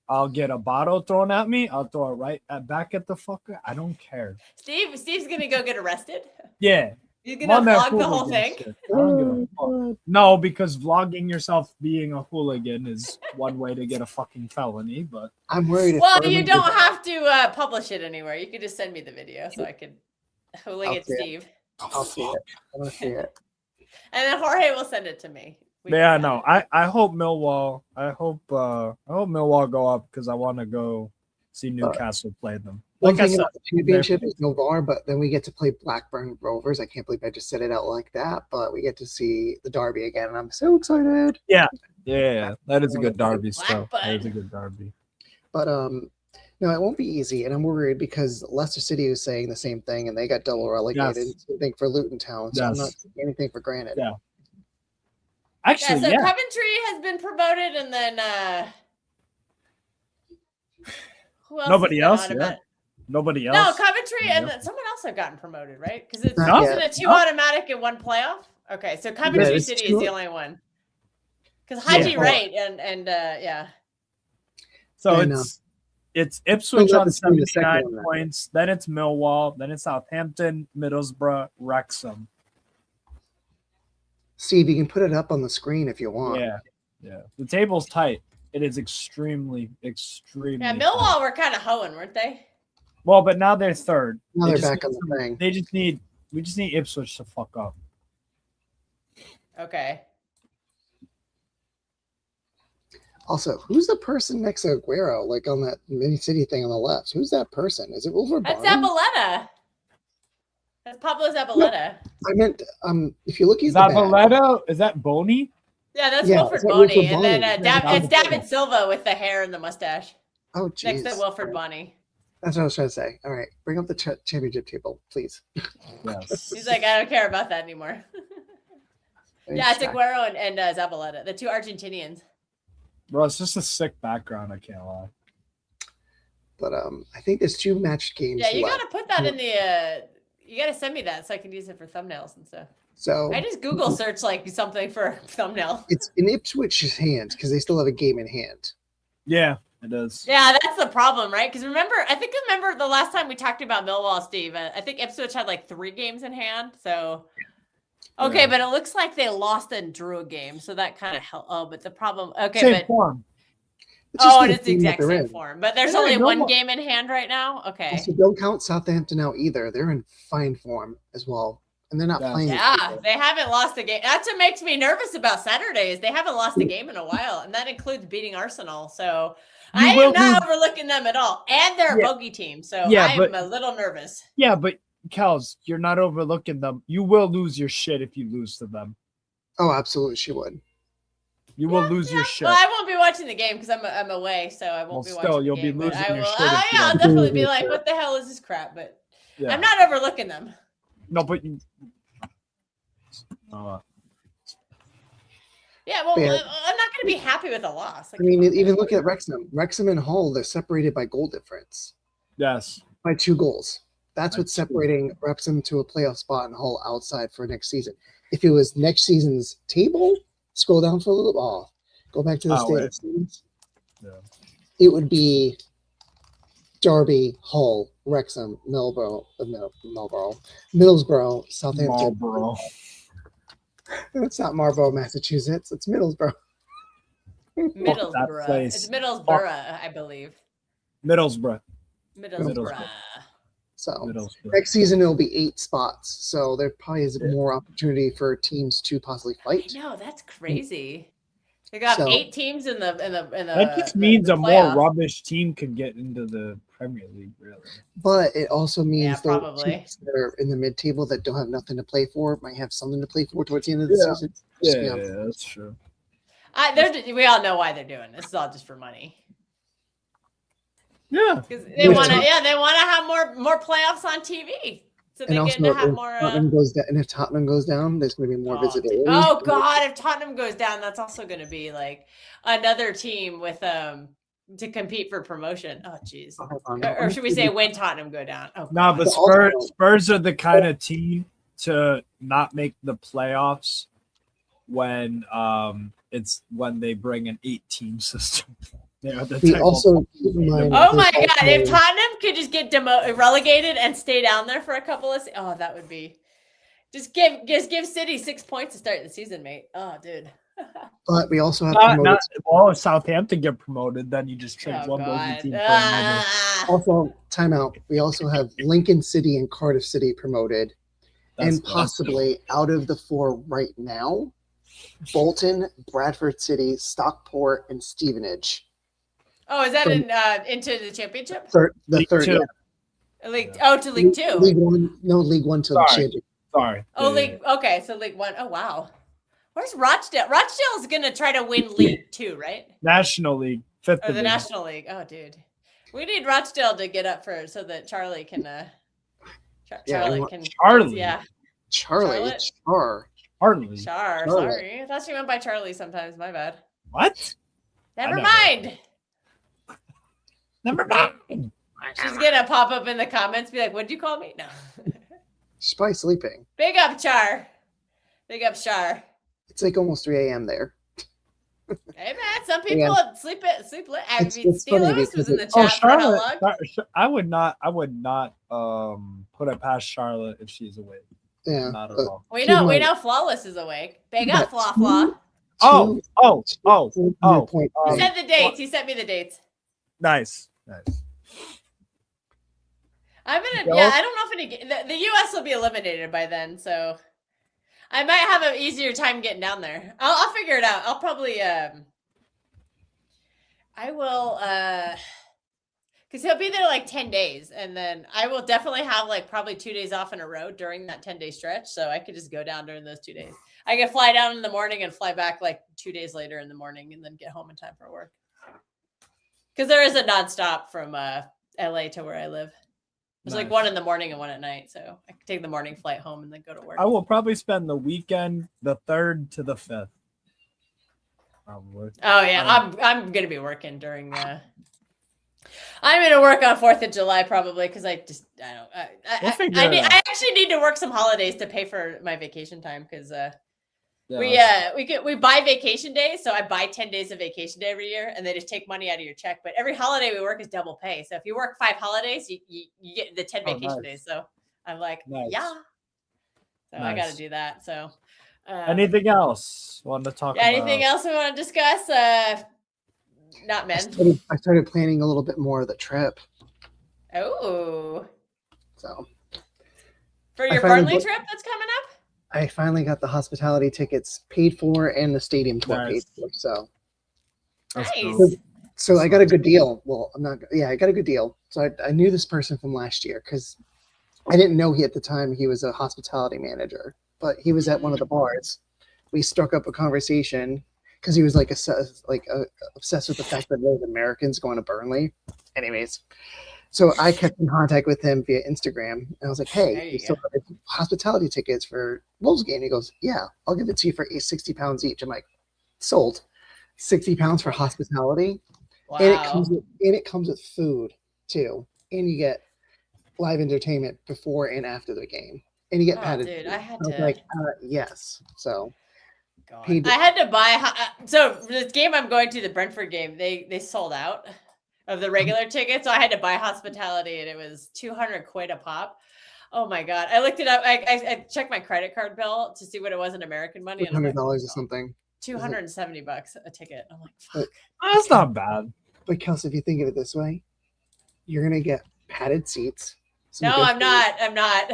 I'll get a bottle thrown at me. I'll throw it back at the fucker. I don't care. Steve's gonna go get arrested. Yeah. He's gonna My man vlog the whole hooligan thing. shit. I don't give a fuck. No, because vlogging yourself being a hooligan is one way to get a fucking felony. But I'm worried. Well, you don't have to publish it anywhere. You could just send me the video so I could hooligan see it. Steve, I'll see it. I want to see it. and then Jorge will send it to me. yeah, no. I hope Millwall. I hope Millwall go up because I want to go see Newcastle play them. One Like I thing said, about the championship is no VAR, but then we get to play Blackburn Rovers. I can't believe I just said it out like that, but we get to see the derby again, and I'm so excited. Yeah, that is a good derby still. Blackburn. That is a good derby. But no, it won't be easy, and I'm worried because Leicester City was saying the same thing, and they got double relegated. Yes. Same thing for Luton Town, so I'm Yes. not taking anything for granted. Yeah. Yeah, Actually, so yeah. Coventry has been promoted, and then who else? Nobody has been else. on Yeah. about- Nobody No, else. Coventry and Yeah. then someone else have gotten promoted, right? Because it's Not isn't yet. it two automatic and one playoff? Okay, so Coventry it's City two- is the only one. Because Haji Yeah. Wright and yeah. So I know. it's Ipswich Still got on to see the second 79 one then. points. Then it's Millwall. Then it's Southampton, Middlesbrough, Wrexham. Steve, you can put it up on the screen if you want. Yeah. The table's tight. It is extremely. Yeah, Millwall were kind of hoeing, weren't they? Well, but now they're third. Now They they're just back on need the thing. We just need Ipswich to fuck up. Okay. Also, who's the person next to Aguero, like on that mini city thing on the left? Who's that person? Is it Wilfred That's Barnes? Zabaleta. That's Pablo Zabaleta. I meant, if you look at the back, Zabaleta? Is that Boney? Yeah, that's Yeah, Wilfred is that Boney. Wilfred And then Boney? it's David Silva with the hair and the mustache. oh, Next jeez. to Wilfred Boney. That's what I was trying to say. All right, bring up the championship table, please. Yes. He's like, I don't care about that anymore. Yeah, it's Aguero and Zabaleta, the two Argentinians. Bro, it's just a sick background. I can't lie. But I think there's 2 match games Yeah, you left. gotta put that in the. You gotta send me that so I can use it for thumbnails and stuff. So I just Google search like something for a thumbnail. it's in Ipswich's hands because they still have a game in hand. Yeah, it is. Yeah, that's the problem, right? Because I think the last time we talked about Millwall, Steve. I think Ipswich had like 3 games in hand. So okay, Yeah. but it looks like they lost and drew a game, so that kind of helped. Oh, but the problem. Okay, Same but form. It's just oh, the it's the team that exact they're same in. form. But there's Yeah, only one Millwall- game in hand right now. Okay. Also, don't count Southampton out either. They're in fine form as well, and they're not Yeah. playing. Yeah, they haven't lost a game. That's what makes me nervous about Saturdays. They haven't lost a game in a while, and that includes beating Arsenal. So You I will am not lose- overlooking them at all. And they're a Yeah. bogey team, so Yeah, I am but- a little nervous. Yeah, but Kels, you're not overlooking them. You will lose your shit if you lose to them. Oh, absolutely, she would. You will lose your shit. Well, I won't be watching the game because I'm away, so I won't Well, be still, watching. you'll the be game, but losing I your will. shit if you I'll don't. definitely be like, "What the hell is this crap?" But Yeah. I'm not overlooking them. No, but you. Uh, Yeah, well, Yeah. I'm not going to be happy with a loss. Like, I mean, come on, even man. look at Wrexham and Hull. They're separated by goal difference yes. by 2 goals. That's By what's 2. separating Wrexham to a playoff spot and Hull outside for next season. If it was next season's table, scroll down for a little. Go back to the wait. standings. Yeah. It would be Derby, Hull, Wrexham, Middlesbrough, Southampton. Marlboro. It's not Marlborough, Massachusetts. It's Middlesbrough. Middlesbrough. place. It's Middlesbrough, I believe. Middlesbrough. Middlesbrough. So Middlesbrough. next season it'll be 8 spots. So there probably is more opportunity for teams to possibly fight. No, that's crazy. They got So- 8 teams in the That just means the a more playoffs. rubbish team could get into the Premier League, really. But it also means Yeah, those probably. teams that are in the mid-table that don't have nothing to play for might have something to play for towards the end of the season. Just be honest. Yeah, that's true. We all know why they're doing this. It's all just for money. Yeah. Because they want to. Yeah, they want to have more playoffs on TV, so they And get also, to have if more. Tottenham goes down, and if Tottenham goes down, there's going to be more visibility. Oh God! If Tottenham goes down, that's also going to be like another team with to compete for promotion. Oh jeez. Or should we say when Tottenham go down? Oh, No, but God. Spurs are the kind of team to not make the playoffs when it's when they bring an 8-team system. We also keep in mind. Oh my there's God! If also- Tottenham could just get relegated and stay down there for a couple of, that would be. Just give City 6 points to start the season, mate. Oh, dude. But we also have if Southampton get promoted, then you just trade one God. team for another. Also, timeout. We also have Lincoln City and Cardiff City promoted, That's and possibly out of the 4 right now, Bolton, Bradford City, Stockport, and Stevenage. Oh, is that into the championship? The third, two. yeah. League to League 2. League 1, no, League 1 to the Sorry. championship. Sorry. Oh, League. Okay, so League 1. Oh, wow. Where's Rochdale? Rochdale's gonna try to win League 2, right? National League, 5th Or the division. National League. Oh, dude, we need Rochdale to get up so that Charlie can. Charlie can. Charlie? Yeah. Charlie. Charlie. Char. Sorry, I thought she went by Charlie sometimes. My bad. What? Never I mind. Never mind. She's gonna pop up in the comments, be like, "What'd you call me?" No. She's probably sleeping. Big up, Char. Big up, Char. It's like almost 3 a.m. there. Hey man, some people sleep late. I mean, It's Steve funny Lewis was in the because chat for how long? I would not put it past Charlotte if she's awake. Yeah. Not at all. We know Flawless is awake. Big up, Flaw Flaw. Oh. He said the dates. He sent me the dates. Nice. I'm gonna. Yeah, I don't know if the U.S. will be eliminated by then, so I might have an easier time getting down there. I'll figure it out. I'll probably. I will. Because he'll be there like 10 days, and then I will definitely have like probably 2 days off in a row during that 10-day stretch. So I could just go down during those 2 days. I can fly down in the morning and fly back like 2 days later in the morning, and then get home in time for work. Because there is a nonstop from LA to where I live. There's like one in the morning and one at night, so I can take the morning flight home and then go to work. I will probably spend the weekend, the 3rd to the 5th. Probably. Oh yeah, I'm gonna be working during the. I'm gonna work on 4th of July probably because I actually need to work some holidays to pay for my vacation time because we buy vacation days, so I buy 10 days of vacation day every year, and they just take money out of your check. But every holiday we work is double pay. So if you work 5 holidays, you get the 10 vacation days. So I'm like, yeah. So I got to do that. So anything else want to talk about? Anything else we want to discuss? Not men. I started planning a little bit more of the trip. Oh. So. For your Burnley trip that's coming up? I finally got the hospitality tickets paid for and the stadium tour paid for. So. Nice. So I got a good deal. Well, I got a good deal. So I knew this person from last year because I didn't know at the time he was a hospitality manager, but he was at one of the bars. We struck up a conversation because he was obsessed with the fact that there's Americans going to Burnley. Anyways, so I kept in contact with him via Instagram, and I was like, "Hey, you still have hospitality tickets for Wolves game?" He goes, "Yeah, I'll give it to you for £60 each." I'm like, "Sold." £60 for hospitality. Wow. And it comes with food too, and you get live entertainment before and after the game, and you get padded. Dude, I was like, yes. So. I had to buy. So this game I'm going to, the Brentford game, they sold out of the regular tickets, so I had to buy hospitality, and it was 200 quid a pop. Oh my god! I looked it up. I checked my credit card bill to see what it was in American money. $100 or something. $270 a ticket. I'm like, fuck. That's not bad. But Kelsey, if you think of it this way, you're gonna get padded seats. No, I'm not. I'm not.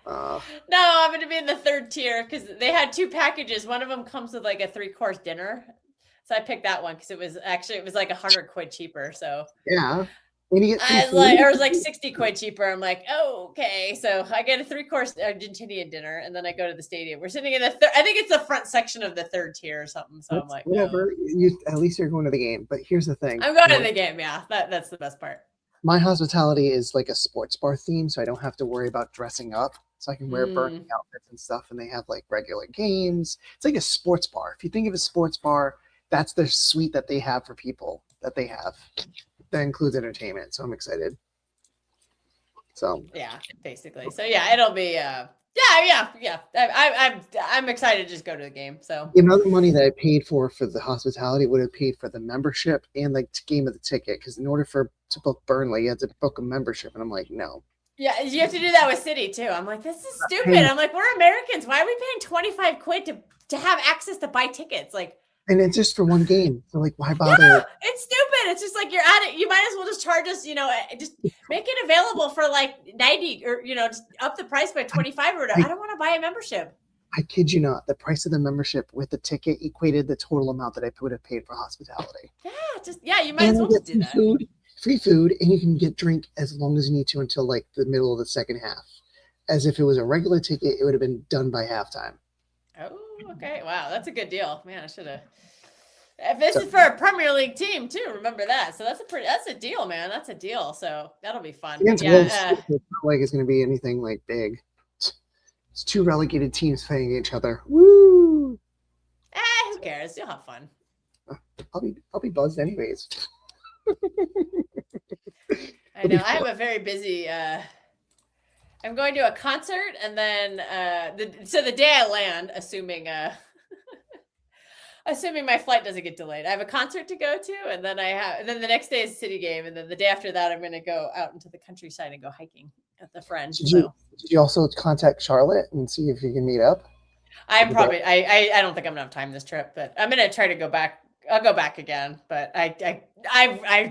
No, I'm going to be in the third tier because they had 2 packages. One of them comes with like a 3-course dinner. So I picked that one because it was like £100 cheaper. So Yeah. And you get free I was food. like, or it was like 60 quid cheaper. I'm like, oh, okay. So I get a 3-course Argentinian dinner, and then I go to the stadium. We're sitting in the I think it's the front section of the third tier or something. So I'm like, whatever. no. At least you're going to the game. But here's the thing. I'm going to the game. Yeah, that's the best part. My hospitality is like a sports bar theme, so I don't have to worry about dressing up. So I can wear Burnley outfits and stuff, and they have like regular games. It's like a sports bar. If you think of a sports bar, that's the suite that they have for people that they have. That includes entertainment, so I'm excited. So yeah, basically. So yeah, it'll be yeah. I'm excited to just go to the game. So the amount of money that I paid for the hospitality would have paid for the membership and the game of the ticket. Because in order to book Burnley, you had to book a membership, and I'm like, no. Yeah, you have to do that with City too. I'm like, this is stupid. I'm like, we're Americans. Why are we paying 25 quid to have access to buy tickets? Like, and it's just for one game. So like, why bother? Yeah, it's stupid. It's just like you're at it. You might as well just charge us, just make it available for like 90 or, just up the price by 25 or whatever. I don't want to buy a membership. I kid you not. The price of the membership with the ticket equated the total amount that I would have paid for hospitality. Yeah, you might as well just do that. Free food, and you can get drink as long as you need to until like the middle of the second half. As if it was a regular ticket, it would have been done by halftime. Oh, okay. Wow, that's a good deal. Man, I should have. If this is for a Premier League team too, remember that. So that's a deal, man. That's a deal. So that'll be fun. It's not like it's going to be anything like big. It's 2 relegated teams playing each other. Woo! Who cares? You'll have fun. I'll be buzzed anyways. I know. I have a very busy. I'm going to a concert, and then the day I land, assuming my flight doesn't get delayed, I have a concert to go to, and then the next day is a City game, and then the day after that, I'm going to go out into the countryside and go hiking at the Friend. Did you also contact Charlotte and see if you can meet up? I don't think I'm gonna have time this trip, but I'm gonna try to go back. I'll go back again, but I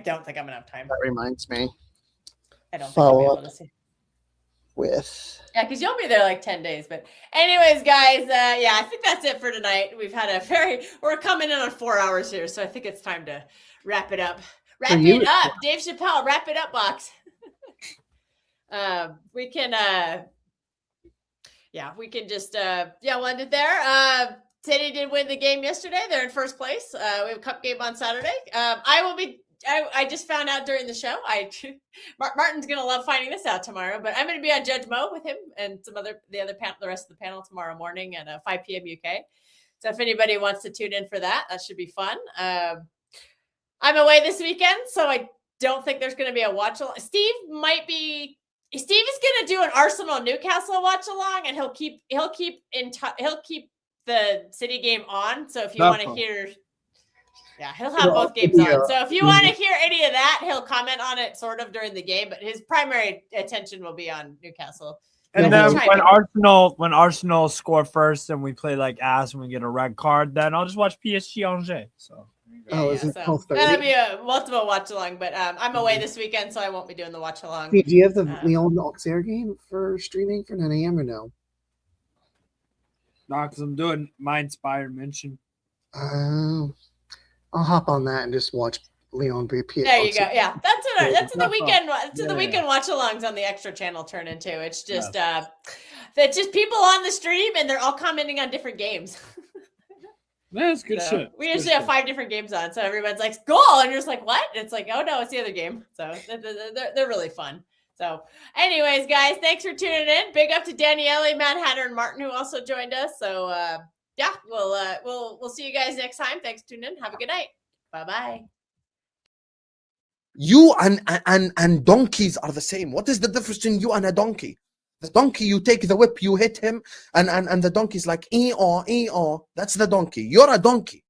don't think I'm gonna have time. That reminds me. I don't think I'll be able to see. With because you'll be there like 10 days. But anyways, guys, I think that's it for tonight. We've had we're coming in on 4 hours here, so I think it's time to wrap it up. Dave Chappelle, wrap it up, box. We can just we'll end it there. City did win the game yesterday. They're in first place. We have a cup game on Saturday. I just found out during the show. Martin's gonna love finding this out tomorrow, but I'm gonna be on Judge Mo with him and the rest of the panel tomorrow morning at 5 p.m. UK. So if anybody wants to tune in for that should be fun. I'm away this weekend, so I don't think there's gonna be a watch along. Steve is gonna do an Arsenal Newcastle watch along, and he'll keep the City game on. So if you want to hear. Yeah, he'll have both games on. So if you want to hear any of that, he'll comment on it sort of during the game, but his primary attention will be on Newcastle. And then when Arsenal score first and we play like ass and we get a red card, then I'll just watch PSG Angers. So that'll be a multiple watch along, but I'm away this weekend, so I won't be doing the watch along. Do you have the Lyon Auxerre game for streaming for 9 a.m. or no? No, because I'm doing Mainz Bayern München. I'll hop on that and just watch Leon repeat. There you go. Yeah, that's in the weekend. The weekend watch-alongs on the extra channel turn into. It's just that's just people on the stream and they're all commenting on different games. That's good shit. We usually have 5 different games on, so everyone's like goal, and you're just like what? And it's like oh no, it's the other game. So they're really fun. So, anyways, guys, thanks for tuning in. Big up to Daniele, Mad Hatter, and Martin who also joined us. So. We'll see you guys next time. Thanks for tuning in. Have a good night. Bye-bye. You and donkeys are the same. What is the difference between you and a donkey? The donkey, you take the whip, you hit him, and the donkey's like, ee-aw, ee-aw. That's the donkey. You're a donkey.